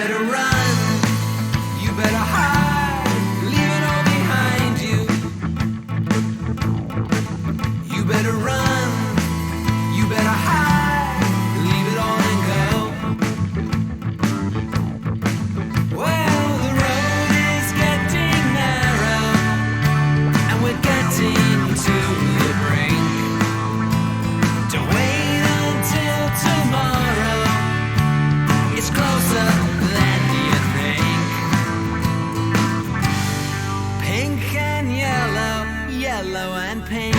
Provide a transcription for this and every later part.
better run, you better hide, leave it all behind you. You better run, you better hide, leave it all and go. Well, the road is getting narrow, and we're getting to the brink. Don't wait until tomorrow, it's closer than you think. Pink and yellow, yellow and pink.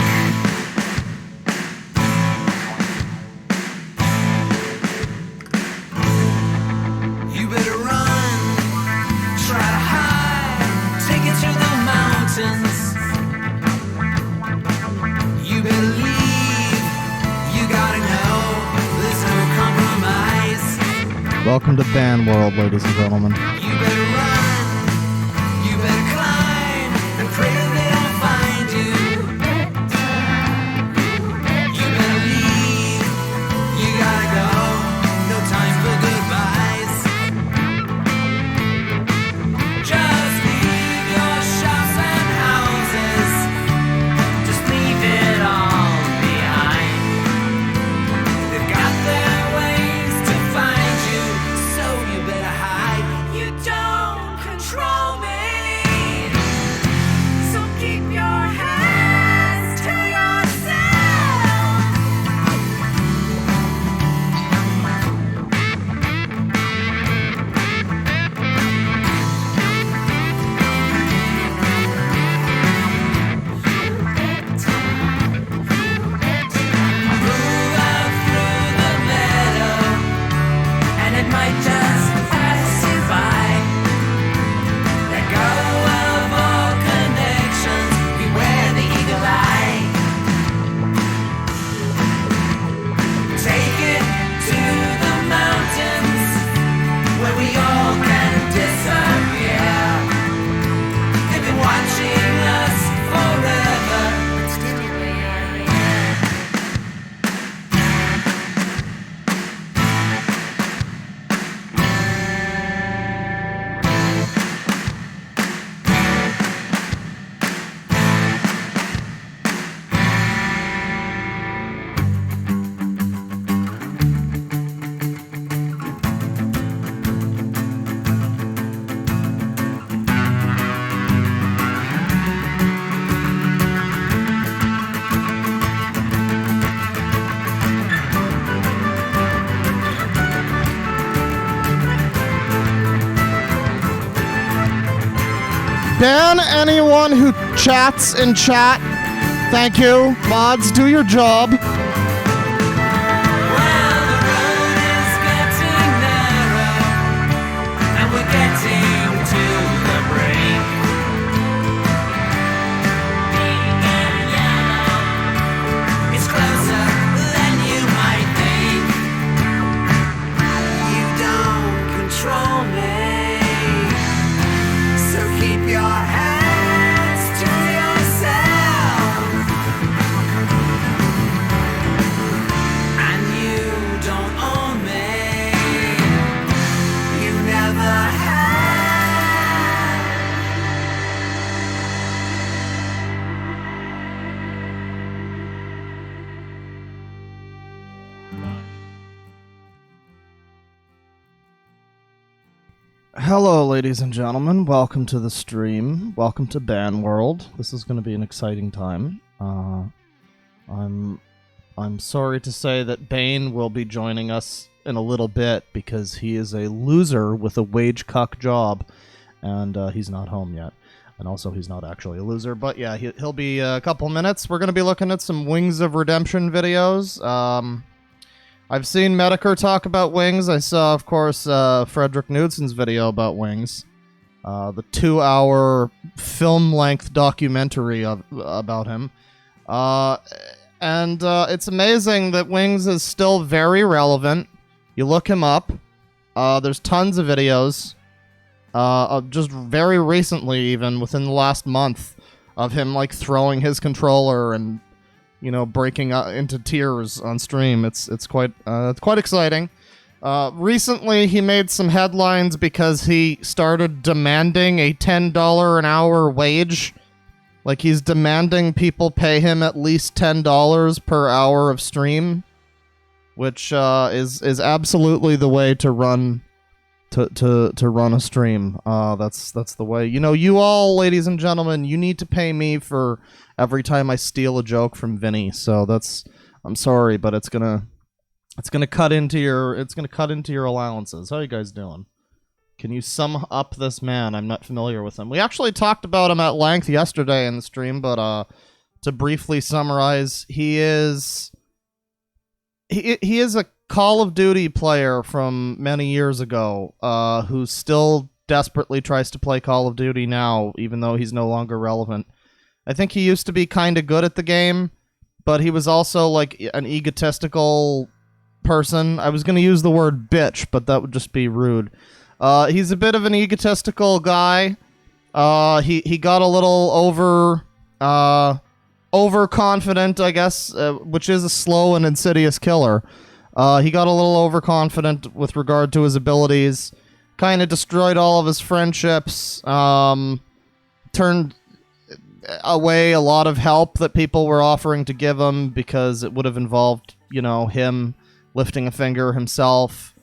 You better run, try to hide, take it to the mountains. You better leave, you gotta know, there's no compromise. Welcome to Band World, ladies and gentlemen. You better run, you better climb, and pray that they don't find you. You better leave, you gotta go, no time for goodbyes. Just leave your shops and houses, just leave it all behind. They've got their ways to find you, so you better hide. You don't control me, so keep your hands to yourself. Move out through the meadow, and it might just pass you by. Let go of all connections, beware the eagle eye. Take it to the mountains, where we all can disappear. They've been watching us forever, but still we are here. Ban anyone who chats in chat. Thank you. Mods, do your job. Well, the road is getting narrow, and we're getting to the brink. Pink and yellow, it's closer than you might think. You don't control me, so keep your hands to yourself. And you don't own me, you never have. Hello, ladies and gentlemen. Welcome to the stream. Welcome to Band World. This is going to be an exciting time. I'm sorry to say that Bane will be joining us in a little bit because he is a loser with a wage cuck job, and he's not home yet. And also, he's not actually a loser. But yeah, he'll be a couple minutes. We're going to be looking at some Wings of Redemption videos. I've seen Medicare talk about Wings. I saw, of course, Frederick Knudsen's video about Wings. The 2-hour film-length documentary about him. And it's amazing that Wings is still very relevant. You look him up. There's tons of videos. Just very recently, even within the last month, of him like throwing his controller and, you know, breaking into tears on stream. It's quite exciting. Recently he made some headlines because he started demanding a $10 an hour wage. Like, he's demanding people pay him at least $10 per hour of stream, which is absolutely the way to run to run a stream. That's the way. You know, you all, ladies and gentlemen, you need to pay me for every time I steal a joke from Vinny. So I'm sorry, but it's gonna cut into your allowances. How you guys doing? Can you sum up this man? I'm not familiar with him. We actually talked about him at length yesterday in the stream, but to briefly summarize, he is a Call of Duty player from many years ago, who still desperately tries to play Call of Duty now, even though he's no longer relevant. I think he used to be kind of good at the game, but he was also like an egotistical person. I was going to use the word bitch, but that would just be rude. He's a bit of an egotistical guy. He got a little overconfident, I guess, which is a slow and insidious killer. He got a little overconfident with regard to his abilities, kind of destroyed all of his friendships, turned away a lot of help that people were offering to give him because it would have involved, you know, him lifting a finger himself.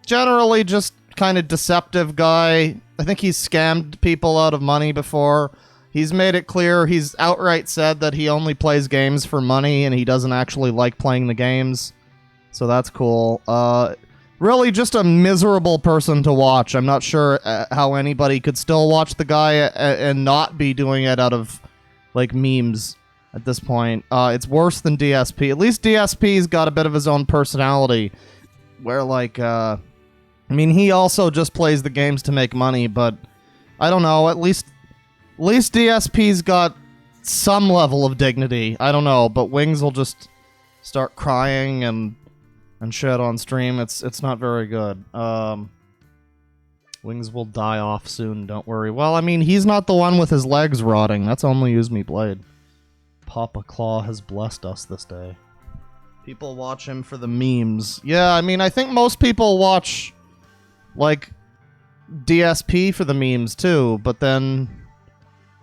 Generally just kind of deceptive guy. I think he's scammed people out of money before. He's made it clear, he's outright said that he only plays games for money and he doesn't actually like playing the games. So that's cool. Really just a miserable person to watch. I'm not sure how anybody could still watch the guy and not be doing it out of, like, memes at this point. It's worse than DSP. At least DSP's got a bit of his own personality, where, like, I mean, he also just plays the games to make money, but I don't know, at least DSP's got some level of dignity. I don't know, but Wings will just start crying and shit on stream. It's not very good. Wings will die off soon, don't worry. Well, I mean, he's not the one with his legs rotting. That's only Use Me Blade. Papa Claw has blessed us this day. People watch him for the memes. Yeah, I mean, I think most people watch, like, DSP for the memes too, but then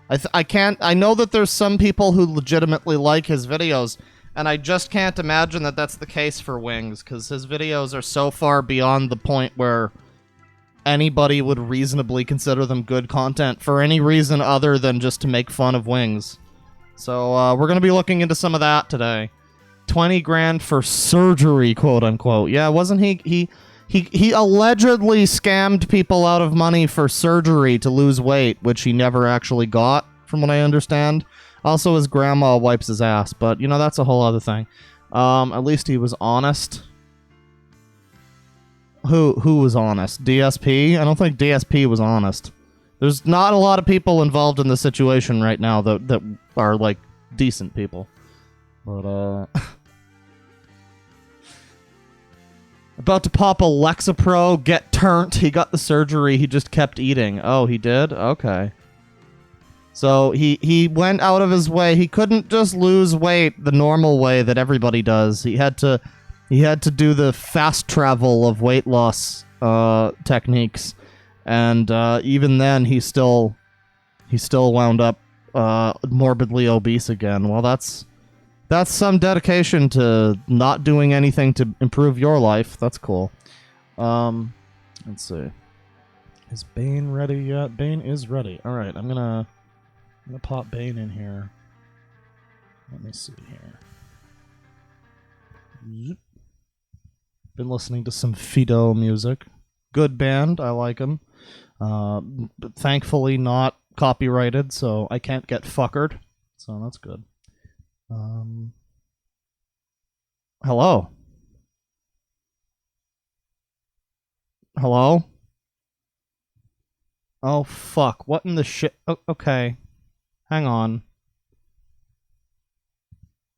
I know that there's some people who legitimately like his videos, and I just can't imagine that that's the case for Wings, because his videos are so far beyond the point where anybody would reasonably consider them good content for any reason other than just to make fun of Wings. So we're going to be looking into some of that today. 20 grand for surgery, quote unquote. Yeah, wasn't he allegedly scammed people out of money for surgery to lose weight, which he never actually got, from what I understand. Also, his grandma wipes his ass, but, you know, that's a whole other thing. At least he was honest. Who was honest? DSP? I don't think DSP was honest. There's not a lot of people involved in the situation right now that are, like, decent people. But, about to pop a Lexapro, get turnt. He got the surgery, he just kept eating. Oh, he did? Okay. So he went out of his way. He couldn't just lose weight the normal way that everybody does. He had to do the fast travel of weight loss techniques, and even then he still wound up morbidly obese again. Well, that's some dedication to not doing anything to improve your life. That's cool. Let's see. Is Bane ready yet? Bane is ready. All right, I'm gonna pop Bane in here. Let me see here. Yep. Been listening to some Fido music. Good band. I like them. But thankfully not copyrighted, so I can't get fuckered. So that's good. Hello? Hello? Oh, fuck. What in the shit? Oh, okay. Hang on.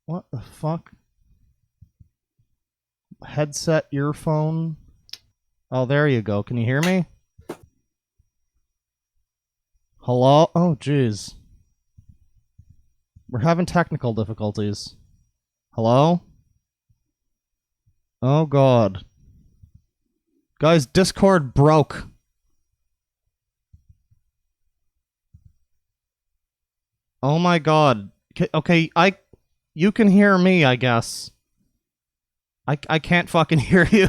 What the fuck? Headset, earphone? Oh, there you go. Can you hear me? Hello? Oh, jeez. We're having technical difficulties. Hello? Oh, God. Guys, Discord broke. Oh my god. Okay, you can hear me, I guess. I can't fucking hear you.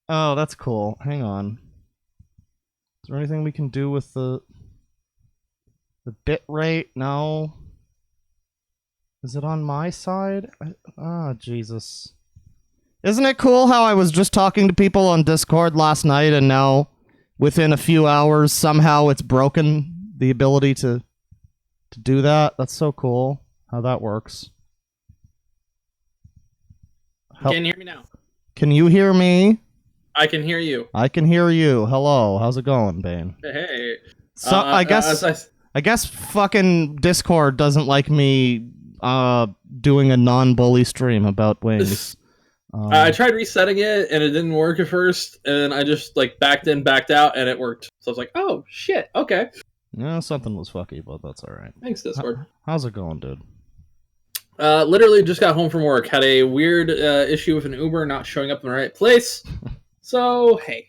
Oh, that's cool. Hang on. Is there anything we can do with the bit rate? No. Is it on my side? Jesus. Isn't it cool how I was just talking to people on Discord last night and now within a few hours somehow it's broken the ability to do that? That's so cool how that works. You can hear me now. Can you hear me? I can hear you. I can hear you. Hello. How's it going, Bane? Hey. So I guess fucking Discord doesn't like me doing a non-bully stream about wings. I tried resetting it and it didn't work at first, and I just like backed in, backed out, and it worked. So I was like, "Oh shit, okay." Yeah, something was fucky, but that's all right. Thanks, Discord. How's it going, dude? Literally just got home from work. Had a weird issue with an Uber not showing up in the right place. So hey,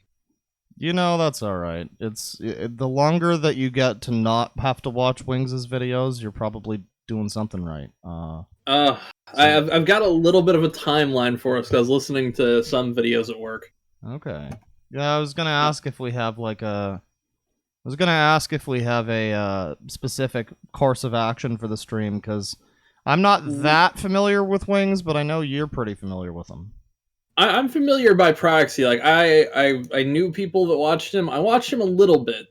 you know that's all right. The longer that you get to not have to watch Wings' videos, you're probably doing something right. I've got a little bit of a timeline for us because I was listening to some videos at work. Okay. Yeah, I was gonna ask if we have a specific course of action for the stream, because I'm not that familiar with Wings, but I know you're pretty familiar with them. I'm familiar by proxy. Like I knew people that watched him. I watched him a little bit.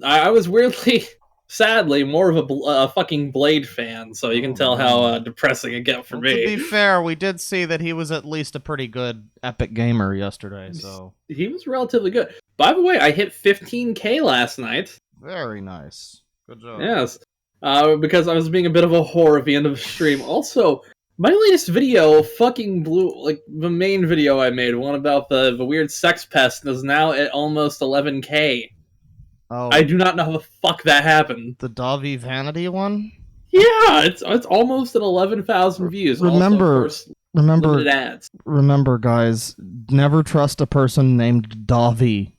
I was weirdly, sadly, more of a fucking Blade fan, so you can tell how depressing it got for me. To be fair, we did see that he was at least a pretty good epic gamer yesterday, so... He was relatively good. By the way, I hit 15k last night. Very nice. Good job. Yes. Because I was being a bit of a whore at the end of the stream. Also, my latest video fucking blew... Like, the main video I made, one about the weird sex pest, is now at almost 11k. Oh, I do not know how the fuck that happened. the Davi Vanity one? Yeah, it's almost at 11,000 views. Remember, Also, limited ads. Remember, guys, never trust a person named Davi.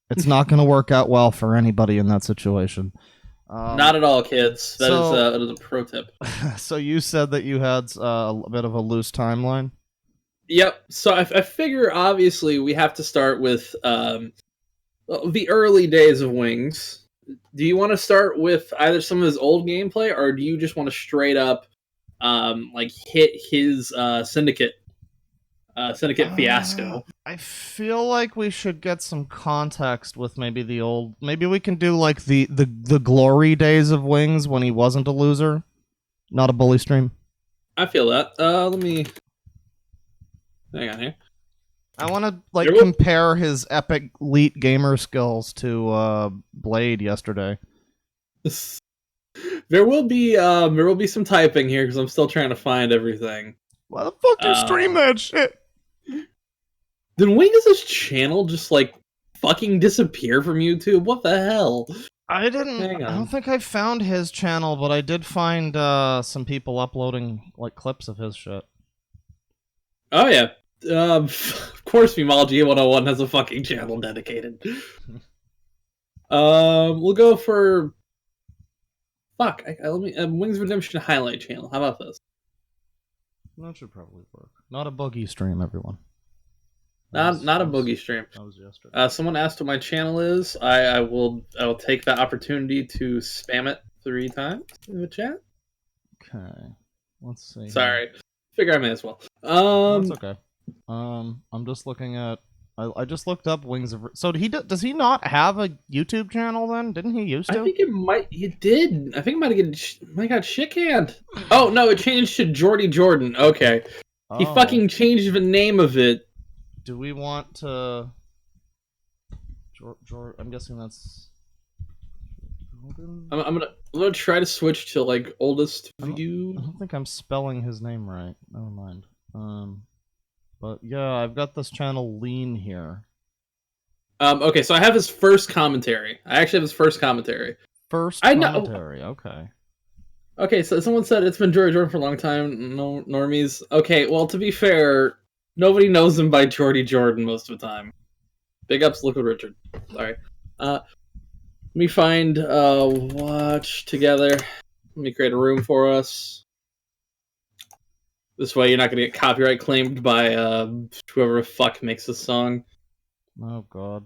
It's not going to work out well for anybody in that situation. Not at all, kids. That is a pro tip. So you said that you had a bit of a loose timeline? Yep. So I figure, obviously, we have to start with the early days of Wings. Do you want to start with either some of his old gameplay, or do you just want to straight up hit his Syndicate fiasco? I feel like we should get some context with maybe the old... Maybe we can do like the glory days of Wings when he wasn't a loser, not a bully stream. I feel that. Let me... Hang on here. I want to compare his epic elite gamer skills to Blade yesterday. There will be some typing here because I'm still trying to find everything. Why the fuck do you stream that shit? Did Wings' channel just fucking disappear from YouTube? What the hell? I don't think I found his channel, but I did find some people uploading clips of his shit. Oh yeah. Of course, Memalg 101 has a fucking channel dedicated. We'll go for... Fuck, let me... Wings Redemption highlight channel. How about this? That should probably work. Not a boogie stream, everyone. Not a boogie stream. That was yesterday. Someone asked what my channel is. I will take that opportunity to spam it 3 times in the chat. Okay. Let's see. Sorry. Figure I may as well. That's okay. I'm just looking at... I just looked up Wings of... So does he not have a YouTube channel then? Didn't he used to? I think he did. I think it might got shit canned. Oh, no, it changed to Jordy Jordan. Okay. Oh. He fucking changed the name of it. Do we want to... I'm guessing that's... I'm gonna try to switch to oldest view. I don't think I'm spelling his name right. Never mind. But yeah, I've got this channel Lean here. Okay, so I have his first commentary. I actually have his first commentary. Okay. Okay, so someone said it's been Jordan for a long time. No normies. Okay, well, to be fair, Nobody knows him by Jordy Jordan most of the time. Big ups, Liquid Richard. Sorry. Let me find watch together. Let me create a room for us. This way you're not going to get copyright claimed by whoever the fuck makes this song. Oh, God.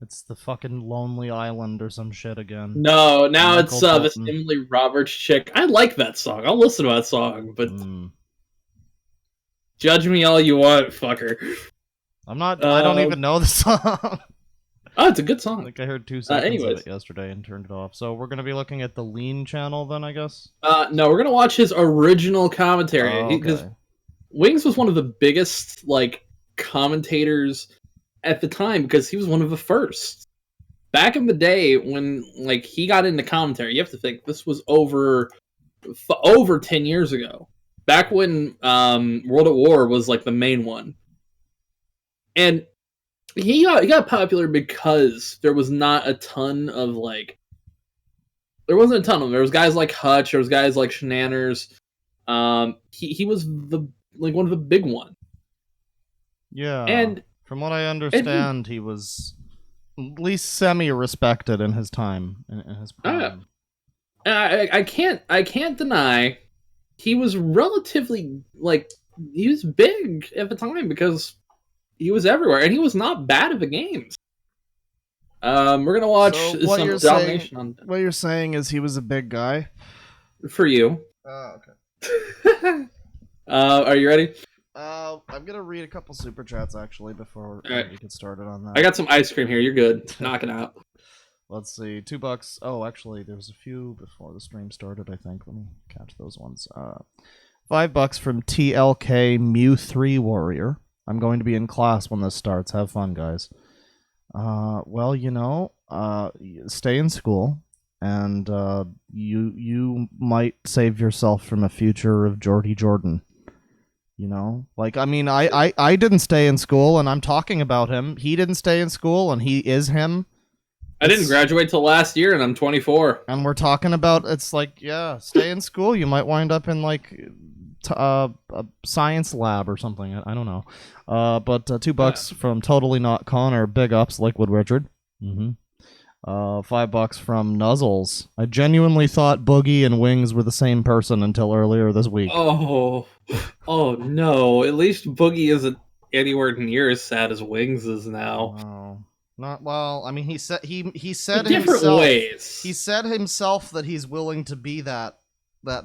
It's the fucking Lonely Island or some shit again. No, now Michael it's this Bolton. Emily Roberts chick. I like that song. I'll listen to that song, but judge me all you want, fucker. I'm not. I don't even know the song. Oh, it's a good I song. think I heard 2 seconds of anyways. it yesterday and turned it off. So we're gonna be looking at the Lean channel then, I guess. No, we're gonna watch his original commentary Oh, because okay. Wings was one of the biggest like commentators at the time because he was one of the first. Back in the day when like he got into commentary, you have to think this was over 10 years ago. Back when World at War was like the main one, and he got popular because there was not a ton of like. There wasn't a ton of them. There was guys like Hutch. There was guys like Shenaners. He was one of the big ones. Yeah. And from what I understand, he was at least semi-respected in his time, in his prime. I can't deny he was relatively like he was big at the time because he was everywhere and he was not bad at the games. We're gonna watch So what some you're domination saying, what you're saying is he was a big guy? for you. Oh, okay. Are you ready? I'm gonna read a couple super chats actually before Alright. we get started on that. I got some ice cream here. You're good. Knock it out. Let's see, $2. Oh, actually, there was a few before the stream started. I think. Let me catch those ones. $5 from TLK Mew3 Warrior. I'm going to be in class when this starts. Have fun, guys. Well, stay in school, and you might save yourself from a future of Jordy Jordan. You know, like, I mean, I didn't stay in school, and I'm talking about him. He didn't stay in school, and he is him. I didn't graduate till last year, and I'm 24. And we're talking about, it's like, yeah, stay in school. You might wind up in, like, a science lab or something. I don't know. But $2 from Totally Not Connor. Big ups, Liquid Richard. $5 from Nuzzles. I genuinely thought Boogie and Wings were the same person until earlier this week. Oh no! At least Boogie isn't anywhere near as sad as Wings is now. Oh. Not well. I mean, he said In himself. different ways. He said himself that he's willing to be that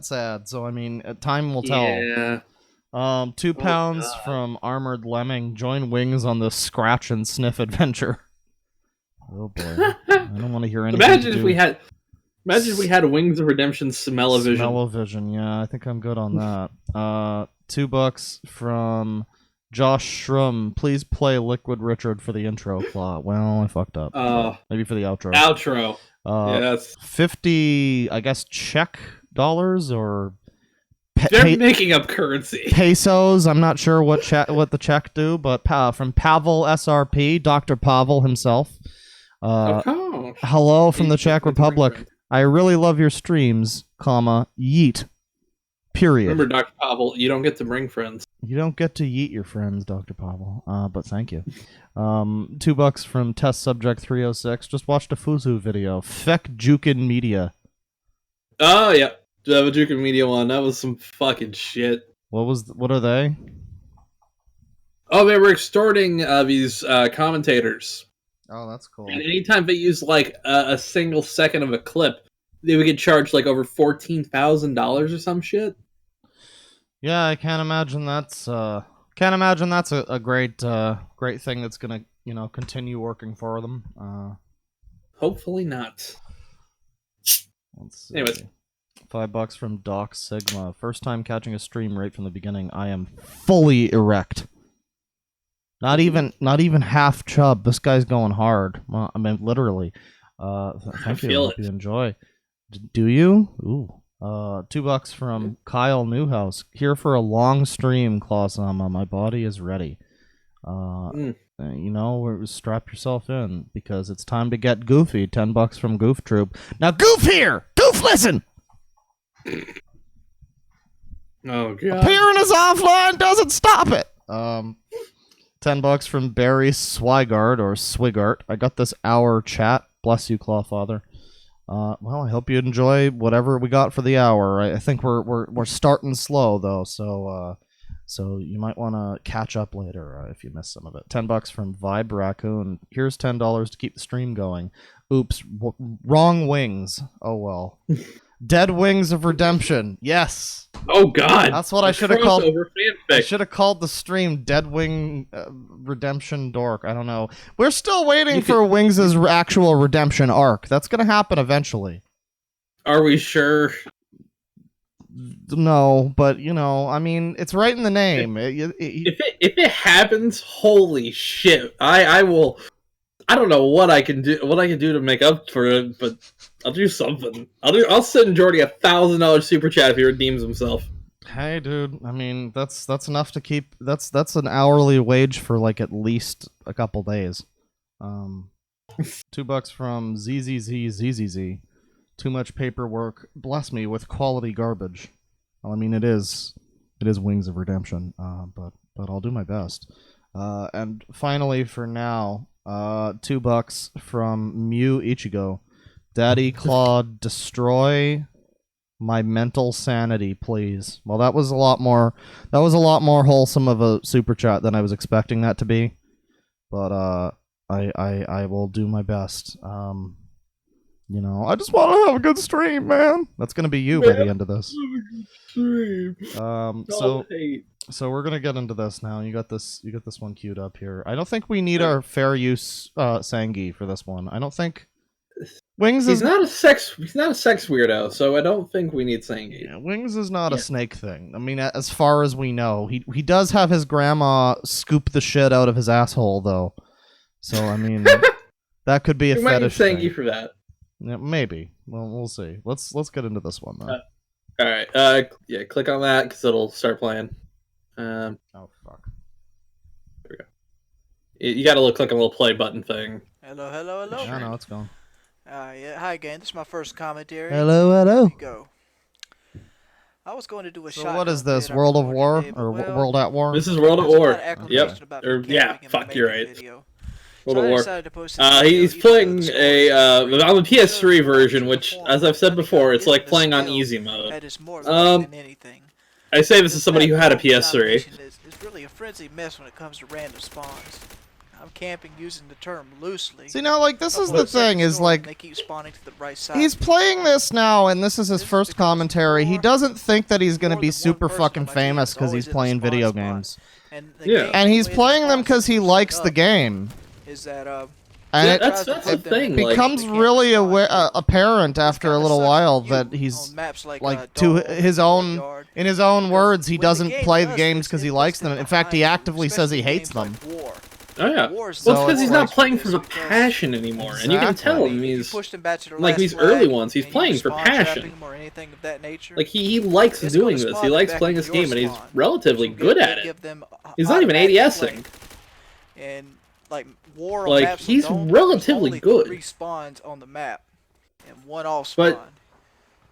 sad. So I mean, time will tell. Yeah. £2 from Armored Lemming. Join Wings on the scratch and sniff adventure. Oh boy, I don't want to hear anything. Imagine if we had Wings of Redemption Smell-O-Vision. Smell-O-Vision. Yeah, I think I'm good on that. $2 from Josh Shrum. Please play Liquid Richard for the intro plot. Well, I fucked up. Maybe for the outro. Outro. Yes. 50, I guess, Czech dollars or they're making up currency. Pesos. I'm not sure what the Czech do, but from Pavel SRP, Dr. Pavel himself. Hello from the Czech Republic. I really love your streams, yeet. Period. Remember, Dr. Pavel, you don't get to bring friends. You don't get to yeet your friends, Dr. Pavel. But thank you. $2 from Test Subject 306. Just watched a Fuzhou video. Feck Jukin Media. Oh, yeah. The Jukin Media one. That was some fucking shit. What are they? Oh, they were extorting these commentators. Oh, that's cool. And anytime they use like a single second of a clip, they would get charged like over $14,000 or some shit. Yeah, I can't imagine that's a great thing that's gonna continue working for them. Hopefully not. Let's see. Anyways, $5 from Doc Sigma. First time catching a stream right from the beginning. I am fully erect. Not even half chub. This guy's going hard. Well, I mean, literally. Thank you. Hope you enjoy. Do you? Ooh. $2 from Kyle Newhouse. Here for a long stream, Clawsama. My body is ready. Strap yourself in because it's time to get goofy. $10 from Goof Troop. Now, Goof here. Goof, listen. Oh god. Appearing as offline doesn't stop it. $10 from Barry Swigart or Swigart. I got this hour chat. Bless you, Clawfather. Well, I hope you enjoy whatever we got for the hour. I think we're starting slow though, so you might want to catch up later if you missed some of it. $10 from Vibe Raccoon. Here's $10 to keep the stream going. Oops, wrong wings. Oh well. Dead Wings of Redemption. Yes. Oh god. That's what I should have called. Fanfic. I should have called the stream Deadwing Redemption Dork. I don't know. We're still waiting for Wings' actual redemption arc. That's gonna happen eventually. Are we sure? No, but I mean, it's right in the name. If it happens, holy shit! I will. I don't know what I can do. What I can do to make up for it, but I'll do something. I'll send Jordy $1,000 super chat if he redeems himself. Hey, dude. I mean, that's enough to keep. That's an hourly wage for like at least a couple days. $2 from ZZZ. Too much paperwork. Bless me with quality garbage. Well, I mean, it is Wings of Redemption. But I'll do my best. And finally, for now, $2 from Mew Ichigo. Daddy Claude, destroy my mental sanity, please. Well, that was a lot more wholesome of a super chat than I was expecting that to be. But I will do my best. I just want to have a good stream, man. That's gonna be you by the end of this. So we're gonna get into this now. You got this one queued up here. I don't think we need our fair use Sangi for this one. I don't think Wings is not a sex weirdo, so I don't think we need Sangi. Yeah, Wings is not a snake thing. I mean, as far as we know, he does have his grandma scoop the shit out of his asshole though. So I mean, that could be a fetish thing. Sangi for that. Yeah, maybe. Well, we'll see. Let's get into this one though. All right. Yeah, click on that because it'll start playing. Oh fuck. There we go. You got to click on the little play button thing. Hello. I know it's going. Yeah. Hi again. This is my first commentary. Hello. Here we go. I was going to do a So shotgun what is this? bit World of recording War today, but, or well, World at War? This is World at there's a War. lot of acclamation about me camping in my You're making right. video. World So of I War. decided to post this video He's even though playing the story on the PS3 shows version, the which, form as I've said of letting before, out it's like business playing on skill easy mode. that is more than anything. I say this as somebody who had a PS3. It's really a frenzy mess when it comes to random spawns. I'm camping using the term loosely. See, now, like, this is the thing, is, like, they keep spawning to the right side. he's playing this now, and this is his first commentary. He doesn't think that he's gonna be super fucking famous because he's playing video games. And he's playing them because he likes the game. Is that, And that's the thing. it becomes really apparent after a little while that he's, like, to his own, in his own words, he doesn't play the games because he likes them. In fact, he actively says he hates them. Oh yeah. Well, it's because he's not playing for the passion anymore, and you can tell him he's like these early ones. He's playing for passion. Like he likes doing this. He likes playing this game, and he's relatively good at it. He's not even ADSing. And like war like he's relatively good. 3 spawns on the map, and 1 off spawn.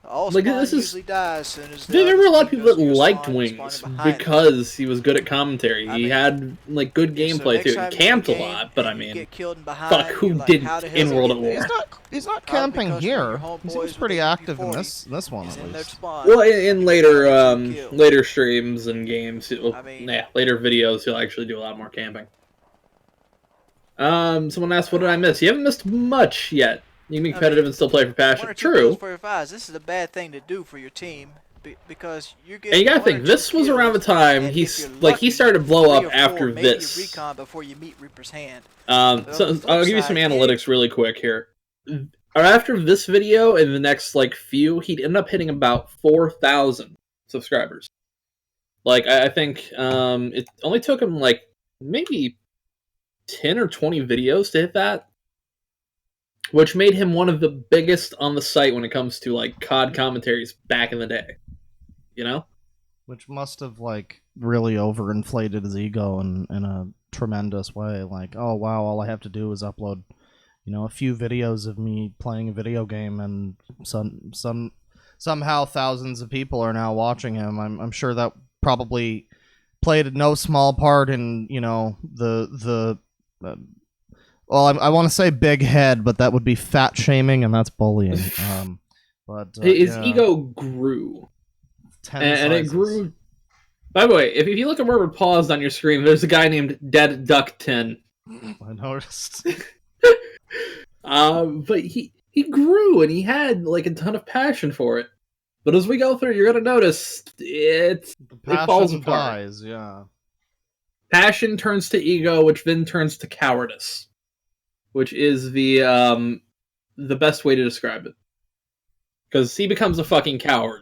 Like this is. Die as soon as there were a lot of people that liked Wings because he was good at commentary. He had like good gameplay too. He camped a lot, but I mean, fuck, who didn't in World at War? He's not camping here. He seems pretty active in this one at least. Well, in later streams and games, later videos, he'll actually do a lot more camping. Someone asked, "What did I miss?" You haven't missed much yet. You can be competitive and still play for passion. True. This is a bad thing to do for your team because you get. And you gotta think, this was around the time he started to blow up after this. Before you meet Reaper's hand. So I'll give you some analytics really quick here. After this video and the next few, he'd end up hitting about 4,000 subscribers. Like I think it only took him maybe 10 or 20 videos to hit that. Which made him one of the biggest on the site when it comes to COD commentaries back in the day. You know? Which must have really overinflated his ego in a tremendous way. Like, oh wow, all I have to do is upload, a few videos of me playing a video game, and somehow thousands of people are now watching him. I'm sure that probably played no small part in, you know, the well, I want to say big head, but that would be fat shaming, and that's bullying. But His yeah, ego grew, 10 and it sizes. grew. By the way, if you look at where we're paused on your screen, there's a guy named Dead Duck 10. I noticed. But he grew, and he had like a ton of passion for it. But as we go through, you're gonna notice it falls Passion apart. dies, yeah. Passion turns to ego, which then turns to cowardice, which is the best way to describe it. Because he becomes a fucking coward.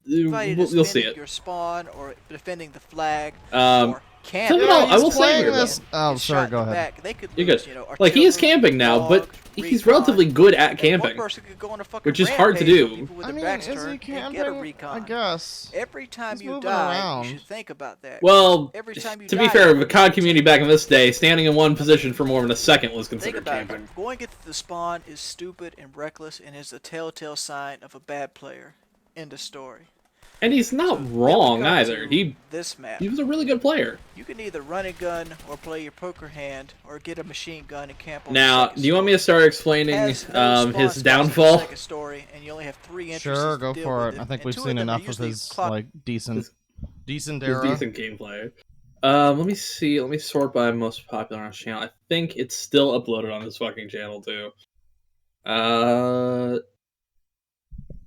You'll see it. Your spawn or defending the flag Um, or camping. no, I will say playing here, this. though. Oh, sorry. Go ahead. They could You're lose, good. you know, Like, he is artillery, camping now, but dogs, he's recon, relatively good at and camping, one person could go on a fucking which is hard to rampage do. with people with I their mean, backs is turned he and get a camping? recon. I guess. Every time He's you moving die, around. you should think about that. Well, Every time you to die, be fair, you the COD community back in this day, standing in one position for more than a second was think considered about camping. it. Going into the spawn is stupid and reckless and is a telltale sign of a bad player. End of story. And he's not So, wrong when we come either. to this map, He was a really good player. you can either run a gun or play your poker hand or get a machine gun and camp on Now, the second do you want me to story. start explaining Has no spawn his spots on the downfall? second story, and you only have 3 entrances Sure, to go deal for with it. I think and we've two seen them are enough of usually his clock- like decent His era. decent gameplay. Let me see. Let me sort by most popular on his channel. I think it's still uploaded on his fucking channel too.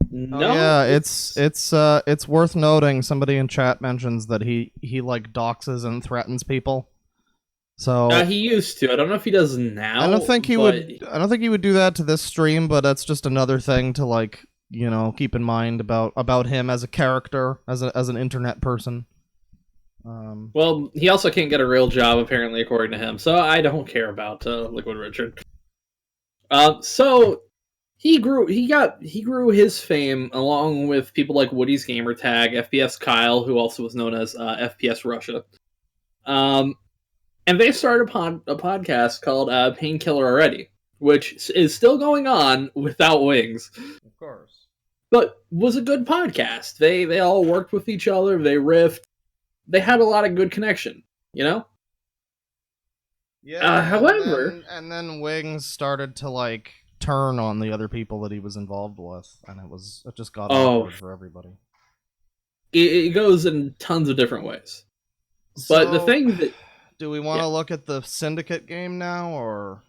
No. Oh, yeah, it's worth noting. Somebody in chat mentions that he like doxes and threatens people. So He used to. I don't know if he does now. I don't think he but- would. I don't think he would do that to this stream. But that's just another thing to like, you know, keep in mind about him as a character, as an internet person. Well, he also can't get a real job, apparently, according to him. So I don't care about Liquid Richard. So he grew his fame along with people like Woody's Gamertag, FPS Kyle, who also was known as FPS Russia. And they started a podcast called Painkiller Already, which is still going on without Wings. Of course. But was a good podcast. They all worked with each other. They riffed. They had a lot of good connection, you know? Yeah. However... and then Wings started to like turn on the other people that he was involved with, and it just got awkward for everybody. It goes in tons of different ways. But the So, thing that... do we want to look at the Syndicate game now, or?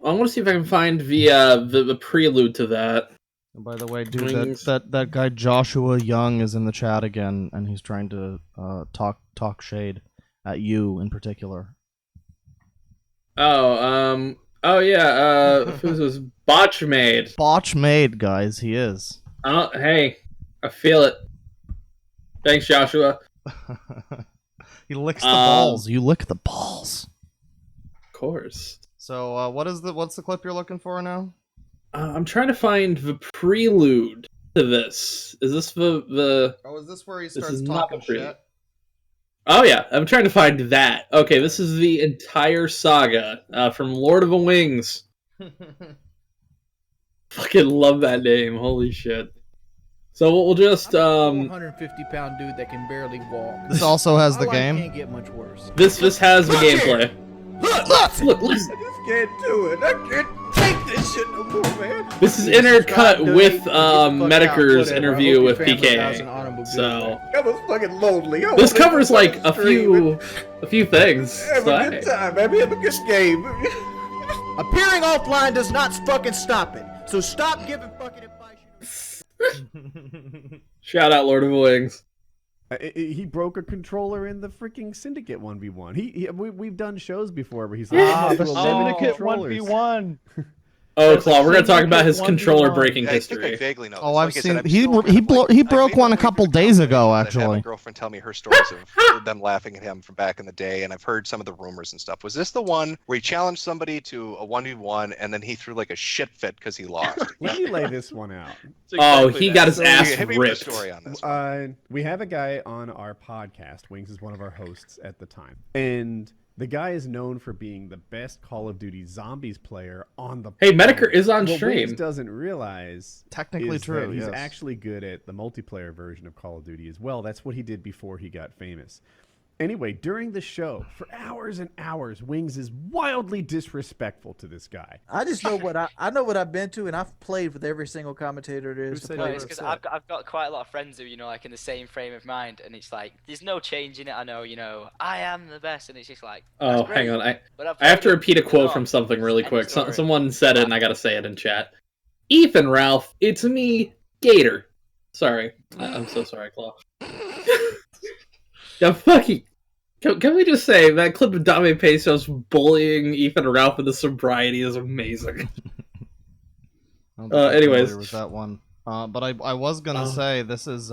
I want to see if I can find the prelude to that. And by the way, dude, Wings. that guy Joshua Young is in the chat again, and he's trying to talk shade at you in particular. Oh yeah, who's this? Botchmade. Botch made, guys, he is. Oh, hey, I feel it. Thanks, Joshua. He licks the balls. You lick the balls. Of course. So, what's the clip you're looking for now? I'm trying to find the prelude to this. Is this the? Oh, is this where he This starts is not talking the prelude. shit? Oh yeah, I'm trying to find that. Okay, this is the entire saga from Lord of the Wings. Fucking love that name. Holy shit. So we'll just I'm a 150-pound dude that can barely walk. This also has the My life game. can't get much worse. this has the gameplay. Look, listen. I just can't do it. I can't take this shit no more, man. This is intercut with Mediker's interview with PK. So I was fucking lonely. I this wanna covers like a stream few things. Have So, a good hey. time, man. Have a good game. Appearing offline does not fucking stop it. So stop giving fucking advice. Shout out Lord of the Wings. He broke a controller in the freaking Syndicate 1v1. We've done shows before where he's like, the Syndicate 1v1. Oh, Claw, we're gonna talk about his Syndicate controller 1v1. breaking Yeah, I think I history. vaguely know. Oh, this. I've Like I seen said, I'm he still he, kind of he like- broke I one a vaguely couple recall days ago, I've had actually. my girlfriend tell me her stories of them laughing at him from back in the day, and I've heard some of the rumors and stuff. Was this the one where he challenged somebody to a 1v1 and then he threw like a shit fit because he lost? let me lay this one out. It's Oh, exactly he that. got his So, ass hit me with ripped. the story on this. We have a guy on our podcast. Wings is one of our hosts at the time, and The guy is known for being the best Call of Duty Zombies player on the Hey, planet. Medicare is on What stream. Wings doesn't realize Technically is true, that he's yes. actually good at the multiplayer version of Call of Duty as well. That's what he did before he got famous. Anyway, during the show, for hours and hours, Wings is wildly disrespectful to this guy. I just know what I know what I've been to, and I've played with every single commentator there is to said play you with. It's because I've got quite a lot of friends who, like in the same frame of mind, and it's like, there's no change in it. I know, I am the best, and it's just like, Oh, great. hang on. I But have to repeat a quote lot. from something really End quick. story. Someone said it, and I gotta say it in chat. Ethan Ralph, it's me, Gator. Sorry. I'm so sorry, Claw. Yeah, fucking... Can we just say that clip of Dame Pesos bullying Ethan Ralph into sobriety is amazing. I don't think I'm anyways. familiar with that one. But I was gonna say this is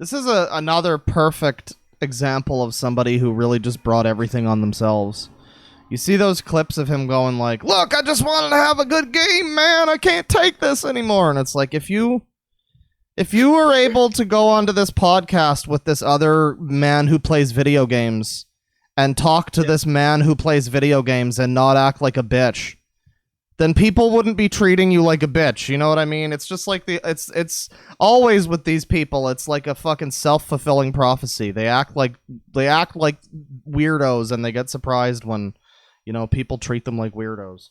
another perfect example of somebody who really just brought everything on themselves. You see those clips of him going like, "Look, I just wanted to have a good game, man. I can't take this anymore." And it's like, if you were able to go onto this podcast with this other man who plays video games and talk to this man who plays video games and not act like a bitch, then people wouldn't be treating you like a bitch. You know what I mean? It's just like it's always with these people. It's like a fucking self-fulfilling prophecy. They act like weirdos, and they get surprised when, people treat them like weirdos.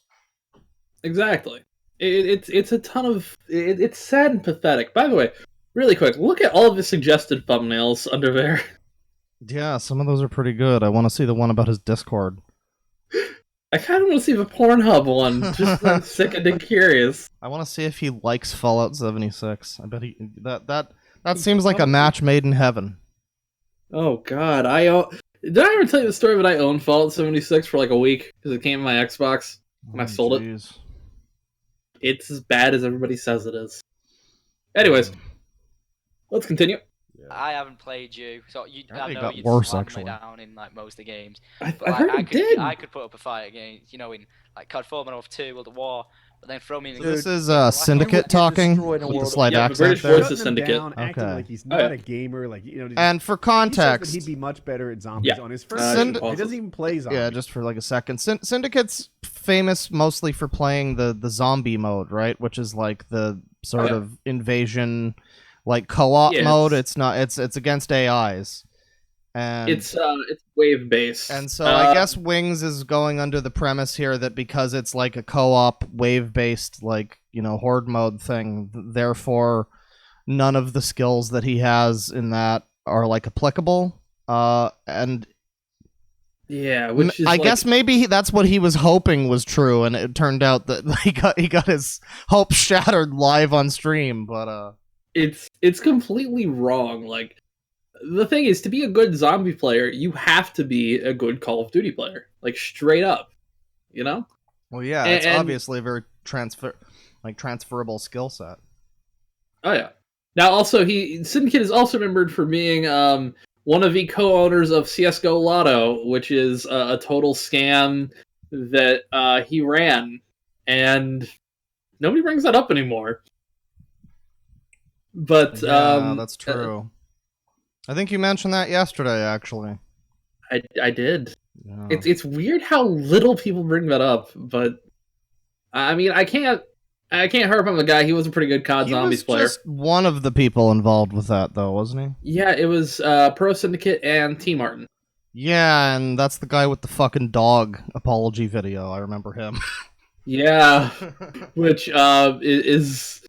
Exactly. It's a ton of... It's sad and pathetic. By the way, really quick, look at all of the suggested thumbnails under there. Yeah, some of those are pretty good. I want to see the one about his Discord. I kind of want to see the Pornhub one. Just I'm sick and curious. I want to see if he likes Fallout 76. I bet that seems like a match made in heaven. Oh God, did I ever tell you the story that I owned Fallout 76 for like a week because it came in my Xbox and I sold it? It's as bad as everybody says it is. Anyways, let's continue. I haven't played you, so I know got you'd worse, slam actually. me down in like most of the games. I But, heard I it could, did. I could put up a fight against, in like COD 4, Modern Warfare 2, World at War, but then throw me in. This is You Syndicate would get talking destroyed in with the World slight Yeah, the accent British there. voice is Shutting him Syndicate. down, acting Okay. like he's Oh, not yeah. a gamer. Like And for he says that context, he'd be much better at zombies Yeah. on his first Synd- game. He doesn't even play zombies. yeah, just for like a second. Syndicate's famous mostly for playing the zombie mode, right? Which is like the sort Yeah. of invasion, like co-op Yeah, mode. It's not. It's against AIs. And It's wave based. And so I guess Wings is going under the premise here that because it's like a co-op wave-based, like, horde mode thing, therefore none of the skills that he has in that are like applicable. And yeah, which is I guess maybe that's what he was hoping was true, and it turned out that he got his hopes shattered live on stream. But it's completely wrong. Like, the thing is, to be a good zombie player, you have to be a good Call of Duty player. Like, straight up. well, yeah, it's obviously a very transferable skill set. Oh, yeah. Now, also, Syndicate is also remembered for being one of the co-owners of CSGO Lotto, which is a total scam that he ran. And nobody brings that up anymore. But Yeah, that's true. I think you mentioned that yesterday, actually. I did. Yeah. It's weird how little people bring that up, but I mean, I can't harp on the guy. He was a pretty good COD Zombies player. He was just one of the people involved with that, though, wasn't he? Yeah, it was Pro Syndicate and T Martin. Yeah, and that's the guy with the fucking dog apology video. I remember him. Yeah, which is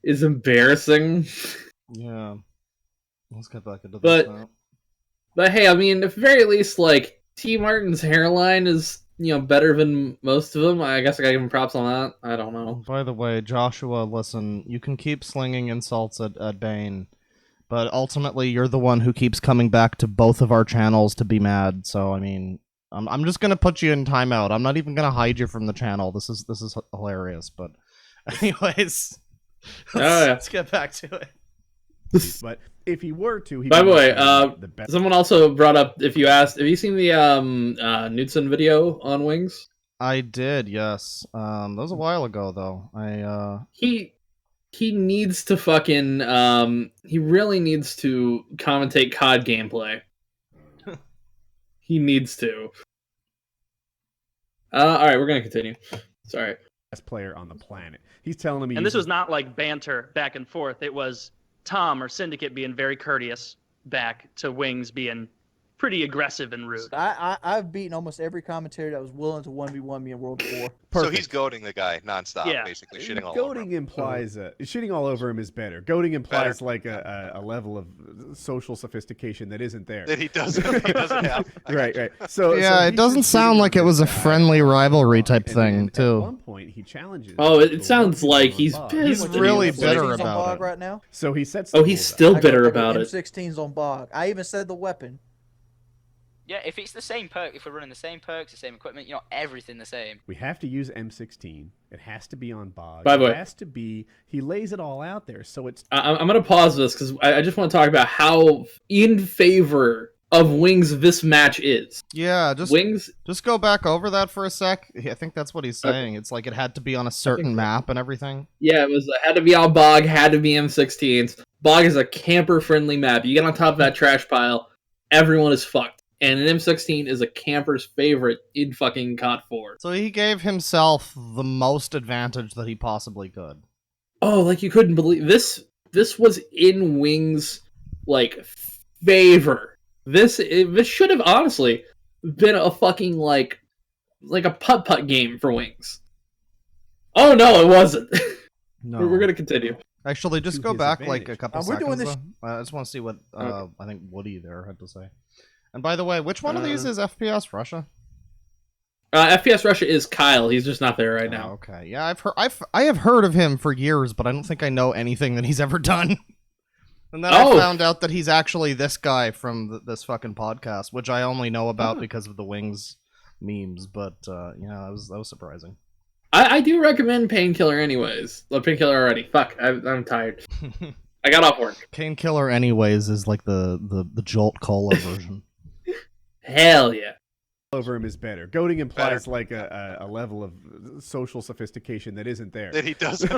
embarrassing. Yeah. Let's get back into But- this now. But hey, I mean, at the very least, like, T Martin's hairline is better than most of them. I guess I gotta give him props on that. I don't know. By the way, Joshua, listen, you can keep slinging insults at Bane, but ultimately you're the one who keeps coming back to both of our channels to be mad. So I mean, I'm just gonna put you in timeout. I'm not even gonna hide you from the channel. This is hilarious. But anyways, let's get back to it. But if he were to, By the way, the best. someone also brought up, if you asked, have you seen the Knudsen video on Wings? I did, yes. That was a while ago, though. He needs to fucking he really needs to commentate COD gameplay. He needs to. All right, we're gonna continue. Sorry. Best player on the planet. He's telling me. And this was not like banter back and forth. It was Tom or Syndicate being very courteous back to Wings being pretty aggressive and rude. I've beaten almost every commentator that was willing to 1v1 me in World 4. So he's goading the guy nonstop, basically shitting all over him. Goading implies shitting all over him is better. Goading implies like a level of social sophistication that isn't there. That he doesn't have. Right. So yeah, it doesn't sound like it was a friendly rivalry type thing, too. At one point, he challenges. Oh, it sounds like he's pissed. He's really bitter on about Bog it. right now. So he sets. Oh, he's still bitter about it. M16's on Bog. I even said the weapon. Yeah, if it's the same perk, if we're running the same perks, the same equipment, everything the same. We have to use M16. It has to be on Bog. By the way, it has to be. He lays it all out there, so it's. I'm gonna pause this because I just want to talk about how in favor of Wings this match is. Yeah, Wings. Just go back over that for a sec. I think that's what he's saying. It's like it had to be on a certain map and everything. Yeah, it had to be on Bog, had to be M16s. Bog is a camper-friendly map. You get on top of that trash pile, everyone is fucked. And an M16 is a camper's favorite in fucking COD 4. So he gave himself the most advantage that he possibly could. Oh, like you couldn't believe this. This was in Wings' favor. This should have honestly been a fucking like a putt-putt game for Wings. Oh no, it wasn't. No, we're gonna continue. Actually, just go back like a couple we're seconds. doing this. I just want to see what I think Woody there had to say. And by the way, which one of these is FPS Russia? FPS Russia is Kyle. He's just not there right now. Okay, yeah, I have heard of him for years, but I don't think I know anything that he's ever done. And then I found out that he's actually this guy from this fucking podcast, which I only know about because of the Wings memes. But yeah, that was surprising. I do recommend Painkiller anyways. Painkiller already. Fuck, I'm tired. I got off work. Painkiller anyways is like the Jolt Cola version. Hell yeah. Over him is better. Goading implies like a level of social sophistication that isn't there. That he doesn't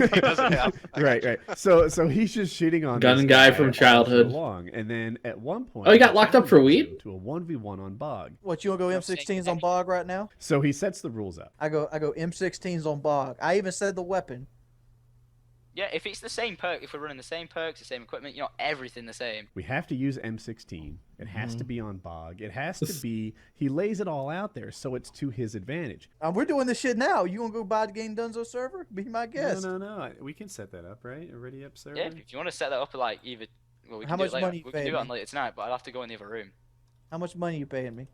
have. Right. So he's just shitting on Gun this guy from childhood. Long, and then at one point, he got locked up for weed? To a 1v1 on Bog. What, you want to go M16s on Bog right now? So he sets the rules up. I go M16s on Bog. I even said the weapon. Yeah, if it's the same perk, if we're running the same perks, the same equipment, everything the same. We have to use M16. It has to be on Bog. It has to be. He lays it all out there, so it's to his advantage. We're doing this shit now. You want to go buy the Game Dunzo server? Be my guest. No. We can set that up, right? Already up server. Yeah, if you want to set that up, either. Well, we can How do much it later. money you We can paying do it on me? later tonight, but I'll have to go in the other room. How much money you paying me?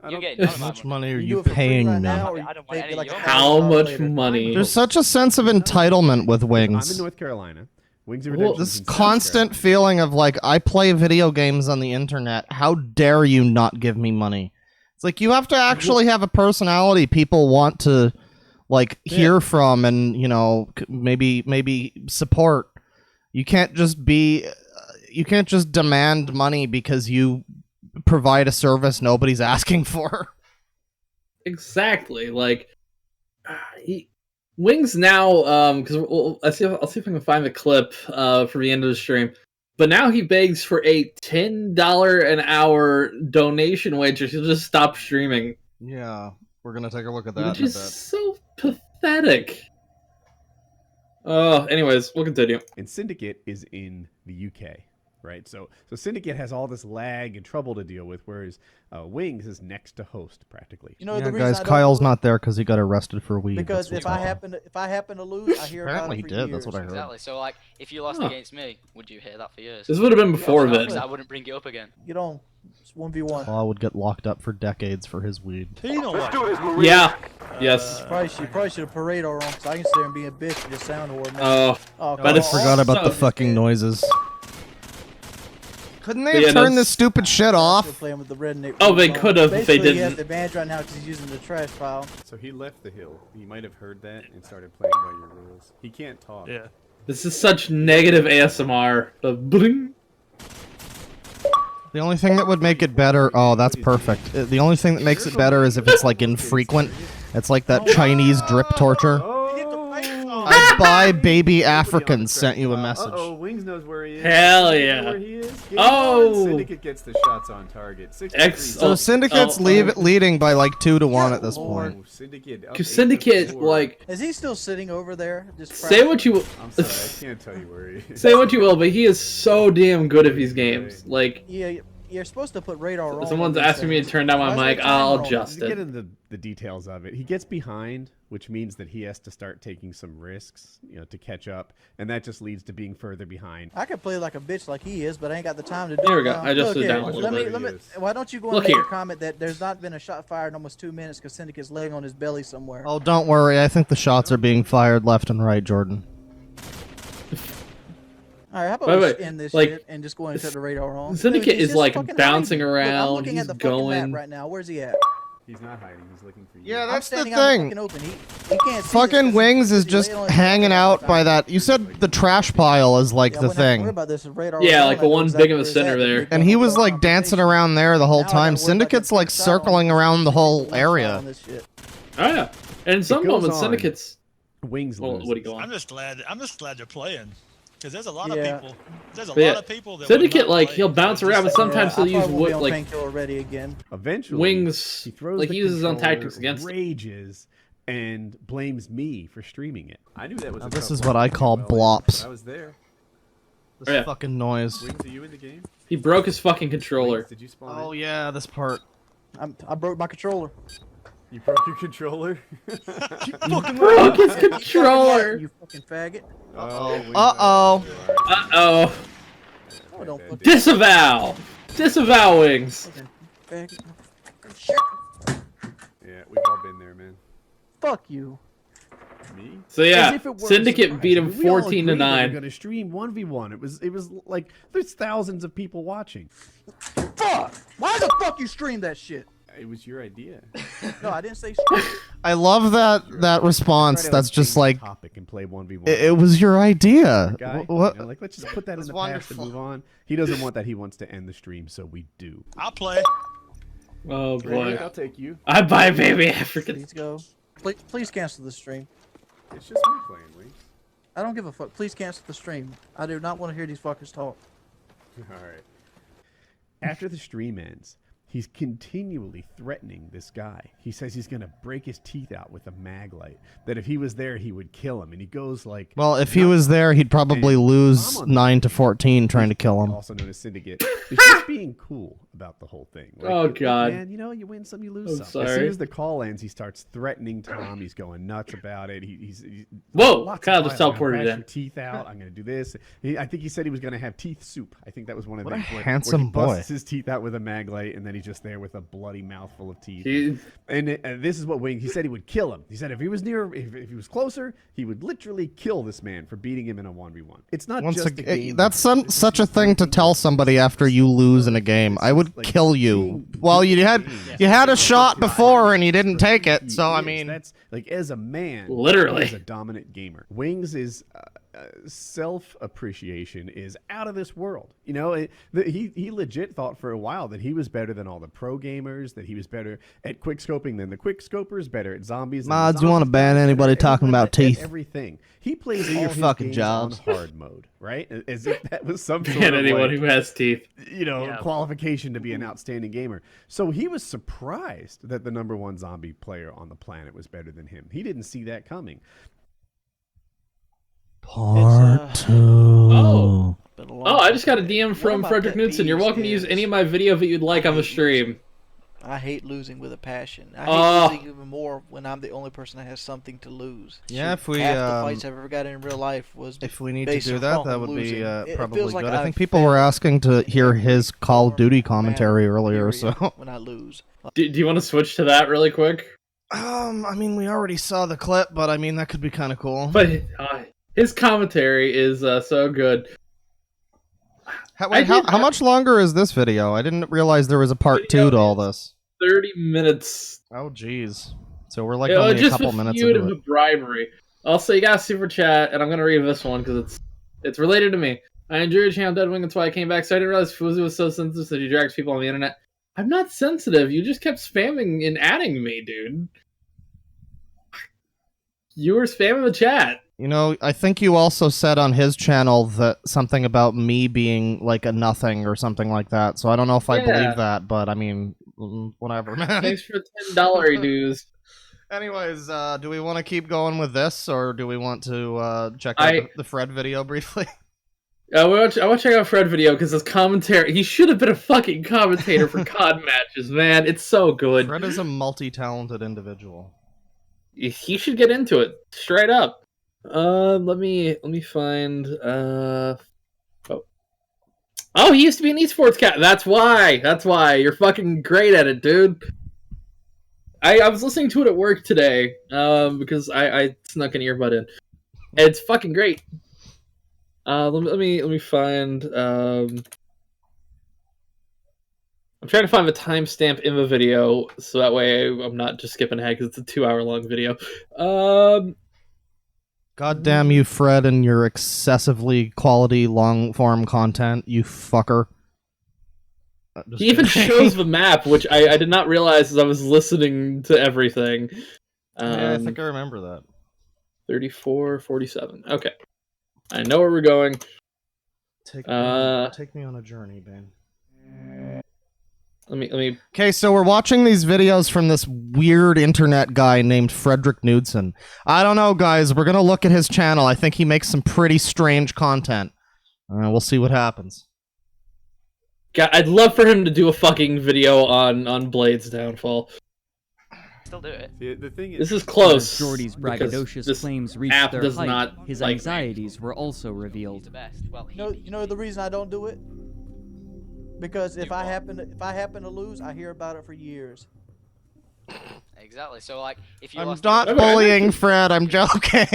You're getting none of How much my money. money are You you do it for free paying right me? now, or I don't you want pay any like of your How $1,000 much later? money? There's such a sense of entitlement with I'm Wings. in North Carolina. Wings of Redemption. This constant feeling of like, I play video games on the internet. How dare you not give me money? It's like you have to actually have a personality people want to like hear from and maybe support. You can't just demand money because you provide a service nobody's asking for. Exactly. Like Wings now, because I'll see if I can find the clip for the end of the stream. But now he begs for a $10 an hour donation wage, or he'll just stop streaming. Yeah, we're gonna take a look at that. Which is so pathetic. Anyways, we'll continue. And Syndicate is in the UK, right? So Syndicate has all this lag and trouble to deal with, whereas Wings is next to host practically. You know Yeah, the reason guys, I don't Kyle's lose? not there because he got arrested for weed. Because That's if I what's happen to lose, I hear Apparently about he it for did. That's years. what I heard. Exactly. So, if you lost against me, would you hear that for years? This would have been before No, then. I wouldn't bring it up again. Get on. It's 1v1. Paul would get locked up for decades for his weed. Yeah. Yes. You probably should have paraded all wrong, so I can sit there and be a bitch and just sound horrible. But I it's forgot about the so- fucking noises. Couldn't they Yeah, have turned that's- this stupid shit Still off? playing with the redneck. Oh, they phone. could have if they Basically, he has didn't. the advantage right now because he's using the trash file. So he left the hill. You might have heard that and started playing by your rules. He can't talk. Yeah. This is such negative ASMR. The bling. The only thing that would make it better... Oh, that's perfect. The only thing that makes it better is if it's, like, infrequent. It's like that Chinese drip torture. I buy baby Africans sent you a message. Oh, Wings knows where he is. Hell You yeah. know where he is? Game Oh. on. Syndicate gets the shots on target. 63. So Syndicate's leading by like 2-1 at this point. Syndicate. Because Syndicate, like, Is he still sitting over there? Just say what you. I'm sorry, I can't tell you where he is. Say what you will, but he is so damn good at these games. Like, Yeah, you're supposed to put radar on. someone's asking me to turn down my mic. I'll adjust Get it. into the details of it. He gets behind, which means that he has to start taking some risks, to catch up, and that just leads to being further behind. I could play like a bitch like he is, but I ain't got the time to do it. Here we go. now. I just Look did here, down a let me, little let me, Why don't you go and Look make here. a comment that there's not been a shot fired in almost 2 minutes because Syndicate's laying on his belly somewhere. Oh, don't worry. I think the shots are being fired left and right, Jordan. All right, how about Wait, we end this like, shit and just go and set the radar on? Syndicate Dude, he's is, just like, fucking bouncing hiding. Look, I'm around, looking he's at the fucking going. map right now. Where's he at? He's not hiding. He's looking for you. Yeah, I'm that's the standing out in the thing. fucking open. He can't see Fucking this 'cause Wings is he's just laying on his hanging belly. out by that. You said the trash pile is like Yeah, the I wouldn't have to worry thing. about this. The radar Yeah, was like on, the I know one exactly big in the where it's center at. there. And he was like dancing around there the whole Now I time. gotta worry about Syndicate's that like shot on circling this. around the whole One shot area. on this shit. Oh yeah, and in some It goes moments, on. Syndicate's. Wings Well, loses. what are you going? I'm just glad they're playing, because there's a lot Yeah. of people. There's a But yeah, lot of people that Syndicate, would not like, play. he'll bounce around, but sometimes Yeah, he'll use I probably won't be on like painkiller ready again. Eventually, Wings. he throws Like the he uses his own controller, tactics against it. rages, and blames me for streaming it. I knew that was. Now a this tough is one what to I do call well in, blops. but I was there. This Oh, yeah. fucking noise. Wings, are you in the game? He broke his fucking controller. Wings, did you spawn Oh in? yeah, this part. I broke my controller. You broke your controller? Broke his controller. You fucking faggot. Uh-oh. Uh-oh. Oh, don't fucking Disavow. Disavow Wings. faggot. Yeah, we've all been there, man. Fuck you. Me? So As yeah, if it weren't a Syndicate surprise. beat him We all 14 to agreed that we 9. were gonna stream 1v1. It was like there's thousands of people watching. Fuck! Why the fuck you stream that shit? It was your idea. No, I didn't say stream. I love that response. That's just like Topic and play 1v1. it was your idea. Guy, What? you know, like let's just put that in That's the past and wonderful. move on. He doesn't want that. He wants to end the stream, so we do. I'll play. Oh boy. I'll take you. I buy baby African. Please go. Please cancel the stream. It's just me playing, Wings. I don't give a fuck. Please cancel the stream. I do not want to hear these fuckers talk. All right. After the stream ends, he's continually threatening this guy. He says he's going to break his teeth out with a mag light. That if he was there, he would kill him. And he goes like, Well, if he was there, he'd probably lose 9-14 trying to kill him. also known as Syndicate, is just being cool about the whole thing. Like, Oh, look, God. man, you win some, you lose I'm some. As soon sorry. as the call ends, he starts threatening Tom. He's going nuts about it. He's Whoa, lots of Kyle just violence. I'm gonna teleported bash in. your teeth out. I'm going to do this. I think he said he was going to have teeth soup. I think that was one of the What a things where handsome he busts boy. his teeth out with a mag light, and then he's just there with a bloody mouthful of teeth. He- And this is what Wing. He said he would kill him. He said if he was near, if he was closer, he would literally kill this man for beating him in a 1v1. It's not Once just a again, game. that's such a thing to tell somebody after you lose in a game. I would kill you. Well, you had a shot before and you didn't take it. So I mean, that's like as a man, Literally. he's a dominant gamer. Wings is self-appreciation is out of this world. You know, he legit thought for a while that he was better than all the pro gamers, that he was better at quick scoping than the quick scopers, better at zombies. than the Mods, you want to zombies, ban better anybody at talking about everything, teeth? Everything. He plays Do all your his fucking games jobs. on hard mode, right? As if that was some sort And of anyone like, who has teeth. Yeah. qualification to be an outstanding gamer. So he was surprised that the #1 zombie player on the planet was better than him. He didn't see that coming. Part 2. Oh. Been a long Oh, I just got a time. DM One of from my Frederick pet Knudsen. You're peeves welcome to use is any of my video that you'd like on the stream. I hate losing with a passion. I Oh. hate losing even more when I'm the only person that has something to lose. Yeah, if we Half the fights I've ever got in real life was if we need to based do that, around that would be losing. It probably feels like good. I I've think people were asking to hear his Call of Duty man, commentary earlier. period, So, when I lose, Do you want to switch to that really quick? I mean, we already saw the clip, but I mean that could be kind of cool. But his commentary is so good. How much longer is this video? I didn't realize there was a part 2 to all this. 30 minutes. Oh, jeez. So we're like Yeah, only a just couple minutes feud into of it. a bribery. Also, you got a super chat, and I'm gonna read this one because it's related to me. I enjoy your channel, Deadwing. That's why I came back. So I didn't realize Fuzhou was so sensitive that he drags people on the internet. I'm not sensitive. You just kept spamming and adding me, dude. You were spamming the chat. You know, I think you also said on his channel that something about me being like a nothing or something like that. So I don't know if I believe that, but I mean, whatever, man. Thanks for $10 dues. Anyways, do we want to keep going with this, or do we want to check out the Fred video briefly? I want to check out Fred video because his commentary. He should have been a fucking commentator for COD matches, man. It's so good. Fred is a multi-talented individual. He should get into it straight up. Let me find. Oh, he used to be an esports cat. That's why. You're fucking great at it, dude. I was listening to it at work today, because I snuck an earbud in. It's fucking great. Let me find. I'm trying to find the timestamp in the video, so that way I'm not just skipping ahead because it's a 2-hour-long video. God damn you, Fred, and your excessively quality long-form content, you fucker. He even shows the map, which I did not realize as I was listening to everything. Yeah, I think I remember that. 34, 47. Okay. I know where we're going. Take me on a journey, man. Let me. Okay, so we're watching these videos from this weird internet guy named Frederick Knudsen. I don't know, guys. We're gonna look at his channel. I think he makes some pretty strange content. We'll see what happens. God, I'd love for him to do a fucking video on Blade's downfall. Still do it. The thing is, this is close. As Jordy's braggadocious claims reached their height, his anxieties were also revealed. You know the reason I don't do it? Because if I happen to lose, I hear about it for years. Exactly. So like, if you I'm lost not bullying Fred. I'm joking.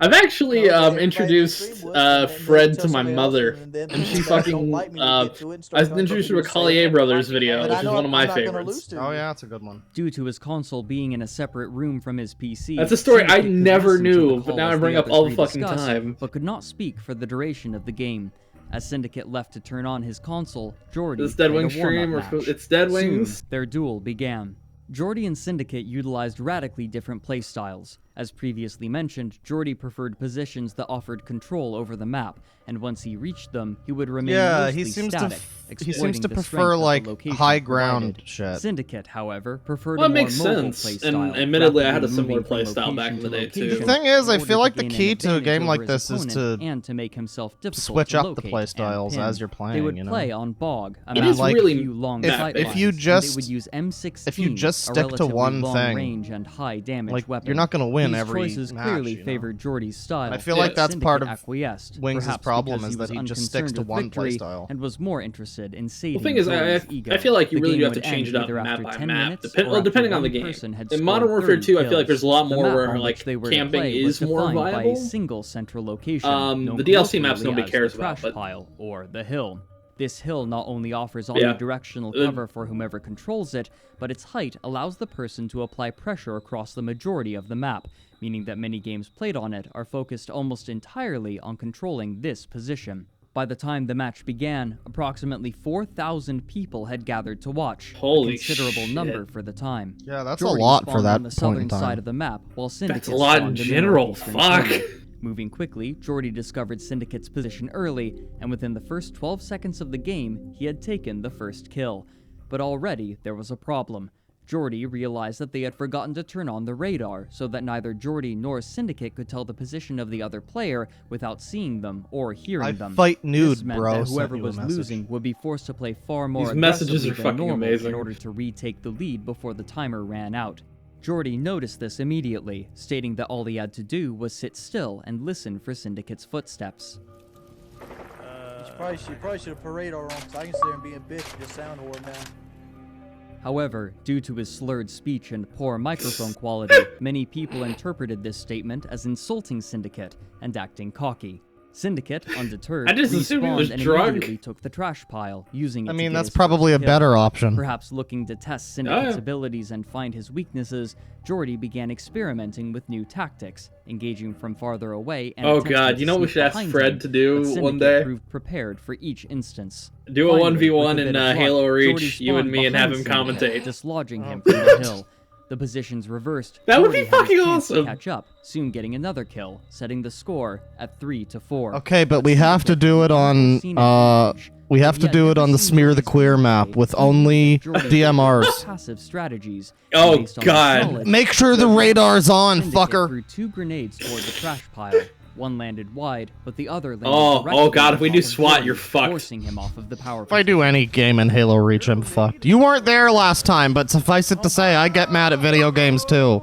I've actually introduced Fred to my mother, and she fucking. I introduced her to a Collier Brothers video, which is one of my favorites. Oh yeah, that's a good one. Due to his console being in a separate room from his PC, that's a story I Syndicate could never listen to knew, the but now calls I bring the up all other the three fucking discussed, time. but could not speak for the duration of the game. As Syndicate left to turn on his console, Jordy This Deadwing played a warm-up stream, or match. it's Deadwings? Soon, their duel began. Jordy and Syndicate utilized radically different playstyles. As previously mentioned, Jordy preferred positions that offered control over the map, and once he reached them, he would remain mostly static, exploiting the prefer strength of like the location high ground provided. shit. Syndicate, however, preferred Well, a it more makes mobile sense. playstyle, And admittedly, I had a rapidly similar moving from playstyle back in the day location too. to The thing is, I in feel order like the gain an key to a advantage game like over this his is opponent to and to make himself difficult switch to up the locate playstyles and as pin. you're playing. They would you know? play on bog, a It map is with really few long if sight you lines, and just they would use M16, if you just a stick to relatively one long thing, range and high damage like weapon. you're not gonna win These every choices match, clearly you know? favored Jordy's style. And I feel like that's Syndicate part of acquiesced, Wings' perhaps problem because is that was he just sticks unconcerned to with one victory playstyle. and was more interested in saving The thing is, Jordy's ego. I feel like you The really game do have to would change end it up either map after by 10 map, minutes or depending after on the one game. person had In Modern scored Warfare 2, 30 I feel like there's a lot kills. more The map where on like which they were to camping play was is more defined by a viable. single central location. known The DLC maps colloquially nobody as cares the about, trash but pile or the hill. This hill not only offers Yeah. omnidirectional cover for whomever controls it, but its height allows the person to apply pressure across the majority of the map, meaning that many games played on it are focused almost entirely on controlling this position. By the time the match began, approximately 4,000 people had gathered to watch, Holy a considerable shit. number for the time. Yeah, that's Jordy a lot for spawned that on the point southern in time. side of the map, while Syndicate That's a lot in spawned the general, northeastern fuck. corner. Moving quickly, Jordy discovered Syndicate's position early, and within the first 12 seconds of the game, he had taken the first kill. But already, there was a problem. Jordy realized that they had forgotten to turn on the radar, so that neither Jordy nor Syndicate could tell the position of the other player without seeing them or hearing I them. fight nude, this meant bro, that sent whoever you a was message. losing would be forced to play far more These messages aggressively are than fucking normal amazing. in order to retake the lead before the timer ran out. Jordy noticed this immediately, stating that all he had to do was sit still and listen for Syndicate's footsteps. You probably should have parade our own, because I can sit there and be a bitch and just sound whore now. However, due to his slurred speech and poor microphone quality, many people interpreted this statement as insulting Syndicate and acting cocky. Syndicate, undeterred, I just assumed he was respawned and drunk. immediately took the trash pile, using it I to mean, get that's his probably first a better kill. option. Perhaps looking to test Syndicate's yeah. abilities and find his weaknesses, Jordy began experimenting with new tactics, engaging from farther away and Oh attempting god, to you know what we sneak should ask behind Fred him, to do but one Syndicate day? proved prepared for each instance. Do a Finally, 1v1 with a in bit of luck, Halo Reach, Jordy you and spawned me, and have behind him Syndicate, commentate. dislodging him from the hill. The positions reversed. That would be Jordy had his fucking chance to awesome. catch up, soon getting another kill, setting the score at 3-4. Okay, but we have to do it on we have to do it on the Smear the Queer map with only DMRs. Passive strategies. Oh, based on God. knowledge, Make sure the radar's on, Syndicate fucker. threw 2 grenades toward the trash pile. One landed wide, but the other landed Oh directly God, if we on do top of SWAT, Jordy, you're fucked. forcing him off of the power. If I do any game in Halo Reach, I'm fucked. You weren't there last time, but suffice it to say, I get mad at video games too.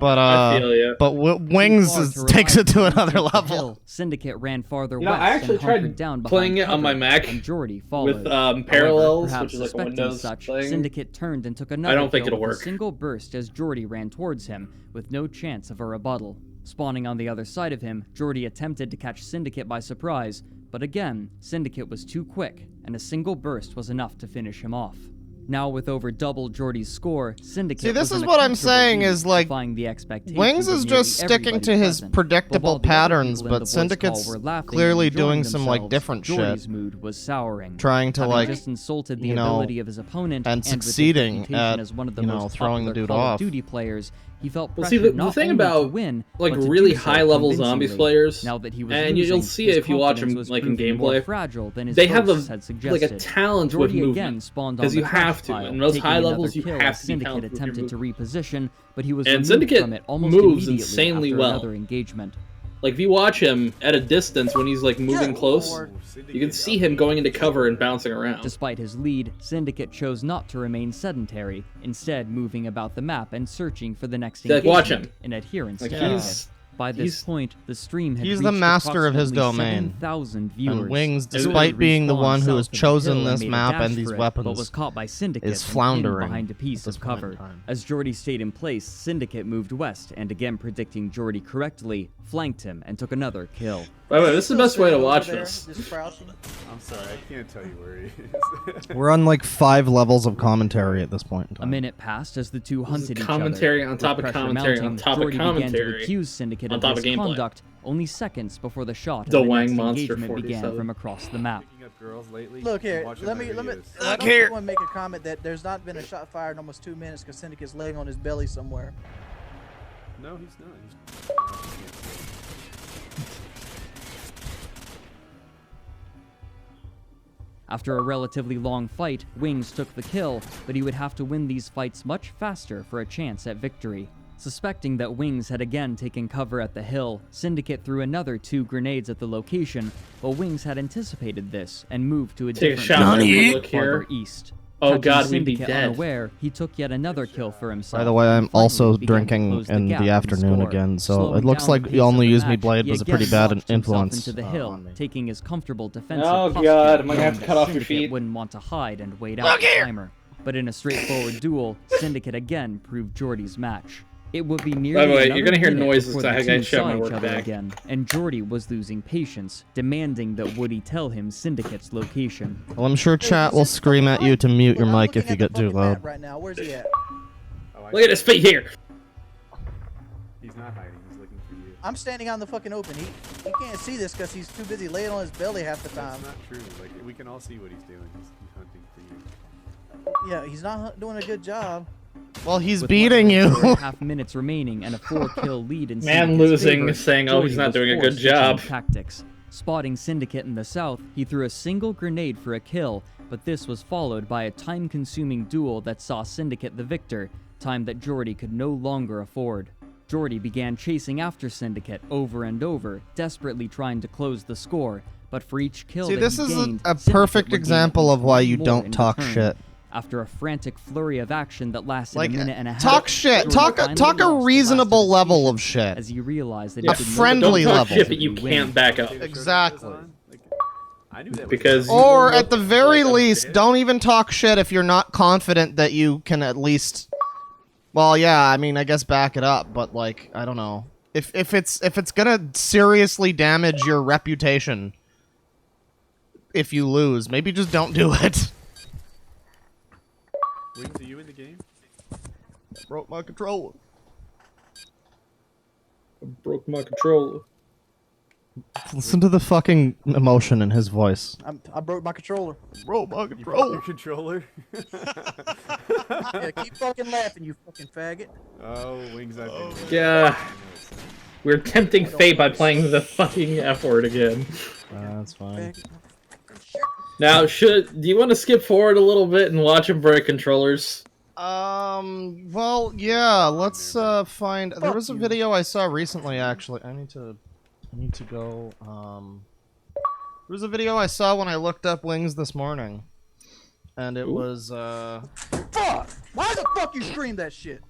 But I feel ya. but Wings takes it to another level. Syndicate ran farther You know, west I actually and hunkered tried down playing behind it on my cover, Mac and Jordy followed. with Parallels, However, which is like a suspecting Windows such, thing. Syndicate turned and took another I don't think kill it'll with work. a single burst as Jordy ran towards him, with no chance of a rebuttal. Spawning on the other side of him, Jordy attempted to catch Syndicate by surprise, but again, Syndicate was too quick, and a single burst was enough to finish him off. Now with over double Jordy's score, Syndicate See, this was is in a what I'm comfortable saying lead, is, like, defying the expectations Wings of is nearly just sticking everybody to his present. predictable But while the other patterns, people in the but voice Syndicate's call were laughing clearly and enjoying doing some, like, themselves, different Jordy's shit. mood was souring. Trying to, Having like, just insulted the you know, ability of his opponent and with his succeeding reputation at, as one of the you know, most throwing the popular dude Call of off. Duty players, he felt Well, see, pressured the not thing only about to win, like but to really do so high-level zombies convincingly. players, Now that he was and you'll losing, see his it if you watch confidence him was like in proving more gameplay. fragile than his They have hosts had like a suggested. talent with Jordy movement, again spawned on because the you trash have to. pile, In those taking high another levels, you kill have as to be Syndicate talented with your attempted to movement. reposition, but he was And removed Syndicate from it almost moves immediately insanely after well. another engagement. Like if you watch him at a distance when he's like moving close, you can see him going into cover and bouncing around. Despite his lead, Syndicate chose not to remain sedentary, instead moving about the map and searching for the next Like, engagement watch him. in adherence Like, to he's- etiquette. By this he's- point, the stream had He's the reached master of his approximately domain. 7,000 viewers. And Wings, Jordy despite being the respawned one who south has of the chosen hill and this made a map dash and these for it, weapons, but was caught by Syndicate is and pinned floundering behind a piece at this of point in cover. time. As Jordy stayed in place, Syndicate moved west and, again predicting Jordy correctly, flanked him and took another kill. By the way, this is the best way to watch There, this. just crouching. I'm sorry, I can't tell you where he is. We're on like 5 levels of commentary at this point in A time. minute passed as the two This is hunted each commentary other. on top With of pressure commentary on mounting, top of Jordy began to commentary accuse Syndicate on of top of gameplay. misconduct only seconds before the shot The of the Wang next Monster engagement began 47. from across the map. Look here, let me. Why Look don't here. someone make a comment that there's not been a shot fired in almost 2 minutes because Syndicate's laying on his belly somewhere. No, he's not. After a relatively long fight, Wings took the kill, but he would have to win these fights much faster for a chance at victory. Suspecting that Wings had again taken cover at the hill, Syndicate threw another 2 grenades at the location, but Wings had anticipated this and moved to a Take a different shot at position the look farther here. east. Oh Catching God, we'd be Syndicate dead. unaware, he took yet another kill for himself. By the way, I'm and finally also began to drinking close in gap the afternoon score. again, so Slowing it looks down like the the pace of only the Use Me match, Blade he was a again pretty bad launched himself influence into the hill, on me. taking his comfortable defensive Oh, posture, God, am I gonna have knowing to that cut off your Syndicate feet? wouldn't want to hide and wait out the timer. But in a straightforward duel, Syndicate again proved Jordy's match. It would be nearly By the way, another you're gonna hear minute noises, before so the I gotta two shut saw my each work other back. again, and Jordy was losing patience, demanding that Woody tell him Syndicate's location. Well, I'm sure chat will scream at you to mute your mic if you get too loud. Right now, where's he at? Look at his feet here. He's not hiding. He's looking for you. I'm standing out in the fucking open. He can't see this because he's too busy laying on his belly half the time. That's not true. Like we can all see what he's doing. He's hunting for you. Yeah, he's not doing a good job. Well, he's With beating you. 4.5 minutes remaining and a 4-kill lead in Man Syndicate's losing favor, is saying, oh, he's Jordy not was doing a good forced to change job. Tactics. Spotting Syndicate in the south, he threw a single grenade for a kill, but this was followed by a time-consuming duel that saw Syndicate the victor, time that Jordy could no longer afford. Jordy began chasing after Syndicate over and over, desperately trying to close the score, but for each kill See, that this he is gained, a Syndicate perfect would gain at example least of why one you more don't in talk return. shit. After a frantic flurry of action that lasted Like, a minute and a half, talk shit. Jordy Talk finally a lost the last reasonable of his level patience of shit. as he realized that A he could no friendly Don't talk level. shit, but you win. can't back up. Exactly. I knew that. Because Or at the very least, don't even talk shit if you're not confident that you can at least. Well, yeah, I mean, I guess back it up, but like, I don't know. If it's gonna seriously damage your reputation if you lose, maybe just don't do it. Wings, are you in the game? Broke my controller. I broke my controller. Listen to the fucking emotion in his voice. I broke my controller. Broke my You broke your controller? Yeah, keep fucking laughing, you fucking faggot. Oh, Wings, I've been Yeah. We're tempting fate by playing the fucking F word again. That's fine. Now, do you want to skip forward a little bit and watch him break controllers? Well, yeah, let's find. There was a video I saw recently, actually. I need to go. There was a video I saw when I looked up Wings this morning, and it was Fuck! Why the fuck you stream that shit?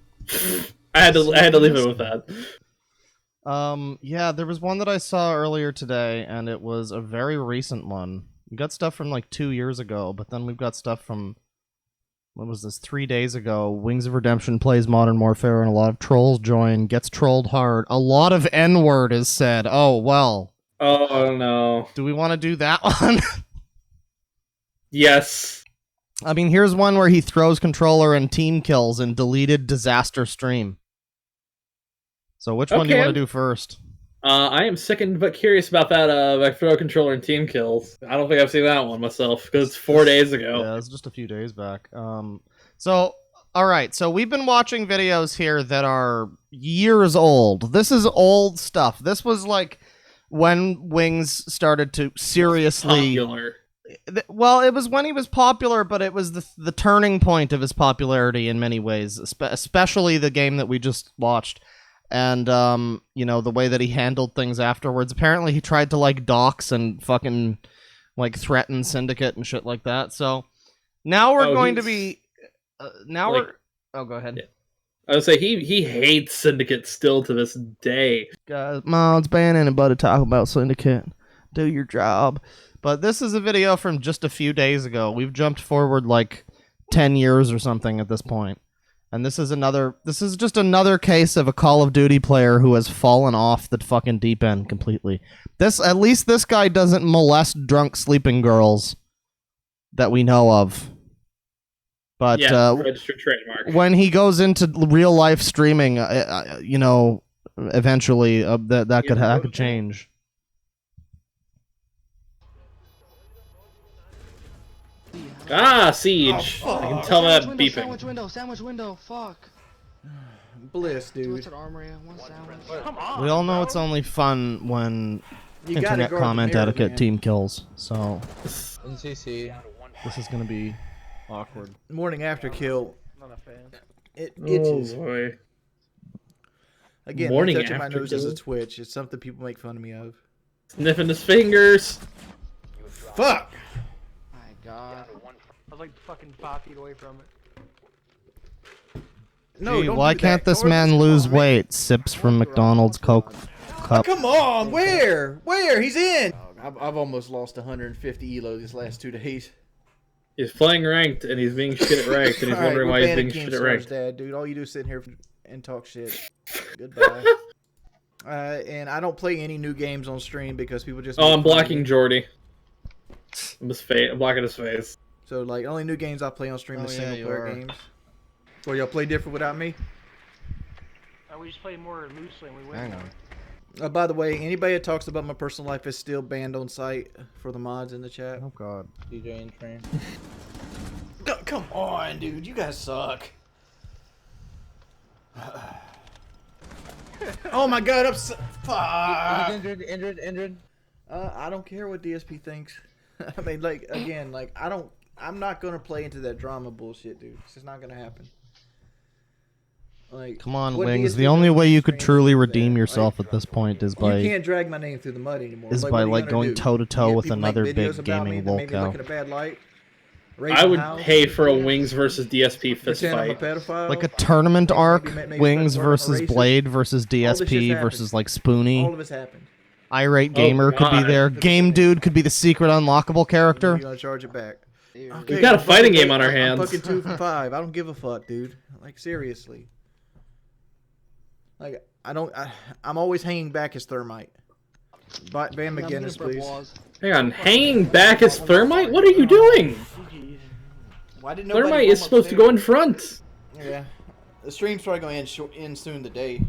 I had to leave it with that. Yeah, there was one that I saw earlier today, and it was a very recent one. We got stuff from like 2 years ago, but then we've got stuff from, what was this, 3 days ago. Wings of Redemption plays Modern Warfare, and a lot of trolls join, gets trolled hard. A lot of N-word is said. Oh, well. Oh, no. Do we want to do that one? Yes. I mean, here's one where he throws controller and team kills in deleted disaster stream. So which one do you want to do first? I am sickened but curious about that like throw controller and team kills. I don't think I've seen that one myself because it's 4 days ago. Yeah, it was just a few days back. So, alright, so we've been watching videos here that are years old. This is old stuff. This was like when Wings started to seriously... Popular. Well, it was when he was popular, but it was the turning point of his popularity in many ways, especially the game that we just watched. And, you know, the way that he handled things afterwards. Apparently he tried to, like, dox and fucking, like, threaten Syndicate and shit like that. So, now we're going to be... now like, we're... Oh, go ahead. Yeah. I would say he hates Syndicate still to this day. Guys, Mom's banning anybody talking about Syndicate. Do your job. But this is a video from just a few days ago. We've jumped forward, like, 10 years or something at this point. And this is just another case of a Call of Duty player who has fallen off the fucking deep end completely. At least this guy doesn't molest drunk sleeping girls that we know of. But yeah, registered trademark. When he goes into real life streaming, you know, eventually that could change. Ah, Siege. I can tell that beeping. Sandwich window, fuck. Bliss, dude. Twisted armory, one sandwich. Come on. We all know it's only fun when internet comment etiquette team kills, so NCC. This is gonna be awkward. Morning after kill. Not a fan. It itches. Oh boy. Again, Morning touching my after nose is a kill? twitch. It's something people make fun of me of. Sniffing his fingers. Fuck! My god. I was like fucking 5 feet away from it. No, Gee, don't why do can't that. this man lose weight? Sips from McDonald's Coke cup. Come on, where? Where? He's in! I've almost lost 150 elo these last 2 days. He's playing ranked and he's being shit at ranked and he's wondering why he's being shit at ranked. Dad, dude. All you do is sit here and talk shit. Goodbye. And I don't play any new games on stream because people just... Oh, I'm blocking Jordy. I'm blocking his face. So, like, only new games I play on stream is single-player games. Or y'all play different without me? We just play more loosely and we win. Hang on. By the way, anybody that talks about my personal life is still banned on site for the mods in the chat. Oh god. DJ and Train. Come on, dude. You guys suck. Oh my god, I'm so... Fuck. Injured. I don't care what DSP thinks. I mean, like, again, like, I'm not gonna play into that drama bullshit, dude. It's just not gonna happen. Like, Come on, what Wings. DSP The only way you could stream truly is redeem that, yourself like, at this point is you by can't drag my name through the mud anymore. is Like, by what are you like gonna going do? toe to toe Get with people make another videos big about gaming me that make me look lolcow. in a bad light? I would pay for a Wings versus DSP fist Pretend I'm a fight. pedophile? Like a tournament arc, maybe Wings work on versus racist. Blade versus All this shit's DSP happened. versus like Spoonie. All of it's happened. Irate Gamer could be God. there. Game Dude could be the secret unlockable character. You're gonna charge it back. Okay, We've got a I'm fighting fucking- game on our I'm hands. fucking 2 from 5. I don't give a fuck, dude. Like, seriously. Like, I'm always hanging back as Thermite. Ban McGinnis, please. Hang on, hanging back as Thermite? What are you doing? Why didn't nobody Thermite come is supposed to go in front. Yeah. The stream's probably going to end soon today.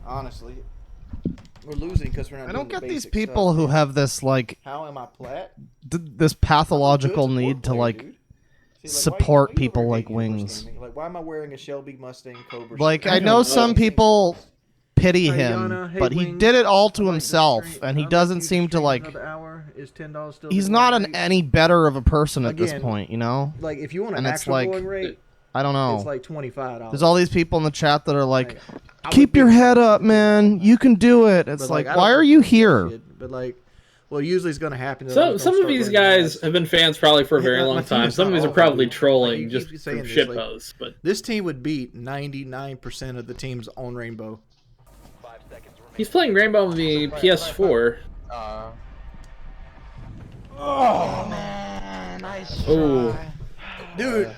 Honestly. We're losing because we're not. I don't doing get the these basic people stuff. who have this like How am I plat? this pathological need to player, like dude. See, support why you people over like here universe Wings. gaming? Like, why am I wearing a Shelby Mustang Cobra? Like shirt? I know some people pity Hey, him, Yana, hey, but he Wings. did it all to I'd like himself, stream- and he I'd doesn't like you seem to stream like. another hour. Is $10 still He's the not going an rate? any better of a person at this Again, point, you know. Like if you want an and it's actual like going rate, I don't know. it's like $25. There's all these people in the chat that are like, I "Keep would your be- head up, man. You can do it." It's But, like, I why don't are you do that here? shit. But like, well, usually it's gonna happen. Some of these guys have been fans probably for a very long time. Some of these are probably trolling just for shit posts. But this team would beat 99% of the teams on Rainbow. he's playing Rainbow on the PS4. Oh man, nice Oh. try. Dude,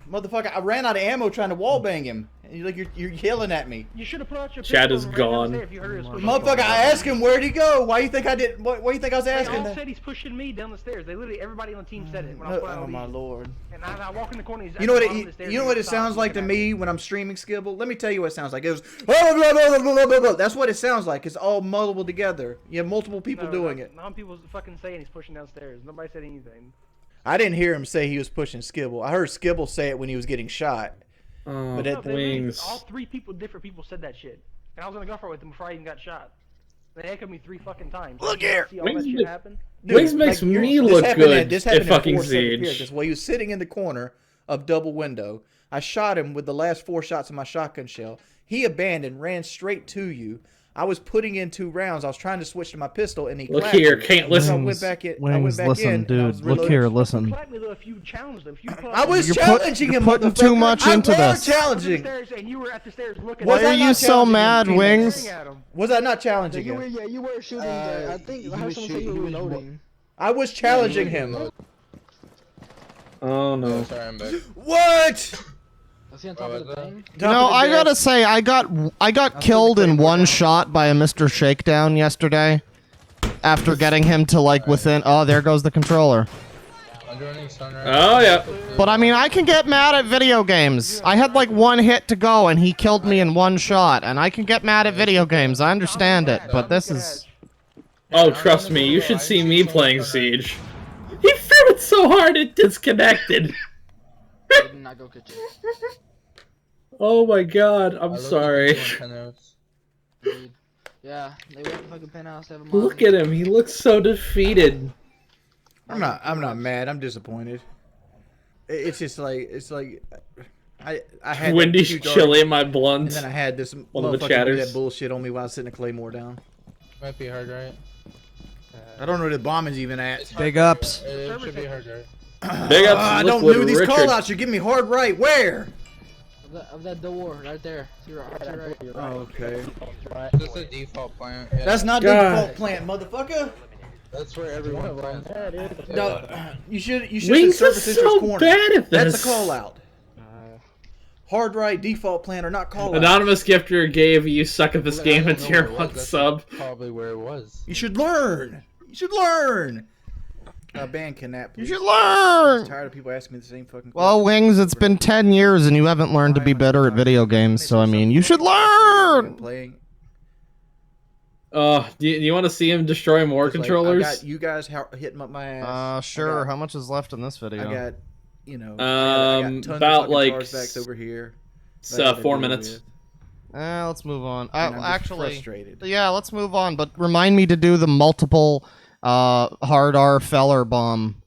motherfucker, I ran out of ammo trying to wallbang him. And you're yelling at me. You should have put out your Chad pistol is and ran gone. downstairs if you heard it was pushing Motherfucker, I asked him where'd he go. Why you think I did? Why you think I was They asking all that? said he's pushing me down the stairs. They literally, everybody on the team said it when I was playing Oh all my these. lord. And I walk in the corner. He's You know what? at the bottom of the stairs You know and what he it stops sounds like to looking at me when I'm streaming Skibble. Let me tell you what it sounds like. It was blah, blah, blah, blah, blah, blah, blah. That's what it sounds like. It's all muddled together. You have multiple people doing it. Now people fucking saying he's pushing downstairs. Nobody said anything. I didn't hear him say he was pushing Skibble. I heard Skibble say it when he was getting shot. Oh, But Wings. All three people, different people said that shit. And I was gonna go for it with him before I even got shot. They echoed me 3 fucking times. Look here. See all that Wings shit makes- happen. Wings makes me look good This at happened in fucking 4 second Siege. period, 'cause while he was sitting in the corner of double window, I shot him with the last 4 shots of my shotgun shell. He abandoned, ran straight to you. I was putting in 2 rounds. I was trying to switch to my pistol, and he Look clapped here, me. can't So listen. I went back in. Wings, listen, and I was dude. Look reloading. here, listen. Clap me though if you challenged him. If you put I was You're challenging you're him. putting too motherfucker. much I into was this. challenging. And you were at the stairs looking. Why I are you not so challenging mad, him? Wings? Was I not challenging him? You were shooting. I think I heard someone say you were reloading. I was challenging him. Oh no. Sorry, I'm back. What? Was he on top of the thing? You know, I gotta say, I got killed in one shot by a Mr. Shakedown yesterday. After getting him to like within. Oh, there goes the controller. Oh yeah. But I mean, I can get mad at video games. I had like 1 hit to go, and he killed me in 1 shot. And I can get mad at video games. I understand it, but this is. Oh, trust me, you should see me playing Siege. He threw it so hard it disconnected. I did not go kitchen. Oh my god, I'm sorry. Indeed. Yeah, they went to fucking penthouse to have a Look at him, he looks so defeated. I'm not mad. I'm disappointed. It's just like I had Wendy's that huge chili argument, in my blunt. and then I had this One of the motherfucker do chatters. that bullshit on me while I was sitting a claymore down. Might be hard, right? I don't know where the bombing's even at. Big ups. It should be hard, right? Big ups, I don't Liquid know these Richard. call-outs. You're giving me hard right. Where? Of that door right there. To your right. Oh, okay. That's the default plan. Yeah. That's not the God. default plant, motherfucker. That's where everyone plans. No, you should Wings service is this so corner. bad at That's this. a call-out. Hard right, default plan, or not call-out. Anonymous gifter gave you suck at this Well, game I a don't know tier where it 1 was. That's sub. Probably where it was. You should learn. You should learn. Ban Canap. You should learn. I'm tired of people asking me the same fucking question. Well, Wings, it's been 10 years and you haven't learned to be better at video games, so I mean, you should learn! Playing. Do you want to see him destroy more controllers? I got you guys hitting up my ass. Sure. How much is left in this video? I got, I got tons about of like chargebacks over here. It's, that I gotta 4 deal minutes. with. Let's move on. And I'm just Actually, frustrated. yeah, let's move on. But remind me to do the multiple hard R feller bomb.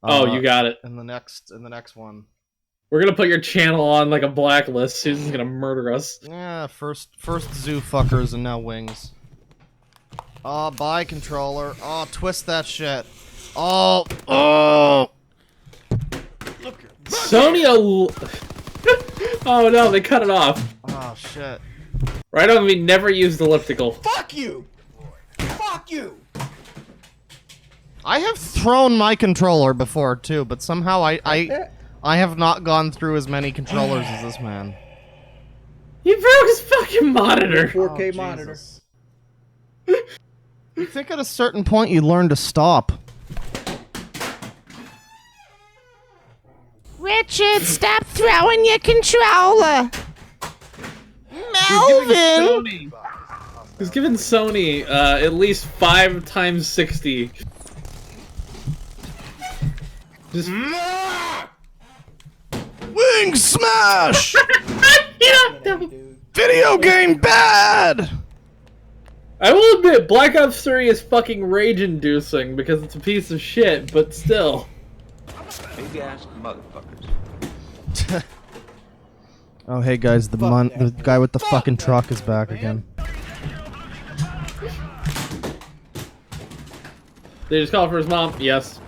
Oh, you got it. In the next one. We're gonna put your channel on like a blacklist. Susan's gonna murder us. Yeah, first zoo fuckers and now Wings. Oh, bye controller. Oh, twist that shit. Oh. Sonya. Oh no, they cut it off. Oh shit. Right on, we never used elliptical. Fuck you! Fuck you! I have thrown my controller before too, but somehow I have not gone through as many controllers as this man. He broke his fucking monitor. 4K monitor. You think at a certain point you learn to stop. Richard, stop throwing your controller! Melvin! He's given Sony at least 5 times 60. Just Wing smash! Video game bad! I will admit, Black Ops 3 is fucking rage-inducing because it's a piece of shit, but still. Big ass motherfuckers. Oh, hey guys, the guy with the fucking truck is back again. They just called for his mom. Yes.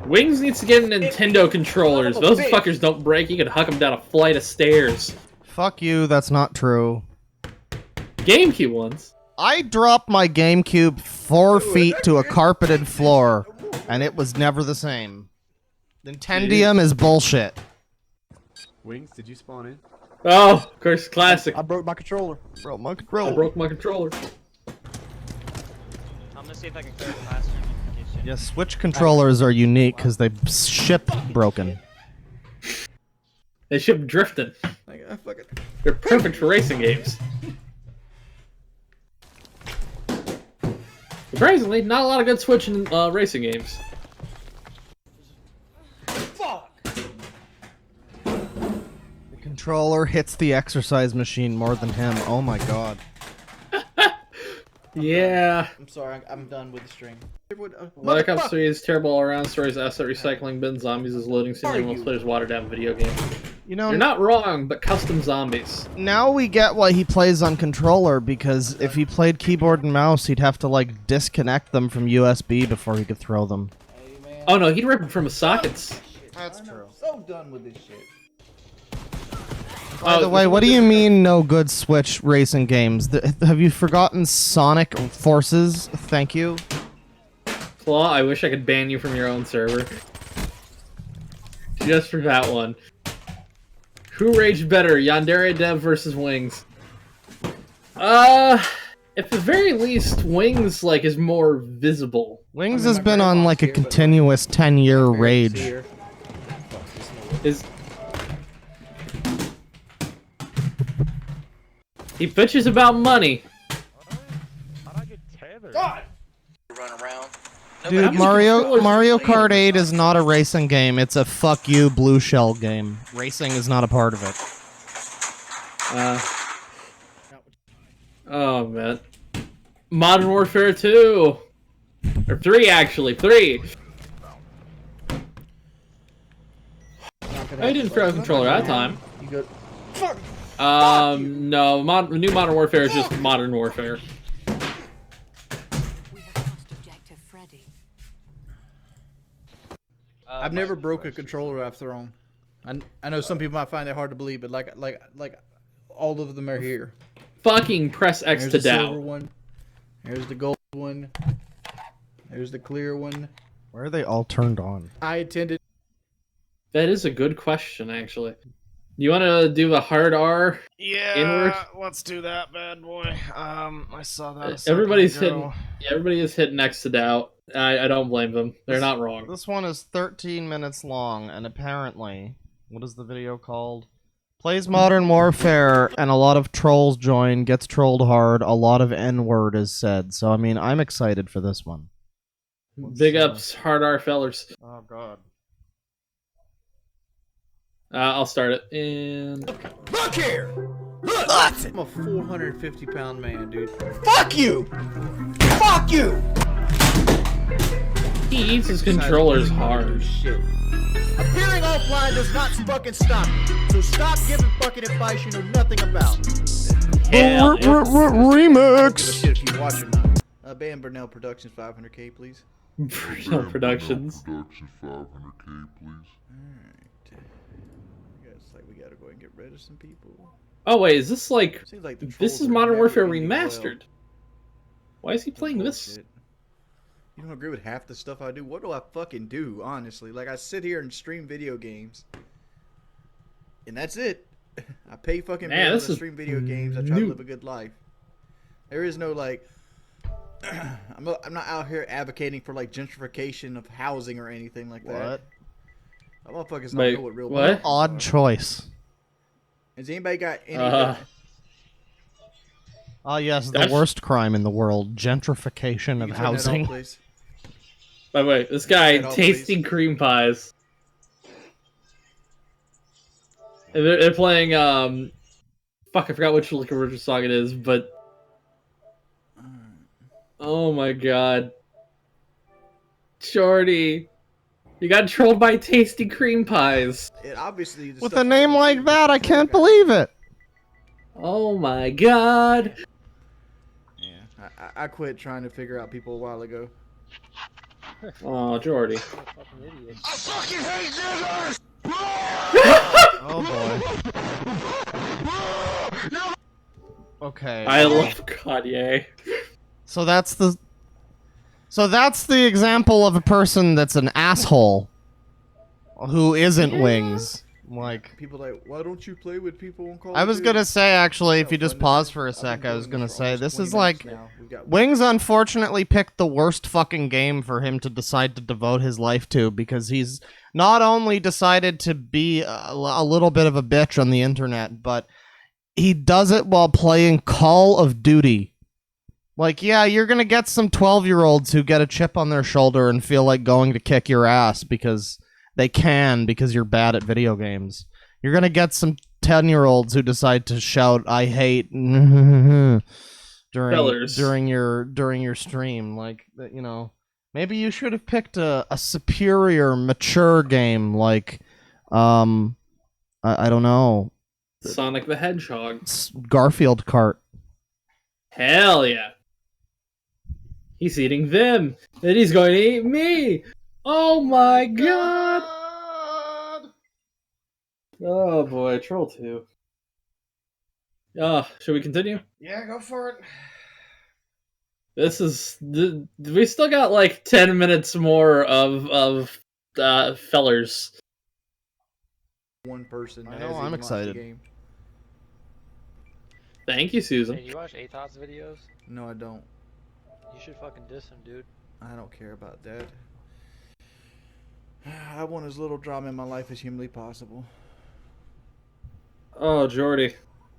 Wings needs to get Nintendo controllers. Those fuckers don't break. You can huck them down a flight of stairs. Fuck you, that's not true. GameCube ones. I dropped my GameCube 4 feet to a carpeted floor, and it was never the same. Nintendium is bullshit. Wings, did you spawn in? Oh, of course, classic. I broke my controller. Broke my I controller. broke my controller. I'm gonna see if I can clear it faster. Yeah, Switch controllers are unique because they ship broken. They ship drifting. They're perfect for racing games. Surprisingly, not a lot of good Switch and racing games. The controller hits the exercise machine more than him. Oh my god. Yeah. I'm sorry, I'm done with the stream. Black Ops 3 is terrible all around. Stories, asset recycling bin, zombies is loading scene, most players watered down video game. You know, you're not wrong, but custom zombies. Now we get why he plays on controller, because if he played keyboard and mouse, he'd have to like disconnect them from USB before he could throw them. Oh no, he'd rip them from his sockets. That's true. So done with this shit. By the way, what do you mean no good Switch racing games? Have you forgotten Sonic Forces? Thank you. Claw, I wish I could ban you from your own server. Just for that one. Who raged better, Yandere Dev versus Wings? At the very least, Wings like is more visible. Wings has been on like a continuous 10-year rage. He bitches about money. God! Run around. Dude, Mario Kart 8 is not a racing game. It's a fuck you blue shell game. Racing is not a part of it. Oh man. Modern Warfare 2. Or 3 actually. 3. I didn't throw a controller that time. You go. No, new Modern Warfare is just Modern Warfare. I've never broke a controller I've thrown. I know some people might find it hard to believe, but like all of them are here. Fucking press X There's to the doubt. silver one. There's the gold one. There's the clear one. Why are they all turned on? I attended. That is a good question, actually. You want to do a hard R? Yeah, inward? let's do that, bad boy. I saw that. Everybody is hitting X to doubt. I don't blame them. They're not wrong. This one is 13 minutes long, and apparently, what is the video called? Plays Modern Warfare, and a lot of trolls join, gets trolled hard, a lot of N-word is said. So, I mean, I'm excited for this one. Big ups, hard R fellers. Oh, God. I'll start it. And Look here! Look! I'm a 450-pound man, dude. Fuck you! Fuck you! he eats his controllers hard. Shit. Appearing offline does not fucking stop you. So stop giving fucking advice you know nothing about. Yeah, Remix! Shit, if you watch or not. Ban Burnell Productions 500K, please. Burnell Productions. Production 500K, please. It's like we gotta go and get rid of some people. Oh wait, is this like? Seems like the This trolls is are Modern never Warfare ending well. remastered. Why is he playing this? You don't agree with half the stuff I do? What do I fucking do, honestly? Like, I sit here and stream video games. And that's it. I pay fucking Man, bills this and is stream video games. I try to live a good life. There is no, like... I'm not out here advocating for, like, gentrification of housing or anything like that. What? That motherfuckers don't Wait, know what real... what? Odd choice. Has anybody got any... Ah, yes, the That's- worst crime in the world: gentrification of You can turn that off, housing. please. By the way, this guy Turn it off, tasting cream pies. And they're playing fuck, I forgot which Little Richard song it is, but oh my god. Shorty, you got trolled by tasty cream pies. It obviously the With stuff a you name never like see that, I before can't got- believe it. Oh my god. Yeah, I quit trying to figure out people a while ago. Oh, Jordy. I fucking hate niggers! Oh boy. Okay. I love Kanye. So that's the example of a person that's an asshole who isn't Wings. Like, People like, why don't you play with people on Call I of was Duty? gonna say, actually, if you No, just fun pause to for a I've been sec, I was doing gonna this for say, almost this 20 is minutes like, now. We've got Wings unfortunately picked the worst fucking game for him to decide to devote his life to, because he's not only decided to be a little bit of a bitch on the internet, but he does it while playing Call of Duty. Like, yeah, you're gonna get some 12-year-olds who get a chip on their shoulder and feel like going to kick your ass because they can, because you're bad at video games. You're gonna get some 10-year-olds who decide to shout "I hate" during your stream. Like, you know, maybe you should have picked a superior, mature game like I don't know, Sonic the Hedgehog. Garfield Kart. Hell yeah. He's eating them. And he's going to eat me. Oh my god. Oh boy, Troll 2. Should we continue? Yeah, go for it. This is... We still got like 10 minutes more of fellers. one person. I that know, hasn't I'm even launched the excited. game. Thank you, Susan. Hey, you watch Atot's videos? No, I don't. You should fucking diss him, dude. I don't care about that. I want as little drama in my life as humanly possible. Oh, Jordy.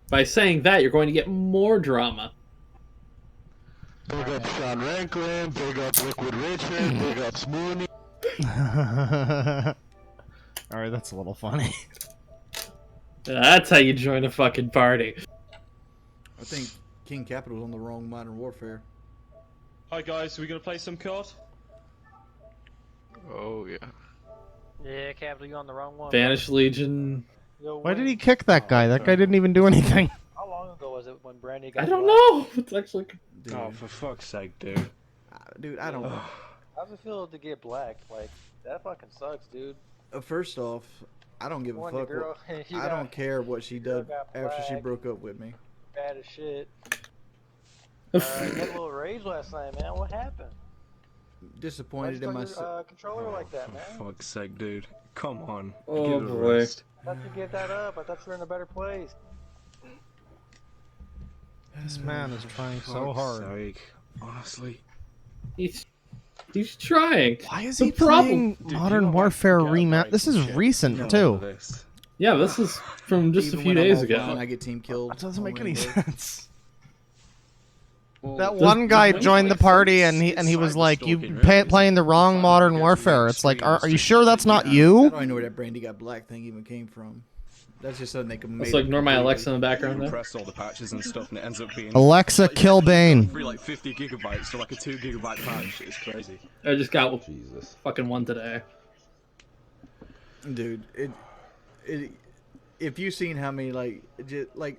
By saying that, you're going to get more drama. Big up Sean Ranklin, big up Liquid Richard, big up Smooney. Alright, that's a little funny. That's how you join a fucking party. I think King Capital's on the wrong Modern Warfare. Hi guys, are we gonna play some COD? Oh yeah. Yeah, Capital, you on the wrong one. Banished Legion. Why did he kick that guy? That guy didn't even do anything. How long ago was it when Brandy got I don't black? know. It's actually... Dude. Oh, for fuck's sake, dude. Dude, I don't. How's it feel to get black? Like, that fucking sucks, dude. First off, I don't give a When the fuck. girl- you I got- don't care what she did got after she black. broke up with me. Bad as shit. You had a little rage last night, man. What happened? Disappointed in Why'd you myself. turn your controller like that, man? For fuck's sake, dude. Come on. Oh, Give it a boy. rest. I thought you'd give that up. I thought you were in a better place. This man is trying so Fuck's hard. sake. Honestly. He's trying. Why is The he problem- playing Modern Warfare rematch? This is recent, too. Yeah, this is from just Even a few when I'm days offline, ago. I get team killed. That doesn't make any Rainbow. sense. Well, That Does- one guy does joined the make party sense? and It's he was like, "You cyberstalking, right? playing the wrong It's Modern like Warfare." you It's like, stream are you stream sure that's not I you? don't even know where that Brandy got black thing even came from. That's just something they can make. Let's ignore my Alexa in the background You there. press all the patches and stuff, and it ends up being Alexa, kill Bane. free like 50 gigabytes to like a 2 gigabyte patch. It's crazy. I just got fucking one today. Dude, if you've seen how many like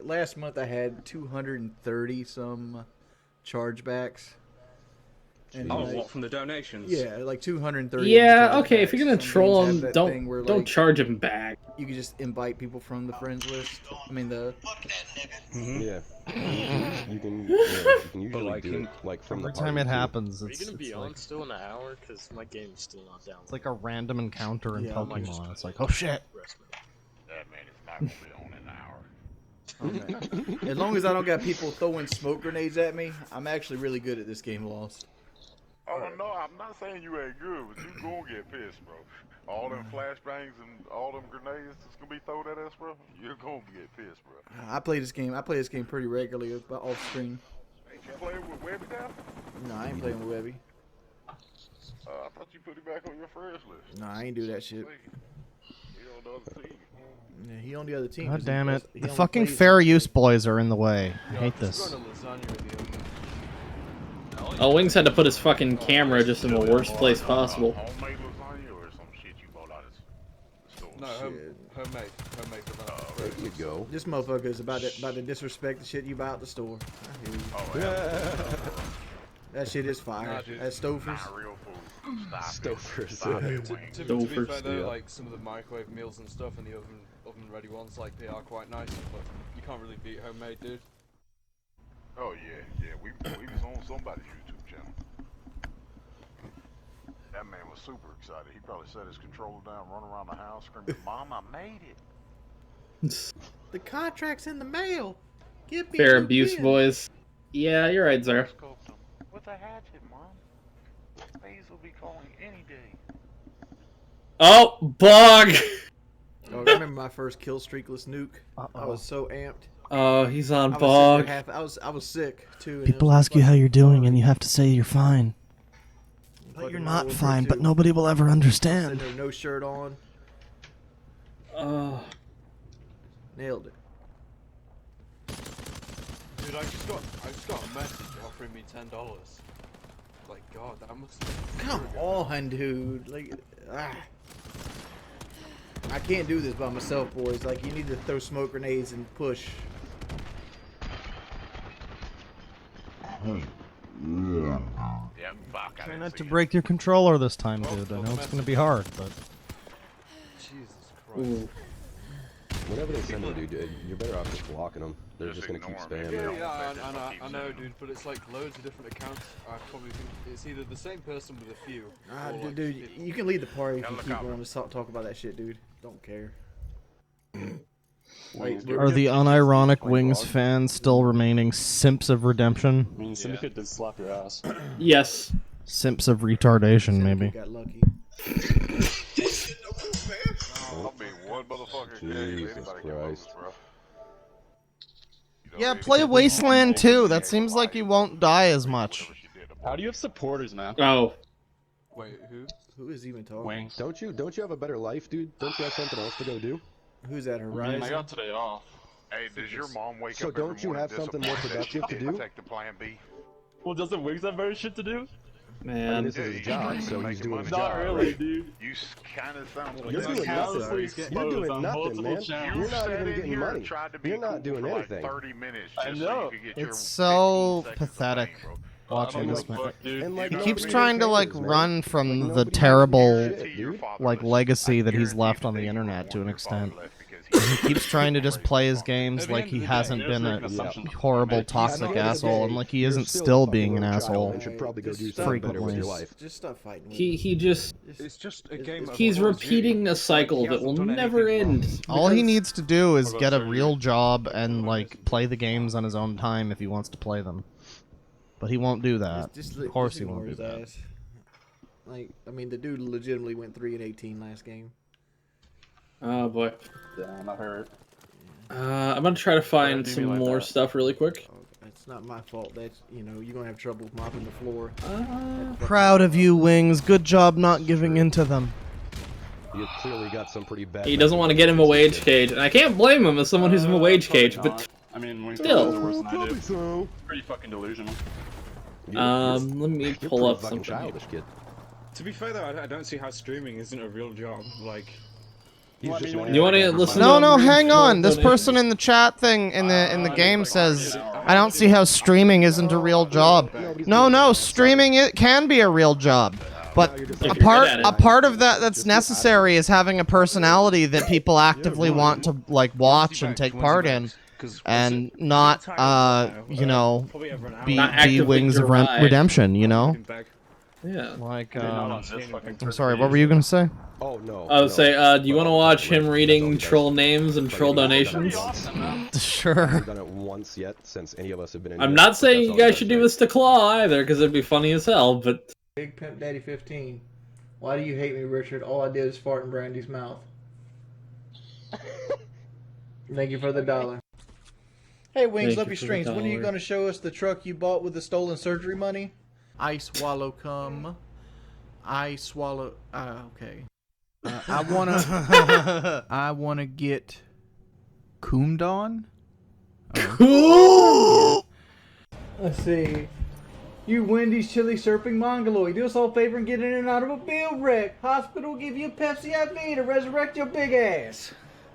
last month I had 230 some chargebacks. And Oh, like, what, from the donations? yeah, like 230. Yeah, okay, if you're gonna Some troll games him, have that thing where, don't like, charge him back. You can just invite people from the friends list. I mean the. Yeah. You can usually like, do it like from Every the time party, it too. happens, Are you it's gonna be like, on still in an hour? Cause my game's still not down. it's like a random encounter in Yeah, I might Pokemon. It's like, oh shit. That man is not gonna be on in an hour. As long as I don't got people throwing smoke grenades at me, I'm actually really good at this game. Lost. Oh no, I'm not saying you ain't good, but you gonna get pissed, bro. All them flashbangs and all them grenades that's gonna be thrown at us, bro. You're gonna get pissed, bro. I play this game. I play this game pretty regularly, but off screen. You playing with Webby now? No, I ain't playing with Webby. I thought you put him back on your friends list. No, I ain't do that shit. He on the other team. Yeah, he on the other team. God damn it. The fucking fair use boys are in the way. I hate this. Oh, Wings had to put his fucking camera just in the worst place possible. Homemade lasagna or some shit you bought out of the store? No, homemade. Homemade lasagna. There you go. This motherfucker is about to disrespect the shit you buy out the store. I hear you. That shit is fire. That's Stouffer's. Stouffer's. To be fair though, like some of the microwave meals and stuff and the oven ready ones, like they are quite nice, but you can't really beat homemade, dude. Oh yeah. We was on somebody's YouTube channel. That man was super excited. He probably set his controller down, run around the house, screaming, "Mom, I made it!" The contract's in the mail. Give me Fair a new abuse pen. boys. Yeah, you're right, Zara. With a hatchet, Mom. Maze will be calling any day. Oh, bug! Oh, I remember my first kill streakless nuke. I was so amped. Oh, he's on I bug. I was sick too. and People ask you how you're doing, and you have to say you're fine. But you're not fine, but nobody will ever understand. Sitting there, no shirt on. Nailed it. Dude, I just got a message offering me $10. Like, God, that must. Come on, dude. Like, I can't do this by myself, boys. Like, you need to throw smoke grenades and push. Try not to break your controller this time, dude. I know it's gonna be hard, but. Jesus Christ. Whatever they send you, dude, you're better off just blocking them. They're just gonna keep spamming. Yeah, I know, dude, but it's like loads of different accounts. I probably think it's either the same person with a few. or like Dude, you can leave the party if you keep wanting to talk about that shit, dude. Don't care. Are the unironic Wings fans still remaining simps of redemption? I mean, Syndicate did slap your ass. Yes. Simps of retardation, maybe. Got lucky. Jesus Christ. Yeah, play Wasteland 2. That seems like you won't die as much. How do you have supporters, man? Oh. Wait, who? Who is even talking? Wings. Don't you have a better life, dude? Don't you have something else to go do? Who's that, Horizon? I got today off. Hey, does your mom wake So up every don't you morning have something more disappointed that productive to you didn't do? take the plan B? Well, doesn't Wings have better shit to do? I mean, Man. this is his job, so he's doing his Not job. really, right? dude. You kind of sound like You're doing nothing. Honestly, You're doing on nothing, multiple man. channels. You're not sat even in getting here money. and tried to be You're not cool doing for like anything. 30 minutes I just know. so you could get your It's so 15 seconds of pathetic fame, bro. watching this man. And like He nobody keeps trying to cares, like man. run from Like, the nobody terrible gives a shit, dude. like legacy that he's left on the internet to an extent. He keeps trying to just play his games like he hasn't been a horrible toxic asshole, and like he isn't still being an asshole And should probably go do something better with frequently. your life. Just stop fighting. He just It's just a game of he's repeating a cycle that will never end. All he needs to do is get a real job and like play the games on his own time if he wants to play them. But he won't do that. Of course he won't do that. Like, I mean, the dude legitimately went 3-18 last game. Oh boy. Damn, I hurt. I'm gonna try to find some more stuff really quick. It's not my fault that, you know, you're gonna have trouble mopping the floor. Proud of you, Wings. Good job not giving in to them. You clearly got some pretty bad. He doesn't want to get him a wage cage, and I can't blame him as someone who's in a wage cage, Probably but not. I mean, Wings still. are worse than I do. So. Pretty fucking delusional. Let me pull up something. Childish kid. To be fair though, I don't see how streaming isn't a real job. Like, You want to listen? No, hang on. This person in the chat thing in the game says, "I don't see how streaming isn't a real job." No, streaming it can be a real job, but a part of that's necessary is having a personality that people actively want to like watch and take part in, and not you know, be Wings of Redemption, you know. Yeah. Like, I'm sorry, what were you gonna say? Oh no. I would say, do you want to watch him reading troll names and troll donations? Sure. I've done it once yet since any of us have been in I'm here, not but saying that's you all guys it should does, do this to Claw either, because it'd be funny as hell, but... Big Pimp Daddy 15. Why do you hate me, Richard? All I did is fart in Brandy's mouth. Thank you for the $1. Hey, Wings, Thank love you your for the streams. When are you dollar. going to show us the truck you bought with the stolen surgery money? I swallow cum. I swallow. Okay. I wanna get Kumdon. Cool. Let's see. You Wendy's chili surfing mongoloid. Do us all a favor and get in an automobile wreck. Hospital give you a Pepsi IV to resurrect your big ass.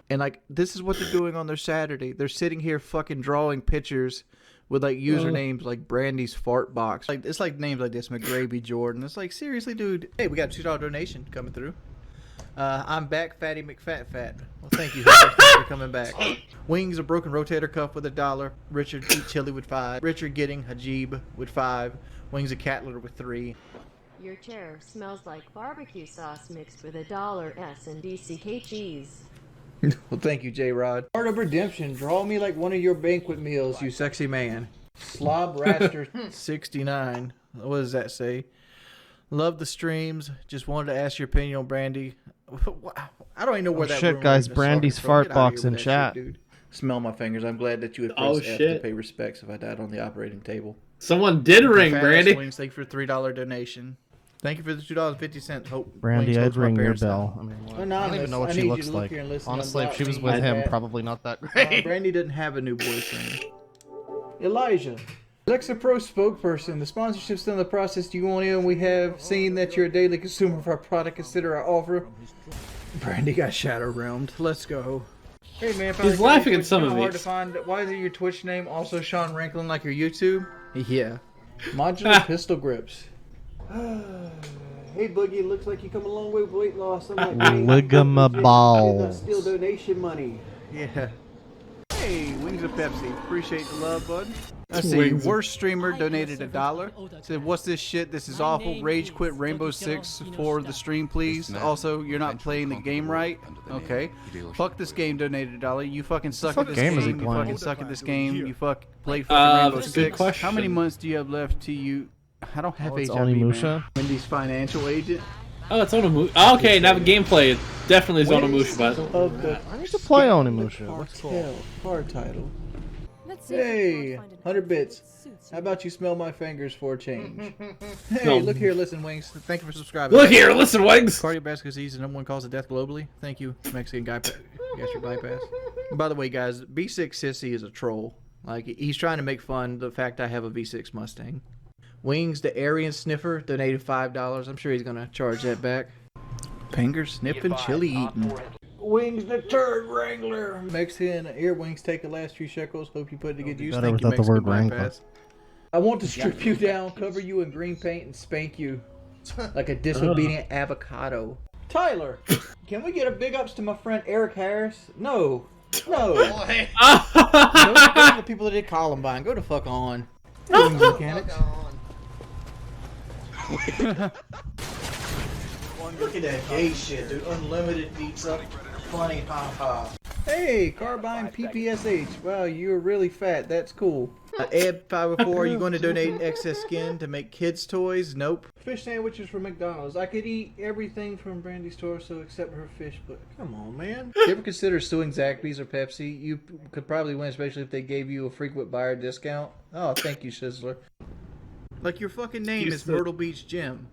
And like, this is what they're doing on their Saturday. They're sitting here fucking drawing pictures with like usernames like Brandy's fart box. Like, it's like names like this, McGravy Jordan. It's like, seriously, dude. Hey, we got a $2 donation coming through. I'm back, Fatty McFat. Well, thank you, Heather. Thanks for coming back. Wings, a broken rotator cuff with $1. Richard, eat chili with 5. Richard getting Hajib with 5. Wings, a cat litter with 3. Your chair smells like barbecue sauce mixed with $1 and DCK cheese. Well, thank you, J-Rod. Art of Redemption. Draw me like one of your banquet meals, You sexy man. Slob Raster. 69. What does that say? Love the streams. Just wanted to ask your opinion on Brandy. I don't even know where Oh, that shit, rumor guys, even Brandy's started from. fart Get outta box here in with that chat. shit, dude. Smell my fingers. I'm glad that you would Oh, press F to shit. pay respects if I died on the operating table. Someone did ring, Fat Brandy. Wings, thank you for $3 donation. Thank you for the $2.50. Hope Brandy, Wings I'd hopes my ring your parents bell. die. I mean, I Anonymous, don't even know what I she need you looks to look like. here and listen Honestly, if she was unblock with me. him, Bad. probably not that great. Brandy didn't have a new boyfriend. Elijah. Alexa Pro spokesperson. The sponsorship's still in the process. Do you want in? We have seen that you're a daily consumer of our product. Consider our offer. Brandy got shadow realmed. Let's go. Hey man, He's laughing at some of hard these. to find. Why is your Twitch name also Sean Ranklin like your YouTube? Yeah. Modular pistol grips. Hey Boogie, looks like you come a long way with weight loss. I'm like, Ligamaball. Steal donation money. Yeah. Hey, Wings of Pepsi. Appreciate the love, bud. Let's see. Wings of- Worst streamer donated $1. Said, what's this shit? This is awful. Rage quit Rainbow Six for the stream, please. Also, you're not playing the game right. Okay. Fuck this game. Donated $1. You fucking suck at this game is he game. You playing? fucking suck at this game. You play fucking Rainbow that's a good Six. question. How many months do you have left to you? I don't have it's HIV, man. Onimusha? Wendy's financial agent. Oh, it's Onimusha. Okay, now the gameplay definitely is Onimusha, but Of the I need to play Onimusha. What's hell car title. Hey, 100 bits. How about you smell my fingers for a change? Hey, No. look here, listen, Wings. Thank you for subscribing. look here, listen, Wings. Cardiovascular disease is the number one cause of death globally. Thank you, Mexican guy. Gastric bypass. By the way, guys, B6 Sissy is a troll. Like, he's trying to make fun of the fact I have a V6 Mustang. Wings, the Aryan Sniffer, donated $5. I'm sure he's going to charge that back. Finger sniffing, chili eating. Wings the turd wrangler. Mexican ear wings take the last few shekels. Hope you put it to good use. better Thank you, without the Mexican word wrangler. bypass. I want to strip you down, cover you in green paint, and spank you like a disobedient avocado. Tyler, can we get a big ups to my friend Eric Harris? No. No. Those are the people that did Columbine. Go to fuck on. Wings mechanics. Look at that gay shit, dude. Unlimited beats up. Funny, haha. Hey, Carbine PPSH. Wow, you're really fat. That's cool. Ed504, are you going to donate excess skin to make kids' toys? Nope. Fish sandwiches from McDonald's. I could eat everything from Brandy's torso except her fish, but come on, man. You ever consider suing Zaxby's or Pepsi? You could probably win, especially if they gave you a frequent buyer discount. Oh, thank you, Sizzler. Like your fucking name is Myrtle Beach Gym.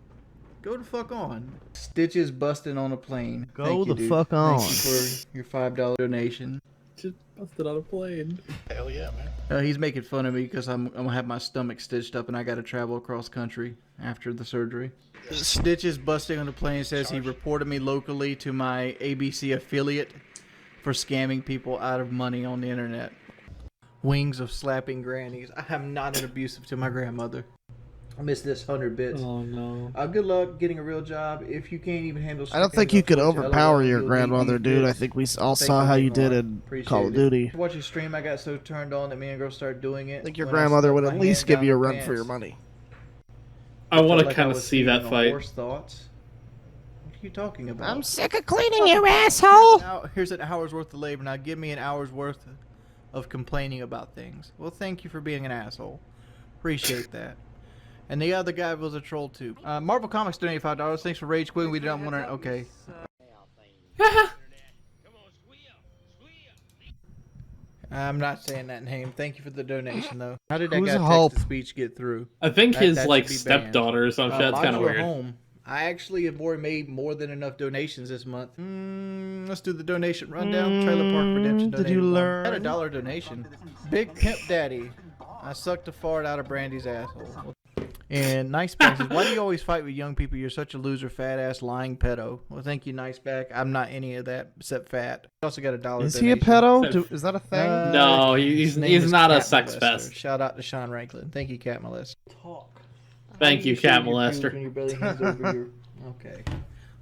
Go the fuck on. Stitches busting on a plane. Go Thank you, the dude. fuck on. Thank you for your $5 donation. Just busted on a plane. Hell yeah, man. He's making fun of me because I'm gonna have my stomach stitched up and I got to travel across country after the surgery. Stitches busting on the plane says he reported me locally to my ABC affiliate for scamming people out of money on the internet. Wings of slapping grannies. I am not an abusive to my grandmother. I missed this 100 bits. Oh no. Good luck getting a real job. If you can't even handle. I don't think you could overpower your grandmother, dude. I think we all saw how you did in Call of Duty. Watch your stream. I got so turned on that me and girl started doing it. I think your grandmother would at least give you a run for your money. I want to kind of see that fight. Worse thoughts. What are you talking about? I'm sick of cleaning you, asshole. Now, here's an hour's worth of labor. Now give me an hour's worth of complaining about things. Well, thank you for being an asshole. Appreciate that. And the other guy was a troll too. Marvel Comics donated $5. Thanks for Rage Queen. We didn't want to. Okay. I'm not saying that name. Thank you for the donation, though. How did that Who's guy Hope? text-to-speech get through? I think his That like should be banned. stepdaughter or some shit. That's kind of Modular weird. Home. I actually have already made more than enough donations this month. Let's do the donation rundown. Trailer Park Redemption Did you donated one. learn? Had a $1 donation. Big Pimp Daddy. I sucked the fart out of Brandy's asshole. And Nice Back says, why do you always fight with young people? You're such a loser, fat ass, lying pedo. Well, thank you, Nice Back. I'm not any of that except fat. I also got a $1 Is he a pedo? Is that a thing? No, his he's name is not a Cat sex Molester. fest. Shout out to Sean Ranklin. Thank you, Cat Molester. Talk. Thank you, Cat Molester. When your belly hangs over your... Okay.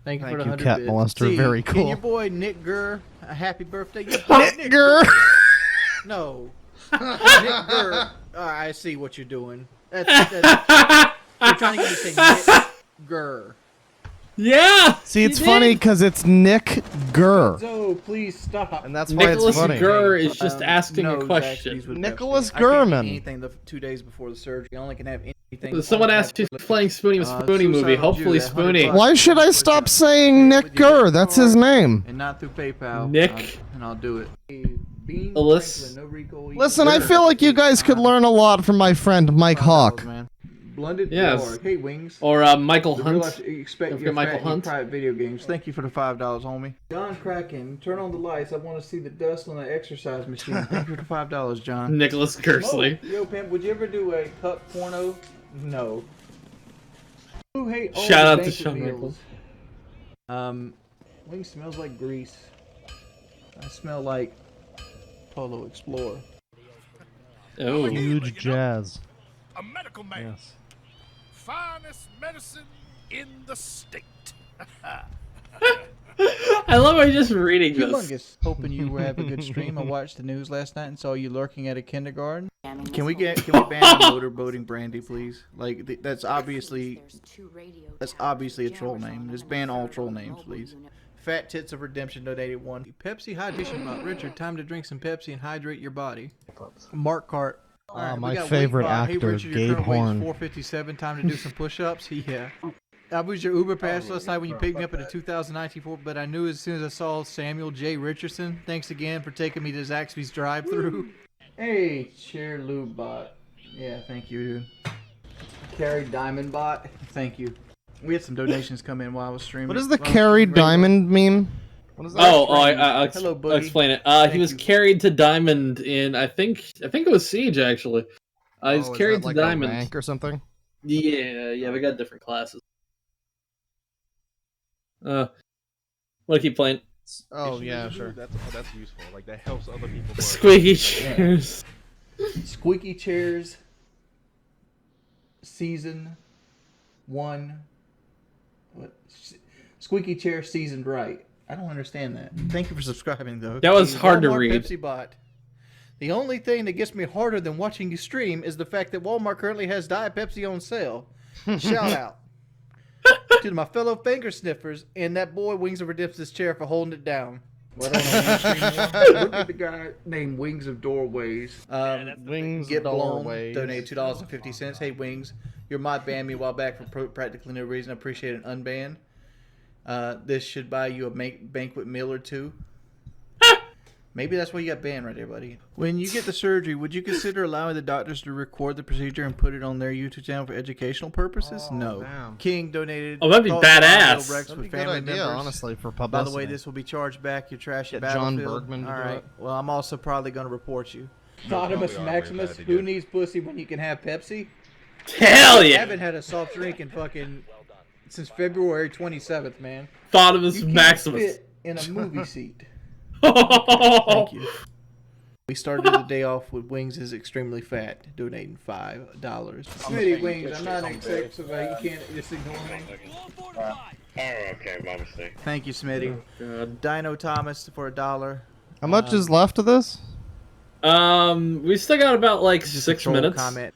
Thank you for the 100 Cat bits. Molester. See, Very can cool. your boy Nick Gurr a happy birthday? Nick Gurr. No. Nick Gurr. I see what you're doing. That's you're trying to get me to say Nick Gurr. Yeah. See, it's funny because it's Nick Gurr. So please stop. And that's why Nicholas it's funny. Gurr is just asking no, a question. Zaxby's with Nicholas Pepsi. I can't Gurman. eat anything the 2 days before the surgery. I only can have anything. Someone asked if he's playing Spoonie with Spoonie movie. Hopefully Spoonie. Why should I stop saying Nick Gurr? That's his name. And not through PayPal. Nick. And I'll do it. Alyssa. Listen, I feel like you guys could learn a lot from my friend Mike Hawk. Blended Yes. Dark. Hey, Wings. Or Michael The real Hunt. life- you expect Don't your forget Michael fat in Hunt. private video games. Thank you for the $5, homie. John Kraken, turn on the lights. I want to see the dust on the exercise machine. Thank you for the $5, John. Nicholas Kersley. Yo, pimp, would you ever do a cup porno? No. Who hate all Shout the out to banquet Sean meals? Wings smells like grease. I smell like Polo Explorer. Oh. Huge jazz. A medical man. Yes. Finest medicine in the state. I love how you're just reading this. Humongous. Hoping you have a good stream. I watched the news last night and saw you lurking at a kindergarten. Can we ban motorboating Brandy, please? Like that's obviously a troll name. Just ban all troll names, please. Fat Tits of Redemption donated one. Pepsi hydration bot. Richard, time to drink some Pepsi and hydrate your body. Mark Cart. Alright, my we got favorite weight bot. Hey, actor, Richard, your Gabe current weight's Horn. 457. Time to do some push-ups. Yeah. I was your Uber pass last night when you picked me up at a 2019 Ford, but I knew as soon as I saw Samuel J. Richardson. Thanks again for taking me to Zaxby's drive-thru. Hey, Chair Lube Bot. Yeah, thank you, dude. Carrie Diamond Bot. Thank you. We had some donations come in while I was streaming. What is the Carrie Diamond meme? What is that? I'll Hello, I'll explain it. He was carried to Diamond in I think it was Siege actually. He was Oh, is carried that to like a Diamond rank or something? Yeah, we got different classes. Want to keep playing? Oh yeah, sure. That's useful. Like that helps other people. Squeaky chairs. Squeaky Chairs Season 1. What? Squeaky Chair Seasoned Right. I don't understand that. Thank you for subscribing, though. That was hard to Walmart read. Pepsi Bot. The only thing that gets me harder than watching you stream is the fact that Walmart currently has Diet Pepsi on sale. Shout out to my fellow finger sniffers and that boy Wings of Redemption's chair for holding it down. Look at the guy named Wings of Doorways. Wings Get of blown. Doorways. Donate $2.50. Hey Wings, your mod banned me a while back for practically no reason. I appreciate an unban. This should buy you a banquet meal or two. Maybe that's why you got banned right there, buddy. When you get the surgery, would you consider allowing the doctors to record the procedure and put it on their YouTube channel for educational purposes? No. damn. King donated. Oh, that'd be thoughts on badass. Rex That'd with be a good family idea, members. honestly, for By the publicity. way, this will be charged back. Your trash at Get John Battlefield. Bergman to All do right. it. Well, I'm also probably going to report you. probably Autonomous are, Maximus, glad he who did. needs pussy when you can have Pepsi? Hell I yeah! haven't had a soft drink in fucking since February 27th, man. Autonomous You can't Maximus. fit in a movie seat. Thank you. We started the day off with Wings is extremely fat, donating $5. Smitty Wings, I'm not excited, so you can't just ignore me. Oh, okay, my mistake. Thank you, Smitty. Dino Thomas for $1. How much is left of this? We still got about like 6 Troll minutes. comment.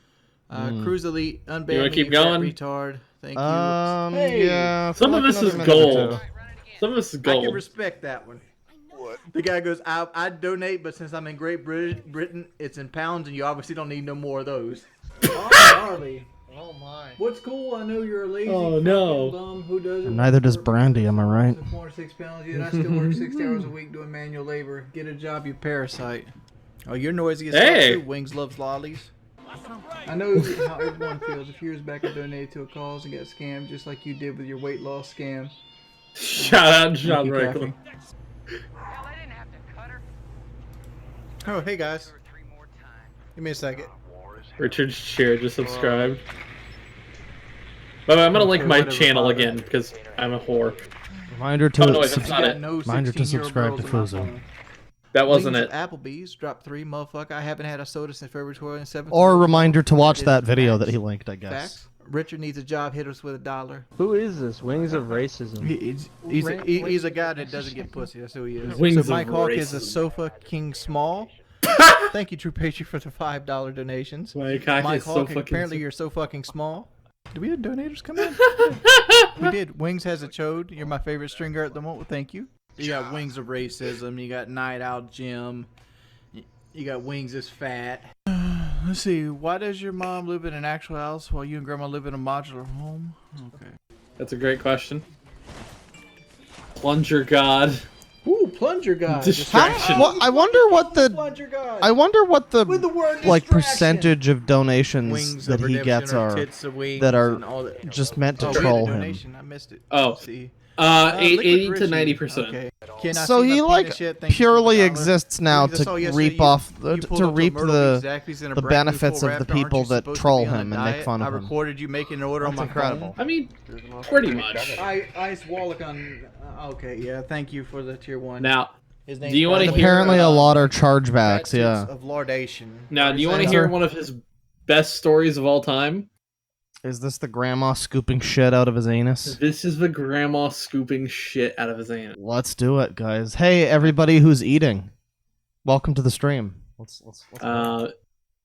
Cruise Elite, unban You wanna me, keep you going? fat retard. Thank you. Hey, Yeah. for Some like of this is another minute or gold. two. Some of this is I can gold. respect that one. The guy goes, I donate, but since I'm in Great Britain, it's in pounds, and you obviously don't need no more of those. Oh, Harley. Oh my. What's cool? I know you're a lazy Oh, no. bum who doesn't. And neither does Brandy, am I right? 406 pounds, yet I still work 60 hours a week doing manual labor. Get a job, you parasite. Oh, you're noisy as Hey. fuck too. Wings loves lollies. I know how everyone feels if years back I donated to a cause and got scammed just like you did with your weight loss scam. Shout out Thank John you, Rankle. Kathy. Oh, hey guys. Give me a second. Richard Shear just subscribed. But I'm gonna link my channel again because I'm a whore. Reminder to Oh, no, wait, that's not it. Reminder to subscribe to Fuzhou. That wasn't Wings it. at Applebee's dropped 3, motherfucker. I haven't had a soda since February 27th. Or a reminder to watch that video that he linked, I guess. Facts. Richard needs a job. Hit us with $1. Who is this? Wings of Racism. He's a guy that doesn't get pussy. That's who he is. Wings so of Mike Hawk is a racism. sofa king small. Thank you, True Patriot, for the $5 donations. Mike Hawk is so Hawk, fucking apparently small. you're so fucking small. Did we have donators come in? We did. Wings has a chode. You're my favorite stringer at the moment. Thank you. You got Wings of Racism. You got Night Owl Jim. You got Wings is fat. Let's see. Why does your mom live in an actual house while you and grandma live in a modular home? Okay. That's a great question. Plunger God. Ooh, Plunger God. Distraction. Well, I wonder what the Plunger God. I wonder what the With the word like distraction. percentage of donations Wings that of he redemption gets or are tits of wings that are and all that. just meant to Oh, we had a troll him. donation. I missed it. Oh. Let's see. Eighty Liquid to Richie. 90%. Okay. Can I So see he my like penis yet? Thank you for purely the $1. exists now Brings us all to yesterday. reap off You pulled to up reap Myrtle the Beach Zaxby's in a the brand new benefits full of the raft. Aren't people you that supposed to troll be on him a and make diet? fun I of him. recorded you making an order That's on my incredible. phone. I mean, pretty much. Ice Wallach on. Okay, yeah. Thank you for the tier 1. Now, His do you want to And hear? apparently a lot are chargebacks. Yeah. Of laudation. Now, do you want to These hear are- one of his best stories of all time? Is this the grandma scooping shit out of his anus? This is the grandma scooping shit out of his anus. Let's do it, guys. Hey, everybody who's eating, welcome to the stream. Let's Well,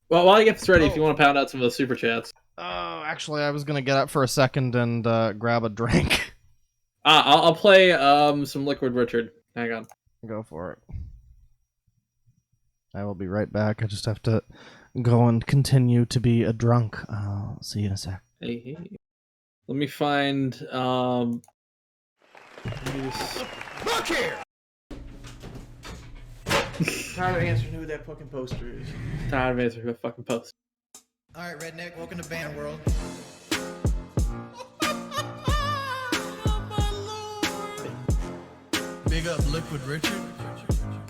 while I get this ready, if you want to pound out some of the super chats. Oh, actually, I was gonna get up for a second and grab a drink. I'll play some Liquid Richard. Hang on. Go for it. I will be right back. I just have to go and continue to be a drunk. I'll see you in a sec. Hey. Let me find Look here. Tired of answering who that fucking poster is. Tired of answering the fucking post. All right, redneck. Welcome to Band World. Big up Liquid Richard.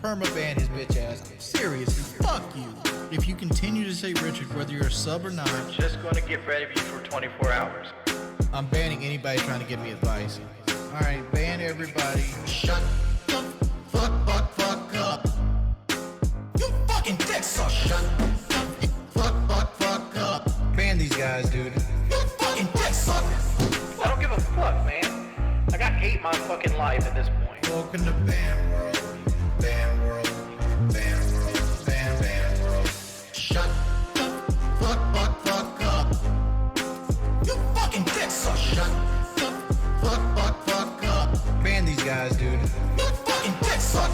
Permaban his bitch ass. Seriously, fuck you. If you continue to say Richard, whether you're a sub or not, I'm just gonna get rid of you for 24 hours. I'm banning anybody trying to give me advice. Alright, ban everybody. Shut the fuck up. You fucking dick sucker. Shut the fuck up. Ban these guys, dude. You fucking dick sucker. I don't give a fuck, man. I got hate my fucking life at this point. Welcome to Band World. Band World. Band World. Band World. Shut the fuck up. You fucking dick sucker. Shut the fuck up. Ban these guys, dude. You fucking dick sucker.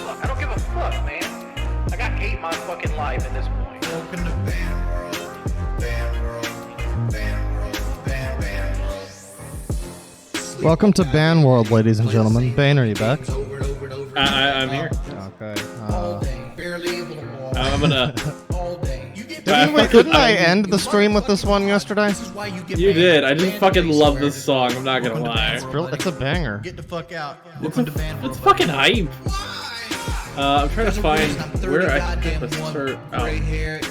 Look, I don't give a fuck, man. I got hate my fucking life at this point. Welcome to Band World. Band World. Band World. Band World. Welcome to Ban World, ladies and gentlemen. Bane, are you back? I'm here. Okay. Barely able to walk. I'm gonna. Didn't I end the stream with this one yesterday? You did. I just fucking love this song. I'm not gonna lie. It's a banger. Get the fuck out. It's fucking hype. I'm trying to find where I can put this. Gray hair,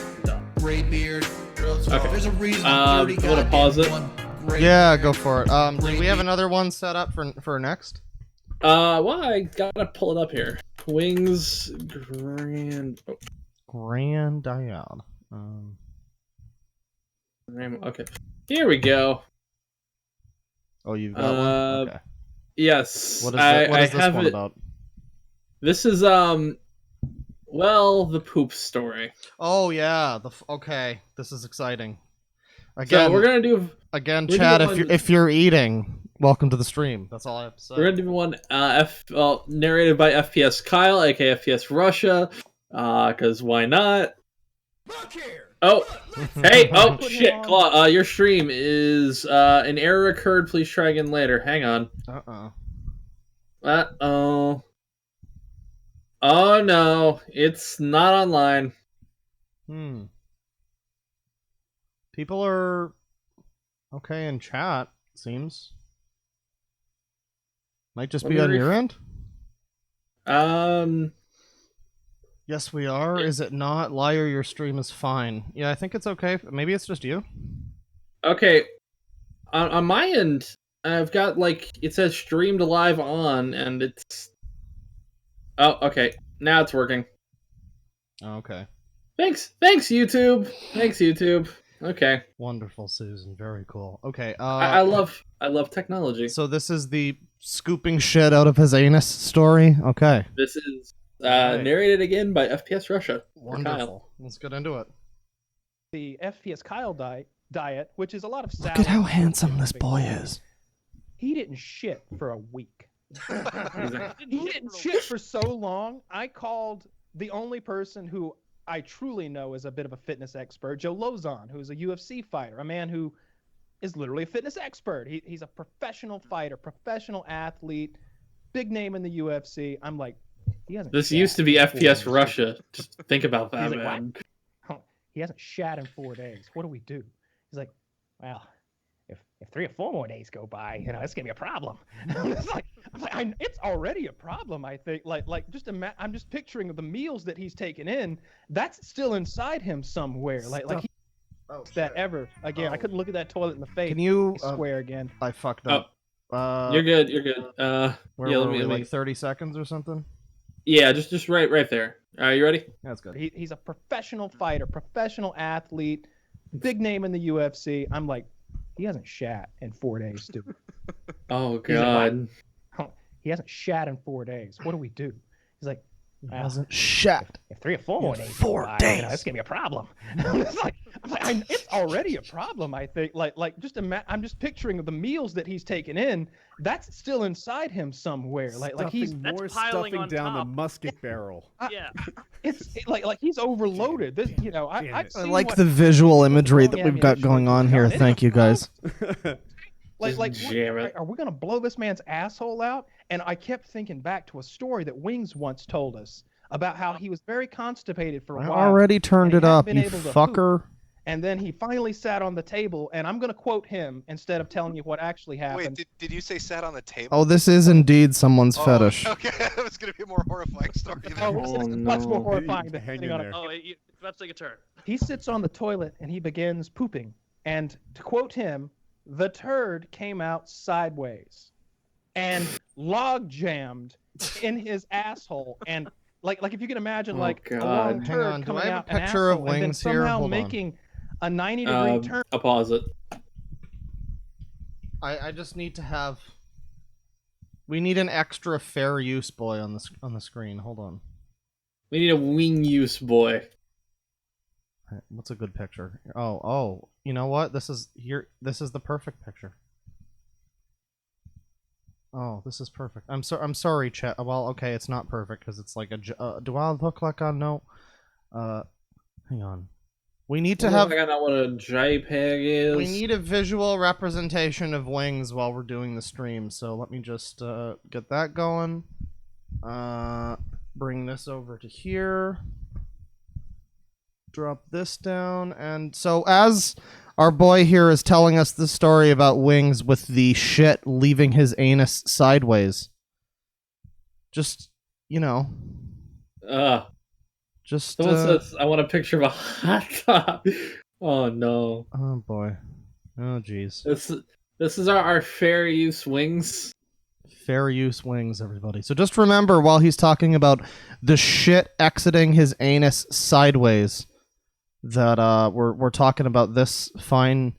gray beard. Okay. There's a reason I'm gonna pause it. Yeah, go for it. Do we have another one set up for next? Well, I gotta pull it up here. Wings Grand. Oh. Grand Diode. Okay. Here we go. Oh, you've got one? Okay. Yes. What is this have one it. about? This is well, the poop story. Oh yeah. Okay. This is exciting. Again, So we're gonna do Chad. If you're eating, welcome to the stream. That's all I have to say. We're gonna do one narrated by FPS Kyle, aka FPS Russia. Cause why not? Oh, hey, oh shit, Claw, your stream is an error occurred. Please try again later. Hang on. Uh-oh. Oh no, it's not online. People are okay in chat, seems. Might just be on your end? Yes, we are. Is it not? Liar, your stream is fine. Yeah, I think it's okay. Maybe it's just you. Okay. On my end, I've got, like, it says streamed live on, and it's... Oh, okay. Now it's working. Okay. Thanks, YouTube. Thanks, YouTube. Okay. Wonderful, Susan. Very cool. Okay. I love technology. So this is the scooping shit out of his anus story? Okay. This is narrated again by FPS Russia. Wonderful. Let's get into it. The FPS Kyle diet, which is a lot of salad. Look at how handsome this boy is. He didn't shit for a week. He didn't shit for so long. I called the only person who I truly know is a bit of a fitness expert, Joe Lozon, who's a UFC fighter, a man who is literally a fitness expert. He's a professional fighter, professional athlete, big name in the UFC. I'm like, he hasn't. This used to be FPS Russia. Just think about that, He's like, man. what? He hasn't shat in 4 days. What do we do? He's like, well, if 3 or 4 more days go by, it's gonna be a problem. It's like, it's already a problem. I think, I'm just picturing the meals that he's taken in. That's still inside him somewhere. That ever again. I couldn't look at that toilet in the face. Can you swear again? I fucked up. You're good. You're good. Where yeah, were let we, me, like 30 seconds or something? Yeah, just right there. Are you ready? That's good. He's a professional fighter, professional athlete, big name in the UFC. I'm like, he hasn't shat in 4 days, dude. Oh He's like, God. he hasn't shat in 4 days. What do we do? He's like, he hasn't shat. If 3 or 4 more days, 4 go by, days. It's gonna be a problem. It's like, it's already a problem. I think, I'm just picturing the meals that he's taken in. That's still inside him somewhere. He's more piling stuffing on down top. the musket barrel. Yeah. It's like he's overloaded. This, I like the visual imagery that we've got going on here. Thank you, guys. Jam it. Are we gonna blow this man's asshole out? And I kept thinking back to a story that Wings once told us about how he was very constipated for a I while. already turned and it he hadn't up, been you able to fucker. poop. And then he finally sat on the table, and I'm gonna quote him instead of telling you what actually happened. Wait, did you say sat on the table? Oh, this is indeed someone's fetish. Okay, it was gonna be a more horrifying story. It's much more horrifying than Hang sitting in on there. Oh, it's about to take a turn. He sits on the toilet and he begins pooping. And to quote him, the turd came out sideways and log jammed in his asshole. And like if you can imagine, a God. long Hang turd on, do coming I have a out an picture of asshole and then Wings here? somehow Hold on. making a 90-degree turn. I'll pause it. I just need to have. We need an extra fair use boy on the screen. Hold on. We need a wing use boy. What's a good picture? Oh, you know what? This is the perfect picture. Oh, this is perfect. I'm sorry, chat. Well, okay, it's not perfect because it's like a. Do I look like I know? Hang on. We need to have. I don't know what a JPEG is. We need a visual representation of Wings while we're doing the stream. So let me just get that going. Bring this over to here. Drop this down, and so as our boy here is telling us the story about Wings with the shit leaving his anus sideways. Just, just. Someone says, "I want a picture of a hot dog." Oh no. Oh boy. Oh jeez. This is our fair use Wings. Fair use Wings, everybody. So just remember, while he's talking about the shit exiting his anus sideways, that we're talking about this fine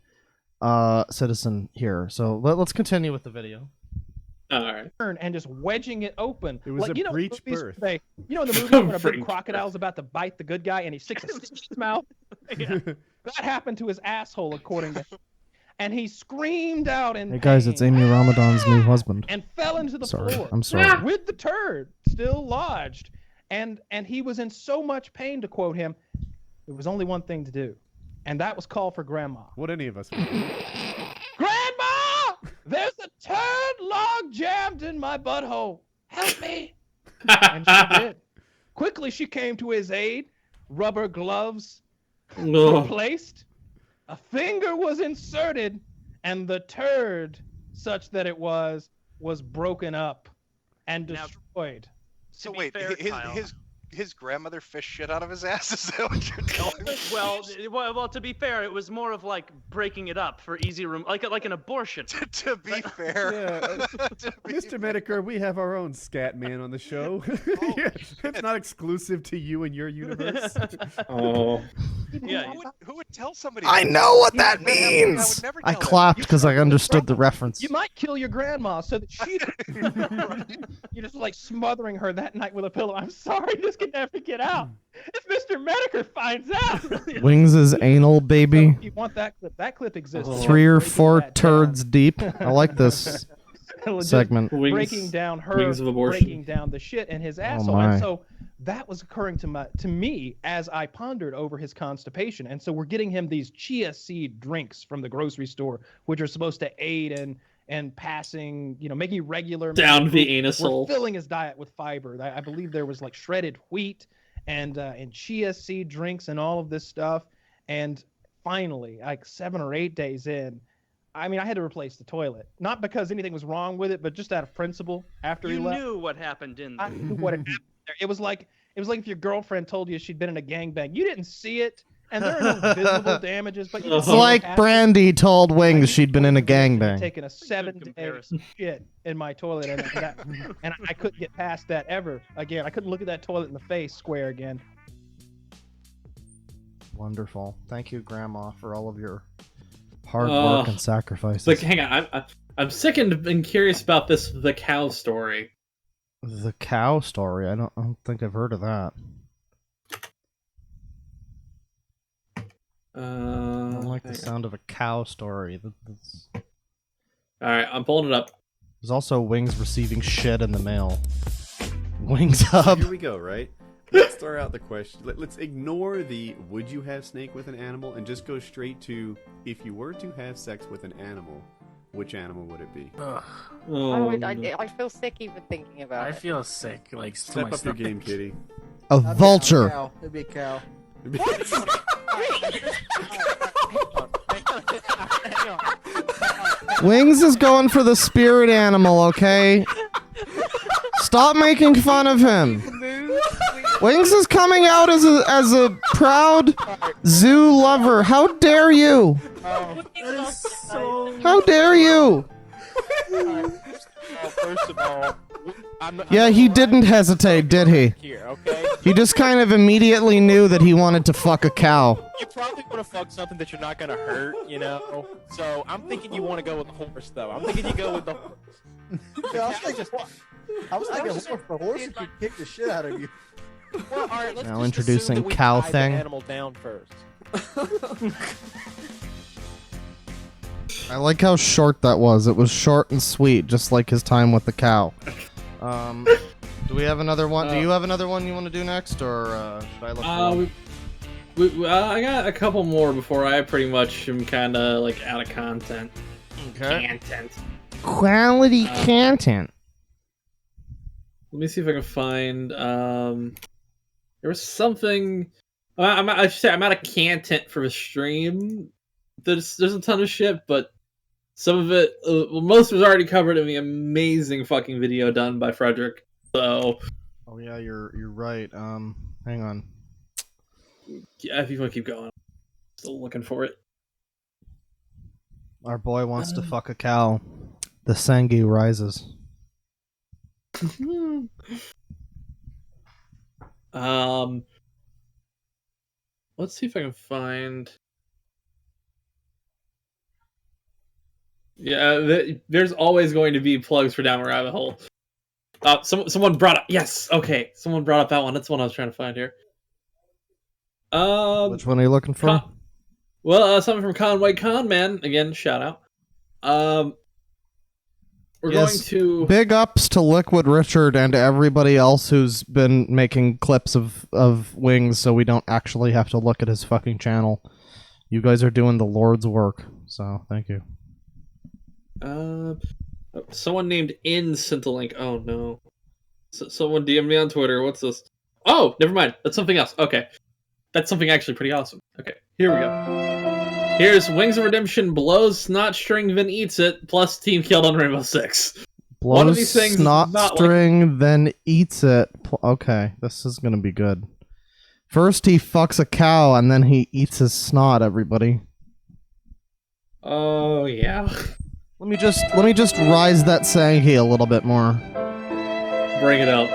citizen here. So let's continue with the video. All right. And just wedging it open. It was a breech birth. In the movie when a big crocodile's about to bite the good guy and he sticks his stick in his mouth? Yeah. That happened to his asshole, according to him. And he screamed out in Hey guys, it's Amy Ramadan's new husband. and fell into the floor. I'm sorry. With the turd still lodged. And he was in so much pain, to quote him, there was only one thing to do. And that was call for Grandma. What any of us would do. Grandma! There's a turd log jammed in my butthole. Help me! And she did. Quickly, she came to his aid. Rubber gloves No. were placed. A finger was inserted, and the turd, such that it was broken up and destroyed. So wait, his grandmother fished shit out of his ass? Is that what you're telling me? Well, to be fair, it was more of like breaking it up for easy room, like an abortion. To be fair, Mr. Medicare, we have our own scat man on the show. Yeah, it's not exclusive to you and your universe. Oh. Yeah. Who would tell somebody? I know what that means. I clapped because I understood the reference. You might kill your grandma so that she. You're just like smothering her that night with a pillow. I'm sorry, this can never get out. If Mr. Medicare finds out. Wings' anal baby. You want that clip? That clip exists. 3 or 4 turds deep. I like this segment. Breaking down her, Wings of abortion. breaking down the shit in his asshole. my. And so that was occurring to me as I pondered over his constipation. And so we're getting him these chia seed drinks from the grocery store, which are supposed to aid in passing, making regular Down the We're anus hole. filling his diet with fiber. I believe there was like shredded wheat and chia seed drinks and all of this stuff. And finally, like 7 or 8 days in, I had to replace the toilet. Not because anything was wrong with it, but just out of principle after he You left. knew what happened, didn't I knew what had happened there. It was like if your girlfriend told you she'd been in a gangbang. You didn't see it, and there are no visible damages. But you It's like Brandy told Wings she'd been in a gangbang. taking a 7-day shit in my toilet, and I couldn't get past that ever again. I couldn't look at that toilet in the face square again. Wonderful. Thank you, Grandma, for all of your hard work and sacrifices. Like, hang on, I'm sick and curious about the cow story. The cow story? I don't think I've heard of that. I don't like the sound of a cow story. Alright, I'm pulling it up. There's also Wings receiving shit in the mail. Wings Hub. Here we go, right? Let's start out the question. Let's ignore the would you have snake with an animal and just go straight to if you were to have sex with an animal, which animal would it be? I feel sick even thinking about it. I feel sick. Like, Step up your game, kitty. A vulture. It'd be a cow. Wings is going for the spirit animal, okay? Stop making fun of him. Wings is coming out as a proud zoo lover. How dare you? How dare you? First of all, Yeah, he didn't hesitate, did he? Here, okay? He just kind of immediately knew that he wanted to fuck a cow. You probably want to fuck something that you're not gonna hurt, So I'm thinking you want to go with the horse, though. I'm thinking you go with the horse. Yeah, I was thinking horse. The horse could kick the shit out of you. Well, all right, let's Now just introducing assume that we cow tied thing. The animal down first. I like how short that was. It was short and sweet, just like his time with the cow. Do we have another one? Do you have another one you want to do next, or should I look for one? I got a couple more before I pretty much am kind of like out of content. Okay. Content. Quality content. Let me see if I can find. There was something. I should say I'm out of content for the stream. There's a ton of shit, but some of it, most was already covered in the amazing fucking video done by Frederick. So. Oh yeah, you're right. Hang on. Yeah, if you want to keep going, still looking for it. Our boy wants to fuck a cow. The Sengi rises. Let's see if I can find. Yeah, there's always going to be plugs for Down the Rabbit Hole. Someone brought up. Yes, okay. Someone brought up that one. That's the one I was trying to find here. Which one are you looking for? Something from Conway Conman. Again, shout out. We're going to big ups to Liquid Richard and everybody else who's been making clips of Wings, so we don't actually have to look at his fucking channel. You guys are doing the Lord's work, so thank you. Someone named In sent a link. Oh no. Someone DM me on Twitter. What's this? Oh, never mind. That's something else. Okay. That's something actually pretty awesome. Okay, here we go. Here's Wings of Redemption blows snot string, then eats it, plus team killed on Rainbow Six. One of Blows these things is snot not string, then eats it. Okay, this is gonna be good. First he fucks a cow, and then he eats his snot, everybody. Oh, yeah. Let me just rise that Sangi a little bit more. Bring it up.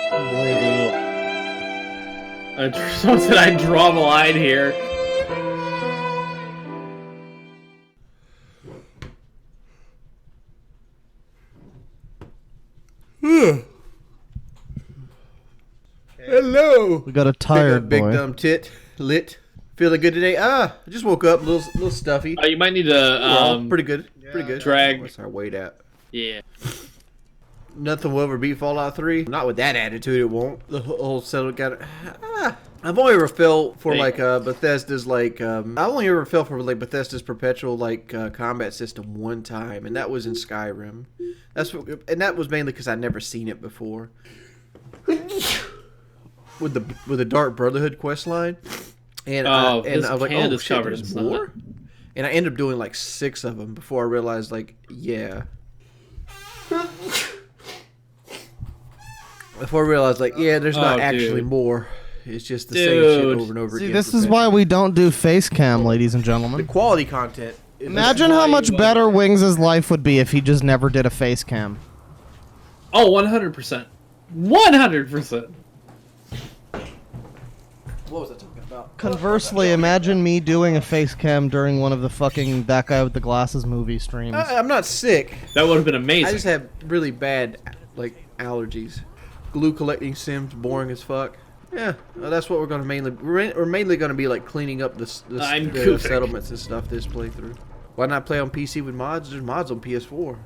Bring it up. Someone said I'd draw the line here. Hello. We got a tired big boy. dumb tit lit. Feeling good today? I just woke up, a little stuffy. You might need to pretty good. Pretty good. drag. What's our weight at? Yeah. Nothing will ever beat Fallout 3. Not with that attitude, it won't. The whole settle got. I've only ever felt for like Bethesda's like. I only ever felt for like Bethesda's perpetual like combat system one time, and that was in Skyrim. And that was mainly because I'd never seen it before. With the Dark Brotherhood quest line, and I was like, oh shit, there's more. And I ended up doing like 6 of them before I realized, like, yeah. Before I realized, like, yeah, there's not actually more. It's just the same shit over and over again. See, this is why we don't do face cam, ladies and gentlemen. The quality content. Imagine how much better Wings' life would be if he just never did a face cam. Oh, 100%. 100%. What was I talking about? Conversely, imagine me doing a face cam during one of the fucking That Guy with the Glasses movie streams. I'm not sick. That would have been amazing. I just have really bad, like, allergies. Glue collecting sims, boring as fuck. Yeah, well, that's what we're going to mainly... We're mainly going to be, like, cleaning up the settlements and stuff this playthrough. Why not play on PC with mods? There's mods on PS4.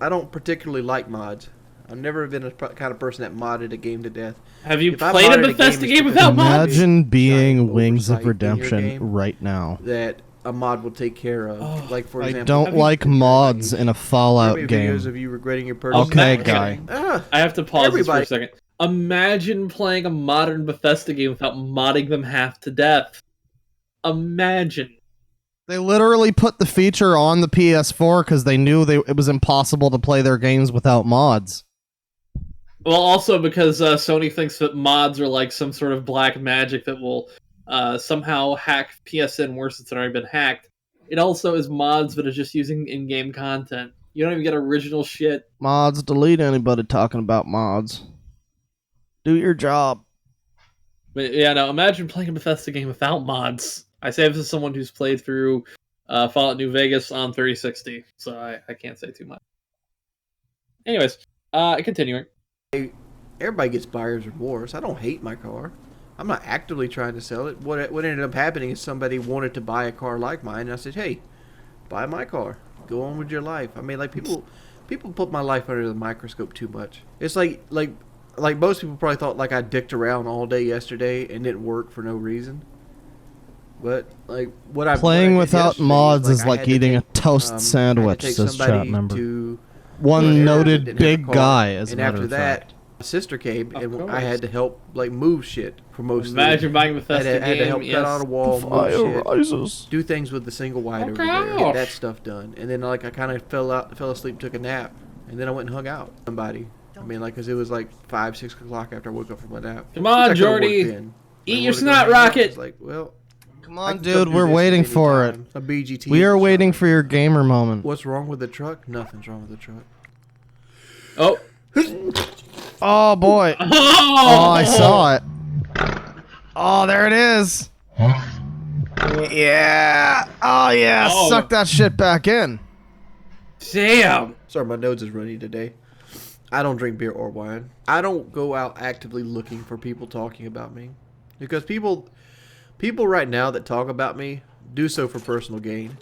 I don't particularly like mods. I've never been a kind of person that modded a game to death. Have you played a Bethesda game without mods? Imagine being Wings of Redemption right now. That a mod will take care of. Like, for example... I don't like mods in a Fallout game. Videos of you regretting your purchase. Okay, guy. I have to pause this for a second. Imagine playing a modern Bethesda game without modding them half to death. Imagine. They literally put the feature on the PS4 because they knew it was impossible to play their games without mods. Well, also because Sony thinks that mods are like some sort of black magic that will somehow hack PSN worse than it's already been hacked. It also is mods that are just using in-game content. You don't even get original shit. Mods, delete anybody talking about mods. Do your job. But yeah, no, imagine playing a Bethesda game without mods. I say this as someone who's played through Fallout New Vegas on 360, so I can't say too much. Anyways, continuing. Everybody gets buyer's remorse. I don't hate my car. I'm not actively trying to sell it. What ended up happening is somebody wanted to buy a car like mine, and I said, hey, buy my car. Go on with your life. I mean, like, people put my life under the microscope too much. It's like most people probably thought like I dicked around all day yesterday and didn't work for no reason. But like playing without mods is like eating a toast sandwich, says chat member. One noted big guy, as a matter of fact. And after that, my sister came, and I had to help like move shit for most of the Imagine buying Bethesda game. I had to help cut out a wall, move shit, do things with the single wide over there, get that stuff done. And then like I kind of fell asleep, took a nap, and then I went and hung out with somebody. I mean, like, because it was like 5, 6 o'clock after I woke up from my nap. Come on, Jordy. Eat your snot rocket. Like, well, come on, dude. We're waiting for it. A BGT. We are waiting for your gamer moment. What's wrong with the truck? Nothing's wrong with the truck. Oh. Oh, boy. Oh, I saw it. Oh, there it is. Yeah. Oh, yeah. Oh. Suck that shit back in. Damn. Sorry, my nose is runny today. I don't drink beer or wine. I don't go out actively looking for people talking about me. Because people right now that talk about me do so for personal gain.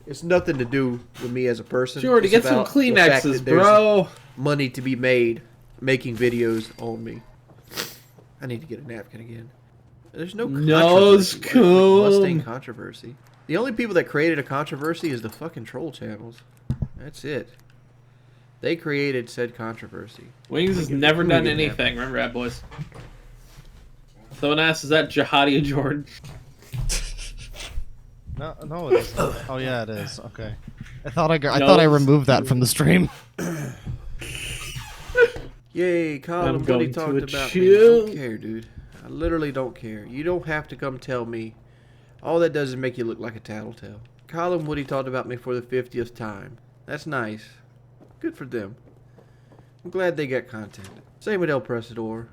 It's nothing to do with me as a person. Jordy, get some Kleenexes, bro. Money to be made making videos on me. I need to get a napkin again. There's no Mustang controversy. The only people that created a controversy is the fucking troll channels. That's it. They created said controversy. Wings has never done anything. Remember that, boys. Someone asked, "Is that Jihadi Jordan?" No, it isn't. Oh yeah, it is. Okay. I thought I removed that from the stream. Yay, Colin, I'm what he going to talked a about me. I chill. don't care, dude. I literally don't care. You don't have to come tell me. All that does is make you look like a tattletale. Colin Woody talked about me for the 50th time. That's nice. Good for them. I'm glad they got content. Same with El Presador.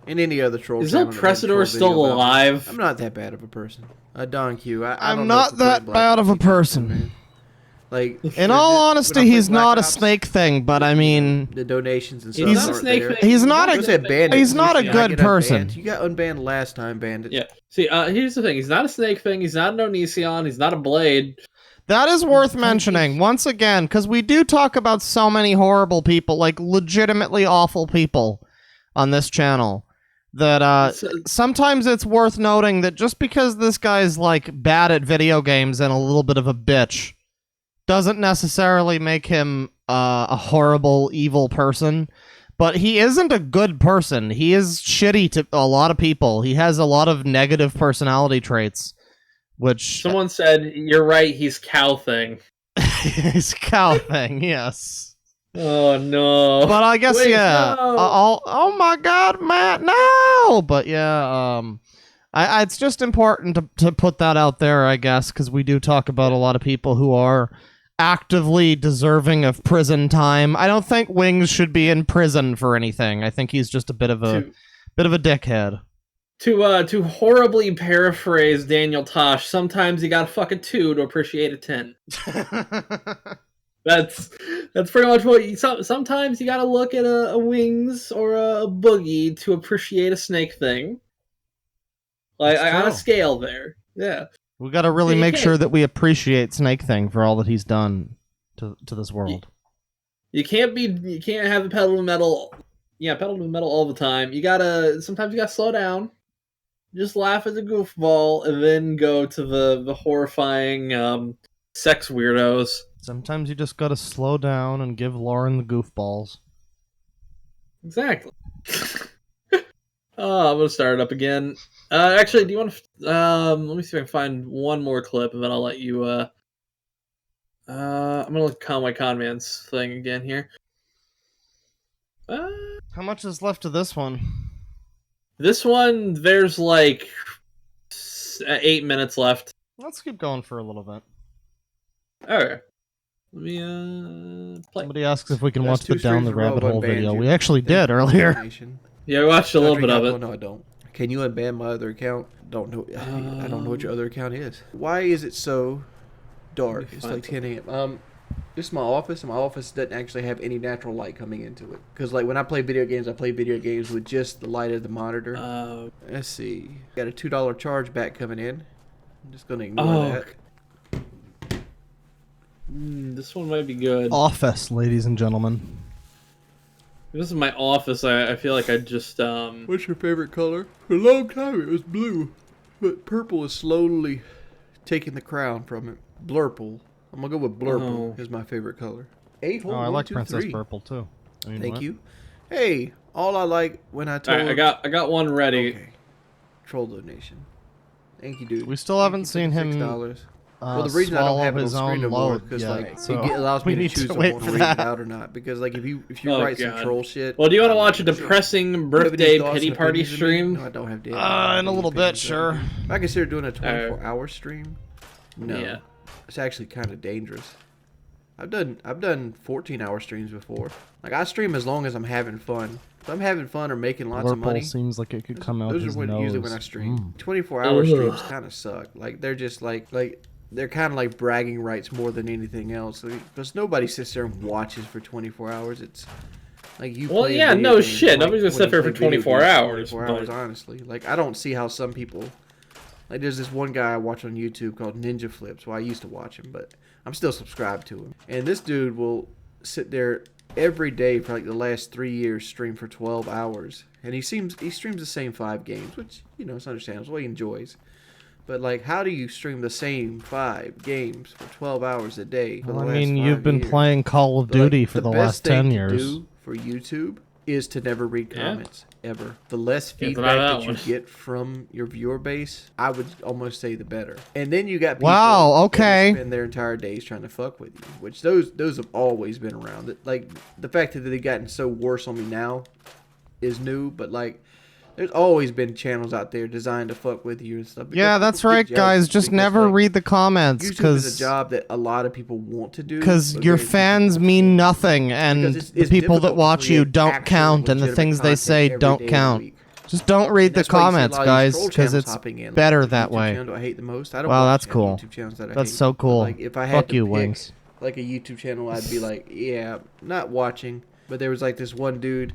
And any other troll. Is El channel that made a troll Presador still video about me. alive? I'm not that bad of a person. Don Q. I I'm don't know not if the that Black bad of a Ops person. man. Like, In all honesty, when I he's play Black not a Ops, snake thing, but I mean, the donations and stuff. He's not a aren't snake there. thing. he's not What's that, Bandit? he's not a I good get person. unbanned. You got unbanned last time, Bandit. Yeah. See, here's the thing. He's not a snake thing. He's not an Onision. He's not a blade. That is worth mentioning once again, because we do talk about so many horrible people, like legitimately awful people on this channel, that sometimes it's worth noting that just because this guy's like bad at video games and a little bit of a bitch doesn't necessarily make him a horrible, evil person. But he isn't a good person. He is shitty to a lot of people. He has a lot of negative personality traits. Which someone said, "You're right. He's cow thing." He's cow thing, yes. Oh no! But I guess Wait, yeah. no. Oh my God, Matt, no! But yeah, it's just important to put that out there, I guess, because we do talk about a lot of people who are actively deserving of prison time. I don't think Wings should be in prison for anything. I think he's just a bit of a dickhead. To horribly paraphrase Daniel Tosh, sometimes you gotta fuck a 2 to appreciate a 10. That's pretty much what sometimes you gotta look at a Wings or a Boogie to appreciate a snake thing. Like, I got a scale there. Yeah. We gotta really make sure that we appreciate Snake Thing for all that he's done to this world. You can't have the pedal to metal. Yeah, pedal to metal all the time. Sometimes you gotta slow down. Just laugh at the goofball and then go to the horrifying sex weirdos. Sometimes you just gotta slow down and give Lauren the goofballs. Exactly. Oh, I'm gonna start it up again. Actually, do you want to? Let me see if I can find one more clip, and then I'll let you. I'm gonna look at my Conman's thing again here. How much is left of this one? This one, there's like 8 minutes left. Let's keep going for a little bit. Alright. Let me play. Somebody asks if we can watch the Down the Rabbit Hole video. We actually did earlier. Yeah, I watched a little bit of it. Oh, no, I don't. Can you unban my other account? Don't know. I don't know what your other account is. Why is it so dark? It's like 10 a.m. This is my office, and my office doesn't actually have any natural light coming into it. Because, like, when I play video games, I play video games with just the light of the monitor. Let's see. Got a $2 charge back coming in. I'm just going to ignore that. This one might be good. Office, ladies and gentlemen. If this is my office, I feel like I just, What's your favorite color? For a long time, it was blue. But purple is slowly taking the crown from it. Blurple. I'm gonna go with Blurple. Is my favorite color. 8 I like Princess Purple too. I mean, Thank what? you. Hey, all I like when I told. I got one ready. Okay. Troll donation. Thank you, dude. We still haven't seen him. $6. Well, the reason I don't have it on screen no more because like it allows me to choose if I want to read it out or not. Because like if you write some troll shit. Well, do you want to watch a depressing birthday pity party stream? No, I don't have. In a little bit, sure. I consider doing a 24-hour stream. No. Yeah. It's actually kind of dangerous. I've done 14-hour streams before. Like I stream as long as I'm having fun. If I'm having fun or making lots of money, seems like it could come out his nose. Usually when I stream. 24-hour streams kind of suck. Like they're just like they're kind of like bragging rights more than anything else. Because nobody sits there and watches for 24 hours. It's like you. Well, yeah, no shit. Nobody's gonna sit there for 24 hours. 24 hours, honestly. Like I don't see how some people. Like there's this one guy I watch on YouTube called Ninja Flips. Well, I used to watch him, but I'm still subscribed to him. And this dude will sit there every day for like the last 3 years, stream for 12 hours. And he streams the same 5 games, which, you know, it's understandable. It's what he enjoys. But like, how do you stream the same 5 games for 12 hours a day? For the Well, I last mean, 5 you've been years? playing Call of But, like, Duty for the last 10 years. The best thing to do for YouTube is to never read comments ever. The less Yeah, feedback that that you one. get from your viewer base, I would almost say the better. And then you got people Wow, that okay. spend their entire days trying to fuck with you, which those have always been around. Like, the fact that they've gotten so worse on me now is new, but like, there's always been channels out there designed to fuck with you and stuff. because Yeah, people that's get right, jealous guys. Just because, never like, read the comments, YouTube is a because job that a lot of people want to do. because but your very few fans mean nothing, and Because the it's people that difficult to watch you create don't actual count, and the legitimate things they content say every don't day of the count. week. Just don't read And the that's why you see a comments, lot of these guys, troll because channels it's hopping in. Like, better the that YouTube way. channel I hate the most. I don't Wow, watch that's any cool. YouTube channels that I That's hate. so But, cool. like, if I had Fuck to you, pick, Wings. like, a YouTube channel, I'd be like, yeah, not watching. But there was like this one dude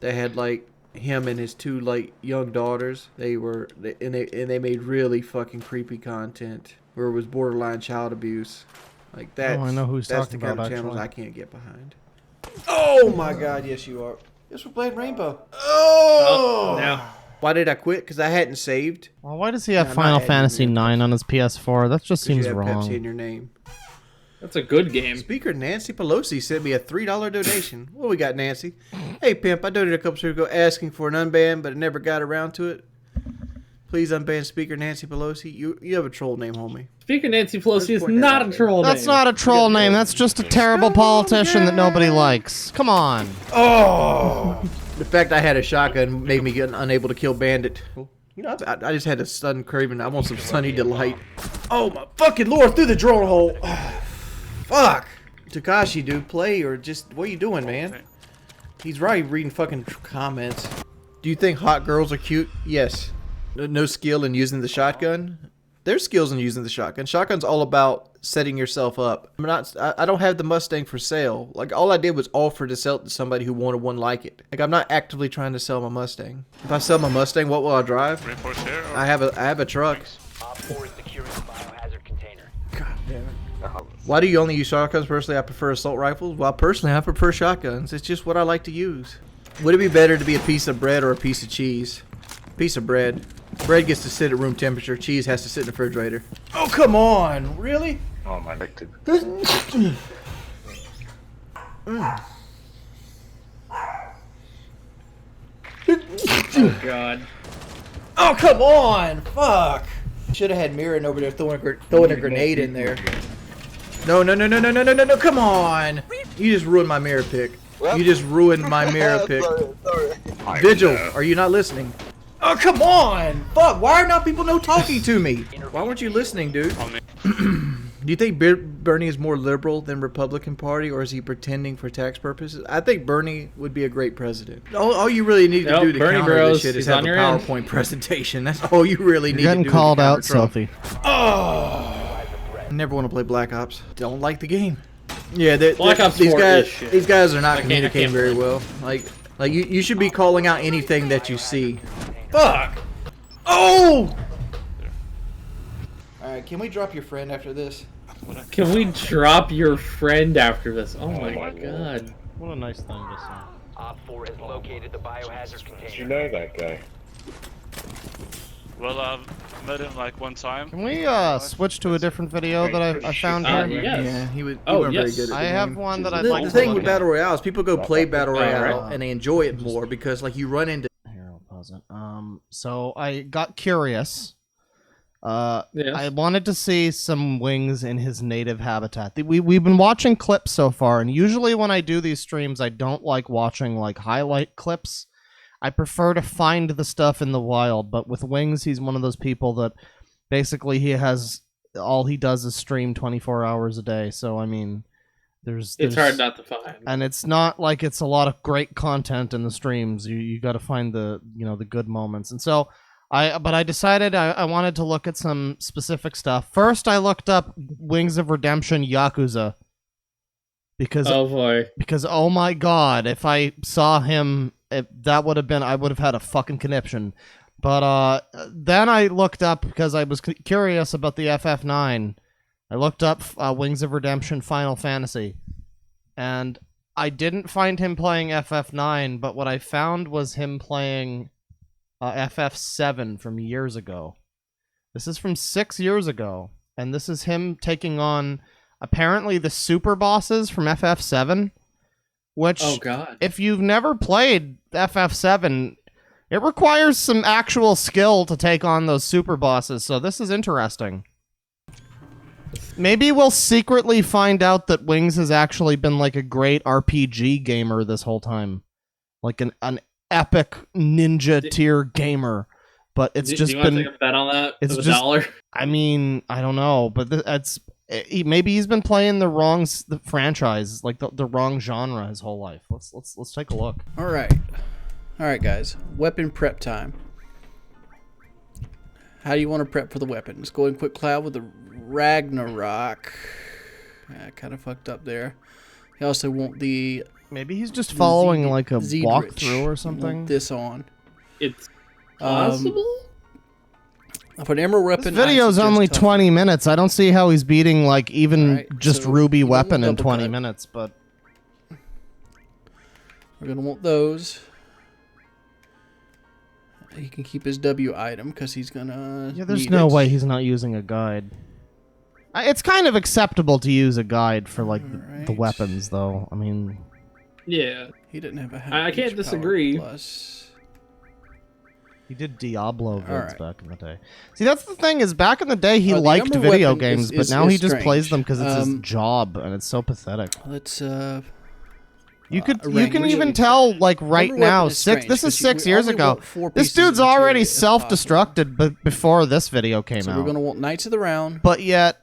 that had like him and his 2 like young daughters. They made really fucking creepy content where it was borderline child abuse. Like that. Oh, I know who he's that's talking the kind about, of channels actually. I can't get behind. Oh my god, yes you are. Yes, we're playing Rainbow. Oh! No. Why did I quit? Because I hadn't saved. Well, why does he have I'm not Final adding Fantasy your 9 on his PS4? That just 'Cause you seems have Pepsi in wrong. your name. That's a good game. Speaker Nancy Pelosi sent me a $3 donation. What we got, Nancy? Hey, pimp, I donated a couple years ago asking for an unban, but I never got around to it. Please unban Speaker Nancy Pelosi. You have a troll name, homie. Speaker Nancy Pelosi is not a troll name. That's not a troll name. That's just a terrible politician that nobody likes. Come on. Oh! The fact I had a shotgun made me get unable to kill Bandit. You know, I just had a sudden craving. I want some Sunny Delight. Oh my fucking lord! Through the drone hole. Fuck. Takashi, dude, play or just what are you doing, man? He's right reading fucking comments. Do you think hot girls are cute? Yes. No skill in using the shotgun. There's skills in using the shotgun. Shotgun's all about setting yourself up. I don't have the Mustang for sale. Like, all I did was offer to sell it to somebody who wanted one like it. Like, I'm not actively trying to sell my Mustang. If I sell my Mustang, what will I drive? I have a truck. God damn it. Why do you only use shotguns? Personally, I prefer assault rifles. Well, personally, I prefer shotguns. It's just what I like to use. Would it be better to be a piece of bread or a piece of cheese? Piece of bread. Bread gets to sit at room temperature. Cheese has to sit in the refrigerator. Oh, come on. Really? Oh my god. Oh god. Oh, come on. Fuck. Should have had Mirren over there throwing a grenade in there. No. Come on. You just ruined my mirror pick. You just ruined my mirror pick. Sorry. Vigil, are you not listening? Oh, come on! Fuck, why are not people no talking to me? Why weren't you listening, dude? Do you think Bernie is more liberal than Republican Party, or is he pretending for tax purposes? I think Bernie would be a great president. All you really need to do to Bernie counter Bros, this shit is he's have on a your end. PowerPoint presentation. That's all you really need You're to do. getting called to counter out, Trump. Sophie. Oh, I never want to play Black Ops. Don't like the game. Yeah, Black Ops these 4 guys, is shit. these guys are not I communicating can't very play. well. Like you should be calling out anything that you see. Fuck. Oh. All right, can we drop your friend after this? Can we drop your friend after this? Oh my god. What a nice thing to say. Op 4 has located the biohazard container. You know that guy. Well, I've met him like one time. Can we switch to a different video that I found here? Yes. Yeah, he wasn't Oh, very yes. good at I the have game. one that I'd The like to thing look with at. Battle Royale is people go play Battle Royale Alright. and they enjoy it more because like you run into. Here, I'll pause it. So I got curious. Yes. I wanted to see some Wings in his native habitat. We've been watching clips so far, and usually when I do these streams, I don't like watching like highlight clips. I prefer to find the stuff in the wild, but with Wings, he's one of those people that basically all he does is stream 24 hours a day. So I mean, there's It's hard not to find. and it's not like it's a lot of great content in the streams. You got to find the the good moments, and so. I decided I wanted to look at some specific stuff. First, I looked up Wings of Redemption Yakuza. Because oh boy. Because oh my god, if I saw him, I would have had a fucking conniption. But then I looked up because I was curious about the FF9. I looked up Wings of Redemption Final Fantasy, and I didn't find him playing FF9. But what I found was him playing FF7 from years ago. This is from 6 years ago, and this is him taking on apparently the super bosses from FF7, which, Oh God. if you've never played FF7, it requires some actual skill to take on those super bosses, so this is interesting. Maybe we'll secretly find out that Wings has actually been like a great RPG gamer this whole time. Like an epic ninja tier gamer. But it's just do you been... want to take a bet on that? It's With just, $1? I mean, I don't know, but maybe he's been playing the wrong franchise, like the wrong genre his whole life. Let's take a look. All right, guys. Weapon prep time. How do you want to prep for the weapon? Let's go in quick cloud with the Ragnarok. Kind of fucked up there. You also want the... Maybe he's just following like a Zedrich. walkthrough or something. Want this on. It's possible? I'll put Emerald Weapon. This video's only 20 minutes. I don't see how he's beating like even just so Ruby you want Weapon in double 20 cut. minutes, but... We're going to want those. He can keep his W item because he's going to... Yeah, there's no way he's not using a guide. It's kind of acceptable to use a guide for like the weapons, though. I mean... Yeah. He didn't have a... I can't disagree. He did Diablo vids right. back in the day. See, that's the thing, is back in the day he The liked Emerald video Weapon games, is but now he just strange. plays them because it's his job, and it's so pathetic. Let's, You can range. even tell, like, right Emerald now, Weapon is strange, this is 'cause 6 we years only ago. want 4 This pieces of dude's already material if self-destructed before this video came So out. we're going to want Knights of the Round. But yet...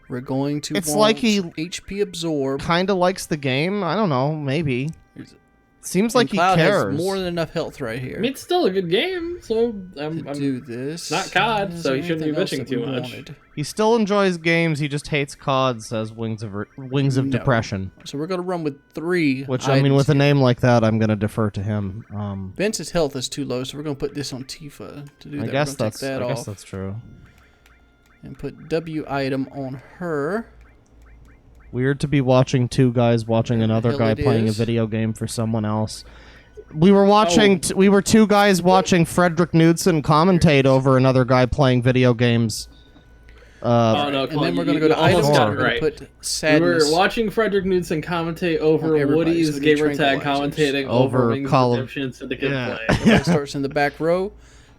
We're going to It's want like he HP Absorb. kind of likes the game. I don't know, maybe. Seems like he Cloud cares. has more than enough health right here. I mean, it's still a good game, so I'm do this. It's not COD, Is so there you shouldn't be anything else bitching that too we much. wanted? He still enjoys games. He just hates COD, says Wings of No. Depression. So we're going to run with 3 Which, I mean, items with a here. name like that, I'm going to defer to him. Vince's health is too low, so we're going to put this on Tifa to do that. I guess we're gonna take that I off guess that's true. and put W item on her. Weird to be watching two guys watching another hell guy it playing a is. video game for someone else. We were watching. We were two guys watching Frederick Knudsen commentate over another guy playing video games. Oh no! And then we're going to go to almost items. got We're it going right. to put We sadness. were watching Frederick Knudsen commentate over On everybody, Woody's so we need gamertag tranquilizers. commentating Over over Wings Call of- Redemption Syndicate Yeah. play. Everybody starts in the back row.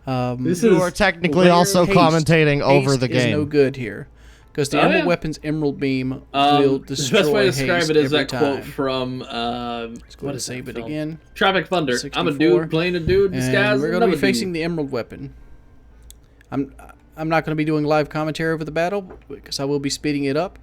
This You is are technically Layer also haste. commentating over Haste the is no game. good here. Because the Oh, Emerald yeah. Weapon's Emerald Beam will The destroy best way to describe haste it is every that time. quote from Let's go what to is save that it film? again. Tropic Thunder. I'm a 64. dude playing a dude disguised And as we're going to another be facing dude. the Emerald Weapon. I'm not going to be doing live commentary over the battle because I will be speeding it up.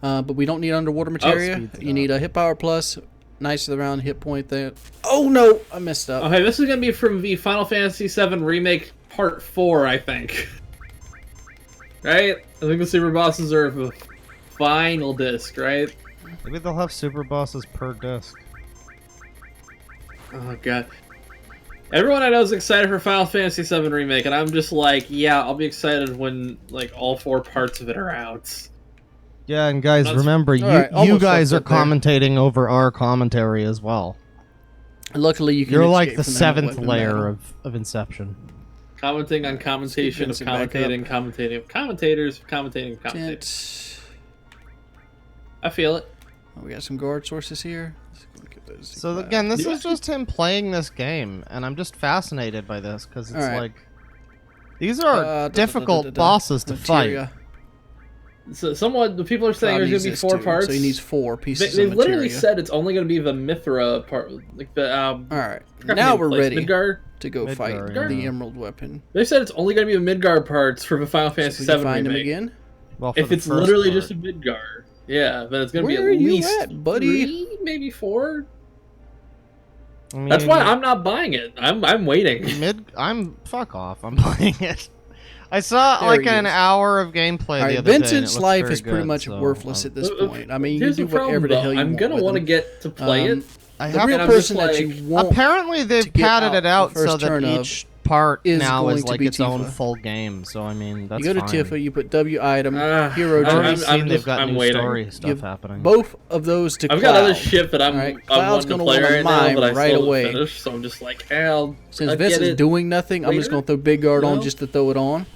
But we don't need underwater materia. speeds it You up. need a hit power plus, nice to the round hit point there. Oh no, I messed up. Okay, this is gonna be from the Final Fantasy VII Remake Part 4, I think. Right? I think the super bosses are the final disc, right? Maybe they'll have super bosses per disc. Oh god. Everyone I know is excited for Final Fantasy VII Remake, and I'm just like, yeah, I'll be excited when like all 4 parts of it are out. Yeah, and guys, That's- remember, you Alright, you almost guys are fucked up there. commentating over our commentary as well. Luckily, you can. You're like escape the from the Emerald 7th Weapon layer battle. of Inception. Commenting on commentation of Vincent back commentating, commentating of commentators, commentating of commentators. Gent. I feel it. Oh, we got some guard sources here. Let's go get those to So cloud. again, this is just him playing this game, and I'm just fascinated by this because it's Alright. like these are difficult bosses to Materia. fight. So somewhat, the people are saying Cloud there's needs gonna be this 4 too, parts. So he needs 4 pieces They of literally materia. said it's only gonna be the Mithra part, like the All right, forgot now the we're place, ready Midgar. to go Midgar, fight yeah. the Emerald Weapon. They said it's only gonna be the Midgar parts for the Final Fantasy We can VII find him remake. again. Well, for If the it's first literally part. just a Midgar, yeah, then it's gonna be Where are at you least at, buddy? 3, maybe 4. I mean, That's why I'm not buying it. I'm waiting. fuck off. I'm playing it. I saw There like he an is. hour of gameplay All the right, other day. and it Vincent's looked life very is pretty good, much so, worthless at this point. I mean, you Here's do the problem, whatever the though. hell you I'm want. gonna with want to him. get to play it. I The have real I'm just person that like- you want. Apparently, they've to get padded out it out the first so that turn of each part is now going is to like be its own Tifa. full game. So I mean, that's You go to fine. Tifa, you put W item, hero I've journey. already seen they've got new waiting. story stuff Give happening. both of those to I've Cloud. got other shit that I'm Alright, I Cloud's want to gonna play wanna right now, mime but I right still away. haven't finished. So I'm just like, I'll Since I'll Vince get is it doing nothing, I'm just later. going to throw Big Guard on No. just to throw it on.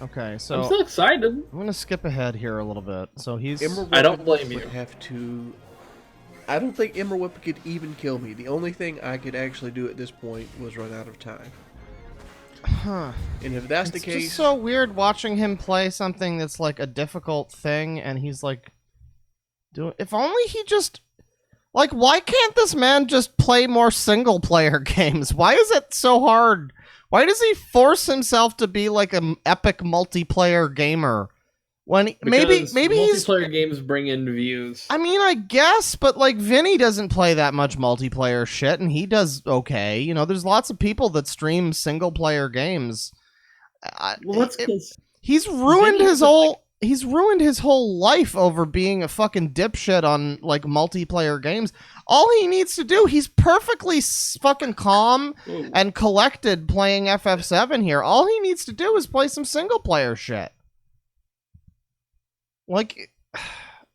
Okay, so I'm so excited. I'm gonna skip ahead here a little bit. So he's. I don't blame you. Would have to. I don't think Emerald Whip could even kill me. The only thing I could actually do at this point was run out of time. Huh. And if that's the It's case, just so weird watching him play something that's like a difficult thing, and he's like, if only he just, like, why can't this man just play more single player games? Why is it so hard? Why does he force himself to be like an epic multiplayer gamer? When maybe he's multiplayer games bring in views. I mean, I guess, but like Vinny doesn't play that much multiplayer shit, and he does okay. You know, there's lots of people that stream single player games. Well, that's because he's ruined his whole life over being a fucking dipshit on like multiplayer games. All he needs to do, he's perfectly fucking calm and collected playing FF7 here. All he needs to do is play some single player shit. Like,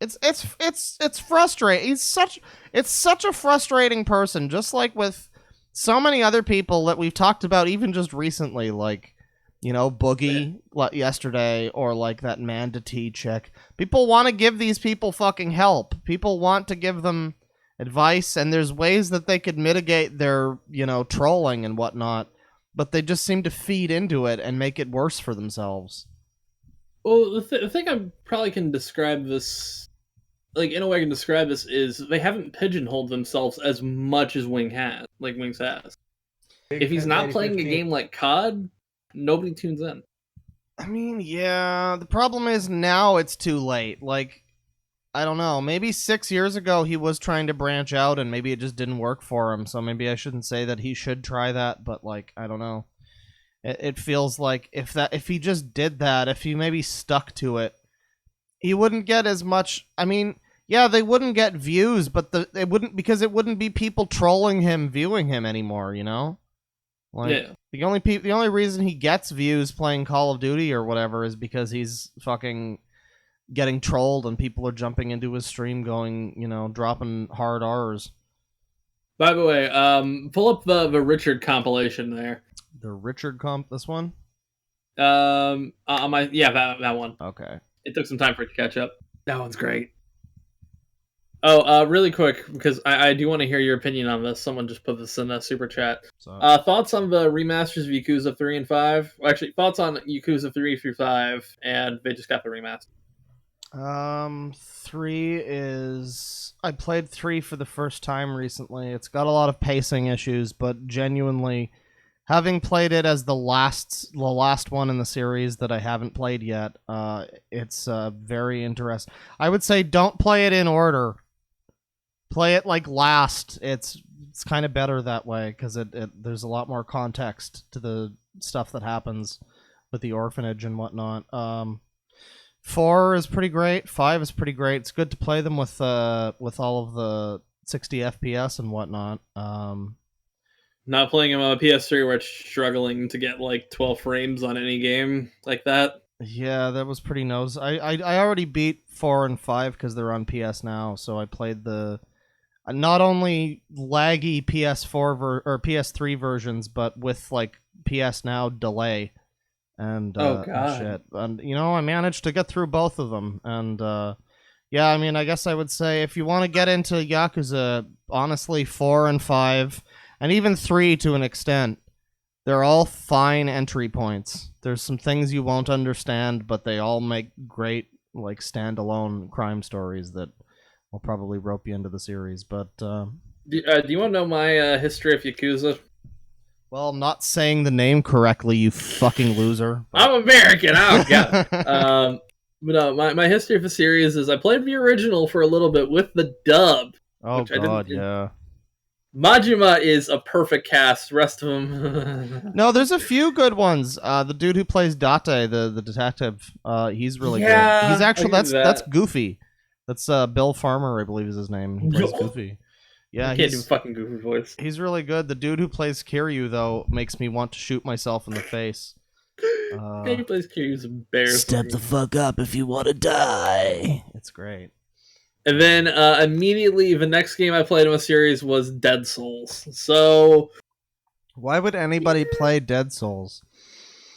it's frustrating. It's such a frustrating person. Just like with so many other people that we've talked about, even just recently, like, you know, Boogie yesterday, or like that Manda T chick. People want to give these people fucking help. People want to give them advice, and there's ways that they could mitigate their, you know, trolling and whatnot, but they just seem to feed into it and make it worse for themselves. Well, the thing I probably can describe this, like, in a way I can describe this, is they haven't pigeonholed themselves as much as Wings has. If he's not playing a game like COD, nobody tunes in. I mean, yeah, the problem is now it's too late. Like, I don't know, maybe 6 years ago he was trying to branch out and maybe it just didn't work for him, so maybe I shouldn't say that he should try that, but like, I don't know. It feels like if he just did that, if he maybe stuck to it, he wouldn't get as much. I mean, yeah, they wouldn't get views, but it wouldn't be people trolling him, viewing him anymore. You know, like Yeah. the only reason he gets views playing Call of Duty or whatever is because he's fucking getting trolled and people are jumping into his stream, going, you know, dropping hard R's. By the way, pull up the Richard compilation there. The Richard comp, this one? That one. Okay. It took some time for it to catch up. That one's great. Oh, really quick, because I do want to hear your opinion on this. Someone just put this in a super chat. Thoughts on the remasters of Yakuza 3 and 5? Well, actually, thoughts on Yakuza 3 through 5, and they just got the remaster. 3 is... I played 3 for the first time recently. It's got a lot of pacing issues, but genuinely... Having played it as the last one in the series that I haven't played yet, it's very interesting. I would say don't play it in order. Play it like last. It's kind of better that way because there's a lot more context to the stuff that happens with the orphanage and whatnot. 4 is pretty great. 5 is pretty great. It's good to play them with all of the 60 FPS and whatnot. Not playing them on a PS3 where it's struggling to get like 12 frames on any game like that. Yeah, that was pretty nose. I already beat 4 and 5 because they're on PS Now, so I played the not only laggy PS4 or PS3 versions, but with like PS Now delay and shit. And you know, I managed to get through both of them. And yeah, I mean, I guess I would say if you want to get into Yakuza, honestly, 4 and 5. And even 3 to an extent, they're all fine entry points. There's some things you won't understand, but they all make great, like, standalone crime stories that will probably rope you into the series. But do you want to know my history of Yakuza? Well, not saying the name correctly, you fucking loser. But... I'm American. I don't get it. But no, my history of the series is I played the original for a little bit with the dub. Oh god, yeah. Majima is a perfect cast. Rest of them... No, there's a few good ones. The dude who plays Date, the detective, he's really good. He's actually that's Goofy. That's Bill Farmer, I believe is his name. He plays Goofy. Yeah, he can't do fucking Goofy voice. He's really good. The dude who plays Kiryu, though, makes me want to shoot myself in the face. He plays Kiryu's embarrassing. Step the fuck up if you want to die. It's great. And then immediately the next game I played in a series was Dead Souls. So why would anybody play Dead Souls?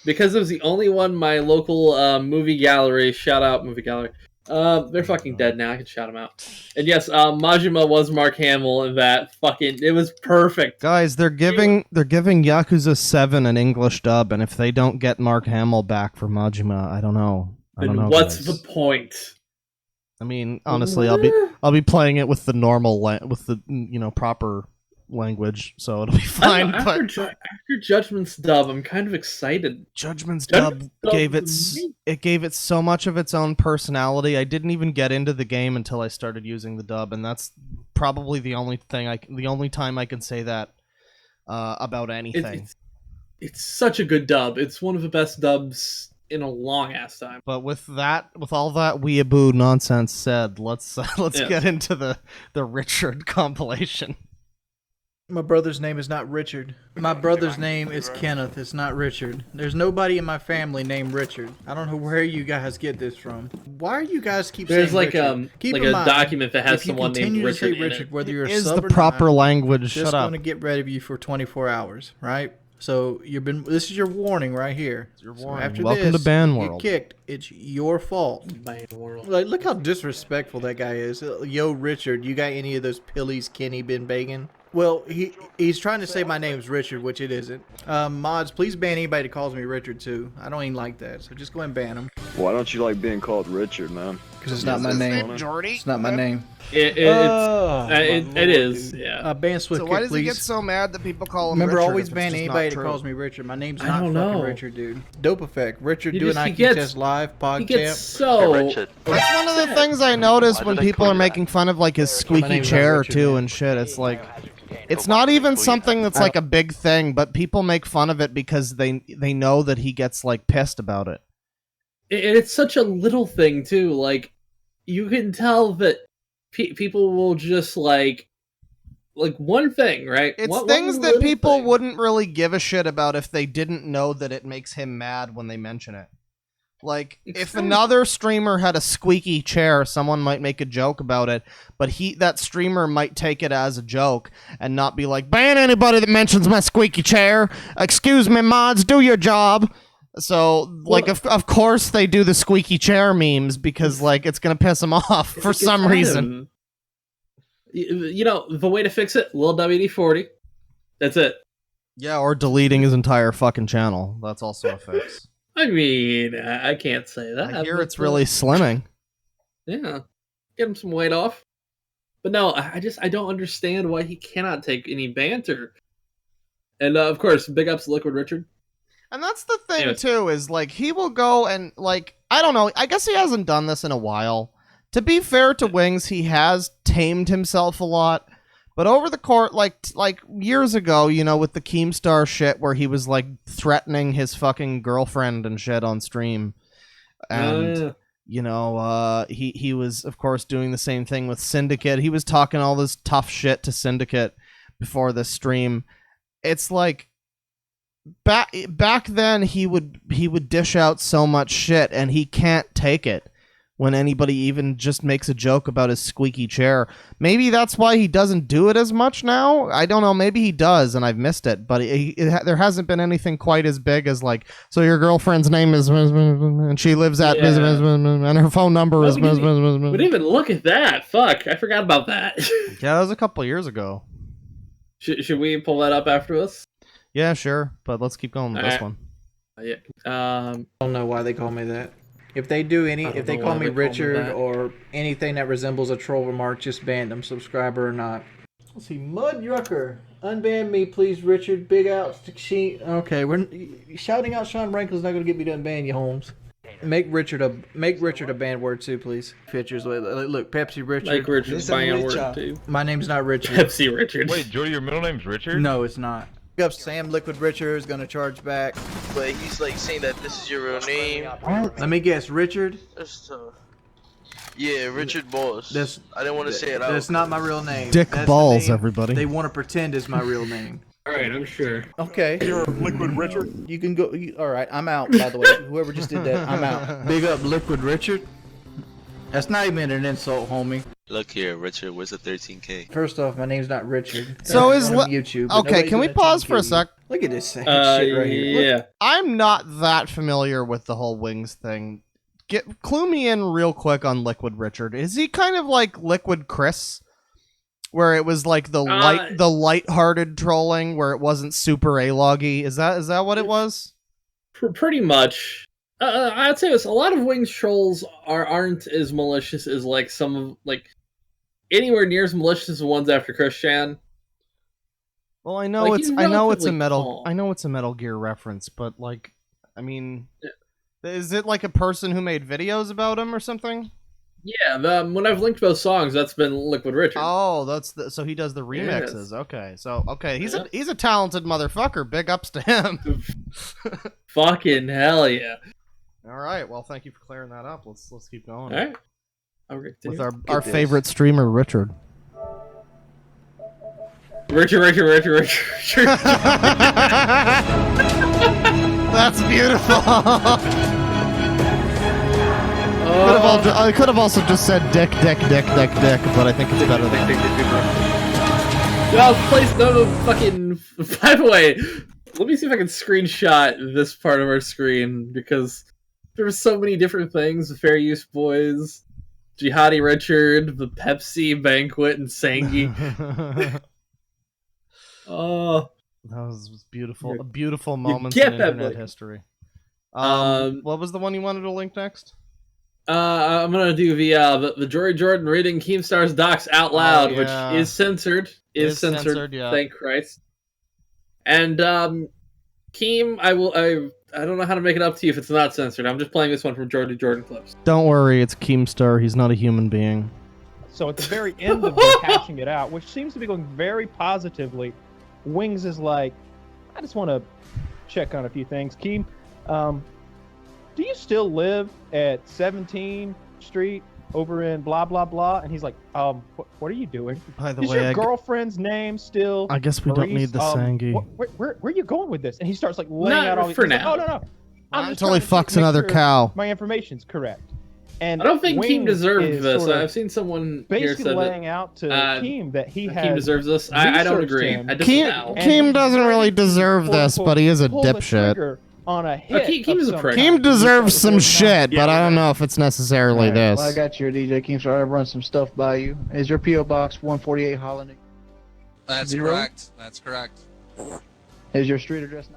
because it was the only one my local movie gallery. Shout out movie gallery. They're fucking dead now. I can shout them out. And yes, Majima was Mark Hamill in that. Fucking, it was perfect. Guys, they're giving Yakuza 7 an English dub, and if they don't get Mark Hamill back for Majima, I don't know. Then what's the point? I mean, honestly, I'll be playing it with the normal with the proper language, so it'll be fine. After Judgment's dub, I'm kind of excited. Judgment's dub gave it so much of its own personality. I didn't even get into the game until I started using the dub, and that's probably the only time I can say that about anything. It's such a good dub. It's one of the best dubs in a long ass time. But with all that weeaboo nonsense said, let's get into the Richard compilation. My brother's name is not Richard. My brother's name is Kenneth. It's not Richard. There's nobody in my family named Richard. I don't know where you guys get this from. Why are you guys saying Richard? There's like a document that has someone named Richard in it. Whether you're is the proper language. Shut up. Just going to get rid of you for 24 hours, right? So this is your warning right here. It's your warning. After Welcome to Ban World. Get kicked. It's your fault. Ban World. Like, look how disrespectful that guy is. Yo, Richard, you got any of those pillies Kenny been begging? Well, he's trying to say my name's Richard, which it isn't. Mods, please ban anybody that calls me Richard too. I don't even like that, so just go and ban them. Why don't you like being called Richard, man? Because it's not my name. It's not my name. It is. Yeah. Ban Swift. So why does please. he get so mad that people call him Remember, Richard? always ban anybody that calls me Richard. My name's not fucking know. Richard, dude. Dope Effect. Richard doing IQ Test Live podcast. He gets so. That's one of the things I notice when people are making fun of like his squeaky chair too and shit. It's like. It's not even something that's like a big thing, but people make fun of it because they know that he gets like pissed about it. And it's such a little thing too. Like you can tell that people will just like one thing, right? It's things that people wouldn't really give a shit about if they didn't know that it makes him mad when they mention it. Like, if another streamer had a squeaky chair, someone might make a joke about it, but that streamer might take it as a joke and not be like, ban anybody that mentions my squeaky chair. Excuse me, mods, do your job. So, like, of course they do the squeaky chair memes because, like, it's going to piss them off for some reason. You know, the way to fix it, Lil WD-40. That's it. Yeah, or deleting his entire fucking channel. That's also a fix. I mean, I can't say that. I hear it's really slimming. Yeah. Get him some weight off. But no, I don't understand why he cannot take any banter. And of course, big ups to Liquid Richard. And that's the thing, too, is like he will go and like, I don't know, I guess he hasn't done this in a while. To be fair to Wings, he has tamed himself a lot. But over the court, like years ago, you know, with the Keemstar shit where he was, like, threatening his fucking girlfriend and shit on stream. And, you know, he was, of course, doing the same thing with Syndicate. He was talking all this tough shit to Syndicate before the stream. It's like, back then, he would dish out so much shit, and he can't take it. When anybody even just makes a joke about his squeaky chair. Maybe that's why he doesn't do it as much now? I don't know. Maybe he does, and I've missed it. But there hasn't been anything quite as big as, like, so your girlfriend's name is... and she lives at... and her phone number is... But even look at that. Fuck, I forgot about that. Yeah, that was a couple years ago. Should we pull that up after this? Yeah, sure. But let's keep going with this one. Yeah. I don't know why they call me that. If they call me Richard or anything that resembles a troll remark, just ban them, subscriber or not. Let's see, Mud Yucker. Unban me, please, Richard. Big outs to she. Okay, we're shouting out Sean Rankle's not going to get me to unban you, Holmes. Make Richard a banned word too, please. Pictures. Look, Pepsi Richard. Make Richard banned word too. My name's not Richard. Pepsi Richard. Wait, Jordy, your middle name's Richard? No, it's not. Up Sam Liquid Richard is gonna charge back. But he's like saying that this is your real name. Let me guess, Richard? That's tough. Yeah, Richard Balls. I didn't want to say it out. That's not my real name. Dick That's Balls, the name everybody. They want to pretend is my real name. Alright, I'm sure. Okay. You're Liquid Richard. You can go. Alright, I'm out, by the way. Whoever just did that, I'm out. Big up Liquid Richard. That's not even an insult, homie. Look here, Richard. Where's the 13K? First off, my name's not Richard. So That's is on YouTube. but okay? nobody's Can we gonna pause for a 10K you. sec? Look at this shit right here. Look. Yeah. I'm not that familiar with the whole Wings thing. Clue me in real quick on Liquid Richard. Is he kind of like Liquid Chris, where it was like the light-hearted trolling, where it wasn't super A-loggy? Is that what it was? Pretty much. I'd say this. A lot of Wings trolls aren't as malicious as like some of anywhere near as malicious as the ones after Christian. Well, I know it's a Metal Gear reference, but like, I mean, is it like a person who made videos about him or something? Yeah, when I've linked both songs, that's been Liquid Richard. Oh, so he does the remixes. Yes. Okay, he's a talented motherfucker. Big ups to him. Fucking hell yeah! All right, well, thank you for clearing that up. Let's keep going. All right, with our favorite streamer, Richard. Richard. That's beautiful. I could have also just said dick, but I think it's better than fucking. By the way, let me see if I can screenshot this part of our screen because there were so many different things: the Fair Use Boys, Jihadi Richard, the Pepsi Banquet, and Sangi. Oh, that was beautiful. A beautiful moment in internet history. What was the one you wanted to link next? I'm gonna do the Jory Jordan reading Keemstar's docs out loud, which is censored. Is censored. Yeah. Thank Christ. And Keem, I don't know how to make it up to you if it's not censored. I'm just playing this one from Jory Jordan clips. Don't worry, it's Keemstar. He's not a human being. So at the very end of them hashing it out, which seems to be going very positively, Wings is like, I just want to check on a few things. Keem, do you still live at 17th Street over in blah, blah, blah? And he's like, what are you doing? By the Is way, your girlfriend's name still I guess we don't Maurice? need the Sangi. Where are you going with this? And he starts like laying out all these for things. now. Like, no. I'm just until he trying to fucks make another sure cow. My information's correct. And I don't think Keem Wings deserved is this. sort of I've seen someone here basically said laying that out to Keem that he has. Keem deserves this. I don't researched agree. him. I disavow. Keem doesn't really deserve this, but he is a dipshit. On a hit Keem is a prick. Keem deserves some shit, but I don't know if it's necessarily this. Well, I got your DJ Keemstar. I've run some stuff by you. Is your P.O. Box 148 Holiday? That's correct. That's correct. Is your street address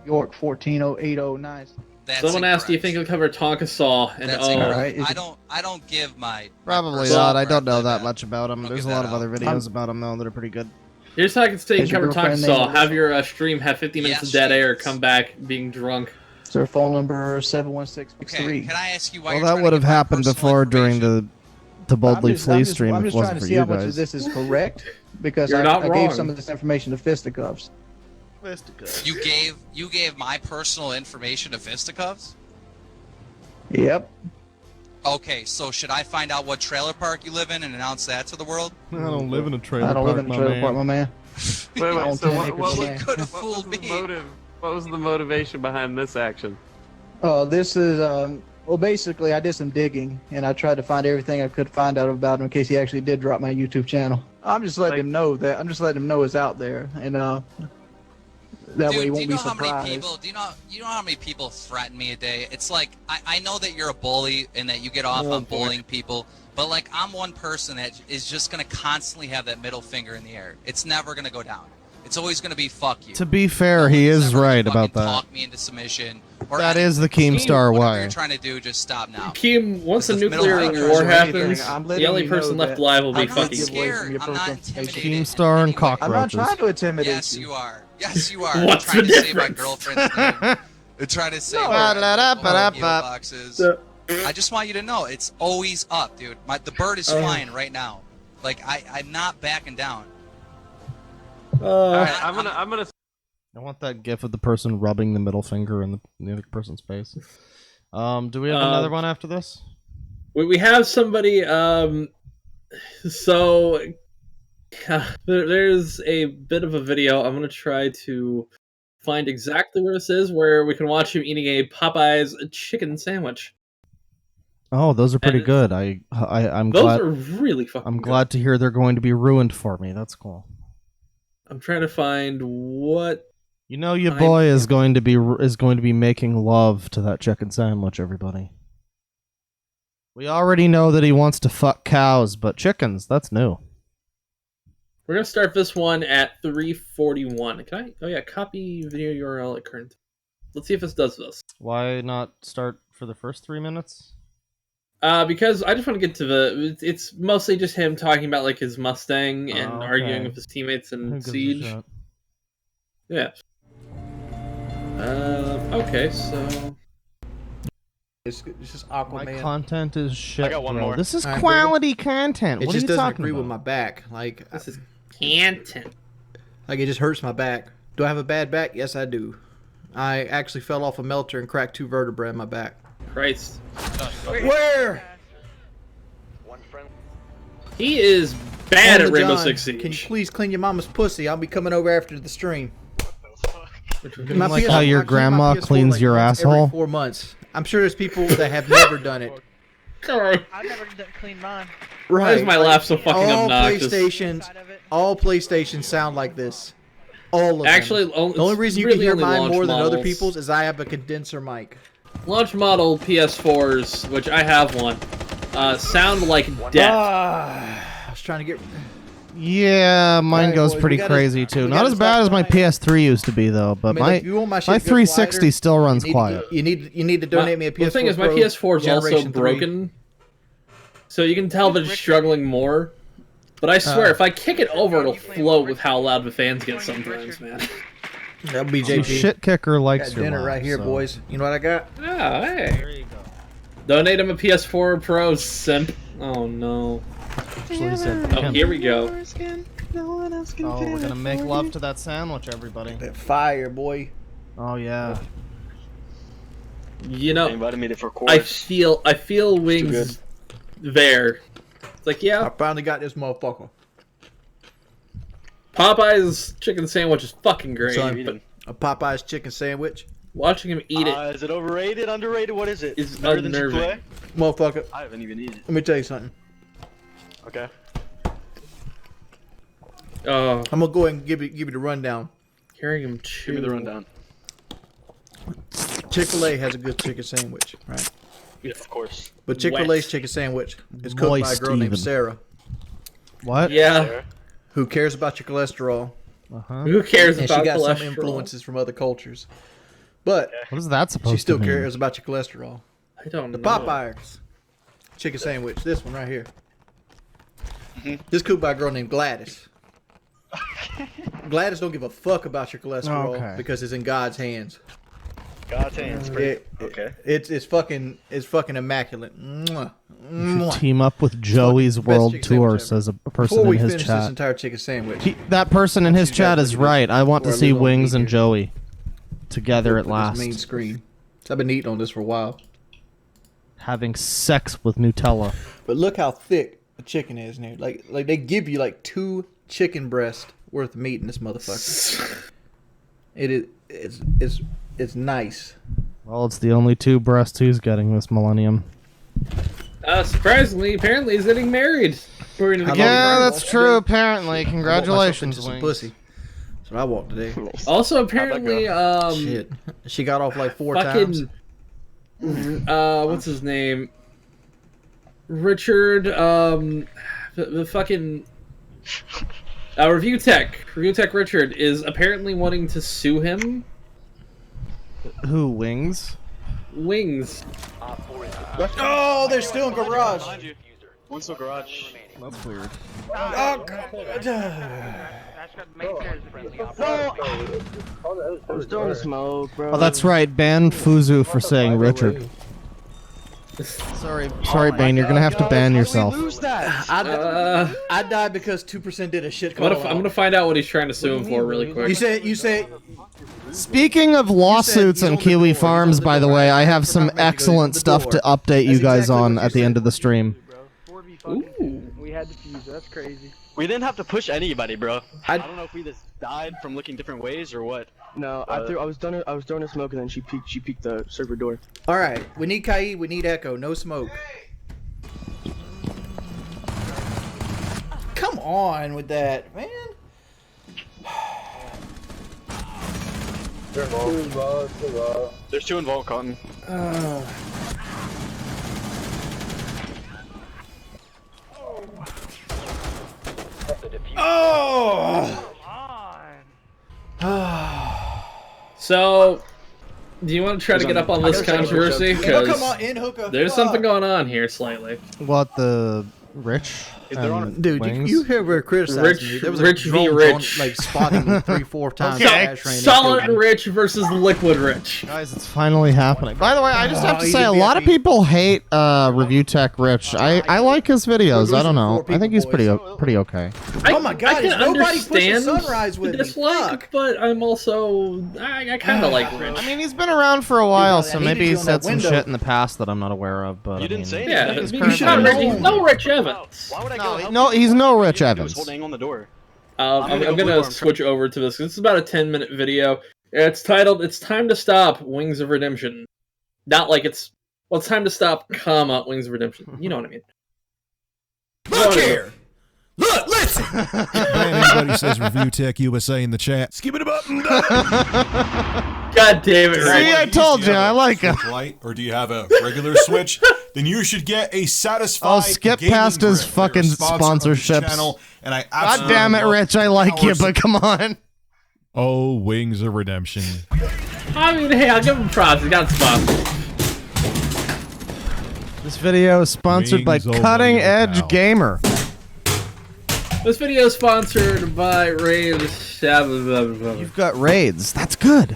York 14080? Someone asked, "Do you think he'll cover Tonka Saw?" And That's incorrect. I don't give my Probably not. I don't know that much about him. There's a lot of other videos about him though that are pretty good. Here's how I can stay and Is your cover Tonka girlfriend Saw. named Have your stream have 50 minutes of dead air. Come back being drunk. Is there a phone number 71663? Can I ask you why Well, you're that trying would to have get my happened personal before during the Boldly Flee stream. I'm If it just trying wasn't to for see you how much of guys. this is correct because You're I not gave wrong. some of this information to Fisticuffs. You gave my personal information to Fisticuffs? Yep. Okay, so should I find out what trailer park you live in and announce that to the world? I don't live in a trailer I don't park, live in a trailer park, my man. Wait, so what was the motive? What was the motivation behind this action? This is well, basically, I did some digging and I tried to find everything I could find out about him in case he actually did drop my YouTube channel. I'm just letting him know that. I'm just letting him know it's out there, and that way he won't be surprised. Do you know how many people threaten me a day? It's like I know that you're a bully and that you get off on bullying people, but like I'm one person that is just gonna constantly have that middle finger in the air. It's never gonna go down. It's always gonna be fuck you. To be fair, he is right about that. Talk me into submission. Or That is the Keemstar whatever way. you're trying to do, just stop now. Keem, once a Because nuclear middle war finger is happens, I'm the letting only you person know left that alive will be I'm not fucking giving away from scared. your I'm not personal information. Keemstar and I'm not cockroaches. trying to intimidate Yes, you. you are. Yes, you are. What's I'm trying the to say my difference? girlfriend's name. I'm trying to say No. boxes. I just want you to know it's always up, dude. The bird is flying right now. Like I'm not backing down. Alright, I'm gonna. I want that gif of the person rubbing the middle finger in the other person's face. Do we have another one after this? We have somebody. So there's a bit of a video. I'm gonna try to find exactly where this is, where we can watch him eating a Popeyes chicken sandwich. Oh, those are pretty And good. I'm those glad. are really fucking. I'm glad to hear they're going to be ruined for me. That's cool. I'm trying to find what. You know, your boy is going to be making love to that chicken sandwich. Everybody. We already know that he wants to fuck cows, but chickens—that's new. We're gonna start this one at 3:41. Can I? Oh yeah, copy video URL at current. Let's see if this does this. Why not start for the first 3 minutes? Because I just want to get to the. It's mostly just him talking about like his Mustang and okay. arguing with his teammates in Who gives a Siege. shit? Yeah. Okay, so. It's just Aquaman. My content is shit. I got one bro. more. This is All right, quality content. It What just are you doesn't talking agree about? with my back. Like this is content. Like it just hurts my back. Do I have a bad back? Yes, I do. I actually fell off a melter and cracked 2 vertebrae in my back. Christ. Where? He is bad at Uncle Rainbow John, Six Siege. Can you please clean your mama's pussy? I'll be coming over after the stream. Like how your grandma cleans your asshole? Every 4 months. I'm sure there's people that have never done it. Sorry. I've never cleaned mine. Why is my laugh so fucking obnoxious? All PlayStations sound like this. All of them. Actually, the only reason you really can hear only mine launch more than other models. people's is I have a condenser mic. Launch model PS4s, which I have one, sound like death. I was trying to get. Yeah, mine Alright, goes boys, pretty we gotta- crazy too. we Not gotta as bad as my PS3 used to be though, but I mean, my if you want my shit my to go 360 quieter, still runs you need quiet. You need to donate me a PS4 The thing is, my Pro PS4 is also Generation 3. broken, so you can tell that it's struggling more. But I swear, if I kick it over, it'll float with how loud the fans get sometimes, man. That'll be Some JP. shit kicker likes Got your dinner laugh, right here, so. boys. You know what I got? Ah, hey. There you go. Donate him a PS4 Pro, simp. Oh no. Oh, here we go. Oh, we're gonna make love to that sandwich, everybody. That fire, boy. Oh yeah. You know, They invited me to for I course. feel Wings there. It's like, yeah, I finally got this motherfucker. Popeye's chicken sandwich is fucking great. Son, a Popeye's chicken sandwich. Watching him eat it Is it overrated, underrated? What is it? is Better than unnerving. Chick-fil-A? Motherfucker. I haven't even eaten it. Let me tell you something. Okay. Oh, I'm gonna go ahead and give you the rundown. hearing him chew. Give me the rundown. Chick-fil-A has a good chicken sandwich, right? Yeah, of course. But Chick-fil-A's Wet. chicken sandwich is cooked by a Moist girl named even. Sarah, What? Yeah. who cares about your cholesterol, Uh-huh. Who cares and about she got cholesterol? some influences from other cultures. But What is that supposed she still to mean? cares about your cholesterol. I don't The know. Popeyes chicken sandwich, this one right here. This cooked by a girl named Gladys. Gladys don't give a fuck about your cholesterol Okay. because it's in God's hands. God's hands. Okay. It's fucking immaculate. Mwah. You should Mwah. team up with Joey's Best World chicken Tour, sandwich says a Before person we in his finish this chat. entire chicken sandwich, That person in his you chat guys is look at right. this I want to before I see lose all the Wings meat and here. Joey together at Put this last, main screen. So I've been eating on this for a while. having sex with Nutella. But look how thick the chicken is, dude. Like they give you like 2 chicken breasts worth of meat in this motherfucker. It's nice. Well, it's the only 2 breasts he's getting this millennium. Surprisingly, apparently he's getting married. According to the Yeah, game. that's true. Apparently, I walked congratulations, myself into some Wings. pussy. That's what I walked today. Also, apparently, Shit. She got off like 4 times. What's his name? Richard, the fucking Review Tech Richard is apparently wanting to sue him. Who, Wings? Wings. Oh, they're still in garage. One's the garage. That's weird. Oh, I'm still in the smoke, bro. Oh, that's right. Ban Fuzhou for saying Richard. Sorry, Bane. You're gonna have to ban yourself. I died because 2% did a shit call. I'm gonna find out what he's trying to sue him for really quick. You say. Speaking of lawsuits and Kiwi Farms, by the way, I have some excellent stuff to update you guys on at the end of the stream. We had to fuse. That's crazy. We didn't have to push anybody, bro. I don't know if we just died from looking different ways or what. No, I was throwing a smoke and then she peeked the server door. All right, we need Kai, we need Echo, no smoke. on with that, man. There's two involved, Cotton. So, do you want to try to get up on this controversy? Because there's something going on here slightly. What, the Rich? Dude, you ever criticized me? There was Rich v. Rich. like spotting 3-4 times. Okay. Solid Rich versus Liquid Rich. Guys, it's finally happening. By the way, I just have to say, a lot of people hate Review Tech Rich. I like his videos. I don't know. I think he's pretty okay. Oh my God! I can nobody understand pushes Sunrise with the me. dislike, but I'm also I kind of like Rich. I mean, he's been around for a while, so I maybe needed he you on said that some window. shit in the past that I'm not aware of. But You didn't say Yeah, anything. he's no Rich Evans. Why would I No, he's no Rich Evans. holding on the door. I'm gonna switch over to this. This is about a 10-minute video. It's titled "It's Time to Stop Wings of Redemption." Not like it's time to stop, comma Wings of Redemption. You know what I mean? Look here. Look, listen. Anybody says Review Tech USA in the chat. Skip it up. God damn it! See, I told you, I like him. Light, or do you have a regular Switch? Then you should get a Satisfy. I'll skip gaming past his grip. They're a fucking sponsor of this sponsorships. channel, and I God damn it, Rich, I like you, but come on. Oh, Wings of Redemption. I mean, hey, I'll give him props. He got sponsored. This video is sponsored by Wings over Cutting your Edge pal. Gamer. This video is sponsored by Raids. You've got raids. That's good.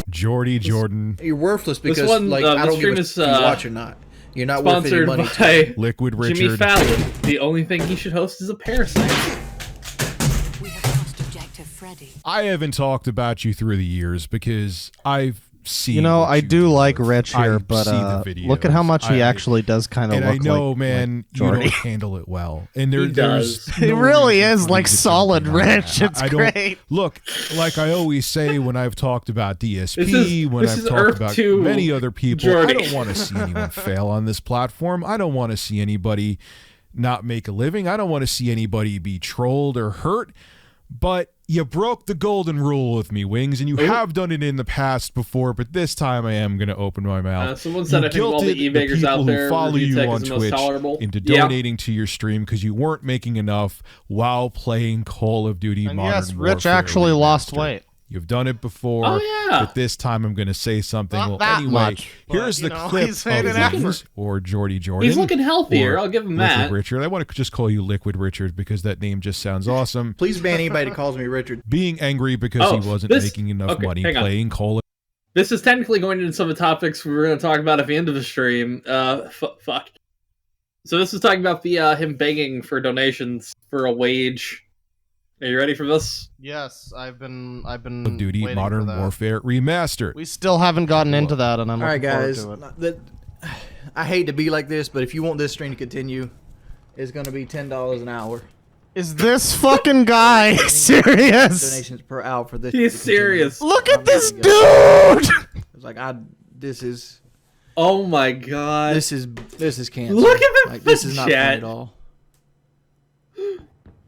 Jordan. You're worthless because one, like I don't give a is, if you watch or not. You're not worth any Sponsored money. by Liquid Jimmy Richard. Fallon. The only thing he should host is a Parasite. I haven't talked about you through the years because I've seen. You know, what I you do like Rich here, I but see the videos. look at how much he actually does kind of And look I know, like man, you Jordy. don't handle it well. And He there's does. no He really reason is for like you to solid jump in on Rich. that. It's I don't- great. Look, like I always say when I've talked about DSP, when this I've is talked Earth about 2 many other people, Jordy. I don't want to see anyone fail on this platform. I don't want to see anybody not make a living. I don't want to see anybody be trolled or hurt. But you broke the golden rule with me, Wings, and you have done it in the past before, but this time I am going to open my mouth. Someone said You I think of all the guilted e-bakers people out there, who follow Review you Tech on is the most Twitch tolerable. into Yeah. donating to your stream because you weren't making enough while playing Call of Duty And Modern yes, Rich Warfare actually lost Remastered. weight. You've done it before, Oh, yeah. but this time I'm going to say something. Not Well, that anyway, much, but, here's you the know, clip he's made an of Wings effort. or Jordan. He's looking healthier, or I'll give him Liquid that. Richard. I want to just call you Liquid Richard because that name just sounds awesome. Please ban anybody that calls me Richard. Being angry because he wasn't making enough money hang on. playing Call of This is technically going into some of the topics we were going to talk about at the end of the stream. Fuck. So this is talking about the him begging for donations for a wage. Are you ready for this? Yes, I've been Duty waiting Modern for that. Warfare Remastered. We still haven't gotten into that, and I'm All right, looking guys. forward to it. I hate to be like this, but if you want this stream to continue, it's going to be $10 an hour. Is this fucking guy serious? Donations per hour for this. He's serious. Look at this dude! It's like this is. Oh my god. This is cancer. Look at the this is not fun chat. at all.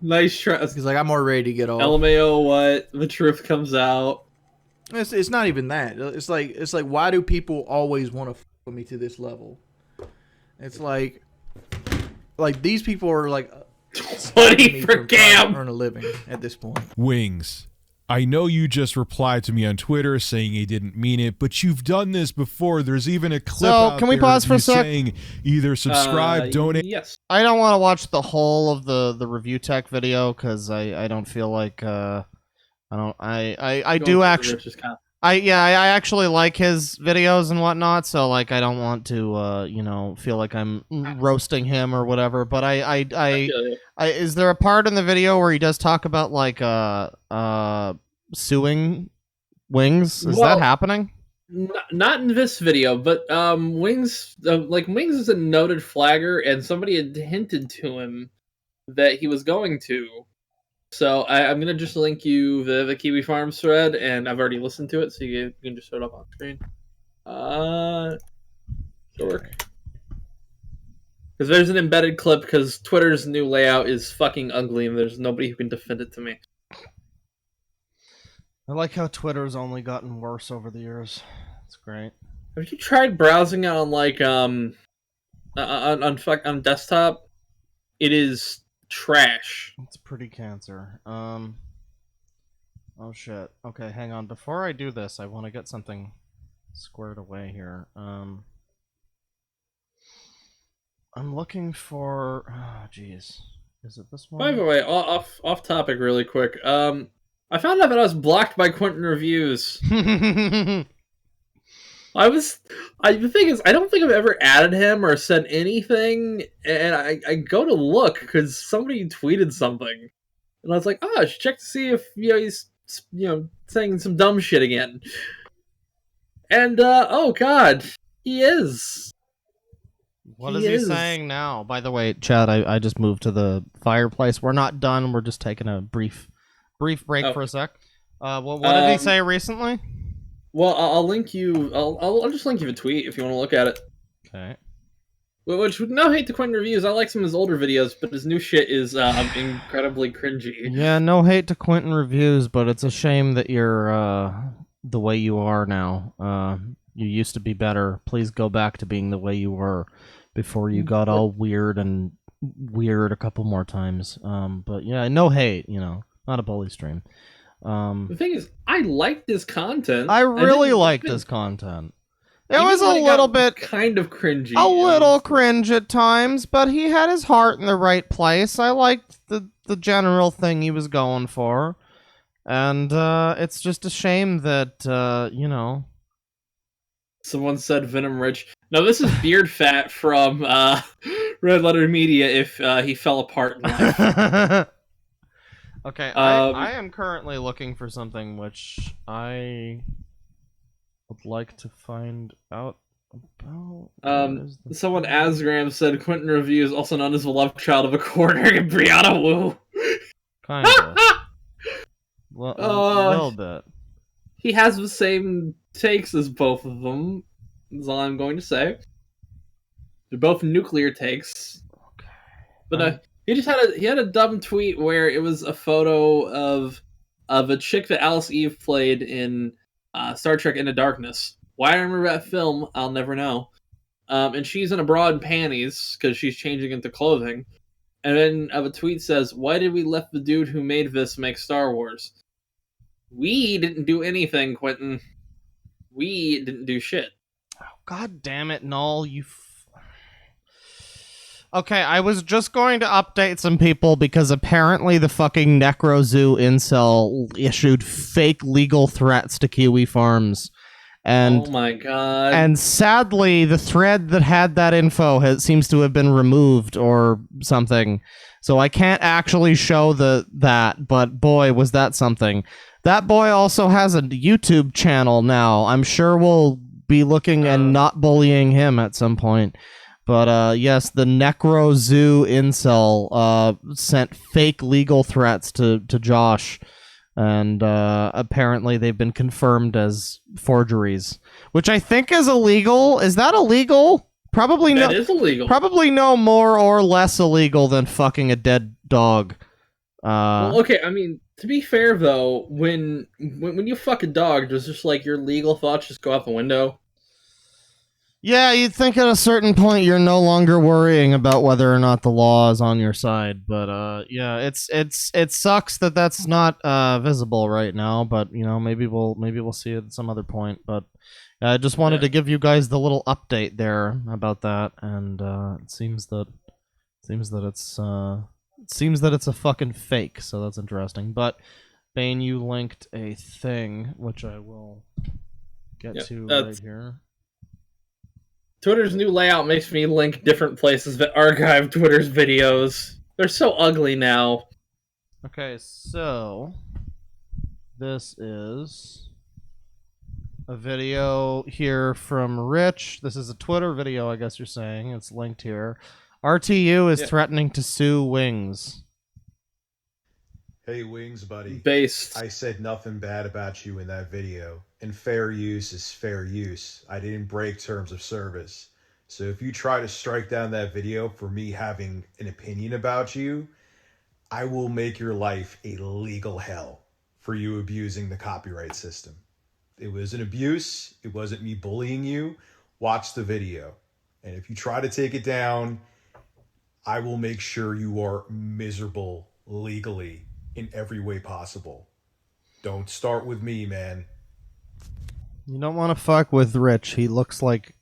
Nice try. He's like, I'm more ready to get off. LMAO, what? The truth comes out. It's not even that. It's like why do people always want to fuck with me to this level? It's like these people are like 20 for Cam. Earn a living at this point. Wings. I know you just replied to me on Twitter saying he didn't mean it, but you've done this before. There's even a clip out can we there pause of for a you sec? saying either subscribe, donate. Yes. I don't want to watch the whole of the Review Tech video because I don't feel like I do actually. I actually like his videos and whatnot, so like I don't want to feel like I'm roasting him or whatever. But I is there a part in the video where he does talk about like suing Wings? Is that happening? Not in this video, but Wings Wings is a noted flagger, and somebody had hinted to him that he was going to. So I'm gonna just link you the Kiwi Farms thread, and I've already listened to it, so you can just show it up on screen. Dork. Because there's an embedded clip, because Twitter's new layout is fucking ugly, and there's nobody who can defend it to me. I like how Twitter's only gotten worse over the years. It's great. Have you tried browsing on like on desktop? It is trash. It's pretty cancer. Oh shit. Okay, hang on. Before I do this, I want to get something squared away here. I'm looking for. Oh, jeez. Is it this one? By the way, off topic, really quick. I found out that I was blocked by Quentin Reviews. The thing is, I don't think I've ever added him or said anything, and I go to look because somebody tweeted something, and I was like, I should check to see if he's saying some dumb shit again. And oh god, he is. What is he saying now? By the way, Chad, I just moved to the fireplace. We're not done. We're just taking a brief break for a sec. What did he say recently? Well, I'll link you. I'll just link you the tweet if you want to look at it. Okay. Which, no hate to Quentin Reviews. I like some of his older videos, but his new shit is incredibly cringy. Yeah, no hate to Quentin Reviews, but it's a shame that you're the way you are now. You used to be better. Please go back to being the way you were before you got all weird a couple more times. But yeah, no hate. Not a bully stream. The thing is, I liked his content. I really liked his content. It was a little bit kind of cringy. A little cringe at times, but he had his heart in the right place. I liked the general thing he was going for. And it's just a shame that, Someone said Venom Rich. No, this is Beard Fat from Red Letter Media if he fell apart in life. Okay, I am currently looking for something which I would like to find out about. Someone Asgram said Quentin Reviews, also known as the love child of a corner, and Brianna Wu. Kind of. A little bit. He has the same takes as both of them, is all I'm going to say. They're both nuclear takes. Okay. But he had a dumb tweet where it was a photo of a chick that Alice Eve played in Star Trek Into Darkness. Why I remember that film, I'll never know. And she's in a bra and panties because she's changing into clothing. And then a tweet says, "Why did we let the dude who made this make Star Wars?" We didn't do anything, Quentin. We didn't do shit. God damn it, Null, Okay, I was just going to update some people because apparently the fucking Necrozoo incel issued fake legal threats to Kiwi Farms. And, oh my god. And sadly, the thread that had that info seems to have been removed or something. So I can't actually show that, but boy, was that something. That boy also has a YouTube channel now. I'm sure we'll be looking and not bullying him at some point. But yes, the Necrozoo incel sent fake legal threats to Josh. And apparently they've been confirmed as forgeries, which I think is illegal. Is that illegal? Probably that is illegal. Probably no more or less illegal than fucking a dead dog. Well, okay, I mean, to be fair though, when you fuck a dog, does just like your legal thoughts just go out the window? Yeah, you'd think at a certain point you're no longer worrying about whether or not the law is on your side, but yeah, it sucks that that's not visible right now. But maybe we'll see it at some other point. But I just wanted to give you guys the little update there about that, and it seems that it's a fucking fake. So that's interesting. But Bane, you linked a thing which I will get to right here. Twitter's new layout makes me link different places that archive Twitter's videos. They're so ugly now. Okay, so this is a video here from Rich. This is a Twitter video, I guess you're saying. It's linked here. RTU is threatening to sue Wings. Hey, Wings, buddy. Based. I said nothing bad about you in that video. And fair use is fair use. I didn't break terms of service. So if you try to strike down that video for me having an opinion about you, I will make your life a legal hell for you abusing the copyright system. It was an abuse. It wasn't me bullying you. Watch the video. And if you try to take it down, I will make sure you are miserable legally in every way possible. Don't start with me, man. You don't want to fuck with Rich. He looks like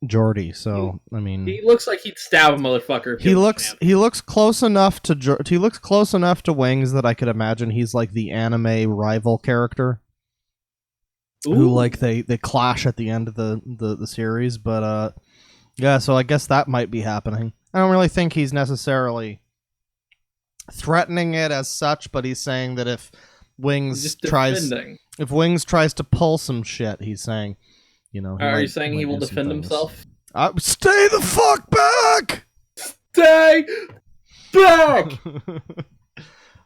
Jordy, so I mean, He looks like he'd stab a motherfucker. if he given a looks chance. he looks close enough to he looks close enough to Wings that I could imagine he's like the anime rival character. Who Ooh. like they clash at the end of the series, but yeah, so I guess that might be happening. I don't really think he's necessarily threatening it as such, but he's saying that if Wings Just tries defending. to pull some shit, he's saying, you know. Are you saying he will defend himself? Stay the fuck back! Stay back!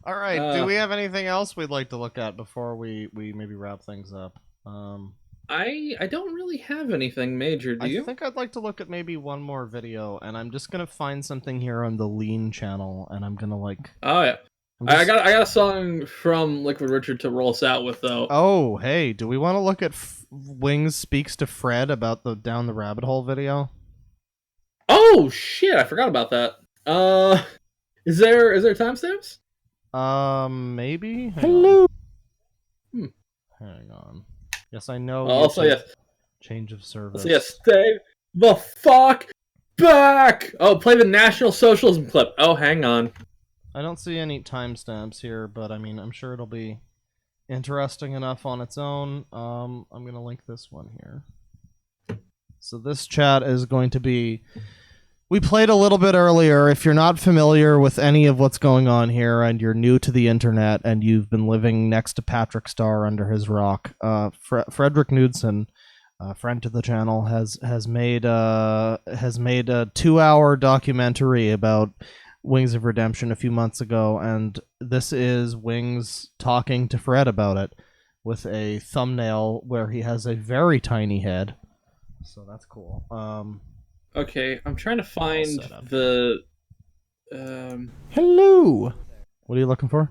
All right. Do we have anything else we'd like to look at before we maybe wrap things up? I don't really have anything major, do you? I think I'd like to look at maybe one more video, and I'm just gonna find something here on the Lean channel, and I'm gonna like. Oh yeah, I got a song from Liquid Richard to roll us out with though. Oh hey, do we want to look at Wings speaks to Fred about the Down the Rabbit Hole video? Oh shit, I forgot about that. Is there timestamps? Maybe. Hello. Hang on. Yes, I know. Also, yes. Change of service. So yes, stay the fuck back. Oh, play the National Socialism clip. Oh, hang on. I don't see any timestamps here, but I mean, I'm sure it'll be interesting enough on its own. I'm gonna link this one here. So this chat is going to be. We played a little bit earlier. If you're not familiar with any of what's going on here and you're new to the internet and you've been living next to Patrick Starr under his rock, Frederick Knudsen, friend to the channel, has made a 2-hour documentary about Wings of Redemption a few months ago, and this is Wings talking to Fred about it with a thumbnail where he has a very tiny head. So that's cool. Okay, I'm trying to find the. Hello. What are you looking for?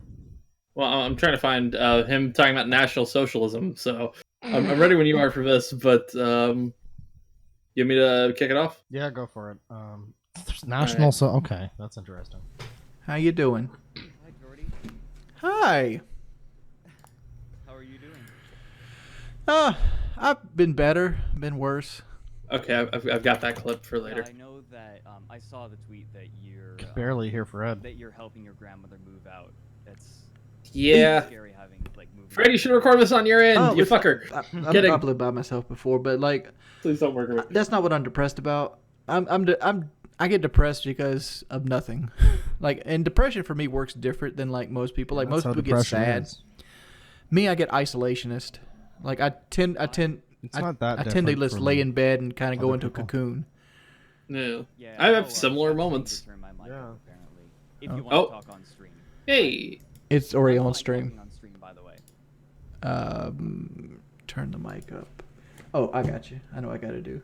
Well, I'm trying to find him talking about National Socialism. So I'm ready when you are for this. But you want me to kick it off? Yeah, go for it. National. Right. So okay, that's interesting. How you doing? Hi, Jordy. Hi. How are you doing? I've been better, been worse. Okay, I've got that clip for later. Yeah, I know that I saw the tweet that you're Can barely hear Fred. that you're helping your grandmother move out. That's Yeah. scary having like moving. Fred, you should record this on your end. You fucker. I've lived by myself before, but like, please don't work with me. That's not what I'm depressed about. I get depressed because of nothing. Like, and depression for me works different than like most people. Like That's most how people get sad. depression is. Me, I get isolationist. Like I tend It's not that I tend to different just from lay in bed and kind of go other into a people. cocoon. Yeah. I have similar moments. Yeah. If you want Oh. to talk on stream. Hey. It's already on stream. On stream, by the way. Turn the mic up. Oh, I got you. I know what I got to do.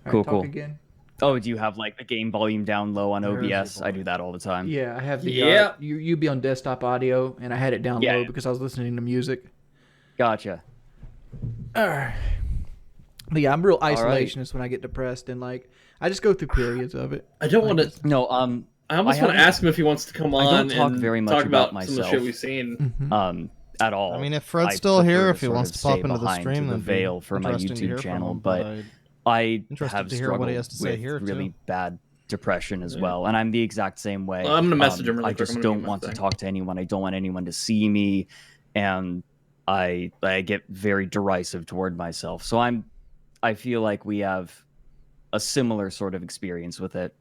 All Cool, right, talk cool. again. Oh, do you have like the game volume down low on OBS? I do that all the time. Yeah, I have the Yeah. you be on desktop audio, and I had it down Yeah. low because I was listening to music. Gotcha. All right. But yeah, I'm real right. isolationist when I get depressed, and like I just go through periods of it. I don't want to. No, I almost want to haven't- ask him if he wants to come on I don't talk and very much talk about about some of myself. the shit we've seen. At all. I mean, if Fred's I still prefer here, to if he sort wants of to pop stay into the behind stream, the then veil for my interesting to hear YouTube from channel, him, but I interested have to hear what he struggled has to say with here, really too. bad depression as Yeah. well, and I'm the exact same way. Well, I'm gonna message him really I quick. just I'm gonna don't get my want to thing. talk to anyone. I don't want anyone to see me, and I get very derisive toward myself. So I feel like we have a similar sort of experience with it.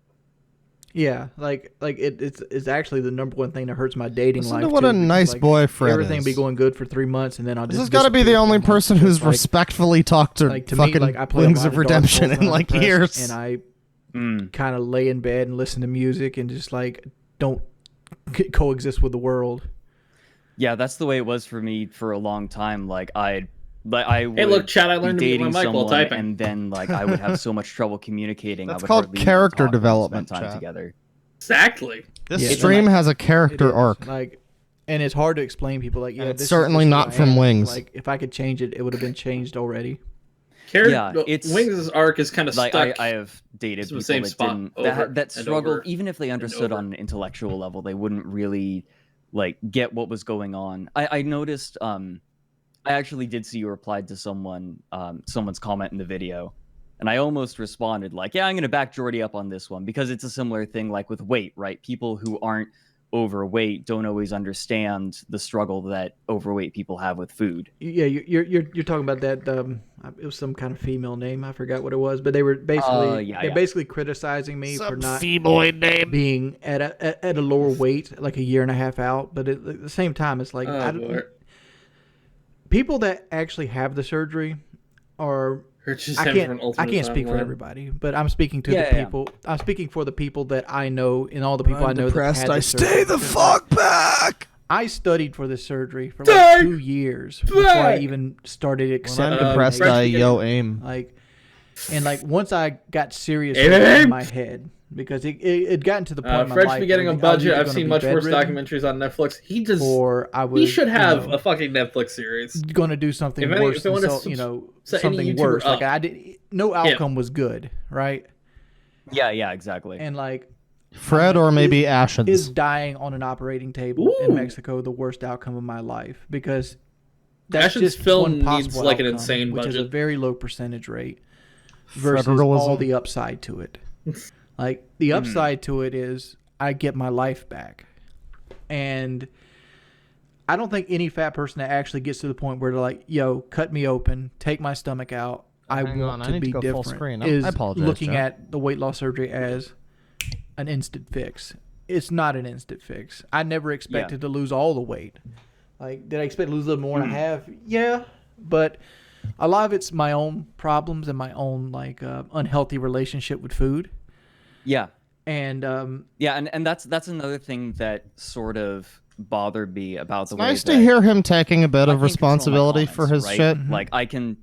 Yeah, like it's actually the number one thing that hurts my dating Listen life. to what too, a because, nice like, boy Fred Everything is. be going good for 3 months, and then I'll This just. has got to be the disappear only for a month. person It's who's like- respectfully talked to like to fucking me, like I play a Wings lot of Dark Redemption Souls in when I'm like depressed, years. and I kind of lay in bed and listen to music and just like don't coexist with the world. Yeah, that's the way it was for me for a long time. Like I But I would look, Chad, I learned to be mute my dating mic while someone, typing. and then like I would have so much trouble communicating. That's I would called hardly even character talk when we development, spent time Chad. together. Exactly. This Yeah, stream has a character It is, arc. like, and it's hard to explain people. Like, yeah, And it's this is certainly just who not I from am. Wings. Like, if I could change it, it would have been changed already. Wings' arc is kind of like stuck. I have dated to the people same that spot didn't over that and struggled. over Even if they understood over. on an intellectual level, they wouldn't really like get what was going on. I noticed. I actually did see you replied to someone's comment in the video, and I almost responded like, "Yeah, I'm gonna back Jordy up on this one," because it's a similar thing like with weight, right? People who aren't overweight don't always understand the struggle that overweight people have with food. Yeah, you're talking about that. It was some kind of female name. I forgot what it was, but they were basically basically criticizing me for not being at a lower weight, like a year and a half out. But at the same time, it's like people that actually have the surgery are. I can't speak for everybody, but I'm speaking to the people. I'm speaking for the people that I know, and all the people I know that had the surgery. Stay the fuck back. I studied for this surgery for like 2 years before I even started accepting. When I'm depressed, I aim. Like once I got serious in my head, because it gotten to the point in my Fred's life. be getting a budget. I've seen much worse bedridden, documentaries on Netflix. He just he should have a fucking Netflix series. Going to do something worse than something worse. Like no outcome was good, right? Yeah, exactly. And like Fred or maybe Ashens is dying on an operating table in Mexico, the worst outcome of my life, because that's Ashens' just film one possible needs like an outcome, insane which is a budget. very low percentage rate versus Federalism. all the upside to it. Like the upside to it is I get my life back, and I don't think any fat person that actually gets to the point where they're like, "Yo, cut me open, take my stomach out. I want to be different." Is I apologize, looking Joe. at the weight loss surgery as an instant fix. It's not an instant fix. I never expected to lose all the weight. Like, did I expect to lose a little more than I have? Yeah, but a lot of it's my own problems and my own unhealthy relationship with food. Yeah. And and that's another thing that sort of bothered me about the way Nice that to hear him taking a bit I of can't control my responsibility for his right? shit. Like I can.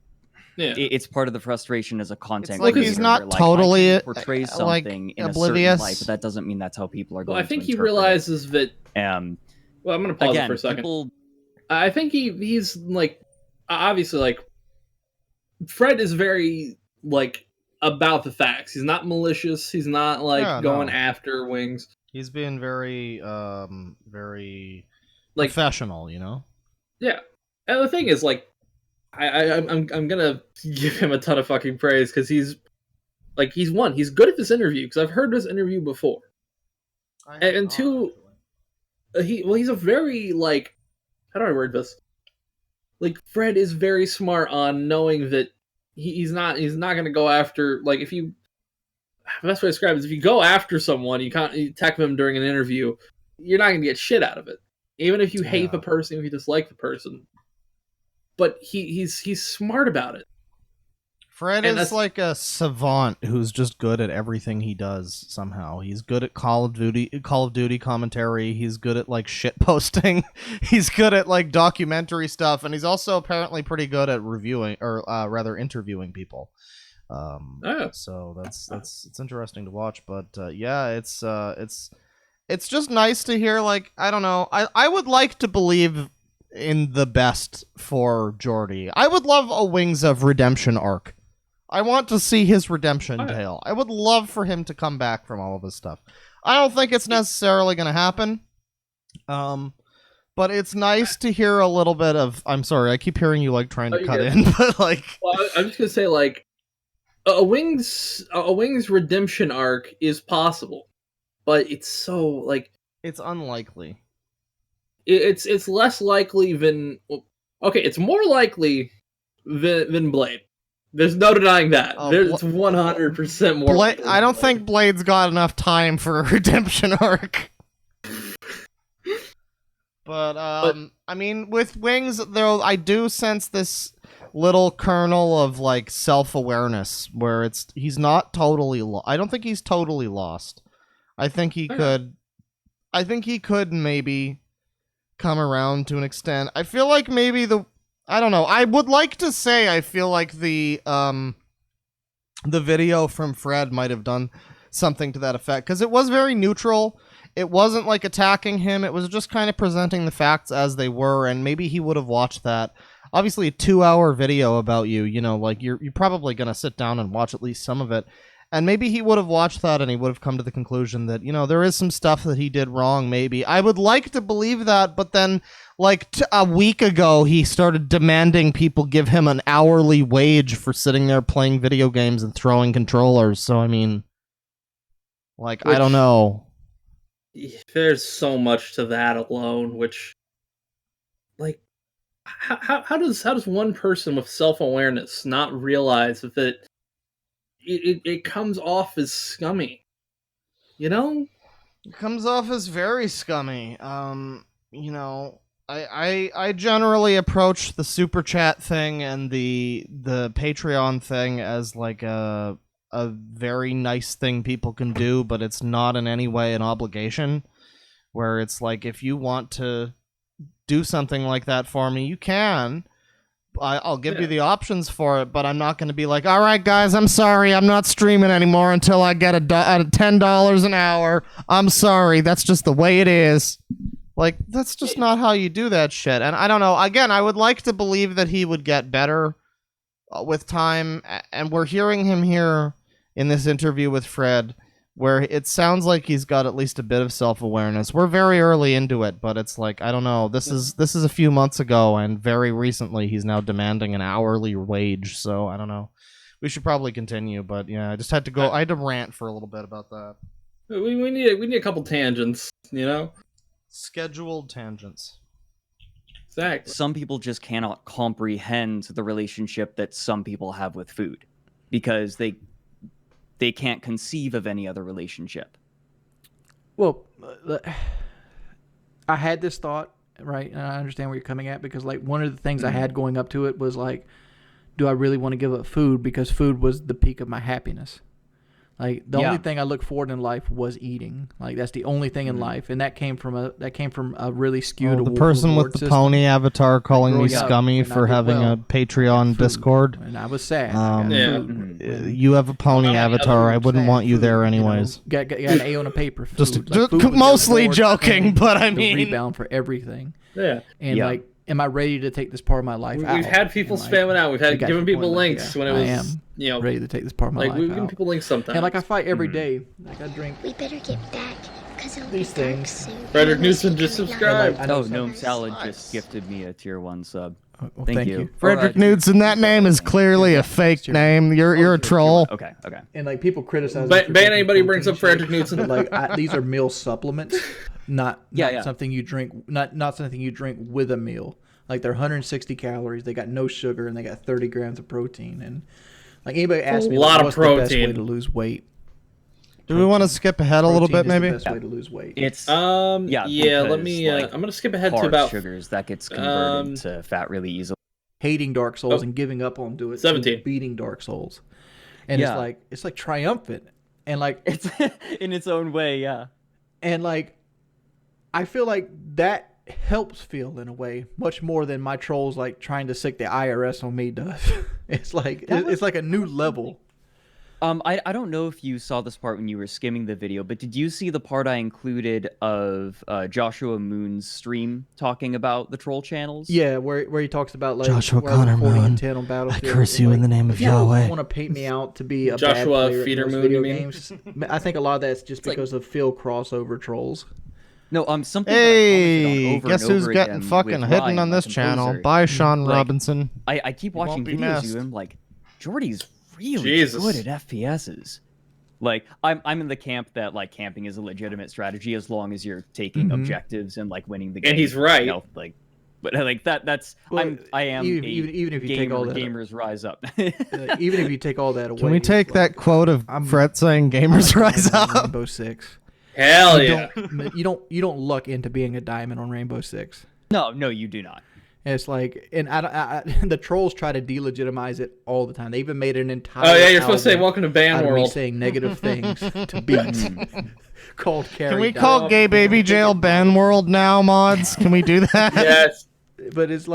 It's part of the frustration as a content It's like creator. he's not where, like, totally, I can portray like, something in a oblivious. certain light, but that doesn't mean that's how people are going Well, I to think he interpret it. realizes that. Well, I'm going to pause it again, for a second. people- I think he's like, obviously, like, Fred is very like about the facts. He's not malicious. He's not like going after Wings. He's being very, very like professional, you know. Yeah, and the thing is, like, I'm gonna give him a ton of fucking praise because he's good at this interview because I've heard this interview before, and two, he's a very like, how do I word this? Like, Fred is very smart on knowing that he's not gonna go after, like, if you, the best way to describe it is if you go after someone, you attack them during an interview, you're not gonna get shit out of it, even if you hate the person, if you dislike the person. But he's smart about it. Fred is like a savant who's just good at everything he does somehow. He's good at Call of Duty commentary. He's good at like shit posting. He's good at like documentary stuff, and he's also apparently pretty good at reviewing or rather interviewing people. So that's it's interesting to watch. But it's just nice to hear. Like, I don't know. I would like to believe in the best for Jordy. I would love a Wings of Redemption arc. I want to see his redemption tale. I would love for him to come back from all of this stuff. I don't think it's necessarily going to happen. But it's nice to hear a little bit of... I'm sorry, I keep hearing you like trying to cut in, but like... Well, I'm just going to say, like, a Wings redemption arc is possible, but it's so, like... It's unlikely. It's less likely than... Okay, it's more likely than Blade. There's no denying that. It's 100% more likely. I don't think Blade's got enough time for a redemption arc. But, I mean, with Wings, though, I do sense this little kernel of, like, self-awareness, where he's not totally... I don't think he's totally lost. I think he could maybe come around to an extent. I feel like maybe I don't know. I would like to say I feel like the video from Fred might have done something to that effect, because it was very neutral. It wasn't like attacking him. It was just kind of presenting the facts as they were, and maybe he would have watched that. Obviously, a 2-hour video about you, like you're probably going to sit down and watch at least some of it. And maybe he would have watched that and he would have come to the conclusion that, there is some stuff that he did wrong, maybe. I would like to believe that, but then, a week ago, he started demanding people give him an hourly wage for sitting there playing video games and throwing controllers. So, I mean, I don't know. There's so much to that alone, which, how does one person with self-awareness not realize that it comes off as scummy? It comes off as very scummy. I generally approach the super chat thing and the Patreon thing as a very nice thing people can do, but it's not in any way an obligation. Where it's if you want to do something like that for me, you can. I'll give you the options for it, but I'm not going to be all right, guys, I'm sorry, I'm not streaming anymore until I get a $10 an hour. I'm sorry, that's just the way it is. That's just not how you do that shit. And I don't know, again, I would like to believe that he would get better with time, and we're hearing him here in this interview with Fred, where it sounds like he's got at least a bit of self-awareness. We're very early into it, but it's I don't know. This is a few months ago, and very recently he's now demanding an hourly wage. So I don't know. We should probably continue, but yeah, I just had to go. I had to rant for a little bit about that. We need a couple tangents, Scheduled tangents. Exactly. Some people just cannot comprehend the relationship that some people have with food, because they can't conceive of any other relationship. Well, I had this thought, right? And I understand where you're coming at, because one of the things I had going up to it was do I really want to give up food? Because food was the peak of my happiness. The only thing I looked forward in life was eating. That's the only thing in life, and that came from a really skewed. The person with the pony avatar calling me scummy for having a Patreon Discord, and I was sad. You have a pony avatar. I wouldn't want you there anyways. Got an A on a paper. Food. Just mostly joking, but I mean, the rebound for everything. Yeah, and am I ready to take this part of my life out? We've had people spamming out. We've had given people links when it was, ready to take this part of my life we've out. given people links sometimes. And I fight every day. I drink. We better get back, because these things. Frederick Newsom just subscribed. Gnome Salad just gifted me a tier 1 sub. Thank you. Frederick Newsom, that name is clearly a fake name. You're a troll. Okay. And people criticize. Ban anybody brings up Frederick Newsom. These are meal supplements, not something you drink. Not something you drink with a meal. They're 160 calories. They got no sugar, and they got 30 grams of protein. And anybody asks me, what's the best way to lose weight? Do we want to skip ahead a little bit, maybe? The best way to lose weight. It's let me. I'm gonna skip ahead to about sugars that gets converted to fat really easily. Hating Dark Souls and giving up on it. 17. Beating Dark Souls, and it's triumphant, and it's in its own way, yeah. And I feel like that helps Phil in a way much more than my trolls trying to sick the IRS on me does. It's it's a new level. I don't know if you saw this part when you were skimming the video, but did you see the part I included of Joshua Moon's stream talking about the troll channels? Yeah, where he talks about Joshua Connor Moon, I curse you in the name of Yahweh. You want to paint me out to be a Joshua bad player Feeder in Moon, video you mean? games. I think a lot of that's just because of Phil crossover trolls. No, something. Hey, guess who's getting fucking hidden on this channel? Bye, Sean Robinson. I keep watching videos of him. Jordy's really good at FPSs. I'm in the camp that camping is a legitimate strategy as long as you're taking objectives and winning the game. And he's right. But that's I am even if you take all that, gamers rise up. Even if you take all that away, can we take that quote of Fred saying "gamers rise up"? Rainbow Six. Hell yeah! You don't luck into being a diamond on Rainbow Six. No, you do not. It's and the trolls try to delegitimize it all the time. They even made an entire. Oh yeah, you're supposed to say "Welcome to Ban World." Me saying negative things to beats called carry. Can we call Gay Baby Jail Ban World now, mods? Can we do that? Yes. But it's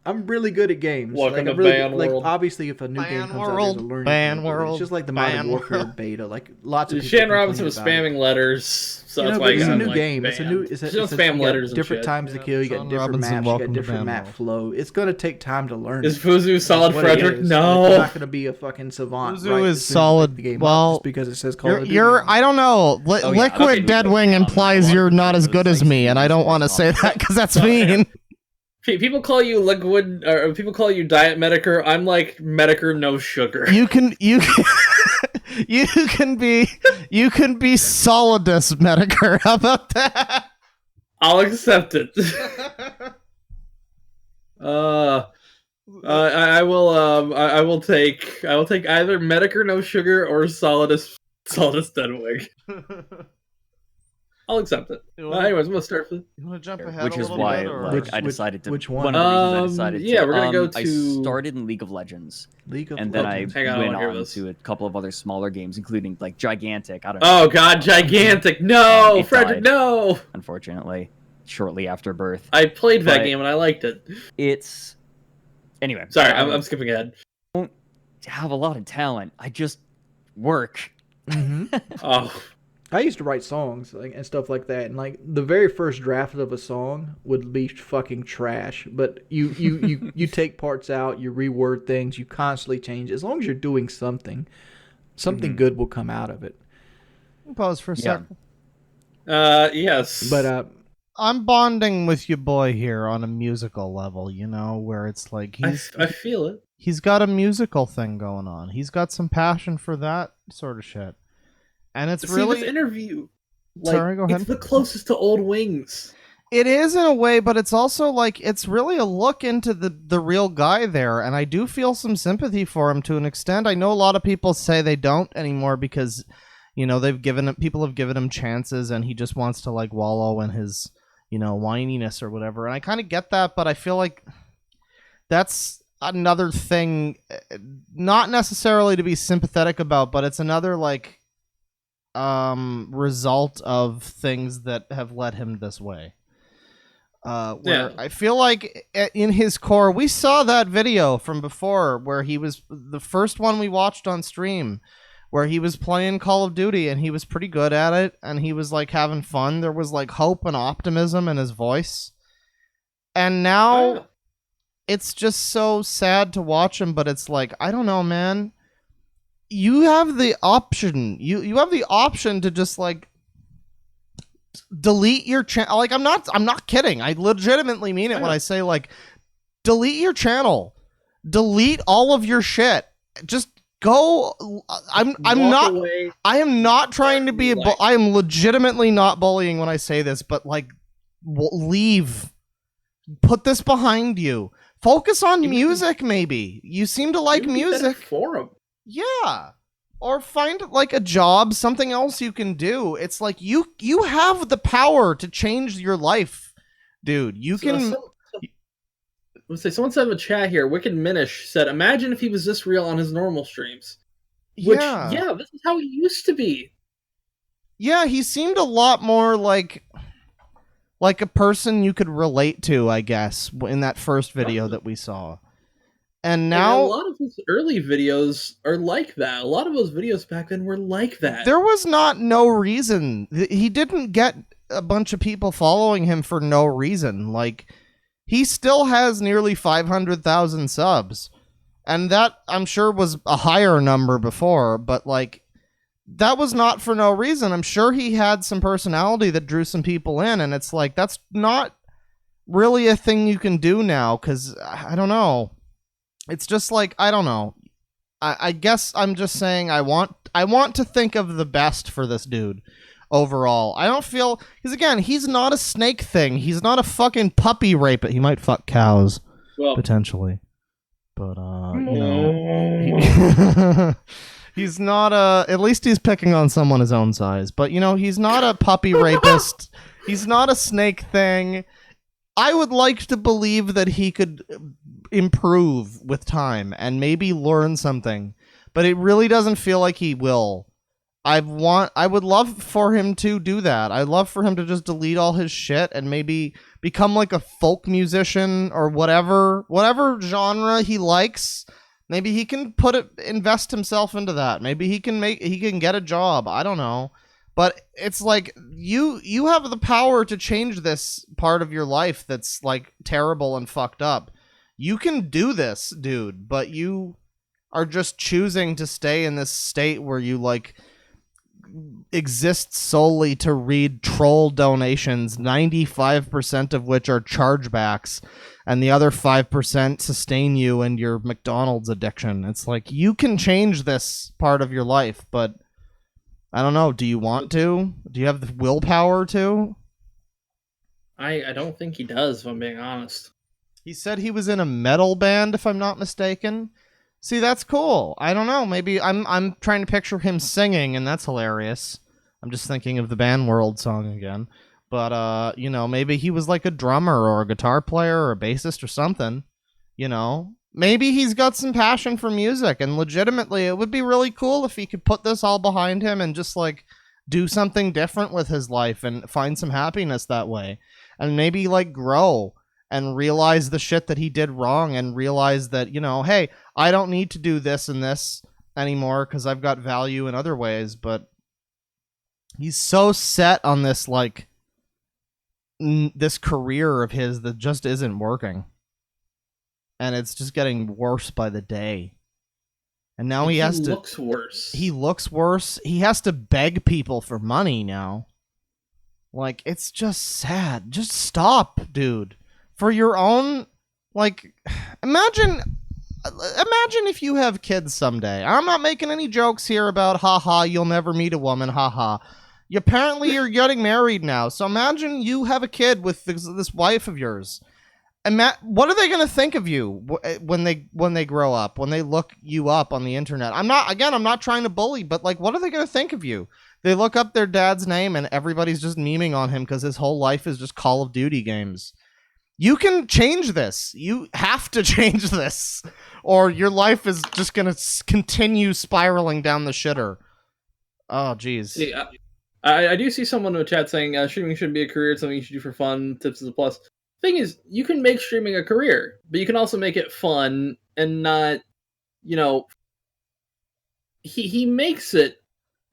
I'm really good at games. Welcome I'm to Ban World. Obviously, if a new game comes out, there's a learning curve. It's just like the Modern Warfare beta. Like lots of people Shannon Robinson was complain about spamming letters, so that's why it's a got, new like, game. banned. It's a new. You don't spam you letters got and different shit. times to kill. You got Sean different Robinson, maps. You welcome got to different Ban map World. flow. It's gonna take time to learn. Is Fuzhou solid, What it Frederick? is. No. You're not gonna be a fucking savant. Fuzhou right, is as soon as you solid. pick the game up, Well, just because it says Call of Duty. you're. I don't know. Liquid Deadwing implies you're not as good as me, and I don't want to say that because that's mean. People call you liquid, or people call you Diet Medicare. I'm like Medicare no sugar. You can be Solidus Medicare. How about that? I'll accept it. I will take either Medicare no sugar or Solidus Deadwing. I'll accept it. Anyways, I'm gonna start with. You want to jump ahead Which a is little why bit, or? I decided to. Which one? One of the reasons I decided to. Yeah, we're gonna go I to. started in League of Legends. And then I Hang on, I went wanna hear on this. to a couple of other smaller games, including like Gigantic. I don't know. Oh God, Gigantic! No, It Frederick, died, no. Unfortunately, shortly after birth. I played that But game and I liked it. It's anyway. Sorry, I'm skipping ahead. I don't have a lot of talent. I just work. Oh. I used to write songs and stuff like that, and like the very first draft of a song would be fucking trash. But you take parts out, you reword things, you constantly change. As long as you're doing something good will come out of it. Pause for a second. Yes. But I'm bonding with your boy here on a musical level, you know, where it's like I feel it. He's got a musical thing going on. He's got some passion for that sort of shit. And it's really this interview. Like, Sorry, go ahead. It's the closest to Old Wings. It is in a way, but it's also like it's really a look into the real guy there, and I do feel some sympathy for him to an extent. I know a lot of people say they don't anymore because, you know, people have given him chances, and he just wants to like wallow in his, you know, whininess or whatever. And I kind of get that, but I feel like that's another thing, not necessarily to be sympathetic about, but it's another like result of things that have led him this way. Where I feel like in his core, we saw that video from before where he was the first one we watched on stream, where he was playing Call of Duty and he was pretty good at it and he was like having fun. There was like hope and optimism in his voice. And now it's just so sad to watch him, but it's like, I don't know, man. You have the option. You have the option to just like delete your channel. Like I'm not kidding. I legitimately mean it when I say like delete your channel. Delete all of your shit. Just go. I'm not away. I am not trying to be I am legitimately not bullying when I say this, but like leave. Put this behind you. Focus on music maybe. You seem to like music. Forum. Yeah. Or find like a job, something else you can do. It's like you have the power to change your life, dude. You can. Let's say someone said in the chat here. Wicked Minish said, "Imagine if he was this real on his normal streams." Which, yeah, this is how he used to be. Yeah, he seemed a lot more like a person you could relate to, I guess, in that first video that we saw. And now a lot of his early videos are like that. A lot of those videos back then were like that. There was no reason. He didn't get a bunch of people following him for no reason. Like, he still has nearly 500,000 subs. And that, I'm sure, was a higher number before. But, like, that was not for no reason. I'm sure he had some personality that drew some people in. And it's like, that's not really a thing you can do now. Because, I don't know. It's just like, I don't know. I guess I'm just saying I want to think of the best for this dude overall. I don't feel... Because again, he's not a snake thing. He's not a fucking puppy raper. He might fuck cows, potentially. But, you know... he's not a... At least he's picking on someone his own size. But, you know, he's not a puppy rapist. He's not a snake thing. I would like to believe that he could improve with time and maybe learn something, but it really doesn't feel like he will. I would love for him to do that. I'd love for him to just delete all his shit and maybe become like a folk musician or whatever genre he likes. Maybe he can invest himself into that. Maybe he can get a job. I don't know. But it's like you have the power to change this part of your life that's like terrible and fucked up. You can do this, dude, but you are just choosing to stay in this state where you like exist solely to read troll donations, 95% of which are chargebacks, and the other 5% sustain you and your McDonald's addiction. It's like, you can change this part of your life, but I don't know, do you want to? Do you have the willpower to? I don't think he does, if I'm being honest. He said he was in a metal band, if I'm not mistaken. See, that's cool. I don't know. Maybe I'm trying to picture him singing, and that's hilarious. I'm just thinking of the Band World song again. But, you know, maybe he was like a drummer or a guitar player or a bassist or something. You know? Maybe he's got some passion for music, and legitimately, it would be really cool if he could put this all behind him and just, like, do something different with his life and find some happiness that way. And maybe, like, grow and realize the shit that he did wrong and realize that, you know, hey, I don't need to do this and this anymore because I've got value in other ways. But he's so set on this, like, this career of his that just isn't working. And it's just getting worse by the day. And now he looks worse. He looks worse. He has to beg people for money now. Like, it's just sad. Just stop, dude. For your own, like, imagine if you have kids someday. I'm not making any jokes here about, haha, you'll never meet a woman, haha. Apparently you're getting married now, so imagine you have a kid with this wife of yours. What are they going to think of you when they grow up, when they look you up on the internet? I'm not trying to bully, but, like, what are they going to think of you? They look up their dad's name and everybody's just memeing on him because his whole life is just Call of Duty games. You can change this. You have to change this, or your life is just going to continue spiraling down the shitter. Oh, jeez. Yeah, I do see someone in the chat saying streaming shouldn't be a career. It's something you should do for fun. Tips is a plus. Thing is, you can make streaming a career, but you can also make it fun and not, you know, he makes it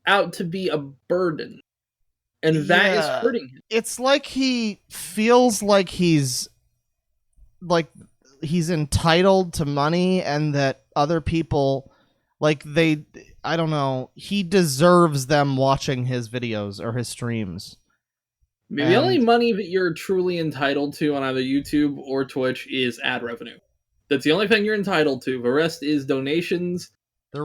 out to be a burden. And that is hurting him. It's like he feels like he's entitled to money and that other people, like, I don't know, he deserves them watching his videos or his streams. The only money that you're truly entitled to on either YouTube or Twitch is ad revenue. That's the only thing you're entitled to. The rest is donations. The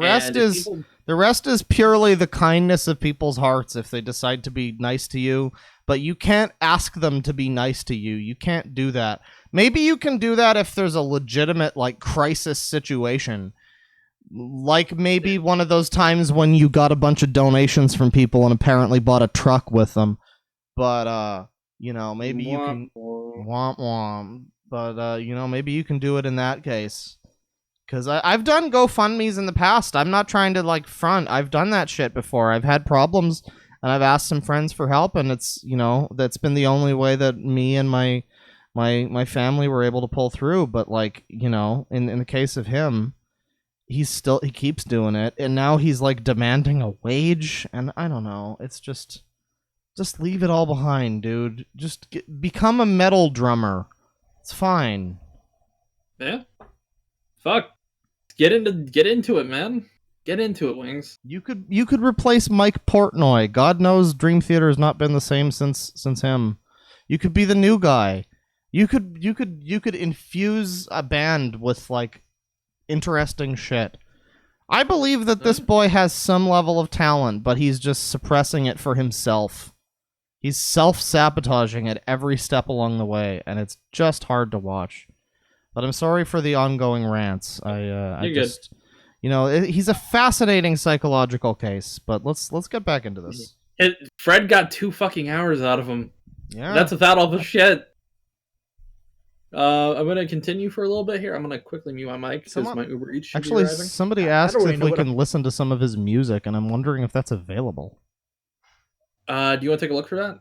rest is purely the kindness of people's hearts if they decide to be nice to you, but you can't ask them to be nice to you. You can't do that. Maybe you can do that if there's a legitimate, like, crisis situation. Like maybe one of those times when you got a bunch of donations from people and apparently bought a truck with them. But, you know, maybe you can... Womp womp. But, you know, maybe you can do it in that case. Because I've done GoFundMes in the past. I'm not trying to, like, front. I've done that shit before. I've had problems, and I've asked some friends for help, and it's, you know, that's been the only way that me and my family were able to pull through. But, like, you know, in the case of him, he keeps doing it, and now he's, like, demanding a wage, and I don't know. It's just leave it all behind, dude. Just become a metal drummer. It's fine. Yeah. Fuck. Get into it, man. Get into it, Wings. You could replace Mike Portnoy. God knows Dream Theater has not been the same since him. You could be the new guy. You could infuse a band with, like, interesting shit. I believe that this boy has some level of talent, but he's just suppressing it for himself. He's self-sabotaging at every step along the way, and it's just hard to watch. But I'm sorry for the ongoing rants. I just, you know, he's a fascinating psychological case. But let's get back into this. Fred got 2 fucking hours out of him. Yeah, that's without all the shit. I'm gonna continue for a little bit here. I'm gonna quickly mute my mic because my Uber Eats should be Actually, arriving. somebody asks if we can listen to some of his music, and I'm wondering if that's available. Do you want to take a look for that?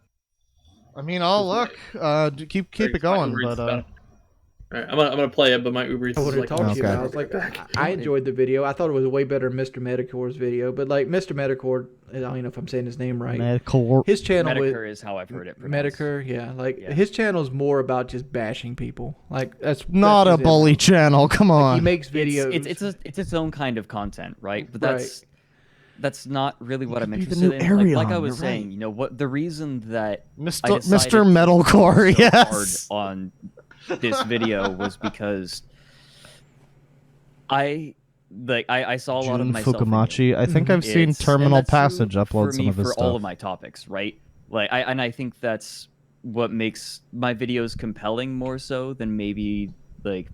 I mean, I'll look. Keep it going, but All right, I'm gonna play it, but my Uber Eats I is wanted like, to talk to you about. I was like, I enjoyed the video. I thought it was way better than Mr. Metacore's video, but like Mr. Metacore, I don't even know if I'm saying his name right. Metacore. His channel Metacore is how I've heard it pronounced. Metacore, yeah. Like his channel is more about just bashing people. Like that's not a bully channel. Come on. Like, he makes videos. It's its own kind of content, right? But Right. that's not really what I'm could be the interested new in. Like I Arion, was you're saying, right. you know, what the reason that Mr. I decided to Metalcore, go so yes. hard on this video was because I saw a lot of Jun myself. Fukumachi. I think I've seen and Terminal that's true Passage upload for some me of his for stuff. all of my topics, right? Like I think that's what makes my videos compelling more so than maybe like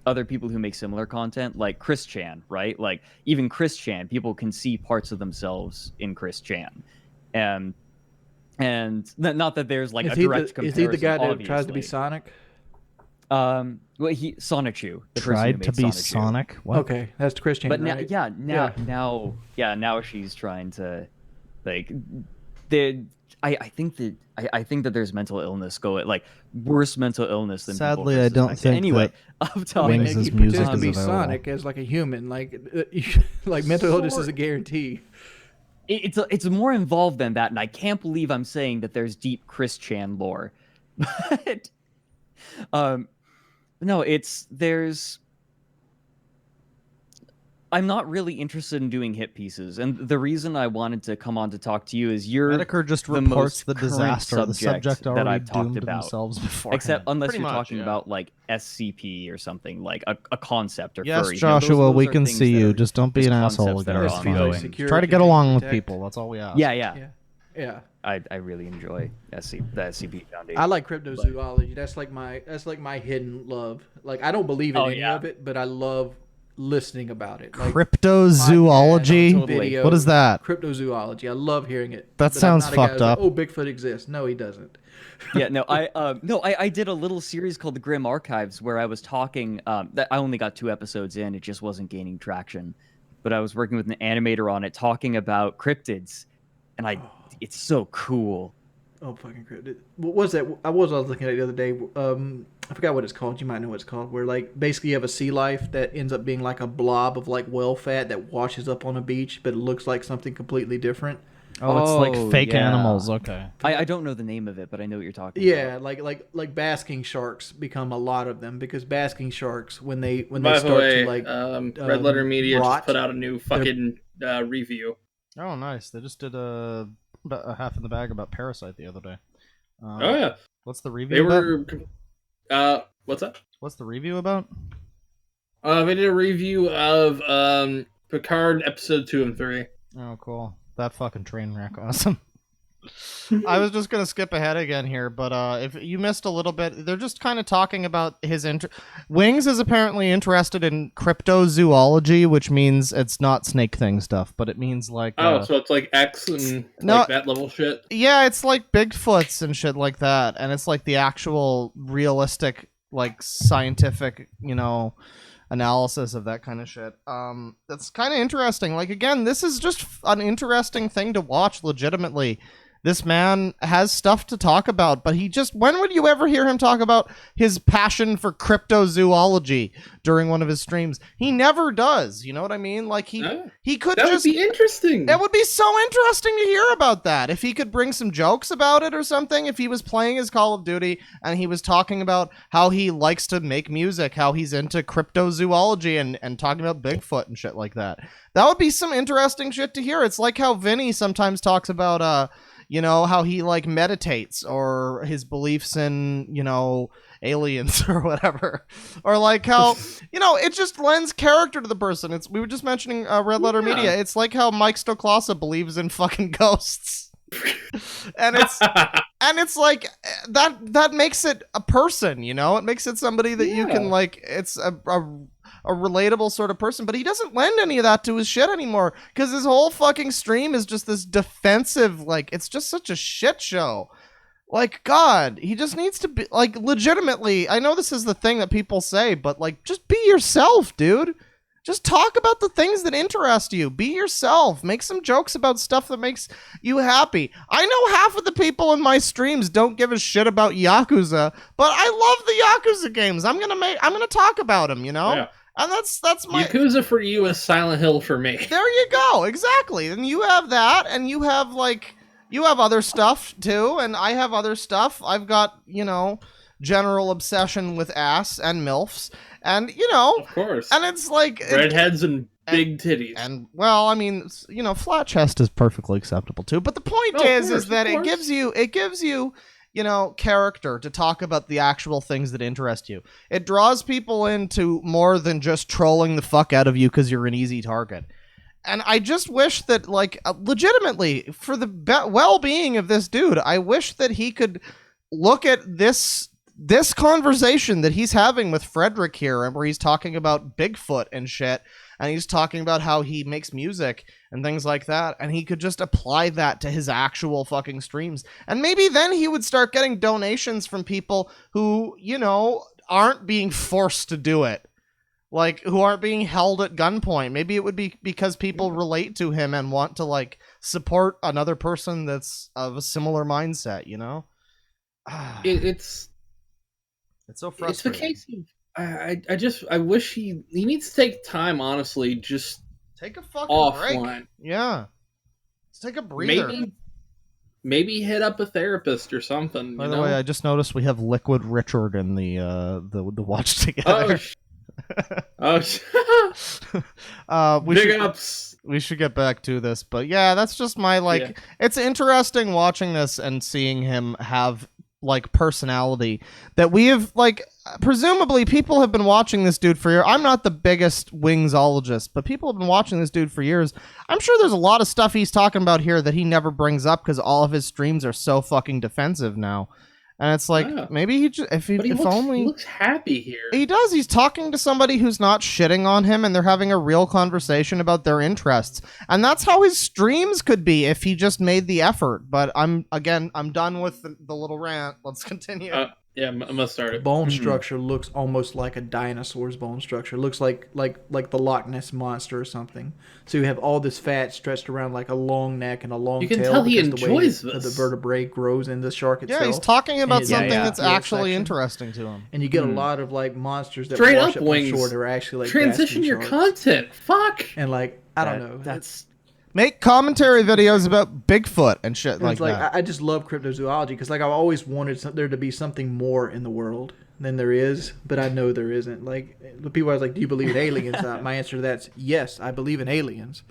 other people who make similar content, like Chris Chan, right? Like even Chris Chan, people can see parts of themselves in Chris Chan, and not that there's like a direct comparison. Is he the guy that tries to be obviously. Sonic? Well, he Sonichu the person who Tried made to be Sonichu. Sonic. What? Okay, that's Christian. But right? now she's trying to like I think that there's mental illness like worse mental illness than people Sadly, I don't suspect. think anyway that I'm talking Wings' He music pretends to is be available. Sonic as like a human. Like like mental illness is a guarantee. it's more involved than that, and I can't believe I'm saying that there's deep Chris Chan lore. But no, I'm not really interested in doing hit pieces, and the reason I wanted to come on to talk to you is you're Medicare just the reports most the current disaster. The subject that already I've talked doomed about, themselves beforehand. except unless Pretty you're much, talking yeah. about like SCP or something like a concept or Yes, furries. Joshua, those we are can things see that you. are Just don't be just an asshole concepts that are again. ongoing. Try to get along with people. That's all we ask. Yeah. I really enjoy the SCP Foundation. I like cryptozoology. That's like my hidden love. Like I don't believe in any of it, but I love listening about it. Like, Cryptozoology? videos, What is that? Cryptozoology. I love hearing it. That But I'm sounds not a guy fucked who's like, up. oh, Bigfoot exists. No, he doesn't. Yeah, no, I did a little series called The Grim Archives where I was talking. That I only got 2 episodes in; it just wasn't gaining traction. But I was working with an animator on it, talking about cryptids, and it's so cool. Oh, fucking cryptid. What was that? I was looking at it the other day. I forgot what it's called. You might know what it's called. Where like basically you have a sea life that ends up being like a blob of like whale fat that washes up on a beach, but it looks like something completely different. Oh, it's like fake animals. Okay. I don't know the name of it, but I know what you're talking Yeah, about. like basking sharks become a lot of them because basking sharks when they By start the way, to like Red Letter Media rot, just put out a new fucking review. Oh, nice. They just did a half in the bag about Parasite the other day. Oh yeah. What's the review They about? were. What's that? What's the review about? They did a review of Picard episode 2 and 3. Oh, cool. That fucking train wreck. Awesome. I was just gonna skip ahead again here, but if you missed a little bit, they're just kind of talking about his Wings is apparently interested in cryptozoology, which means it's not snake thing stuff, but it means like So it's like X and like that level shit. Yeah, it's like Bigfoots and shit like that, and it's like the actual realistic, like scientific, analysis of that kind of shit. That's kind of interesting. Like again, this is just an interesting thing to watch. Legitimately, this man has stuff to talk about, but when would you ever hear him talk about his passion for cryptozoology during one of his streams? He never does. You know what I mean? Like he could That would be interesting. It would be so interesting to hear about that. If he could bring some jokes about it or something, if he was playing his Call of Duty and he was talking about how he likes to make music, how he's into cryptozoology and talking about Bigfoot and shit like that. That would be some interesting shit to hear. It's like how Vinny sometimes talks about how he like meditates or his beliefs in, aliens or whatever. Or like how, it just lends character to the person. We were just mentioning Red Letter Media. It's like how Mike Stoklasa believes in fucking ghosts. and it's like that makes it a person, it makes it somebody that you can like, it's a relatable sort of person, but he doesn't lend any of that to his shit anymore because his whole fucking stream is just this defensive, like, it's just such a shit show. Like, God, he just needs to be, like, legitimately, I know this is the thing that people say, but, like, just be yourself, dude. Just talk about the things that interest you. Be yourself. Make some jokes about stuff that makes you happy. I know half of the people in my streams don't give a shit about Yakuza, but I love the Yakuza games. I'm gonna talk about them, you know? Yeah. And that's my Yakuza for you is Silent Hill for me. There you go. Exactly. And you have that, and you have, like, you have other stuff, too, and I have other stuff. I've got, you know, general obsession with ass and MILFs, and, you know... Of course. And it's like... Redheads and big titties. And, well, I mean, you know, flat chest is perfectly acceptable, too. But the point is that it gives you, you know, character to talk about the actual things that interest you. It draws people into more than just trolling the fuck out of you because you're an easy target. And I just wish that, like, legitimately, for the well-being of this dude, I wish that he could look at this conversation that he's having with Frederick here, and where he's talking about Bigfoot and shit, and he's talking about how he makes music and things like that, and he could just apply that to his actual fucking streams. And maybe then he would start getting donations from people who, you know, aren't being forced to do it. Like, who aren't being held at gunpoint. Maybe it would be because people relate to him and want to, like, support another person that's of a similar mindset, you know? It's so frustrating. It's the case of I wish he needs to take time, honestly, just take a fucking offline. break. Yeah. Let's take a breather. Maybe hit up a therapist or something. By the way, I just noticed we have Liquid Richard in the watch together. Big ups. We should get back to this, but yeah, that's just my, like, Yeah. It's interesting watching this and seeing him have, like, personality that we have, like, presumably people have been watching this dude for years. I'm not the biggest Wingsologist, but people have been watching this dude for years. I'm sure there's a lot of stuff he's talking about here that he never brings up because all of his streams are so fucking defensive now. And it's like, maybe he just, if he looks happy here. He does. He's talking to somebody who's not shitting on him, and they're having a real conversation about their interests. And that's how his streams could be if he just made the effort. But I'm done with the little rant. Let's continue. Yeah, I'm gonna start it. Bone structure looks almost like a dinosaur's bone structure. It looks like the Loch Ness monster or something. So you have all this fat stretched around like a long neck and a long tail. You can tell he because the way enjoys that this. The vertebrae grows in the shark itself. Yeah, he's talking about And something yeah, that's actually interesting to him. And you get a lot of, like, monsters that Straight wash up up Wings. from shore that are actually like Transition basking your sharks. content. Fuck. And, like, I don't know. That's Make commentary videos about Bigfoot and shit And like it's like that. I just love cryptozoology because, like, I've always wanted there to be something more in the world than there is, but I know there isn't. Like, the people are like, "Do you believe in aliens?" My answer to that's yes. I believe in aliens.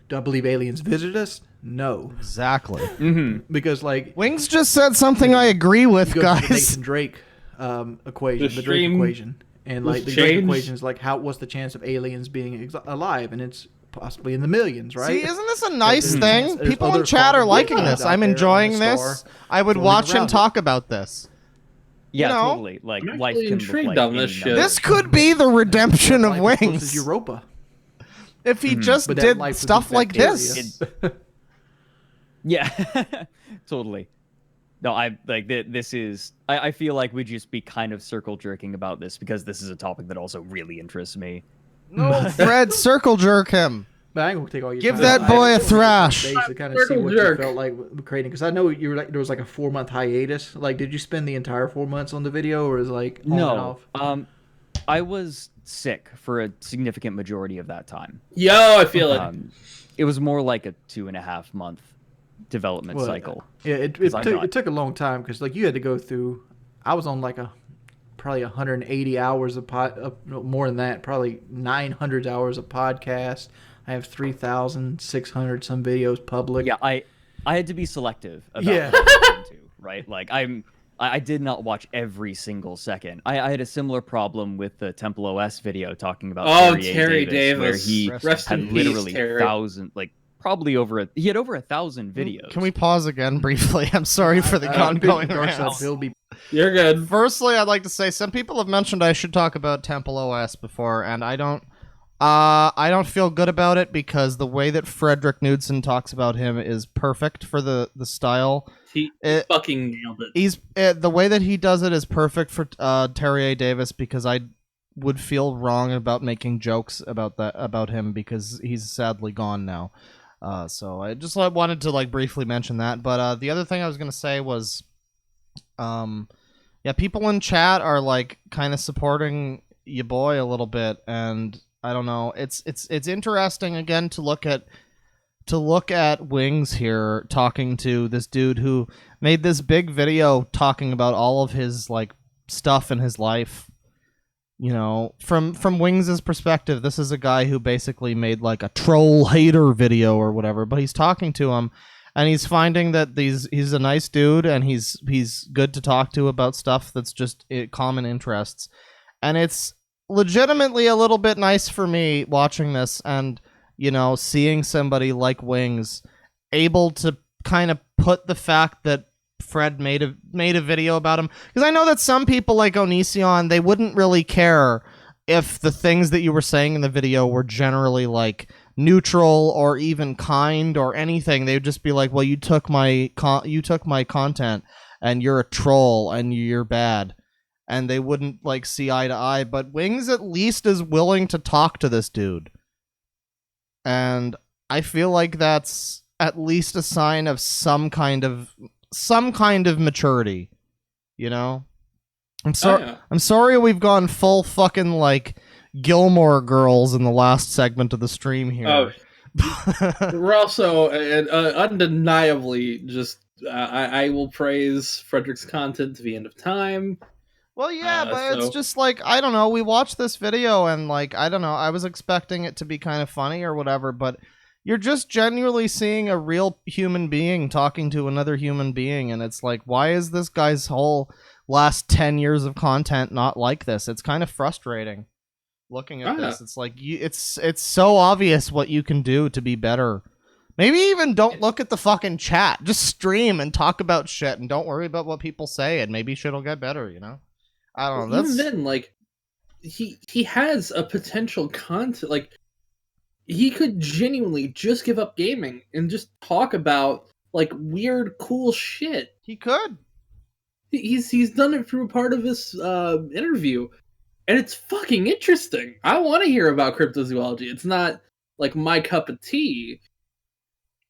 Do I believe aliens visit us? No. Exactly. Because, like, Wings just said something I agree with, you go to the guys. Nathan Drake equation, the Drake stream equation, and was like the Drake changed. equation is like, what's the chance of aliens being alive? And it's possibly in the millions, right? See, isn't this a nice There's thing? there's People other in chat are quantum liking beings this. out I'm there on enjoying the this. star I would floating watch him around it. talk about this. Yeah, You know? totally. Like, I'm life actually can look intrigued like on any this shit. number This of could be the redemption of Life as close Wings. as Europa. If he just But that did life would be stuff like this. bacteria. Yeah, totally. No, this is. I feel like we'd just be kind of circle jerking about this because this is a topic that also really interests me. No, Fred, circle jerk him. But I ain't gonna take all your Give time. that I boy a just wanted to touch thrash. base to kind of see what you felt like creating, because I know you were like there was like a 4-month hiatus. Like, did you spend the entire 4 months on the video, or is it like on and No, off? I was sick for a significant majority of that time. Yo, I feel it. It was more like a 2.5 month development Well, cycle. Yeah, it took a long time because, like, you had to go through. I was on like probably 180 hours of more than that, probably 900 hours of podcast. I have 3,600 some videos public. Yeah, I had to be selective about Yeah. what I listened to, right? Like, I did not watch every single second. I had a similar problem with the Temple OS video talking about Terry Davis, where he Rest had in peace, literally Terry. he had over 1,000 videos. Can we pause again briefly? I'm sorry for the ongoing rants. You're good. Firstly, I'd like to say some people have mentioned I should talk about Temple OS before, and I don't feel good about it because the way that Frederick Knudsen talks about him is perfect for the style He fucking nailed it. He's the way that he does it is perfect for Terry A. Davis, because I would feel wrong about making jokes about him because he's sadly gone now. So I just wanted to briefly mention that. But the other thing I was gonna say was, yeah, people in chat are kind of supporting your boy a little bit, and I don't know. It's interesting again to look at Wings here talking to this dude who made this big video talking about all of his stuff in his life. You know, from Wings' perspective, this is a guy who basically made a troll hater video or whatever, but he's talking to him and he's finding that he's a nice dude and he's good to talk to about stuff that's just common interests. And it's legitimately a little bit nice for me watching this and, you know, seeing somebody like Wings able to kind of put the fact that Fred made a video about him, because I know that some people like Onision, they wouldn't really care if the things that you were saying in the video were generally neutral or even kind or anything. They would just be like, well, you took my content and you're a troll and you're bad, and they wouldn't see eye to eye. But Wings at least is willing to talk to this dude, and I feel like that's at least a sign of some kind of maturity, you know? I'm sorry we've gone full fucking Gilmore Girls in the last segment of the stream here. We're also undeniably just I will praise Frederick's content to the end of time. Well, yeah, but it's just I don't know, we watched this video and I don't know, I was expecting it to be kind of funny or whatever, but you're just genuinely seeing a real human being talking to another human being, and it's why is this guy's whole last 10 years of content not like this? It's kind of frustrating looking at this. It's it's so obvious what you can do to be better. Maybe even don't look at the fucking chat. Just stream and talk about shit and don't worry about what people say, and maybe shit'll get better, you know? I don't know. Even then, he has a potential content, he could genuinely just give up gaming and just talk about weird, cool shit. He could. He's done it through part of this interview, and it's fucking interesting. I want to hear about cryptozoology. It's not my cup of tea.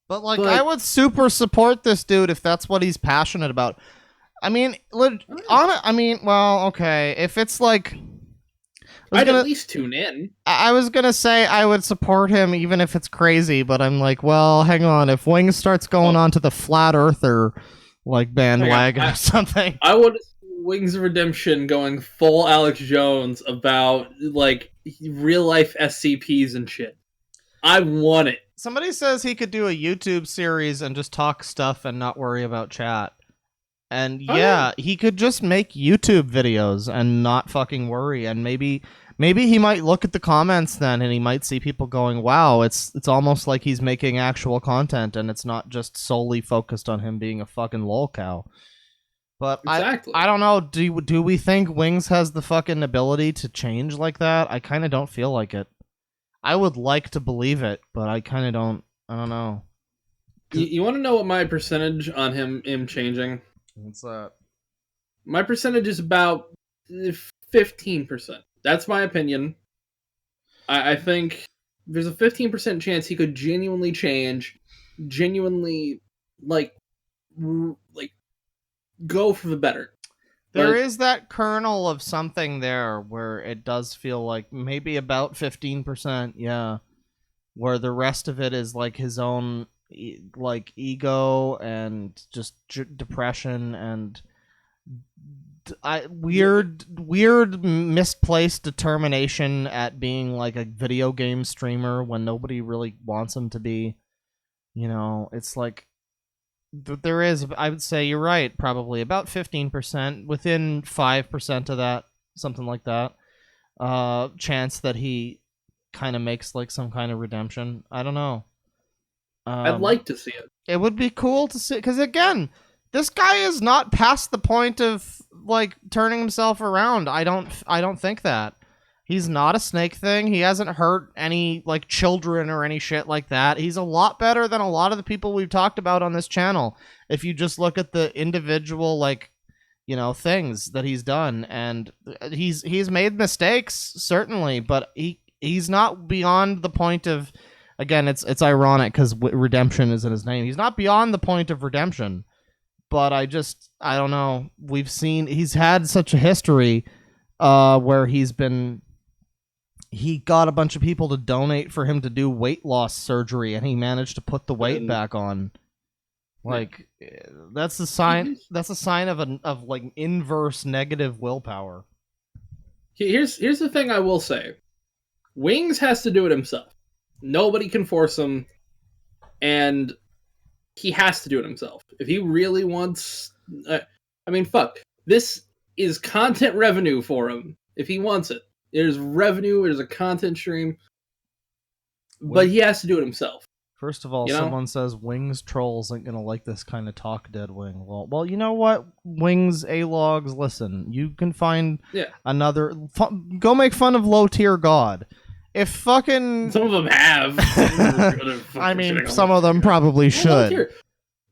But I would super support this dude if that's what he's passionate about. I mean, well, okay, if it's I'd at least tune in. I was gonna say I would support him even if it's crazy, but I'm well, hang on. If Wings starts going on to the flat earther bandwagon or something, I would Wings of Redemption going full Alex Jones about real life SCPs and shit. I want it. Somebody says he could do a YouTube series and just talk stuff and not worry about chat. And yeah, he could just make YouTube videos and not fucking worry. And maybe he might look at the comments then and he might see people going, wow, it's almost like he's making actual content and it's not just solely focused on him being a fucking lolcow. But exactly. I don't know. Do we think Wings has the fucking ability to change like that? I kind of don't feel like it. I would like to believe it, but I kind of don't. I don't know. You want to know what my percentage on him changing? What's that? My percentage is about 15%. That's my opinion. I think there's a 15% chance he could genuinely change, genuinely go for the better. There is that kernel of something there where it does feel like maybe about 15%, yeah, where the rest of it is his own ego and just depression and weird misplaced determination at being a video game streamer when nobody really wants him to be. You know, it's there is, I would say you're right, probably about 15%, within 5% of that, something like that, chance that he kind of makes some kind of redemption. I don't know. I'd like to see it. It would be cool to see, because again, this guy is not past the point of turning himself around. I don't think that. He's not a snake thing. He hasn't hurt any, like, children or any shit like that. He's a lot better than a lot of the people we've talked about on this channel. If you just look at the individual, like, you know, things that he's done. And he's made mistakes, certainly, but he's not beyond the point of, again, it's ironic because redemption is in his name. He's not beyond the point of redemption. But I don't know. He's had such a history where he got a bunch of people to donate for him to do weight loss surgery, and he managed to put the weight back on. Like, that's a sign. That's a sign of like inverse negative willpower. Here's the thing I will say: Wings has to do it himself. Nobody can force him, and he has to do it himself. If he really wants, I mean, fuck. This is content revenue for him. If he wants it. There's revenue, there's a content stream, but he has to do it himself. First of all, someone says Wings trolls ain't gonna like this kind of talk, Deadwing. Well, you know what, Wings A-logs, listen, you can find another. Go make fun of low tier god. If fucking some of them have, I mean, some of them probably should.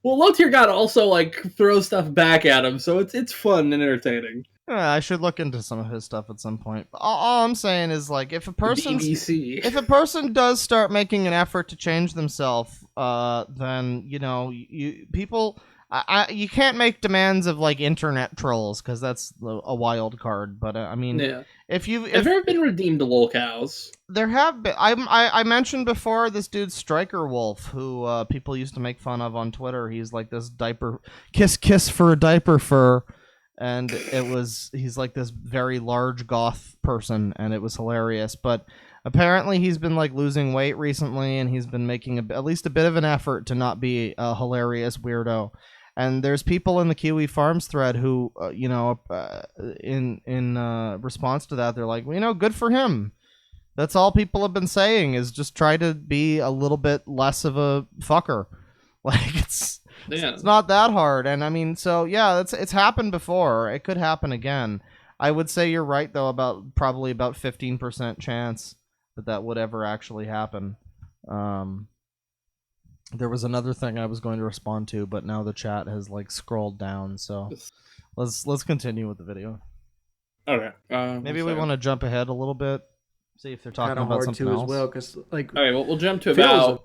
Well, low tier god also like throws stuff back at him, so it's fun and entertaining. I should look into some of his stuff at some point. All I'm saying is, like, if a person does start making an effort to change themselves, then you know, you can't make demands of like internet trolls because that's a wild card. But I mean, if there have been redeemed lolcows, there have been. I mentioned before this dude Striker Wolf, who people used to make fun of on Twitter. He's like this diaper kiss for a diaper fur. And he's like this very large goth person, and it was hilarious. But apparently he's been like losing weight recently, and he's been making at least a bit of an effort to not be a hilarious weirdo. And there's people in the Kiwi Farms thread who, in response to that, they're like, well, you know, good for him. That's all people have been saying is just try to be a little bit less of a fucker. Like it's not that hard, and I mean, so yeah, it's happened before. It could happen again. I would say you're right though, probably about 15% chance that would ever actually happen. There was another thing I was going to respond to, but now the chat has like scrolled down. So let's continue with the video. Okay. Maybe we want to jump ahead a little bit, see if they're talking about something else. As well, because like, all right, well, we'll jump to about.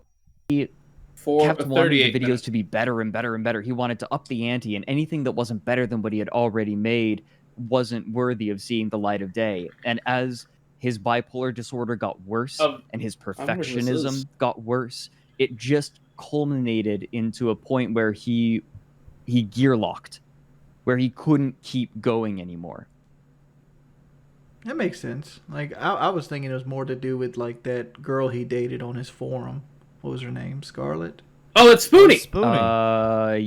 Kept wanting the videos to be better and better and better. He wanted to up the ante, and anything that wasn't better than what he had already made wasn't worthy of seeing the light of day. And as his bipolar disorder got worse and his perfectionism got worse, it just culminated into a point where he gear locked, where he couldn't keep going anymore. That makes sense. Like I was thinking it was more to do with like that girl he dated on his forum. What was her name? Scarlett? Oh, it's Spoonie.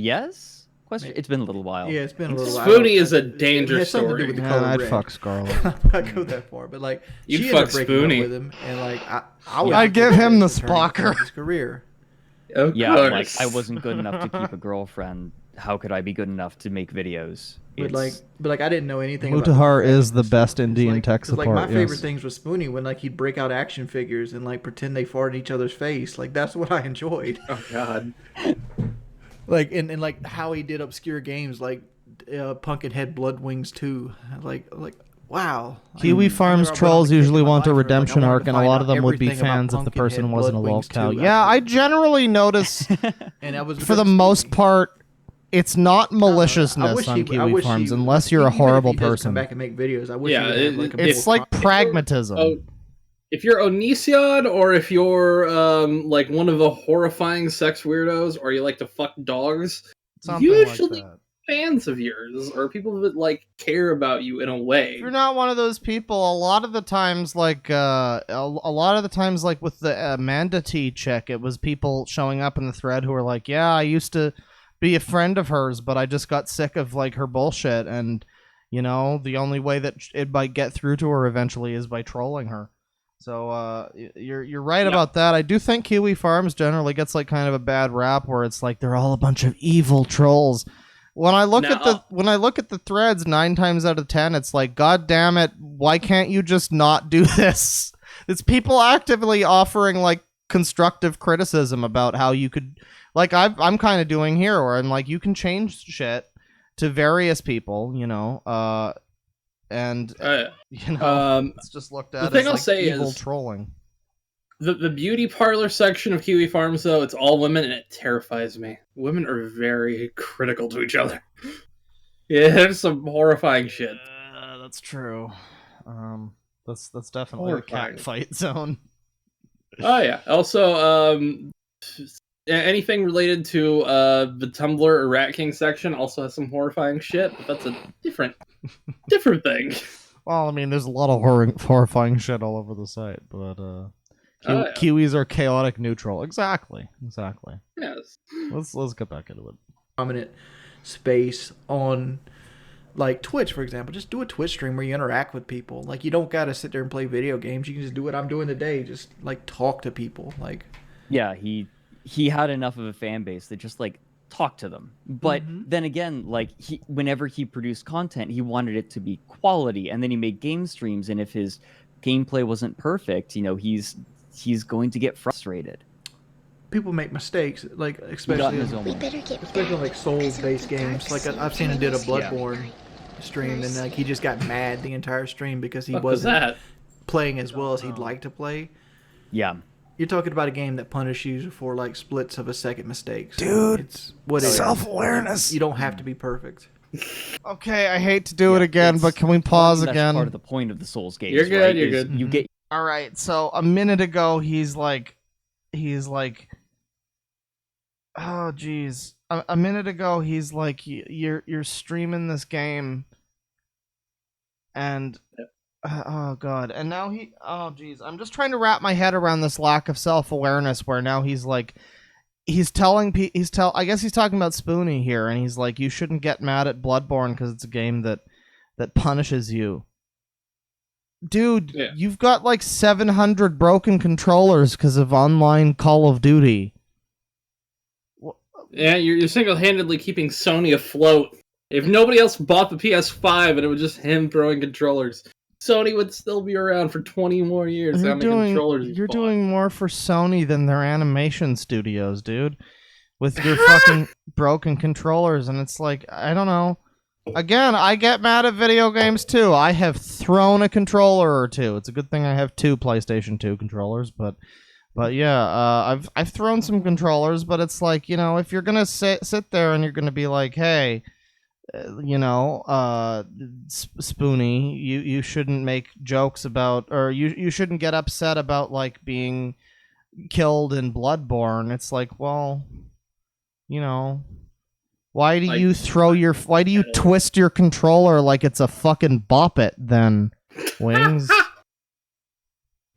Yes? Question. It's been a little while. Yeah, it's been a little while. Spoonie is a danger story. I'd fuck Scarlett. I'm not go that far, but like you'd fuck Spoonie with him, and like I'd give him the Spocker. His career. Yeah, like I wasn't good enough to keep a girlfriend. How could I be good enough to make videos? But like I didn't know anything. Mutahar is the best Indian tech support. Like my favorite things with Spoonie when like he'd break out action figures and like pretend they fart in each other's face. Like that's what I enjoyed. Oh God. Like and like how he did obscure games like Pumpkinhead Blood Wings 2. Like wow. Kiwi Farms trolls usually want a redemption arc, and a lot of them would be fans if the person wasn't a lolcow. Yeah, I generally notice, and for the most part, it's not maliciousness on Kiwi Farms, unless you're a horrible person. Come back and make videos. I wish it's like pragmatism. If you're Onision, or if you're like one of the horrifying sex weirdos, or you like to fuck dogs, usually like fans of yours, or people that like care about you in a way. If you're not one of those people, a lot of the times, like with the Amanda T chick, it was people showing up in the thread who were like, "Yeah, I used to be a friend of hers, but I just got sick of like her bullshit, and you know, the only way that it might get through to her eventually is by trolling her." So you're right about that. I do think Kiwi Farms generally gets like kind of a bad rap where it's like they're all a bunch of evil trolls. When I look Now- at the threads, 9 times out of 10, it's like, God damn it, why can't you just not do this? It's people actively offering like constructive criticism about how you could, like I'm kind of doing here, where I'm like, you can change shit to various people, you know, and you know, it's just looked at the thing as I'll like say evil is trolling. the beauty parlor section of Kiwi Farms, though, it's all women, and it terrifies me. Women are very critical to each other. Yeah, there's some horrifying shit. That's true. That's definitely a cat fight zone. Oh yeah. Also, anything related to the Tumblr or Rat King section also has some horrifying shit, but that's a different thing. Well, I mean, there's a lot of horrifying shit all over the site, but yeah. Kiwis are chaotic neutral. Exactly. Yes. Let's get back into it. Prominent space on like Twitch, for example. Just do a Twitch stream where you interact with people. Like, you don't gotta sit there and play video games. You can just do what I'm doing today. Just like talk to people. Like, yeah, he had enough of a fan base that just like talk to them. But then again, like whenever he produced content, he wanted it to be quality, and then he made game streams, and if his gameplay wasn't perfect, you know, he's going to get frustrated. people make mistakes, like especially like Souls-based games. Like I've seen him did a Bloodborne stream, and like he just got mad the entire stream because he wasn't playing as well as he'd like to play. Yeah. You're talking about a game that punishes you for like splits of a second mistakes. Dude, it's what it is. Self-awareness. You don't have to be perfect. Okay, I hate to do it again, but can we pause that's again? Part of the point of the Souls games. You're good. Right, you're is good. You get. All right. So a minute ago, he's like, oh geez. A minute ago, he's like, you're streaming this game, and oh god, and now oh geez, I'm just trying to wrap my head around this lack of self-awareness. Where now he's like, I guess he's talking about Spoonie here, and he's like, you shouldn't get mad at Bloodborne because it's a game that punishes you. Dude, you've got like 700 broken controllers because of online Call of Duty. Yeah, you're single-handedly keeping Sony afloat. If nobody else bought the PS5 and it was just him throwing controllers, Sony would still be around for 20 more years. You're doing more for Sony than their animation studios, dude. With your fucking broken controllers, and it's like, I don't know. Again, I get mad at video games too. I have thrown a controller or two. It's a good thing I have 2 PlayStation 2 controllers, but yeah, I've thrown some controllers, but it's like, you know, if you're gonna sit there and you're gonna be like, hey, you know, Spoonie, you shouldn't make jokes about, or you shouldn't get upset about like being killed in Bloodborne. It's like, well, you know, why do you twist your controller like it's a fucking bop it then, Wings?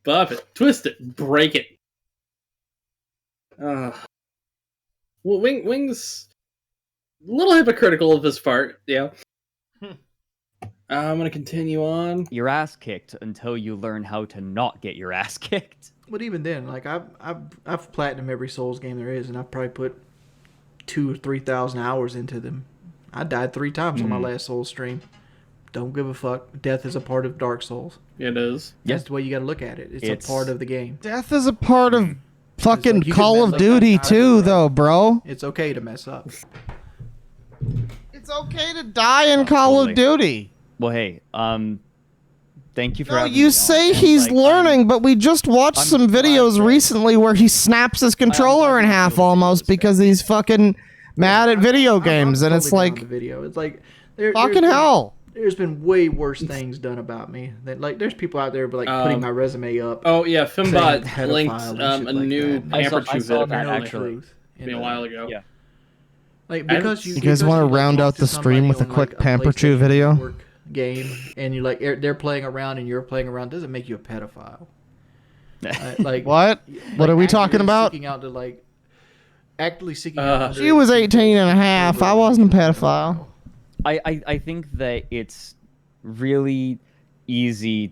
Bop it, twist it, break it. Well, Wings, a little hypocritical of his part, yeah. I'm gonna continue on. Your ass kicked until you learn how to not get your ass kicked. But even then, like I've platinum every Souls game there is, and I've probably put 2,000 or 3,000 hours into them. I died 3 times on my last Souls stream. Don't give a fuck. Death is a part of Dark Souls. It is. That's the way you got to look at it. It's a part of the game. Death is a part of fucking Call of Duty too, though, bro. It's okay to mess up. It's okay to die in Call of Duty. Well, hey, thank you for. No, having you me say on. he's Like, learning, but we just watched some videos recently where he snaps his controller in half almost because he's fucking mad at video games, and it's like, video. It's like fucking hell. There's been way worse things done about me. That like, there's people out there like putting my resume up. Oh yeah, Fimbot saying linked pedophile and shit a like new that. Pamperchew video actually. a while ago. Yeah. Like because you guys want to round out the stream with a quick Pamperchew video? Game, and you like they're playing around and you're playing around, doesn't make you a pedophile. Like what? What are we talking about? Seeking out to like actively seeking out. She was 18 and a half. I wasn't a pedophile. I think that it's really easy.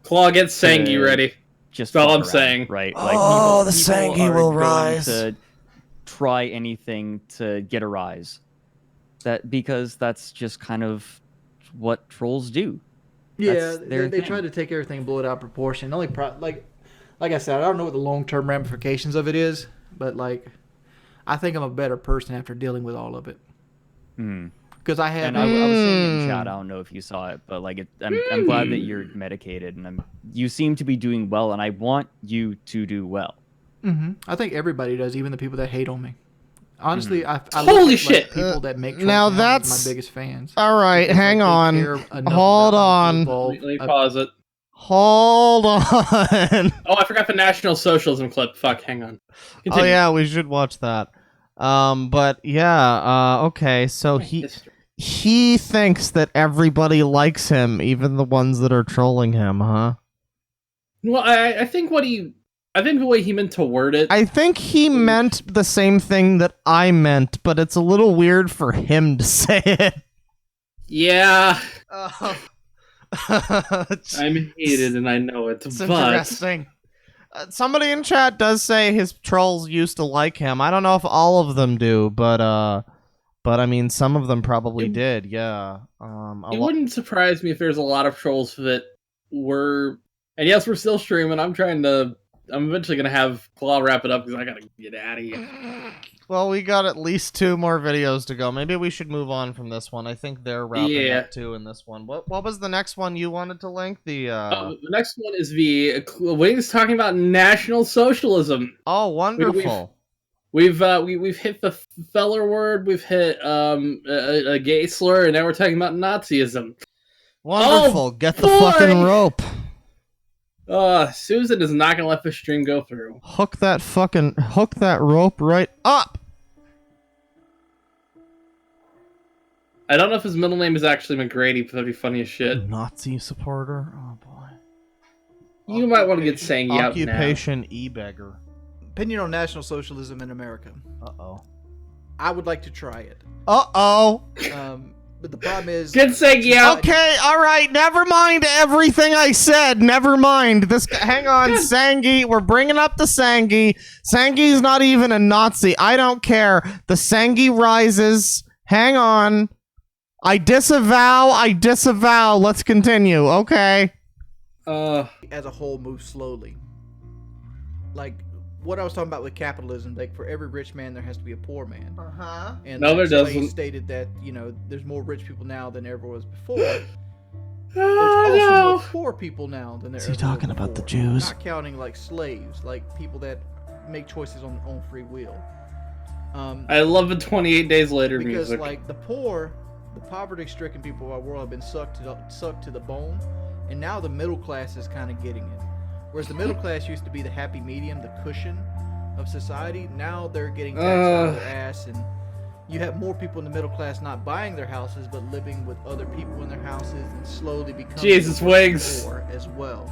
Claw, get Sangi ready. Just that's all I'm around, saying. Right? Oh, Like, the Sangi will rise. To try anything to get a rise. because that's just kind of what trolls do. Yeah, That's their they thing. try to take everything and blow it out of proportion. Like I said, I don't know what the long-term ramifications of it is, but like, I think I'm a better person after dealing with all of it. Because I had, And I was saying in chat, I don't know if you saw it, but like, I'm glad that you're medicated, and you seem to be doing well, and I want you to do well. I think everybody does, even the people that hate on me. Honestly, I Holy look at, shit! like, people that make Now trolls that's my biggest fans. All right, Because, hang like, they on. care enough Hold about me to on. evolve. Let me pause it. Hold on. Oh, I forgot the National Socialism clip. Fuck, hang on. Continue. Oh yeah, we should watch that. But yeah, okay, so he thinks that everybody likes him, even the ones that are trolling him, huh? Well, I think the way he meant to word it. I think he meant the same thing that I meant, but it's a little weird for him to say it. Yeah. I'm hated and I know it. It's but interesting. Somebody in chat does say his trolls used to like him. I don't know if all of them do, but I mean, some of them probably did. Yeah. It wouldn't surprise me if there's a lot of trolls that were. And yes, we're still streaming. I'm eventually gonna have Claw wrap it up because I gotta get out of here. Well, we got at least 2 more videos to go. Maybe we should move on from this one. I think they're wrapping up too in this one. What was the next one you wanted to link? The next one is the Wings talking about National Socialism. Oh, wonderful. We've hit the feller word. We've hit a gay slur, and now we're talking about Nazism. Wonderful. Get the fucking rope. Susan is not gonna let this stream go through. Hook that rope right up. I don't know if his middle name is actually McGrady, but that'd be funny as shit. Nazi supporter? Oh boy. You might want to get saying out now. Occupation e-beggar. Opinion on National Socialism in America. Uh-oh. I would like to try it. Uh-oh. But the problem is... Get saying out. Okay, alright, never mind everything I said. Never mind. Hang on, Sangi. We're bringing up the Sangi. Sangi's not even a Nazi. I don't care. The Sangi rises. Hang on. I disavow. Let's continue. Okay. As a whole, move slowly. Like what I was talking about with capitalism, like for every rich man there has to be a poor man. And no, there somebody doesn't. stated that there's more rich people now than ever was before. There's also more poor people now than there ever was before. Is he talking about the Jews? Not counting like slaves, like people that make choices on free will. I love the 28 Days Later because music. Like the poverty-stricken people of our world have been sucked to the bone, and now the middle class is kind of getting it. Whereas the middle class used to be the happy medium, the cushion of society. Now they're getting taxed out of their ass, and you have more people in the middle class not buying their houses, but living with other people in their houses and slowly becoming poor as well.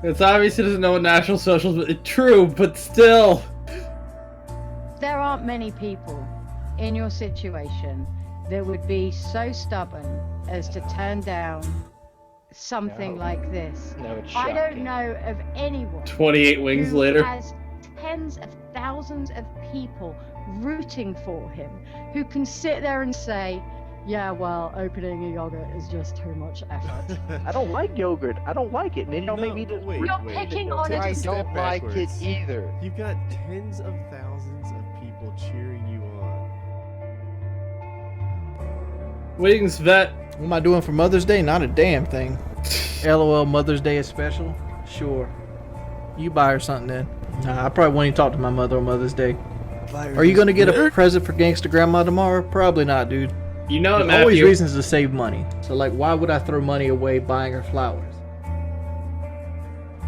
It's obvious he doesn't know what National Socialism is. True, but still. There aren't many people in your situation that would be so stubborn as to turn down something like this. I don't know of anyone 28 wings who later has tens of thousands of people rooting for him who can sit there and say, yeah, well, opening a yogurt is just too much effort. I don't like yogurt. I don't like it. And then don't make me just... You're picking on it. I don't like it either. You've got tens of thousands of people cheering you on. Wings vet. What am I doing for Mother's Day? Not a damn thing. LOL, Mother's Day is special? Sure. You buy her something then. Nah, I probably won't even talk to my mother on Mother's Day. Are you gonna get a present for Gangsta Grandma tomorrow? Probably not, dude. You know, there's always reasons to save money. So, like, why would I throw money away buying her flowers?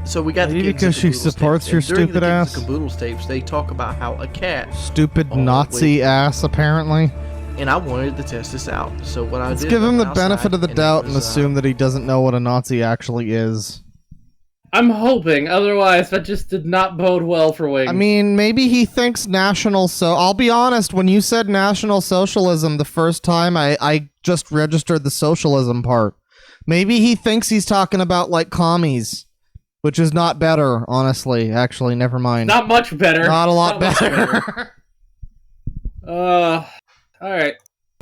So we got Maybe the because she supports your stupid ass. During the Caboodles tapes, they talk about how a cat. Stupid Nazi ass, apparently. And I wanted to test this out. So what I did. Let's give him the benefit of the doubt and assume that he doesn't know what a Nazi actually is. I'm hoping. Otherwise, that just did not bode well for Wings. I mean, maybe he thinks I'll be honest, when you said National Socialism the first time, I just registered the socialism part. Maybe he thinks he's talking about, like, commies. Which is not better, honestly. Actually, never mind. Not much better. Not a lot better. All right.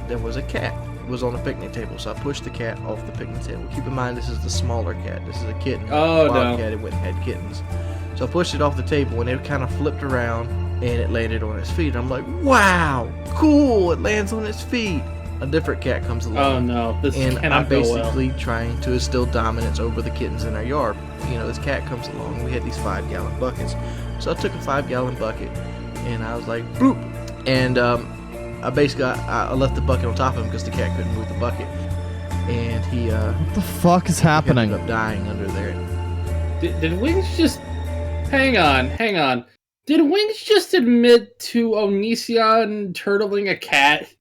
There was a cat. It was on a picnic table, so I pushed the cat off the picnic table. Keep in mind, this is the smaller cat. This is a kitten. Oh, Wild no. cat. It went and had kittens. So I pushed it off the table, and it kind of flipped around, and it landed on its feet. I'm like, wow, cool. It lands on its feet. A different cat comes along. Oh no, this and cannot I'm go well. basically trying to instill dominance over the kittens in our yard. You know, this cat comes along. We had these 5-gallon buckets, so I took a 5-gallon bucket, and I was like, boop, and I basically I left the bucket on top of him because the cat couldn't move the bucket, and he What the fuck is happening? ended up dying under there. Did Wings just... Hang on. Did Wings just admit to Onision turtling a cat?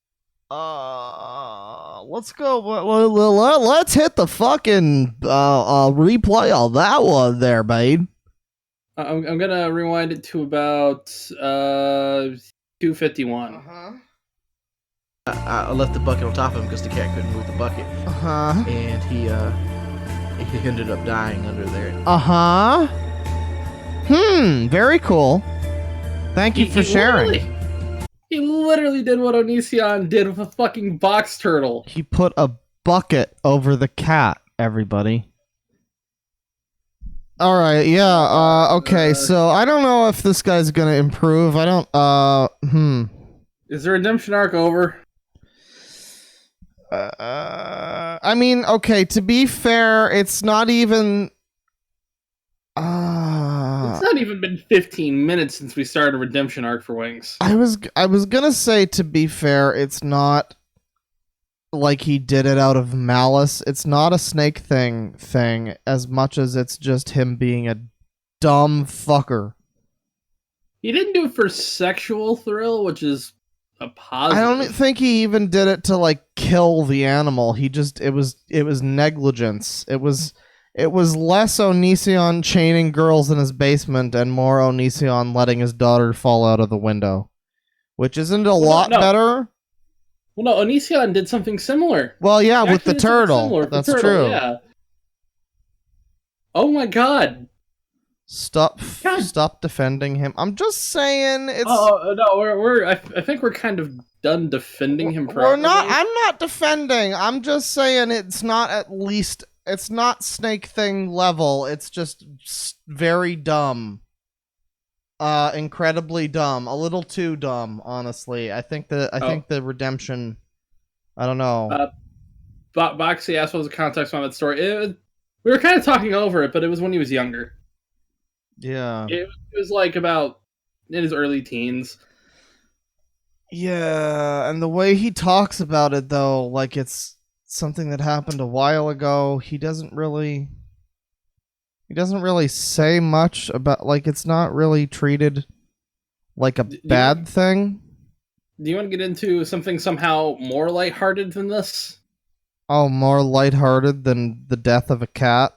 Let's go. Let's hit the fucking replay on that one there, babe. I'm gonna rewind it to about 251. I left the bucket on top of him because the cat couldn't move the bucket, and he ended up dying under there. Very cool. Thank you for sharing. He literally did what Onision did with a fucking box turtle. He put a bucket over the cat, everybody. Alright, yeah, okay, so I don't know if this guy's gonna improve. I don't, Is the redemption arc over? I mean, okay, to be fair, it's not even... It's not even been 15 minutes since we started a redemption arc for Wings. I was gonna say, to be fair, it's not like he did it out of malice. It's not a snake thing as much as it's just him being a dumb fucker. He didn't do it for sexual thrill, which is a positive. I don't think he even did it to like kill the animal. He just it was negligence. It was less Onision chaining girls in his basement and more Onision letting his daughter fall out of the window, which isn't a lot better. Well, no, Onision did something similar. Well, yeah, He with the actually did something turtle. similar with the That's turtle, true. Yeah. Oh my god. Stop defending him. I'm just saying it's... Oh no, I think we're kind of done defending him properly. I'm not defending. I'm just saying it's not it's not snake thing level. It's just very dumb. Incredibly dumb. A little too dumb, honestly. I think the redemption... I don't know. Boxy asked what was the context behind that story. We were kind of talking over it, but it was when he was younger. Yeah. It was like about in his early teens. Yeah, and the way he talks about it, though, like it's something that happened a while ago, he doesn't really say much about, like, it's not really treated like a bad thing. Do you want to get into something somehow more lighthearted than this? Oh, more lighthearted than the death of a cat?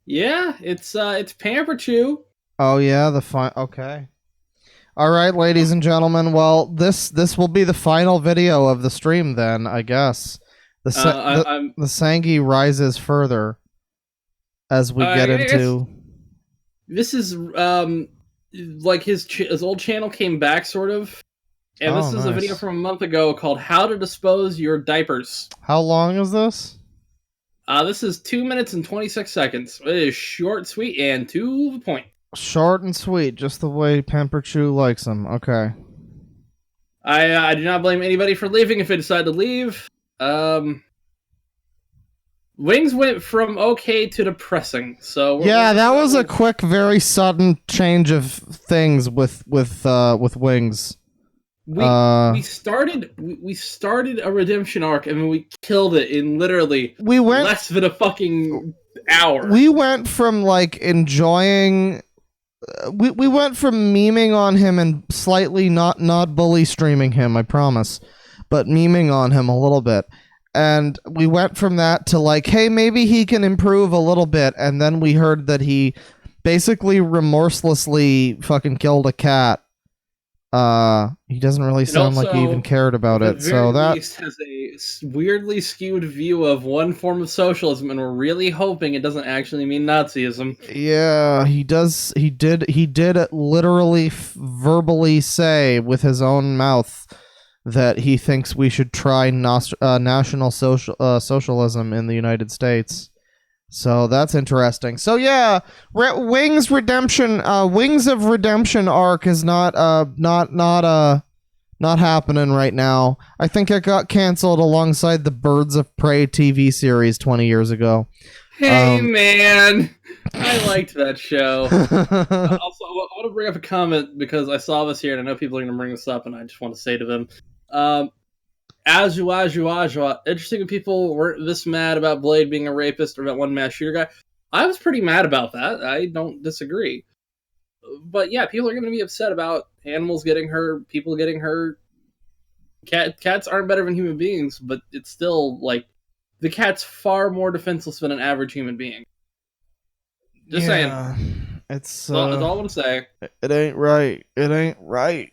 Yeah, it's Pamper Chew. Oh yeah, okay. All right, ladies and gentlemen. Well, this will be the final video of the stream then, I guess. The Sangi rises further as we get into... This is like his old channel came back sort of. And this is a video from a month ago called How to Dispose Your Diapers. How long is this? This is 2 minutes and 26 seconds. It is short, sweet, and to the point. Short and sweet, just the way Pamper Chew likes them. Okay. I do not blame anybody for leaving if they decide to leave. Wings went from okay to depressing. So yeah, that was a quick, very sudden change of things with Wings. We started a redemption arc and we killed it in literally less than a fucking hour. We went from like enjoying we went from memeing on him and slightly not bully streaming him, I promise, but memeing on him a little bit. And we went from that to like, hey, maybe he can improve a little bit, and then we heard that he basically remorselessly fucking killed a cat. He doesn't really sound like he even cared about it. So that has a weirdly skewed view of one form of socialism, and we're really hoping it doesn't actually mean Nazism. Yeah, he does. He did literally verbally say with his own mouth that he thinks we should try national socialism in the United States. So that's interesting. So yeah, Wings Redemption, Wings of Redemption arc is not happening right now. I think it got canceled alongside the Birds of Prey TV series 20 years ago. Hey man, I liked that show. Also, I want to bring up a comment because I saw this here and I know people are going to bring this up, and I just want to say to them, Ajua. Interesting that people weren't this mad about Blade being a rapist or about one mass shooter guy. I was pretty mad about that. I don't disagree. But yeah, people are going to be upset about animals getting hurt, people getting hurt. Cats aren't better than human beings, but it's still like the cat's far more defenseless than an average human being. Just saying. That's all I'm saying. It ain't right. It ain't right.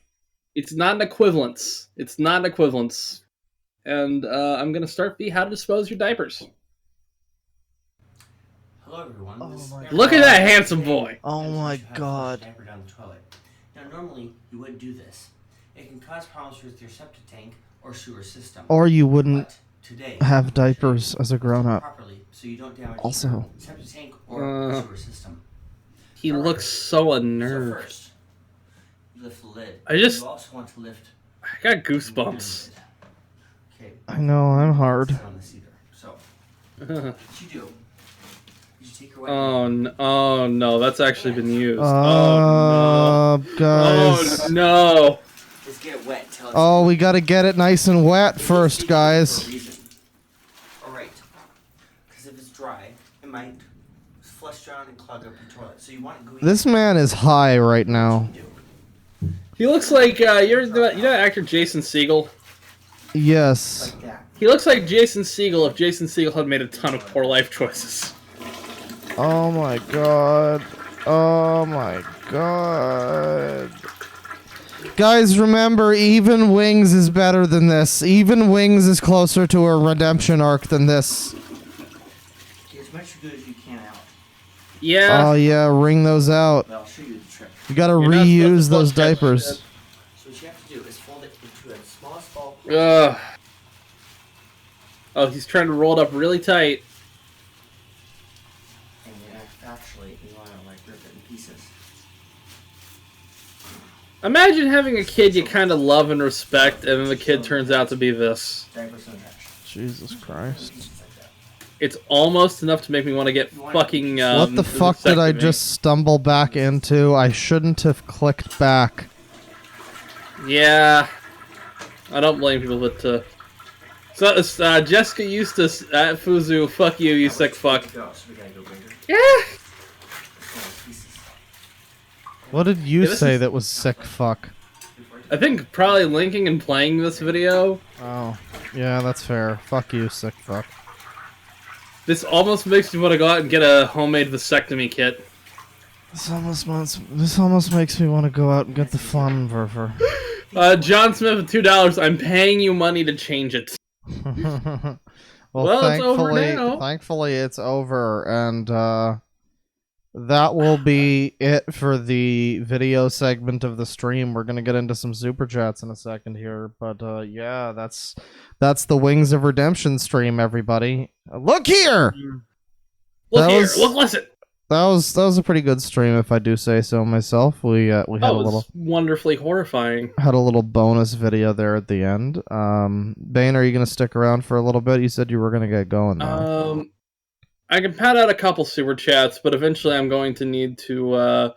It's not an equivalence. It's not an equivalence. And I'm going to start how to dispose your diapers. Hello everyone. Look at that handsome boy. Oh my god. Diaper down the toilet. Now normally you wouldn't do this. It can cause problems with your septic tank or sewer system. Or you wouldn't today, have diapers as a grown-up. Properly, so you don't damage Also, your septic tank or sewer system. He looks so unnerved. So first, you lift the lid. You also want to lift. I got goosebumps. Okay. I know, I'm hard. So, what you do? Oh no, that's actually been used. Guys. Oh no. Just get wet till it's Oh, we gotta get it nice and wet first, guys. Alright. Because if it's dry, it might flush down and clog up your toilet. So you want it gooey. This man is high right now. He looks like you know actor Jason Segel? Yes. He looks like Jason Segel if Jason Segel had made a ton of poor life choices. Oh my god. Oh my god. Guys, remember, even Wings is better than this. Even Wings is closer to a redemption arc than this. Get as much good as you can out. Yeah. Oh yeah, wring those out. Well, I'll show you the trick. You gotta reuse those diapers. So what you have to do is fold it into a smallest ball. Oh, he's trying to roll it up really tight. And actually, you want to like rip it in pieces. Imagine having a kid you kind of love and respect, and then the kid turns out to be this. Jesus Christ. It's almost enough to make me want to get fucking. What the fuck did I just stumble back into? I shouldn't have clicked back. Yeah. I don't blame people, but so Jessica Eustace at Fuzhou, fuck you, you sick fuck. Yeah. What did you say that was sick fuck? I think probably linking and playing this video. Oh, yeah, that's fair. Fuck you, sick fuck. This almost makes me want to go out and get a homemade vasectomy kit. This almost makes me want to go out and get the fun verver. John Smith with $2. I'm paying you money to change it. Well, it's over now. Thankfully it's over, and that will be it for the video segment of the stream. We're gonna get into some super chats in a second here, but yeah, that's the Wings of Redemption stream, everybody. Look here. Listen. That was a pretty good stream, if I do say so myself. We had a little wonderfully horrifying. Had a little bonus video there at the end. Bane, are you gonna stick around for a little bit? You said you were gonna get going now. I can pad out a couple super chats, but eventually I'm going to need to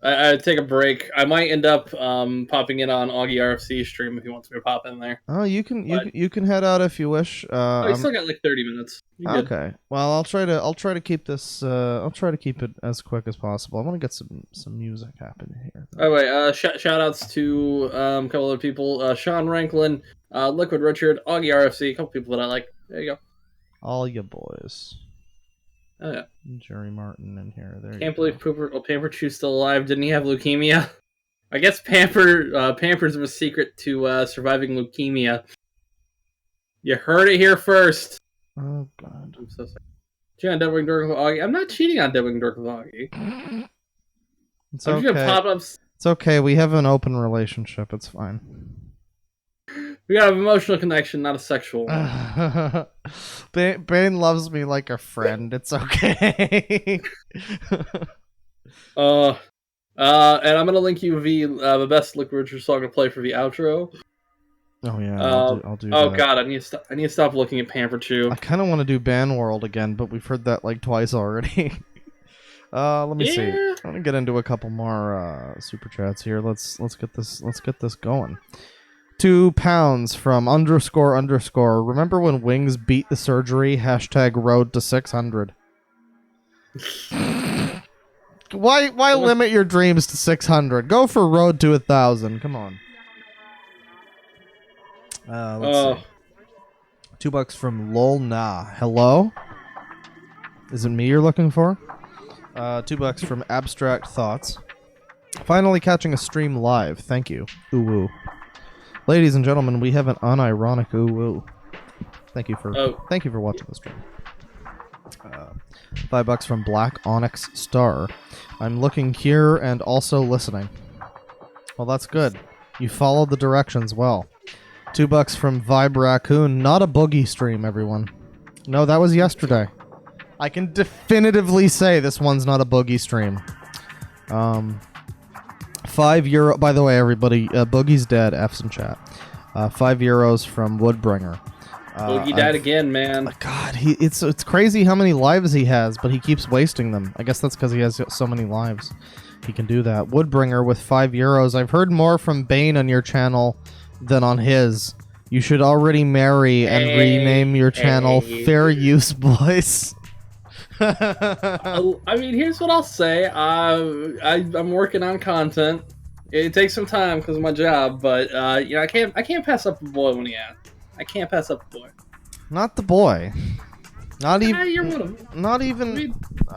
I take a break. I might end up popping in on Augie RFC stream if he wants me to pop in there. Oh, you can head out if you wish. I still got like 30 minutes. Okay. Well, I'll try to keep this. I'll try to keep it as quick as possible. I want to get some music happening here. By the way, shout outs to a couple other people: Sean Ranklin, Liquid Richard, Augie RFC, a couple people that I like. There you go. All you boys. Oh yeah. Jerry Martin in here. There. Can't believe Pamper Chew's still alive. Didn't he have leukemia? I guess Pampers was secret to surviving leukemia. You heard it here first. Oh god. I'm so sorry. Cheating on DeadwingDork with Augie. I'm not cheating on DeadwingDork with Augie. It's okay. Pop-ups. It's okay. We have an open relationship. It's fine. We got an emotional connection, not a sexual one. Bane loves me like a friend. It's okay. And I'm gonna link you the best Liquid Richard song to play for the outro. Oh yeah, I'll do Oh that. god, I need to stop looking at Pamper Chew. I kind of want to do Ban World again, but we've heard that like twice already. Let me see. I'm gonna get into a couple more super chats here. Let's get this going. £2 from __. Remember when Wings beat the surgery? #road to 600. Why limit your dreams to 600? Go for road to 1,000. Come on. Let's see. $2 from Lol Nah. Hello? Is it me you're looking for? $2 from Abstract Thoughts. Finally catching a stream live. Thank you. Ooh woo. Ladies and gentlemen, we have an unironic ooh woo. Thank you for watching the stream. $5 from Black Onyx Star. I'm looking here and also listening. Well, that's good. You followed the directions well. $2 from Vibe Raccoon. Not a boogie stream, everyone. No, that was yesterday. I can definitively say this one's not a boogie stream. €5. By the way, everybody, Boogie's dead. F's in chat. €5 from Woodbringer. Boogie died again, man. God, it's crazy how many lives he has, but he keeps wasting them. I guess that's because he has so many lives. He can do that. Woodbringer with €5. I've heard more from Bane on your channel than on his. You should already marry and rename your channel Fair Use Boys. I mean, here's what I'll say. I'm working on content. It takes some time because of my job, but I can't pass up a boy when he asks. I can't pass up a boy. Not the boy. Not even. You're one of them. Not even.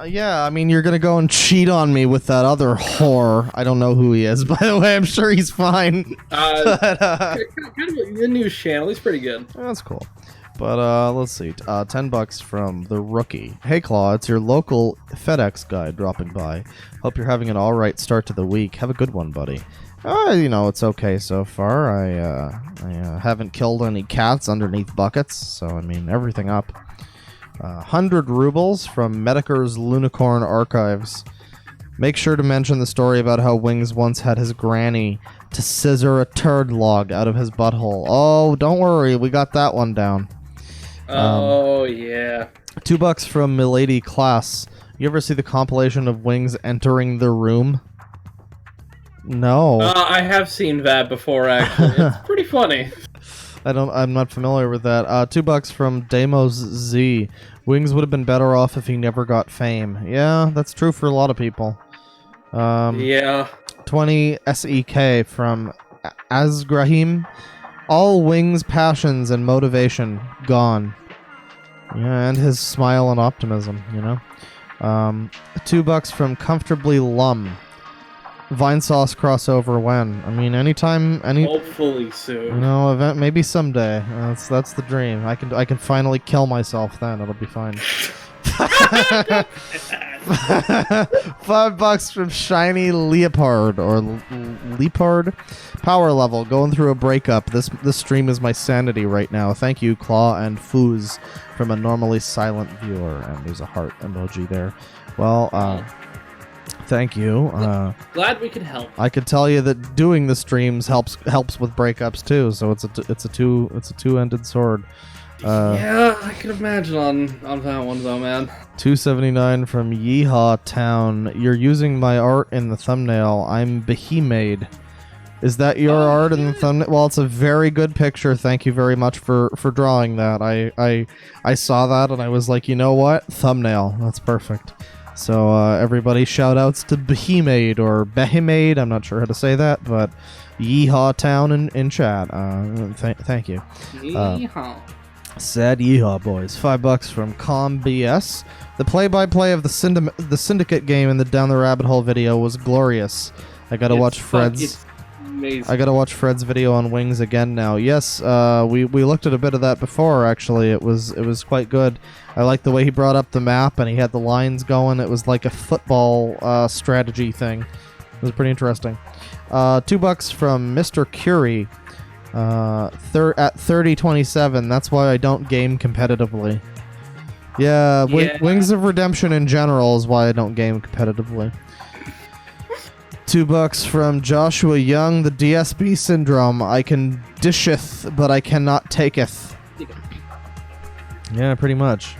Yeah, I mean, you're gonna go and cheat on me with that other whore. I don't know who he is, by the way. I'm sure he's fine. Kind of the news channel. He's pretty good. That's cool. But let's see. $10 from the rookie. Hey Claw, it's your local FedEx guy dropping by. Hope you're having an all right start to the week. Have a good one, buddy. It's okay so far. I haven't killed any cats underneath buckets, so I mean everything up. 100 rubles from Medicare's Lunicorn Archives. Make sure to mention the story about how Wings once had his granny to scissor a turd log out of his butthole. Oh, don't worry, we got that one down. Yeah. $2 from Milady Class. You ever see the compilation of Wings entering the room? No. I have seen that before, actually. It's pretty funny. I'm not familiar with that. $2 from Damos Z. Wings would have been better off if he never got fame. Yeah, that's true for a lot of people. Yeah. 20 SEK from Azgrahim. All Wings' passions and motivation gone. Yeah, and his smile and optimism, $2 from Comfortably Lum. Vinesauce crossover when? I mean, anytime, hopefully soon. Event maybe someday. That's the dream. I can finally kill myself then. It'll be fine. $5 from Shiny Leopard or Leopard. Power level. Going through a breakup. This stream is my sanity right now. Thank you, Claw and Fuzhou, from a normally silent viewer. And there's a heart emoji there. Well, thank you. Glad we could help. I could tell you that doing the streams helps with breakups too. So it's a two-ended sword. Yeah, I can imagine on that one though, man. $2.79 from Yeehaw Town. You're using my art in the thumbnail. I'm Behemade. Is that your art in the thumbnail? Well, it's a very good picture. Thank you very much for drawing that. I saw that and I was like, you know what? Thumbnail. That's perfect. So everybody, shout outs to Behemade or Behemade. I'm not sure how to say that, but Yeehaw Town in chat. Thank you. Yeehaw. Sad yeehaw, boys. $5 from ComBS. The play-by-play of the Syndicate game in the Down the Rabbit Hole video was glorious. I gotta watch Fred's. It's amazing. I gotta watch Fred's video on Wings again now. Yes, we looked at a bit of that before. Actually, it was quite good. I like the way he brought up the map and he had the lines going. It was like a football strategy thing. It was pretty interesting. $2 from Mr. Curie. At 3027, that's why I don't game competitively. Yeah, Wings of Redemption in general is why I don't game competitively. $2 from Joshua Young, the DSB syndrome. I can disheth, but I cannot taketh. Yeah, pretty much.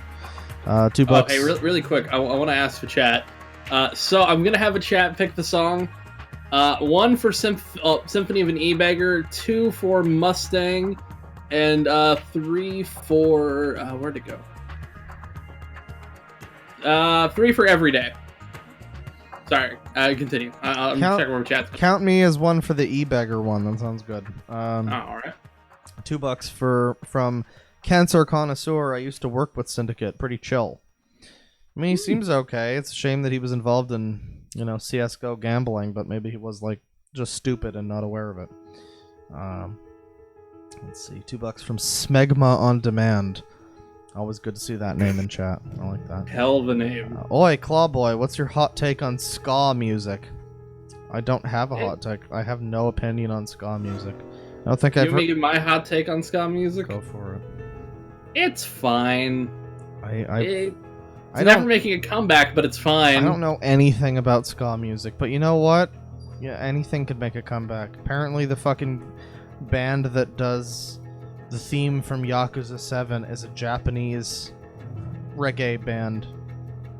$2. Oh, hey, really quick, I want to ask for chat. So I'm gonna have a chat pick the song. 1 for Symphony of an E-Beggar, 2 for Mustang, and 3 for where'd it go? 3 for Everyday. Sorry, continue. I'm checking where chat's. Count me as 1 for the E-Beggar one. That sounds good. All right. $2 from Cancer Connoisseur. I used to work with Syndicate. Pretty chill. I mean, he seems okay. It's a shame that he was involved in, CS:GO gambling, but maybe he was just stupid and not aware of it. Let's see, $2 from Smegma on Demand. Always good to see that name in chat. I like that. Hell of a name. Oi, Clawboy, what's your hot take on ska music? I don't have a hot take. I have no opinion on ska music. I don't think I've. You want me to give my hot take on ska music? Go for it. It's fine. It's never making a comeback, but it's fine. I don't know anything about ska music, but you know what? Yeah, anything could make a comeback. Apparently, the fucking band that does the theme from Yakuza 7 is a Japanese reggae band.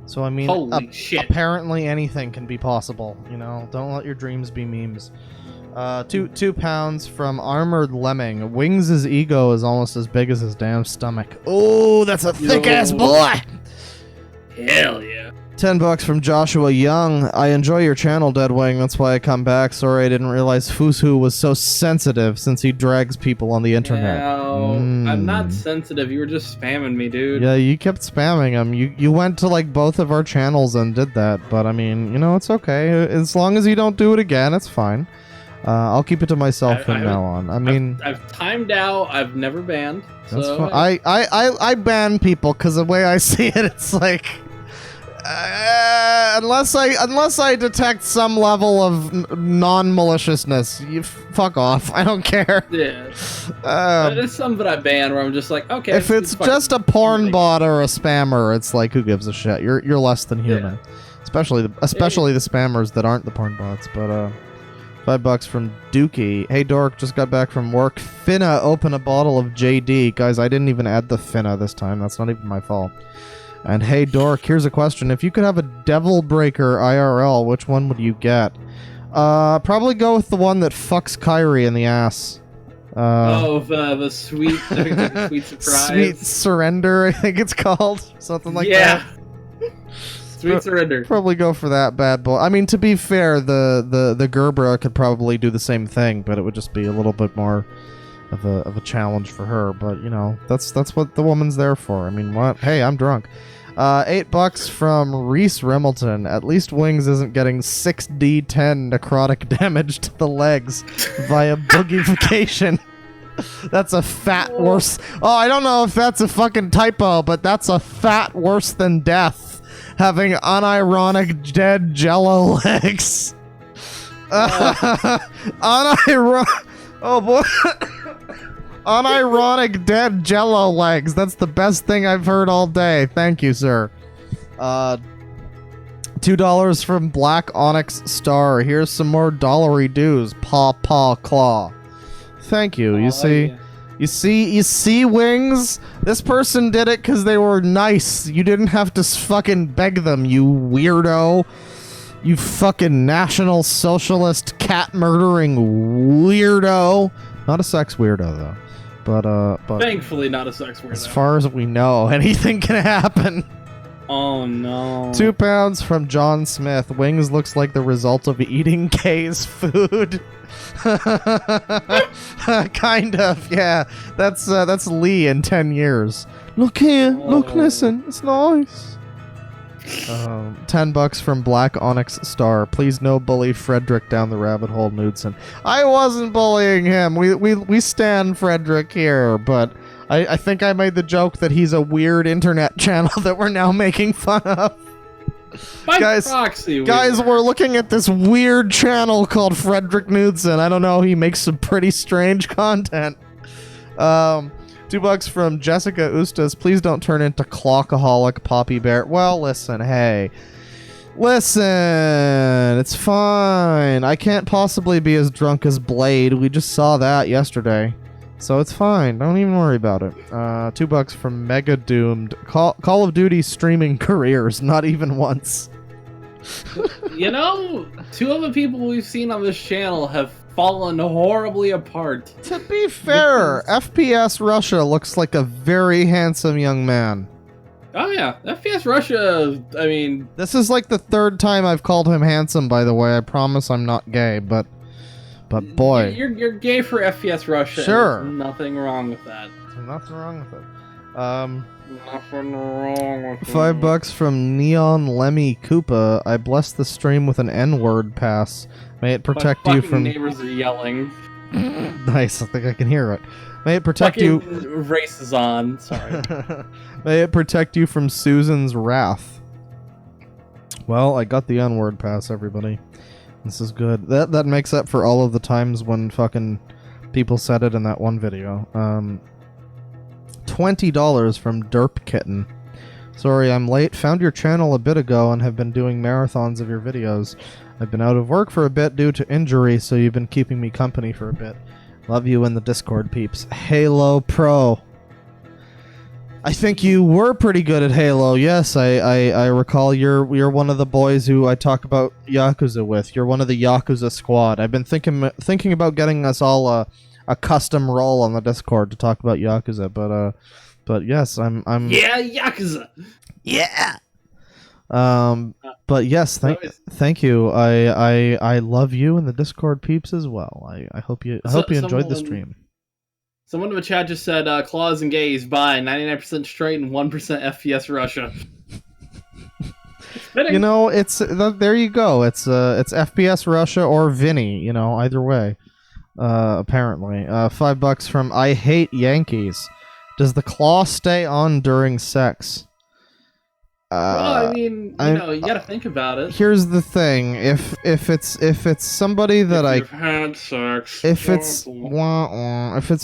So, I mean, holy shit. Apparently anything can be possible, Don't let your dreams be memes. £2 from Armored Lemming. Wings' ego is almost as big as his damn stomach. Oh, that's a thick-ass boy! Hell yeah. $10 from Joshua Young. I enjoy your channel, Deadwing. That's why I come back. Sorry I didn't realize Fuzhou was so sensitive since he drags people on the internet. No, I'm not sensitive. You were just spamming me, dude. Yeah, you kept spamming him. You went to both of our channels and did that. But I mean, it's okay. As long as you don't do it again, it's fine. I'll keep it to myself from now on. I mean, I've timed out. I've never banned. That's so fine. I ban people because the way I see it, it's unless I detect some level of non-maliciousness, you fuck off. I don't care. Yeah. There's some that I ban where I'm just like, okay. If it's just a porn bot or a spammer, it's like, who gives a shit? You're less than human. Yeah. Especially the spammers that aren't the porn bots. But $5 from Dookie. Hey Dork, just got back from work. Finna open a bottle of JD. Guys, I didn't even add the Finna this time. That's not even my fault. And hey Dork, here's a question. If you could have a Devil Breaker IRL, which one would you get? Probably go with the one that fucks Kyrie in the ass. The sweet, sweet surprise. Sweet surrender, I think it's called. Something like that. Sweet surrender. Probably go for that bad boy. I mean, to be fair, the Gerbera could probably do the same thing, but it would just be a little bit more of a challenge for her. But that's what the woman's there for. I mean, what? Hey, I'm drunk. $8 from Reese Remilton. At least Wings isn't getting 6d10 necrotic damage to the legs via boogification. That's a fat worse. Oh, I don't know if that's a fucking typo, but that's a fat worse than death. Having unironic dead jello legs. Oh boy. Unironic dead jello legs. That's the best thing I've heard all day. Thank you, sir. $2 from Black Onyx Star. Here's some more dollary dues. Paw Paw Claw. Thank you. You see, Wings? This person did it because they were nice. You didn't have to fucking beg them, you weirdo. You fucking National Socialist cat murdering weirdo. Not a sex weirdo, though. But thankfully not a sex weirdo. As far as we know, anything can happen. Oh no. £2 from John Smith. Wings looks like the result of eating Kay's food. Kind of, yeah. That's Lee in 10 years. Look here, look, listen, it's nice. $10 from Black Onyx Star. Please no bully Frederick down the rabbit hole, Knudsen. I wasn't bullying him. We stand Frederick here, but I think I made the joke that he's a weird internet channel that we're now making fun of. By Guys, proxy, guys, we're looking at this weird channel called Frederick Knudsen. I don't know. He makes some pretty strange content. $2 from Jessica Ustas. Please don't turn into Clockaholic Poppy Bear. Well, listen, hey. Listen, it's fine. I can't possibly be as drunk as Blade. We just saw that yesterday. So it's fine. Don't even worry about it. $2 from Mega Doomed. Call of Duty streaming careers. Not even once. You know, two of the people we've seen on this channel have fallen horribly apart. To be fair, FPS Russia looks like a very handsome young man. Oh yeah, FPS Russia, I mean... This is like the third time I've called him handsome, by the way. I promise I'm not gay, but boy. You're gay for FPS Russia. Sure. There's nothing wrong with that. There's nothing wrong with it. Nothing wrong with $5 from Neon Lemmy Koopa. I bless the stream with an N-word pass. May it protect you from... neighbors are yelling. Nice, I think I can hear it. May it protect you... Race is on, sorry. May it protect you from Susan's wrath. Well, I got the N-word pass, everybody. This is good. That makes up for all of the times when fucking people said it in that one video. $20 from Derp Kitten. Sorry, I'm late. Found your channel a bit ago and have been doing marathons of your videos. I've been out of work for a bit due to injury, so you've been keeping me company for a bit. Love you in the Discord, peeps. Halo Pro. I think you were pretty good at Halo. Yes, I recall you're one of the boys who I talk about Yakuza with. You're one of the Yakuza squad. I've been thinking about getting us all a custom role on the Discord to talk about Yakuza, but yes, I'm Yeah, Yakuza. Yeah. But yes, thank you. I love you and the Discord peeps as well. I hope you enjoyed the stream. Someone in the chat just said claws and gays by 99% straight and 1% FPS Russia. You know, there you go. It's FPS Russia or Vinny. You know, either way. Apparently, $5 from I Hate Yankees. Does the claw stay on during sex? Well, I mean, you gotta think about it. Here's the thing: if it's somebody that You've had sex. if it's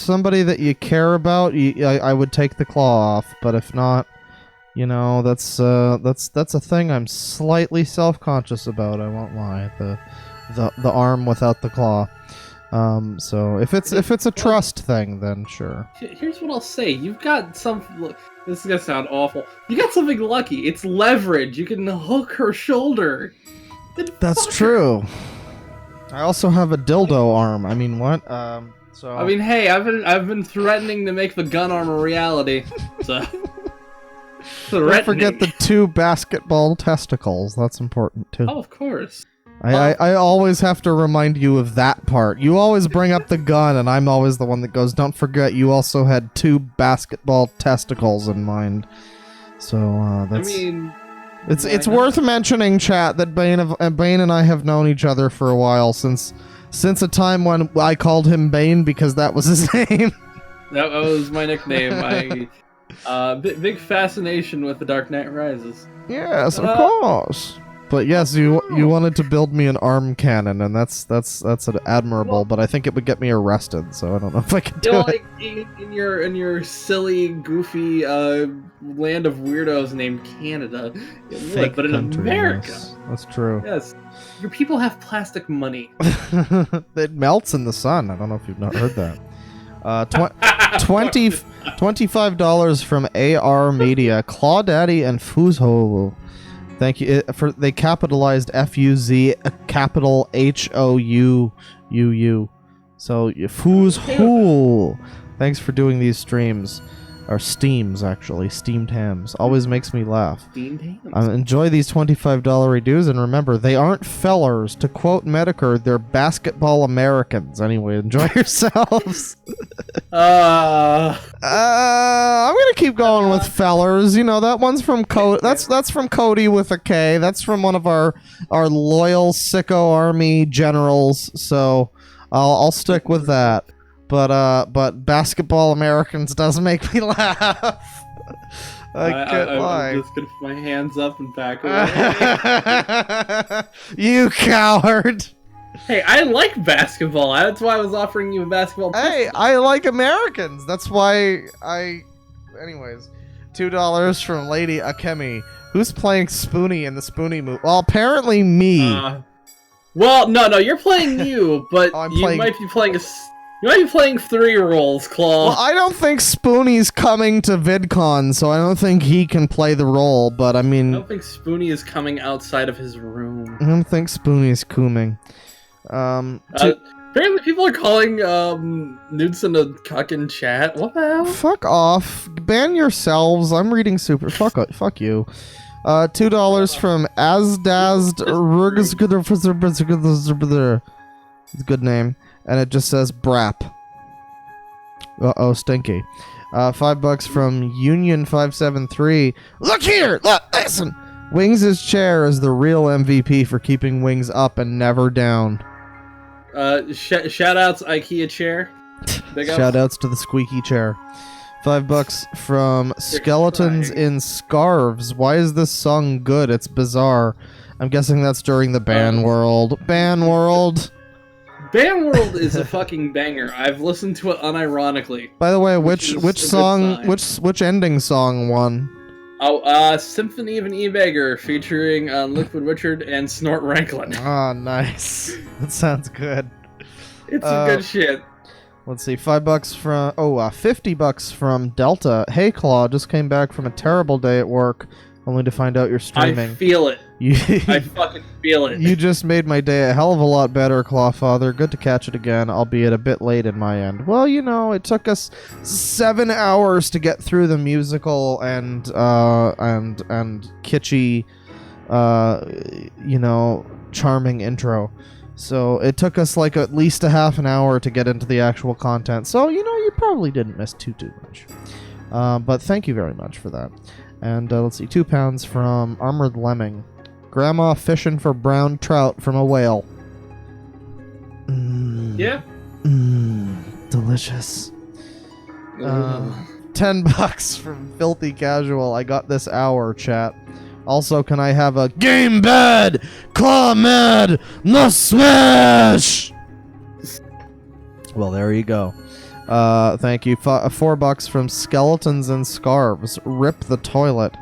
somebody that you care about, I would take the claw off. But if not, you know, that's a thing I'm slightly self-conscious about. I won't lie. The arm without the claw. So if it's a trust thing, then sure. Here's what I'll say: you've got some. Look, this is gonna sound awful. You got something lucky. It's leverage. You can hook her shoulder. That's true. I also have a dildo arm. I mean, what? So. I mean, hey, I've been threatening to make the gun arm a reality. So. Don't forget the 2 basketball testicles. That's important too. Oh, of course. I always have to remind you of that part. You always bring up the gun, and I'm always the one that goes, don't forget you also had 2 basketball testicles in mind. So, that's... I mean... It's worth mentioning, chat, that Bane and I have known each other for a while, since a time when I called him Bane because that was his name. That was my nickname. Big fascination with The Dark Knight Rises. Yes, of course. But yes, you wanted to build me an arm cannon, and that's admirable. But I think it would get me arrested, so I don't know if I can do it. Like in your silly, goofy land of weirdos named Canada, Fake but in country, America, yes. That's true. Yes, your people have plastic money. It melts in the sun. I don't know if you've not heard that. $25 from AR Media, Claw Daddy and Fuzhou. Thank you they capitalized Fuz capital HOUUU. So Fuzhou. Thanks for doing these streams. Or steams, actually. Steamed hams. Always makes me laugh. Steamed hams. Enjoy these $25 redos, and remember, they aren't fellers. To quote Medicare, they're basketball Americans. Anyway, enjoy yourselves. I'm gonna keep going with fellers. You know, that one's from that's from Cody with a K. That's from one of our loyal sicko army generals. So I'll stick with that. But basketball Americans does make me laugh. I can't lie. I'm just gonna put my hands up and back away. You coward! Hey, I like basketball. That's why I was offering you a basketball. Hey, I like Americans. That's why Anyways, $2 from Lady Akemi. Who's playing Spoonie in the Spoonie movie? Well, apparently me. Well, no, you're playing you, but might be playing you might be playing 3 roles, Claw. Well, I don't think Spoonie's coming to VidCon, so I don't think he can play the role, but I mean... I don't think Spoonie is coming outside of his room. I don't think Spoonie's cooming. Apparently people are calling Knudsen a cuck in chat. What the hell? Fuck off. Ban yourselves. I'm reading super... Fuck you. $2 from Asdazd. It's a good name. And it just says Brap. Uh-oh, stinky. $5 from Union573. Look here! Look, listen! Wings' chair is the real MVP for keeping Wings up and never down. Shoutouts IKEA chair. Shoutouts to the squeaky chair. $5 from Skeletons in Scarves. Why is this song good? It's bizarre. I'm guessing that's during the Ban World. Ban World! Ban World is a fucking banger. I've listened to it unironically. By the way, which song, which ending song won? Oh, Symphony of an E-Beggar featuring Liquid Richard and Snort Ranklin. Ah, nice. That sounds good. It's some good shit. Let's see, $5 from... $50 from Delta. Hey, Claw, just came back from a terrible day at work, only to find out you're streaming. I feel it. I fucking feel it. You just made my day a hell of a lot better, Clawfather. Good to catch it again, albeit a bit late in my end. Well, you know, it took us 7 hours to get through the musical and kitschy, charming intro. So it took us like at least a half an hour to get into the actual content. So, you probably didn't miss too much. But thank you very much for that. And let's see, £2 from Armored Lemming. Grandma fishing for brown trout from a whale. Yeah. Delicious. $10 from Filthy Casual. I got this hour, chat. Also, can I have a Game Bad Claw Mad No Smash? Well, there you go. Thank you. $4 from Skeletons and Scarves. Rip the toilet.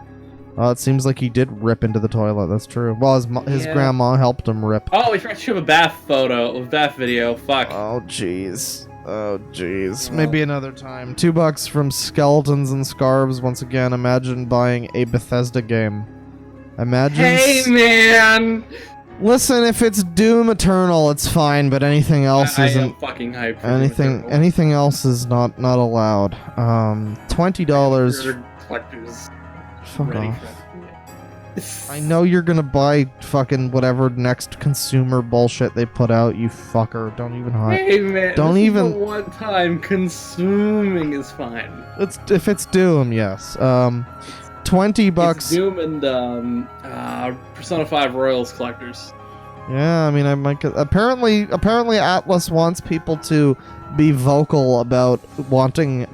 It seems like he did rip into the toilet. That's true. Well, his grandma helped him rip. Oh, we forgot to show a bath bath video. Fuck. Oh, jeez. Oh, jeez. Maybe another time. $2 from Skeletons and Scarves. Once again, imagine buying a Bethesda game. Hey, man! Listen, if it's Doom Eternal, it's fine, but anything else isn't. I am fucking hyped for anything else is not allowed. $20. Collectors. Fuck off. I know you're gonna buy fucking whatever next consumer bullshit they put out, you fucker. Don't even hide. Hey man, don't this even. Is the one time consuming is fine. If it's Doom, yes. $20. It's Doom and Persona 5 Royals collectors. Yeah, I mean, I might. Apparently, Atlas wants people to be vocal about wanting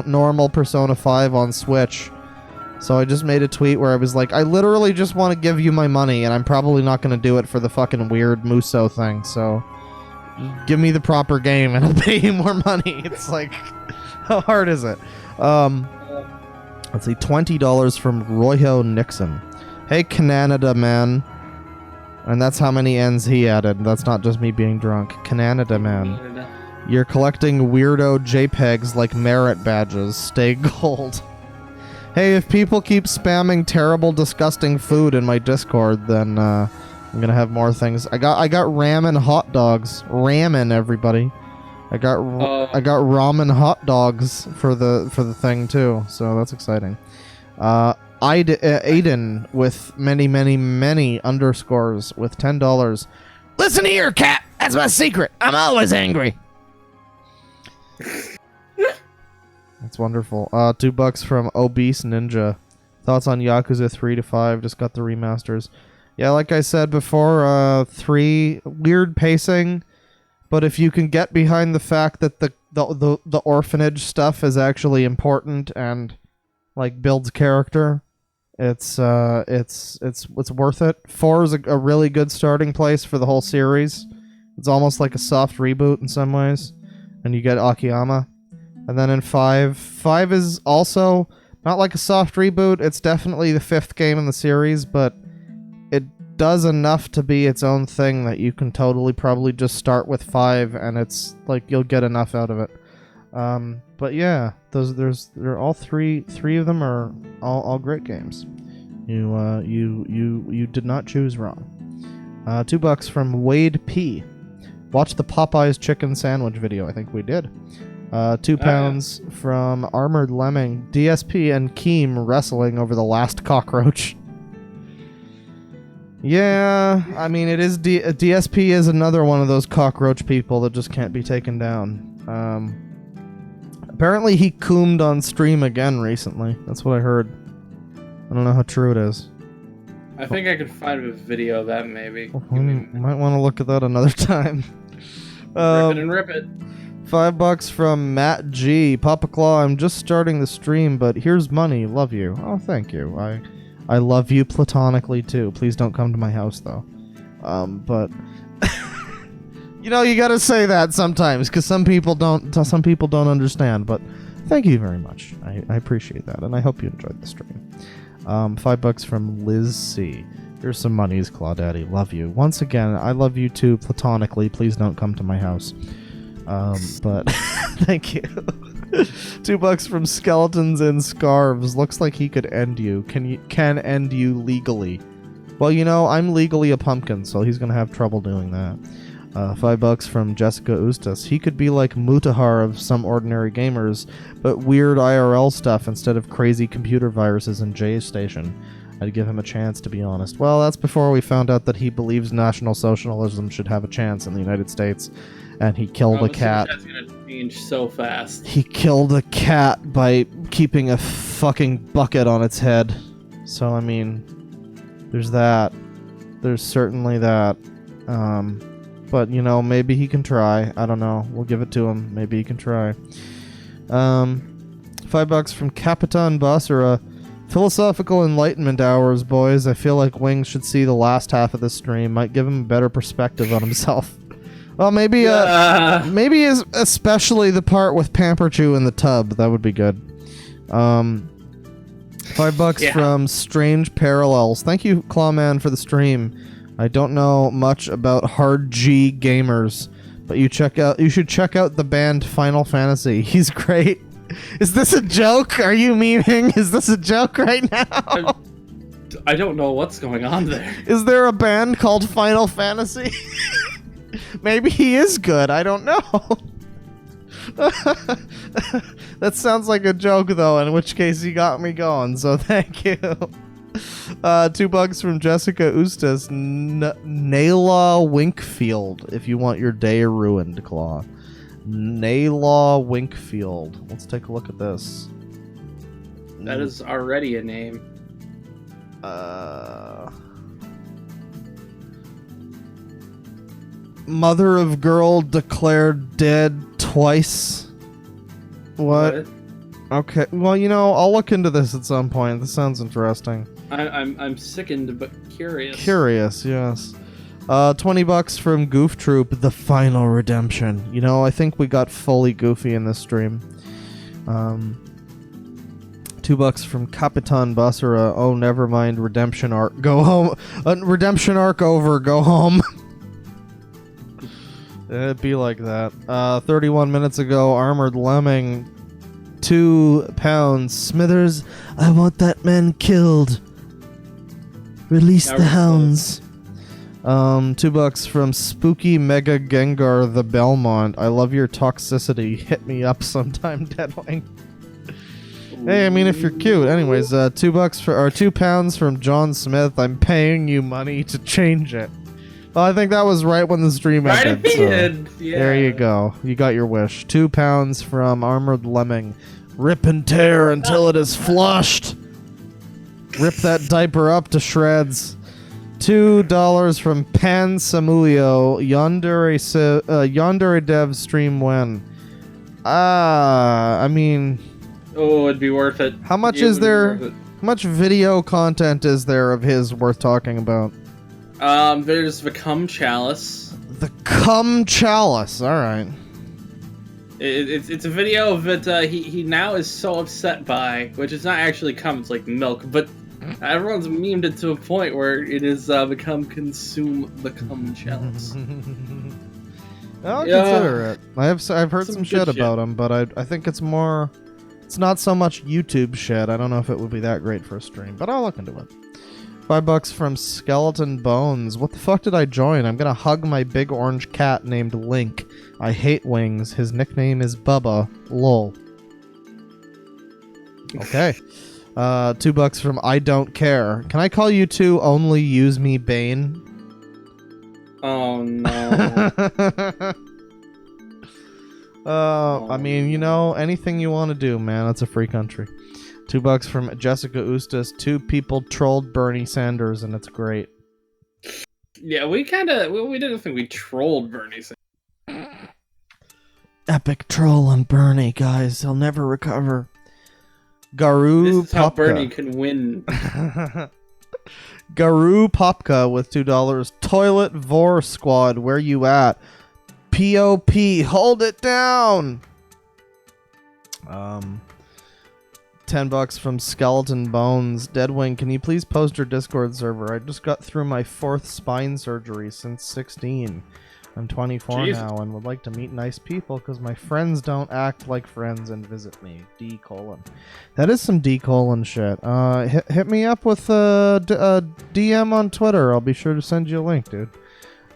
normal Persona 5 on Switch. So I just made a tweet where I was like, I literally just want to give you my money, and I'm probably not going to do it for the fucking weird Muso thing. So give me the proper game, and I'll pay you more money. It's like, how hard is it? Let's see, $20 from Royo Nixon. Hey, Canada man. And that's how many N's he added. That's not just me being drunk. Canada man. You're collecting weirdo JPEGs like merit badges. Stay gold. Hey, if people keep spamming terrible, disgusting food in my Discord, then I'm gonna have more things. I got ramen hot dogs. Ramen, everybody. I got ramen hot dogs for the thing too, so that's exciting. Aiden with many underscores with $10. Listen here, cat. That's my secret. I'm always angry. That's wonderful. $2 from Obese Ninja. Thoughts on Yakuza 3 to 5? Just got the remasters. Yeah, like I said before, 3 weird pacing. But if you can get behind the fact that the orphanage stuff is actually important and like builds character. It's worth it. 4 is a really good starting place for the whole series. It's almost like a soft reboot in some ways, and you get Akiyama. And then in 5 is also not like a soft reboot. It's definitely the 5th game in the series, but it does enough to be its own thing that you can totally probably just start with 5, and it's like you'll get enough out of it. But yeah, they're all three of them are all great games. You did not choose wrong. $2 from Wade P. Watch the Popeyes chicken sandwich video. I think we did. £2 from Armored Lemming. DSP and Keem wrestling over the last cockroach. Yeah, I mean, it is DSP is another one of those cockroach people that just can't be taken down. Apparently he coomed on stream again recently. That's what I heard. I don't know how true it is. I think I could find a video of that, maybe. Might want to look at that another time. Rip it and rip it. $5 from Matt G. Papa Claw, I'm just starting the stream, but here's money. Love you. Oh, thank you. I love you platonically too. Please don't come to my house though. But you know, you gotta say that sometimes because some people don't understand. But thank you very much. I appreciate that, and I hope you enjoyed the stream. $5 from Liz C. Here's some monies, Claudaddy. Love you. Once again, I love you too platonically. Please don't come to my house. But thank you. $2 from Skeletons in Scarves. Looks like he could end you. Can end you legally. Well, you know, I'm legally a pumpkin, so he's gonna have trouble doing that. $5 from Jessica Ustas. He could be like Mutahar of Some Ordinary Gamers, but weird IRL stuff instead of crazy computer viruses in Jay's station. I'd give him a chance, to be honest. Well, that's before we found out that he believes National Socialism should have a chance in the United States, and he killed a cat. That's gonna change so fast. He killed a cat by keeping a fucking bucket on its head. So, I mean, there's that. There's certainly that. But, you know, maybe he can try. I don't know. We'll give it to him. Maybe he can try. $5 from Capitan Basura. Philosophical Enlightenment Hours, boys. I feel like Wings should see the last half of this stream. Might give him a better perspective on himself. Well, maybe especially the part with Pamperchew in the tub. That would be good. $5 from Strange Parallels. Thank you, Clawman, for the stream. I don't know much about Hard G Gamers, but you should check out the band Final Fantasy. He's great. Is this a joke? Are you memeing? Is this a joke right now? I don't know what's going on there. Is there a band called Final Fantasy? Maybe he is good. I don't know. That sounds like a joke, though, in which case you got me going, so thank you. $2 from Jessica Ustas. Nayla Winkfield, if you want your day ruined, Claw. Nayla Winkfield. Let's take a look at this. That is already a name. Mother of girl declared dead twice. What? Okay. Well, you know, I'll look into this at some point. This sounds interesting. I'm sickened but curious. Curious, yes. $20 from Goof Troop, The Final Redemption. You know, I think we got fully goofy in this stream. $2 from Capitan Basura. Oh, never mind. Redemption arc. Go home. Redemption arc over. Go home. It'd be like that. 31 minutes ago, Armored Lemming. £2. Smithers, I want that man killed. Release the hounds. $2 from Spooky Mega Gengar the Belmont. I love your toxicity. Hit me up sometime, Deadwing. Hey, I mean, if you're cute. Anyways, £2 from John Smith. I'm paying you money to change it. Well, I think that was right when the stream ended. Yeah. There you go. You got your wish. £2 from Armored Lemming. Rip and tear until it is flushed. Rip that diaper up to shreds. $2 from Pan Samulio. Yandere Dev stream when? I mean, Oh, it'd be worth it. How much It is would be there? worth it. How much video content is there of his worth talking about? There's the Cum Chalice. The Cum Chalice. All right. It's a video that he now is so upset by, which is not actually cum, it's like milk, but everyone's memed it to a point where it is become consume the Cum Chalice. I'll consider it. I've heard some shit about him, but I think it's more. It's not so much YouTube shit. I don't know if it would be that great for a stream, but I'll look into it. $5 from Skeleton Bones. What the fuck did I join? I'm gonna hug my big orange cat named Link. I hate wings. His nickname is Bubba. Lol. Okay. $2 from I Don't Care. Can I call you two only use me Bane? Oh no. I mean, you know, anything you want to do, man. It's a free country. $2 from Jessica Ustas. 2 people trolled Bernie Sanders, and it's great. Yeah, we didn't think we trolled Bernie Sanders. Epic troll on Bernie, guys. He'll never recover. Garu This is how Popka. Bernie can win. Garu Popka with $2. Toilet Vor Squad, where you at? POP, hold it down. $10 from Skeleton Bones. Deadwing, can you please post your Discord server? I just got through my 4th spine surgery since 16. I'm 24 Jeez. now and would like to meet nice people because my friends don't act like friends and visit me. D:. That is some D: shit. Hit me up with a DM on Twitter. I'll be sure to send you a link, dude.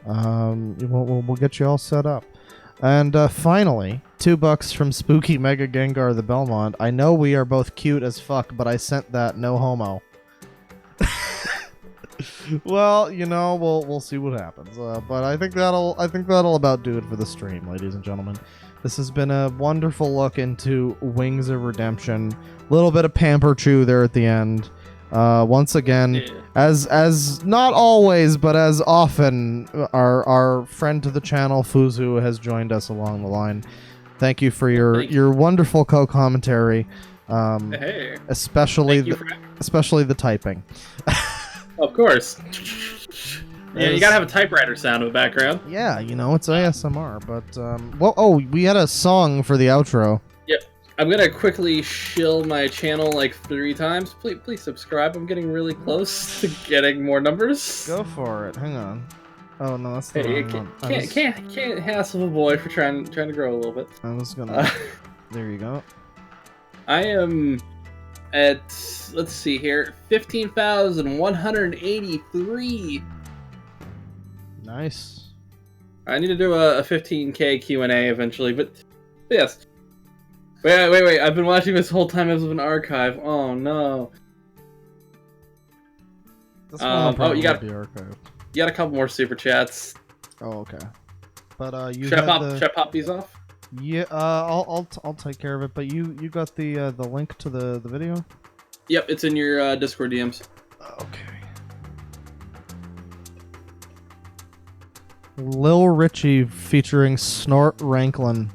We'll get you all set up. And finally, $2 from Spooky Mega Gengar the Belmont. I know we are both cute as fuck, but I sent that, no homo. Well, you know, we'll see what happens. But I think that'll about do it for the stream, ladies and gentlemen. This has been a wonderful look into Wings of Redemption. A little bit of pamper chew there at the end. Once again, as not always, but as often, our friend to the channel, Fuzhou, has joined us along the line. Thank you for your wonderful co-commentary, especially the typing. Of course. Yeah, you gotta have a typewriter sound in the background. Yeah, you know, it's ASMR, but we had a song for the outro. Yep. I'm gonna quickly shill my channel like 3 times. Please subscribe. I'm getting really close to getting more numbers. Go for it. Hang on. Oh no, that's the Hey, wrong one. can't hassle a boy for trying to grow a little bit. I was gonna. There you go. I am at, let's see here, 15,183. Nice. I need to do a 15K Q&A eventually, but yes. Wait. I've been watching this whole time as an archive. Oh no. This one will probably you got be archived. You got a couple more super chats. Oh, okay. But you should I pop these off? Yeah, I'll take care of it. But you got the link to the video? Yep, it's in your Discord DMs. Okay. Lil Richie featuring Snort Ranklin.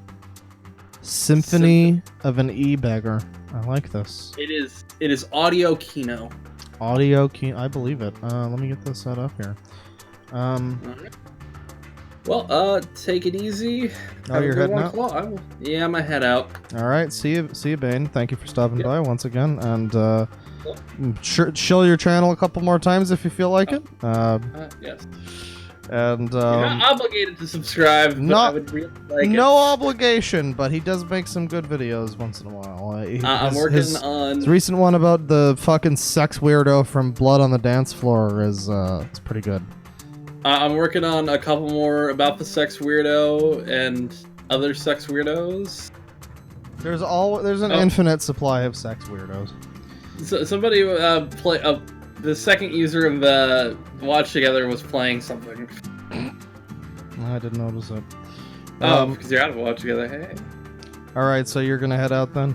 Symphony of an E-Beggar. I like this. It is audio Kino. Audio Kino. I believe it. Let me get this set up here. Alright. Well, take it easy. Oh, you're heading out? Yeah, I'm gonna head out. All right, see you, Bane. Thank you for stopping by once again, and chill your channel a couple more times if you feel like it. Yes. And You're not obligated to subscribe. But I would really like no obligation, but he does make some good videos once in a while. I'm working on his recent one about the fucking sex weirdo from Blood on the Dance Floor is it's pretty good. I'm working on a couple more about the sex weirdo and other sex weirdos. There's an infinite supply of sex weirdos. So somebody the second user of the Watch Together was playing something. I didn't notice it. Because you're out of Watch Together. Hey. All right, so you're gonna head out then?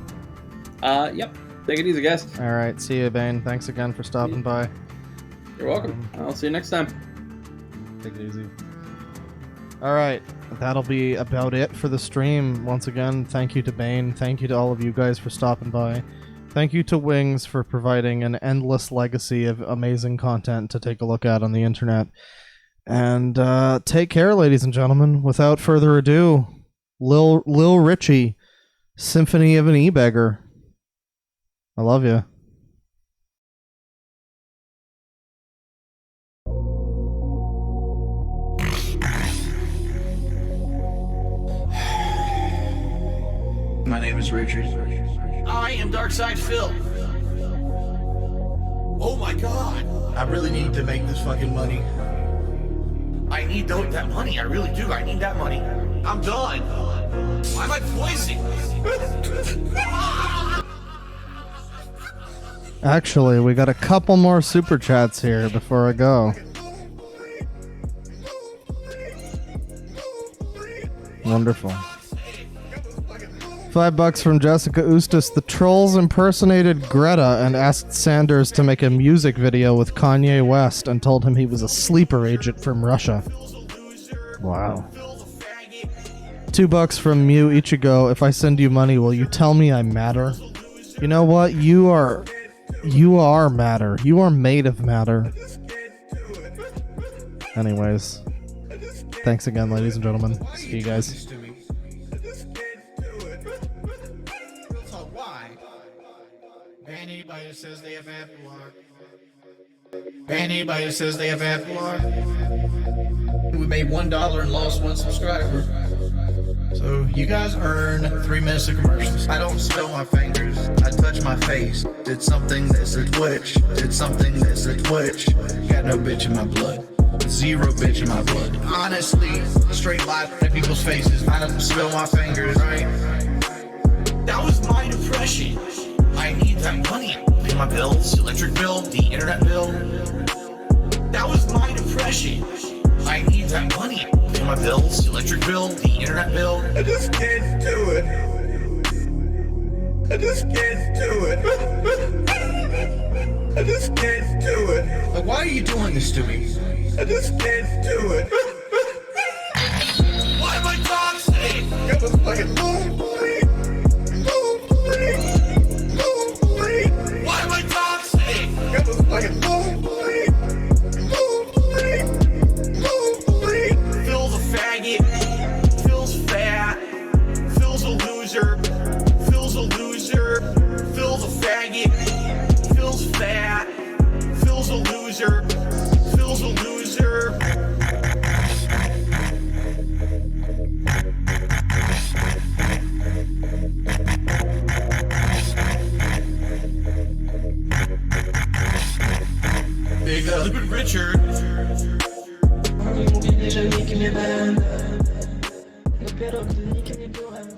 Yep. Take it easy, guys. All right, see you, Bane. Thanks again for stopping by. You're welcome. I'll see you next time. Take it easy. All right, that'll be about it for the stream. Once again, thank you to Bane. Thank you to all of you guys for stopping by. Thank you to Wings for providing an endless legacy of amazing content to take a look at on the internet. And take care, ladies and gentlemen. Without further ado, Lil Richie, Symphony of an E-Beggar. I love you. My name is Richard. I am Darkside Phil. Oh my god. I really need to make this fucking money. I need that money. I really do. I need that money. I'm done. Why am I poisoning? Actually, we got a couple more super chats here before I go. Wonderful. $5 from Jessica Ustis. The trolls impersonated Greta and asked Sanders to make a music video with Kanye West and told him he was a sleeper agent from Russia. Wow. $2 from Mew Ichigo. If I send you money, will you tell me I matter? You know what? You are matter. You are made of matter. Anyways. Thanks again, ladies and gentlemen. See you guys. Anybody says they have FLR. Anybody says they have FLR. We made $1 and lost 1 subscriber. So you guys earn 3 minutes of commercials. I don't spill my fingers. I touch my face. Did something that's a twitch. Did something that's a twitch. Got no bitch in my blood. 0 bitch in my blood. Honestly, straight life in people's faces. I don't spill my fingers, right? That was my depression. I need that money. Pay my bills, electric bill, the internet bill. That was my depression. I need that money. Pay my bills, electric bill, the internet bill. I just can't do it. I just can't do it. I just can't do it. Like, why are you doing this to me? I just can't do it. Why am I toxic? It was like a lonely. Why am I toxic? It was like a lonely. Phil's a faggot. Phil's fat. Phil's a loser. Phil's a loser. Phil's a faggot. Phil's fat. Phil's a loser. Phil's a loser. Big Liquid Richard. On est déjà niqué mes balles. Le père de niquer mes balles.